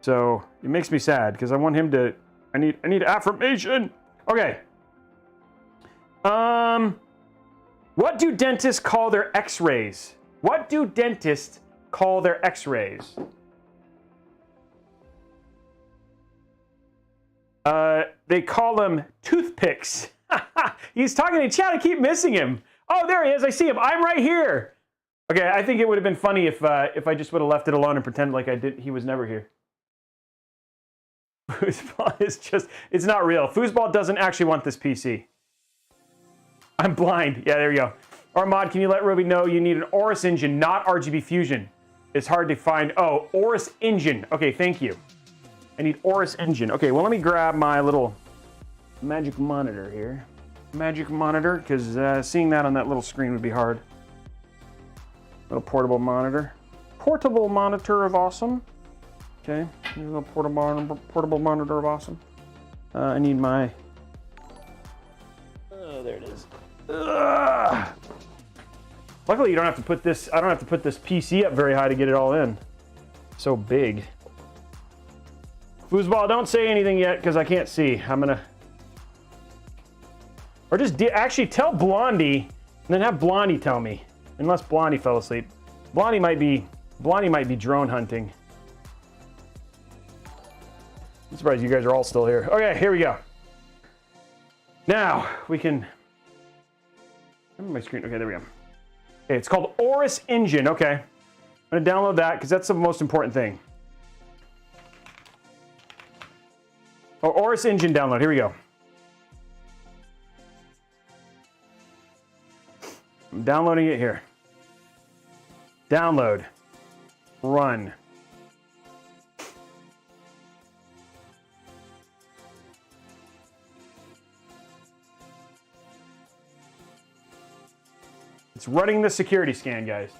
So it makes me sad because I want him to, I need affirmation. Okay. What do dentists call their x-rays? What do dentists call their x-rays? They call them toothpicks. He's talking in chat. I keep missing him. Oh, there he is. I see him. I'm right here. Okay, I think it would have been funny if I just would have left it alone and pretended like he was never here. Foosball is just, it's not real. Foosball doesn't actually want this PC. I'm blind. Yeah, there you go. Armad, can you let Roby know you need an Aorus engine, not RGB Fusion? It's hard to find. Oh, Aorus engine. Okay, thank you. I need Aorus engine. Okay, well, let me grab my little magic monitor here. Magic monitor, because seeing that on that little screen would be hard. Little portable monitor. Portable monitor of awesome. Okay, a little portable monitor of awesome. I need my... Oh, there it is. Ugh. Luckily, you don't have to put this... I don't have to put this PC up very high to get it all in. So big. Foosball, don't say anything yet, because I can't see. I'm gonna... Or just actually tell Blondie, and then have Blondie tell me. Unless Blondie fell asleep. Blondie might be drone hunting. I'm surprised you guys are all still here. Okay, here we go. Now we can. My screen. Okay, there we go. Okay, it's called Aorus Engine. Okay, I'm gonna download that because that's the most important thing. Oh, Aorus Engine download. Here we go. I'm downloading it here. Download. Run. It's running the security scan, guys.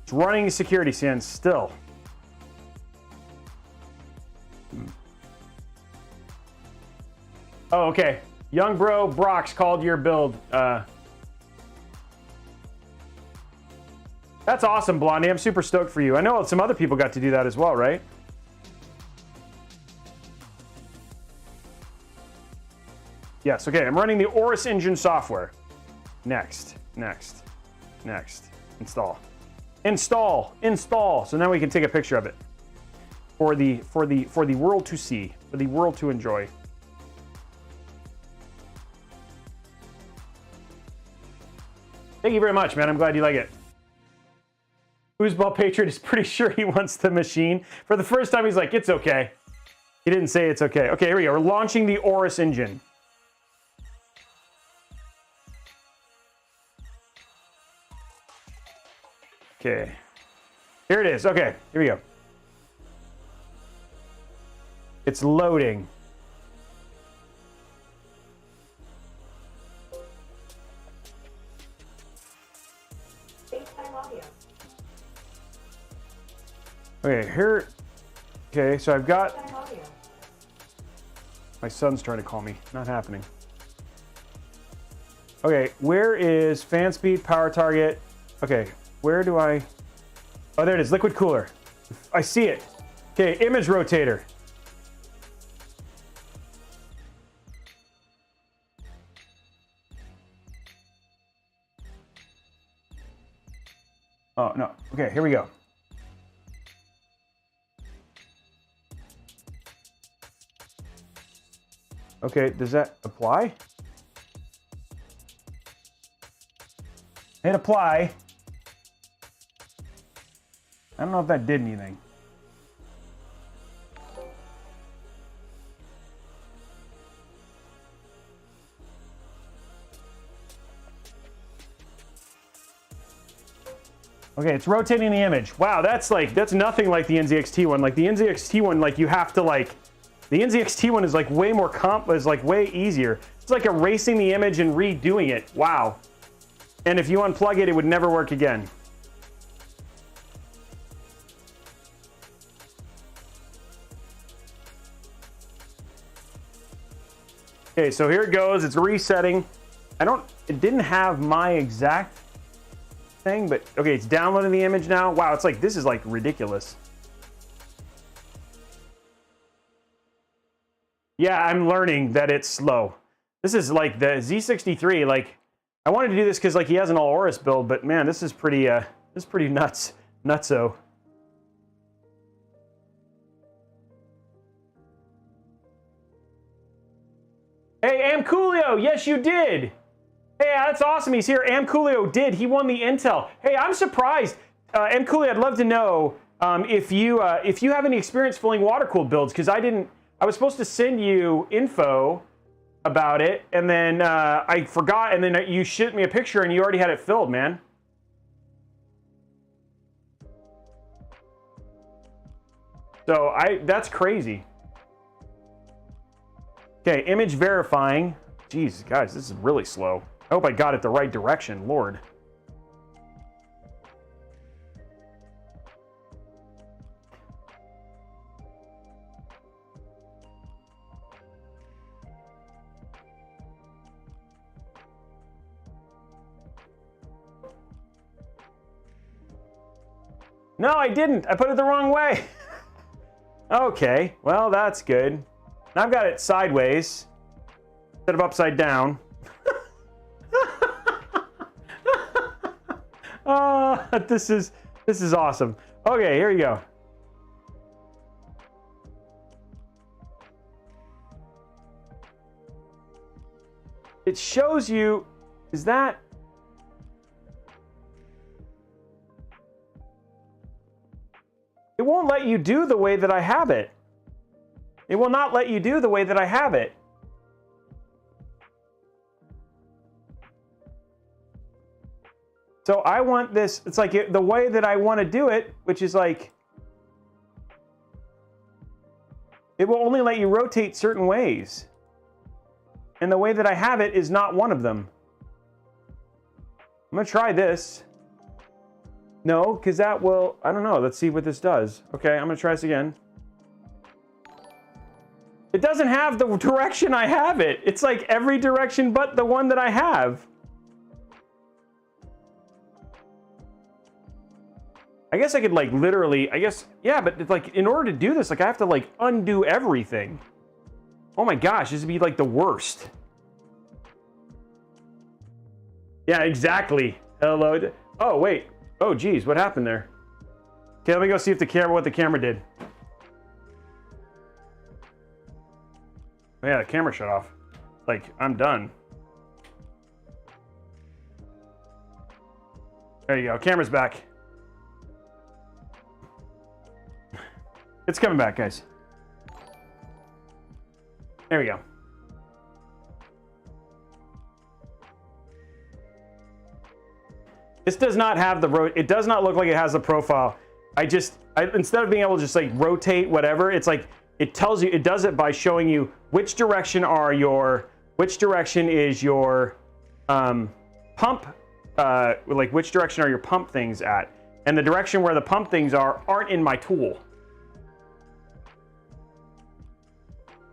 It's running a security scan still. Oh, okay. Young bro Brox called your build. That's awesome, Blondie. I'm super stoked for you. I know some other people got to do that as well, right? Yes, okay. I'm running the Aorus Engine software. Next. Install. Install. So now we can take a picture of it for the world to see, for the world to enjoy. Thank you very much, man. I'm glad you like it. Foosball Patriot is pretty sure he wants the machine. For the first time, he's like, it's okay. He didn't say it's okay. Okay, here we go. We're launching the Aorus Engine. Okay. Here it is. Okay, here we go. It's loading. Okay, here. Okay, so I've got. My son's trying to call me. Not happening. Okay, where is fan speed, power target? Okay, where do I. Oh, there it is. Liquid cooler. I see it. Okay, image rotator. Oh, no. Okay, here we go. Okay, does that apply? Hit apply. I don't know if that did anything. Okay, it's rotating the image. Wow, that's nothing like the NZXT one. Like the NZXT one, like you have to like, the NZXT one is like way more way easier. It's like erasing the image and redoing it. Wow. And if you unplug it, it would never work again. Okay, so here it goes. It's resetting. It didn't have my exact thing, but okay, it's downloading the image now. Wow, it's like, this is like ridiculous. Yeah, I'm learning that it's slow. This is like the Z63, like, I wanted to do this because like he has an all Aorus build, but man, this is pretty nuts, nutso. Hey, Amcoolio, yes you did. Hey, that's awesome, he's here. Amcoolio did, he won the Intel. Hey, I'm surprised. Amcoolio, I'd love to know if you have any experience filling water-cooled builds, because I was supposed to send you info about it, and then I forgot, and then you sent me a picture and you already had it filled, man. So that's crazy. Okay, image verifying. Jeez, guys, this is really slow. I hope I got it the right direction, Lord. No, I didn't. I put it the wrong way. Okay, well, that's good. Now I've got it sideways instead of upside down. Oh, this is awesome. Okay, here you go. It shows you, is that? It won't let you do the way that I have it. It will not let you do the way that I have it. So I want this, it's like the way that I want to do it, which is like, it will only let you rotate certain ways. And the way that I have it is not one of them. I'm going to try this. No, because that will, I don't know. Let's see what this does. Okay, I'm going to try this again. It doesn't have the direction I have it. It's like every direction but the one that I have. I guess I could like literally, yeah, but it's like in order to do this, like I have to like undo everything. Oh my gosh, this would be like the worst. Yeah, exactly. Hello. Oh, wait. Oh, geez, what happened there? Okay, let me go see if what the camera did. Oh, yeah, the camera shut off. Like, I'm done. There you go, camera's back. It's coming back, guys. There we go. This does not have it does not look like it has a profile. Instead of being able to just like rotate whatever, it's like, it tells you, it does it by showing you which direction is your pump, like which direction are your pump things at. And the direction where the pump things aren't in my tool.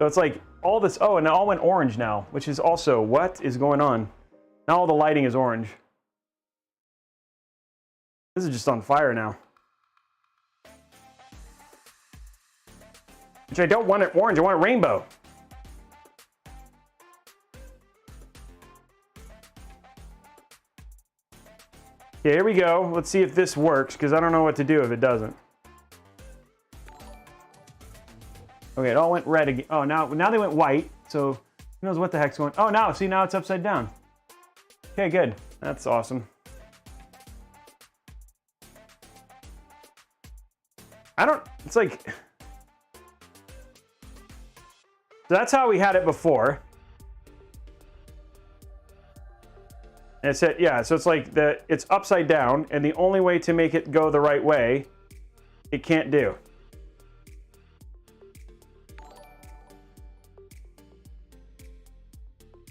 So it's like all this, oh, and it all went orange now, which is also, what is going on? Now all the lighting is orange. This is just on fire now. Which I don't want it orange, I want it rainbow. Okay, here we go. Let's see if this works, because I don't know what to do if it doesn't. Okay, it all went red again. Oh, now they went white, so who knows what the heck's going on. Oh, now it's upside down. Okay, good. That's awesome. It's like, so that's how we had it before. And it said, yeah, so it's like it's upside down, and the only way to make it go the right way, it can't do.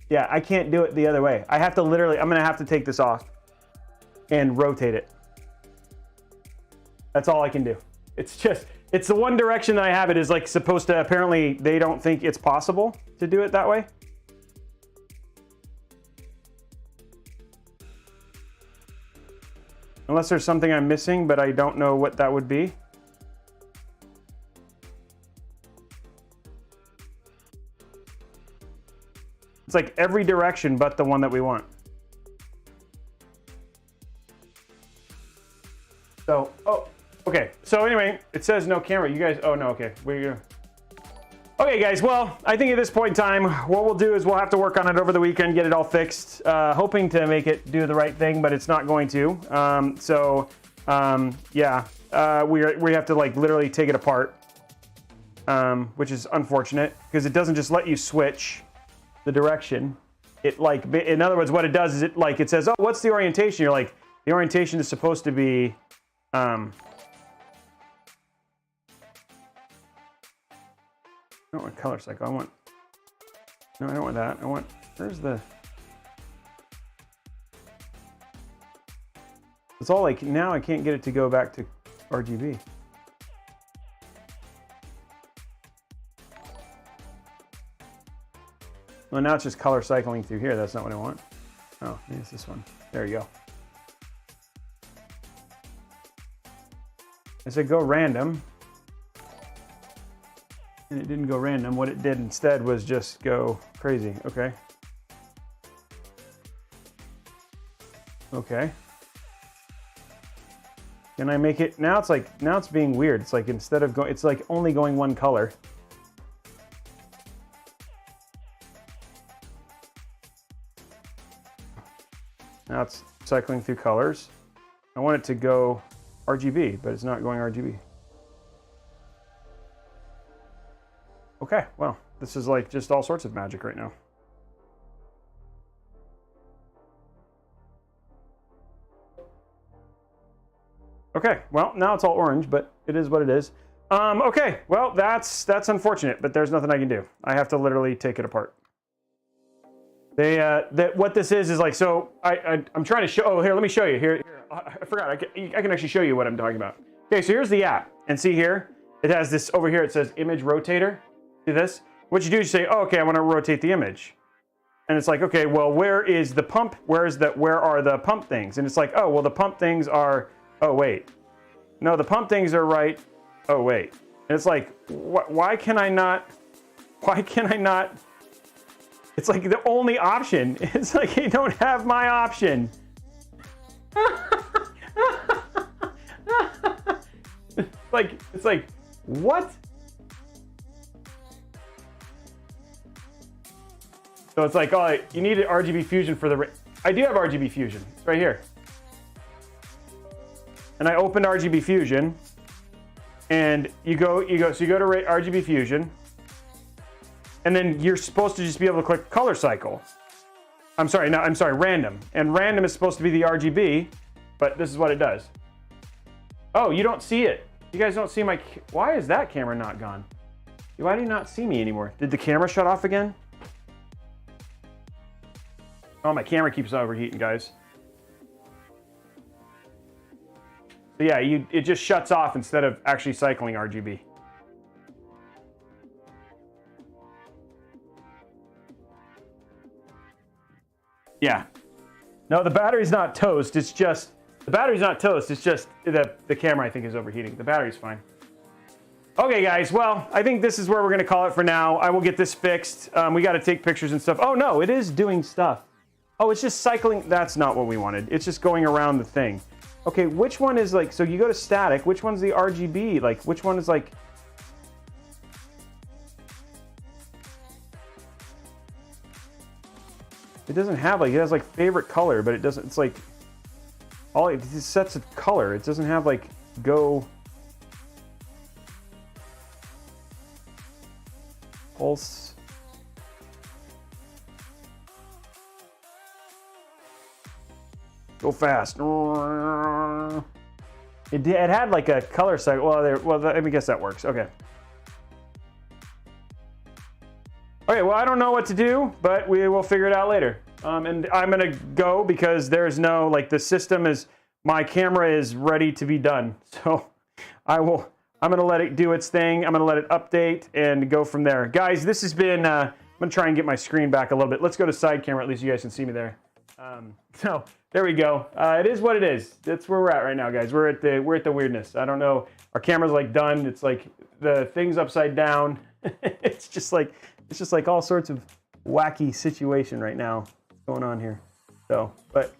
Yeah, I can't do it the other way. I have to literally, I'm gonna have to take this off and rotate it. That's all I can do. It's the one direction that I have it is like supposed to, apparently they don't think it's possible to do it that way. Unless there's something I'm missing, but I don't know what that would be. It's like every direction but the one that we want. So, oh, okay. So anyway, it says no camera. You guys, oh no, okay. Okay guys, well, I think at this point in time, what we'll do is we'll have to work on it over the weekend, get it all fixed, hoping to make it do the right thing, but it's not going to. Yeah, we have to like literally take it apart, which is unfortunate because it doesn't just let you switch the direction. It like, in other words, what it does is it like, it says, oh, what's the orientation? You're like, the orientation is supposed to be, I don't want color cycle. I want, no, I don't want that. I want, where's the, it's all like, now I can't get it to go back to RGB. Well, now it's just color cycling through here. That's not what I want. Oh, maybe it's this one. There you go. I said go random. And it didn't go random. What it did instead was just go crazy. Okay. Okay. Can I make it? Now it's like, now it's being weird. It's like instead of going, it's like only going one color. Now it's cycling through colors. I want it to go RGB, but it's not going RGB. Okay, well, this is like just all sorts of magic right now. Okay, well, now it's all orange, but it is what it is. Okay, well, that's unfortunate, but there's nothing I can do. I have to literally take it apart. What this is like, so I'm trying to show, oh, here, let me show you. Here, I forgot, I can actually show you what I'm talking about. Okay, so here's the app, and see here, it has this, over here it says image rotator. See this? What you do is you say, oh, okay, I want to rotate the image. And it's like, okay, well, where is the pump? Where are the pump things? And it's like, oh, well, the pump things are, oh, wait. No, the pump things are right. Oh, wait. And it's like, why can I not, it's like the only option. It's like, you don't have my option. It's like, what? So it's like, oh, you need an RGB fusion for the, I do have RGB fusion, it's right here. And I opened RGB fusion, and you go to RGB fusion, and then you're supposed to just be able to click color cycle. I'm sorry, random. And random is supposed to be the RGB, but this is what it does. Oh, you don't see it. You guys don't see my, why is that camera not gone? Why do you not see me anymore? Did the camera shut off again? Oh, my camera keeps overheating, guys. So yeah, it just shuts off instead of actually cycling RGB. Yeah. No, the battery's not toast. It's just, the battery's not toast. It's just the camera, I think, is overheating. The battery's fine. Okay, guys. Well, I think this is where we're going to call it for now. I will get this fixed. We got to take pictures and stuff. Oh, no, it is doing stuff. Oh, it's just cycling. That's not what we wanted. It's just going around the thing. Okay, which one is like, so you go to static. Which one's the RGB? Like, which one is like... It doesn't have like, it has like favorite color, but it doesn't, it's like, all it sets a color. It doesn't have like, go... Pulse... Go fast. It had like a color cycle. Well, let me guess that works. Okay. Okay, well, I don't know what to do, but we will figure it out later. And I'm gonna go because there's no, like, the system is, my camera is ready to be done. So I'm gonna let it do its thing. I'm gonna let it update and go from there. Guys, this has been, I'm gonna try and get my screen back a little bit. Let's go to side camera, at least you guys can see me there. So there we go. It is what it is. That's where we're at right now, guys. We're at the weirdness. I don't know. Our camera's like done. It's like the thing's upside down. It's just like all sorts of wacky situation right now going on here. So, but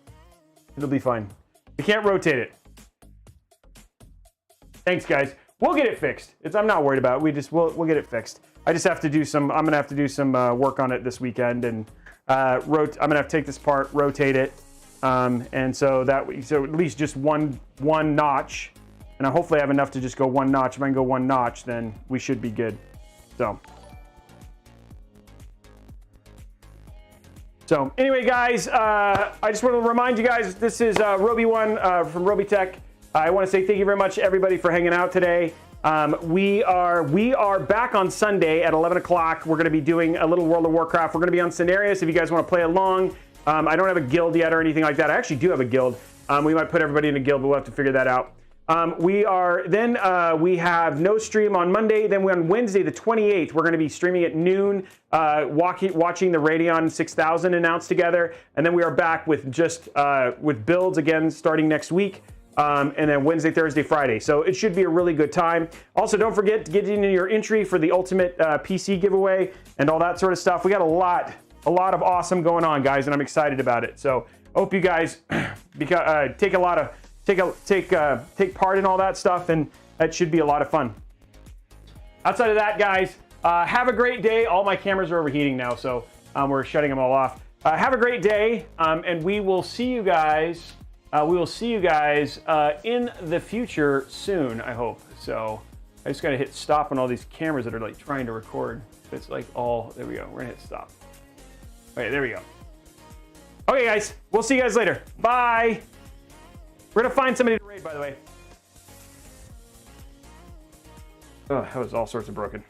it'll be fine. We can't rotate it. Thanks, guys. We'll get it fixed. I'm not worried about it. We'll get it fixed. I just have to do some. I'm gonna have to do some work on it this weekend, and I'm gonna have to take this apart, rotate it, and so at least just one notch, and I hopefully have enough to just go one notch. If I can go one notch, then we should be good. So anyway, guys, I just want to remind you guys, this is Roby1 from Robeytech. I want to say thank you very much, everybody, for hanging out today. We are back on Sunday at 11 o'clock. We're going to be doing a little World of Warcraft. We're going to be on Scenarios if you guys want to play along. I don't have a guild yet or anything like that. I actually do have a guild. We might put everybody in a guild, but we'll have to figure that out. We have no stream on Monday. Then on Wednesday, the 28th, we're going to be streaming at noon, watching the Radeon 6000 announced together. And then we are back with just with builds again starting next week. And then Wednesday, Thursday, Friday. So it should be a really good time. Also, don't forget to get in your entry for the ultimate PC giveaway and all that sort of stuff. We got a lot of awesome going on, guys, and I'm excited about it. So I hope you guys take part in all that stuff, and that should be a lot of fun. Outside of that, guys, have a great day. All my cameras are overheating now, so we're shutting them all off. Have a great day, and we will see you guys. In the future soon, I hope. So I just gotta hit stop on all these cameras that are like trying to record. It's like there we go. We're gonna hit stop. Okay, there we go. Okay, guys, we'll see you guys later. Bye. We're gonna find somebody to raid, by the way. Oh, that was all sorts of broken.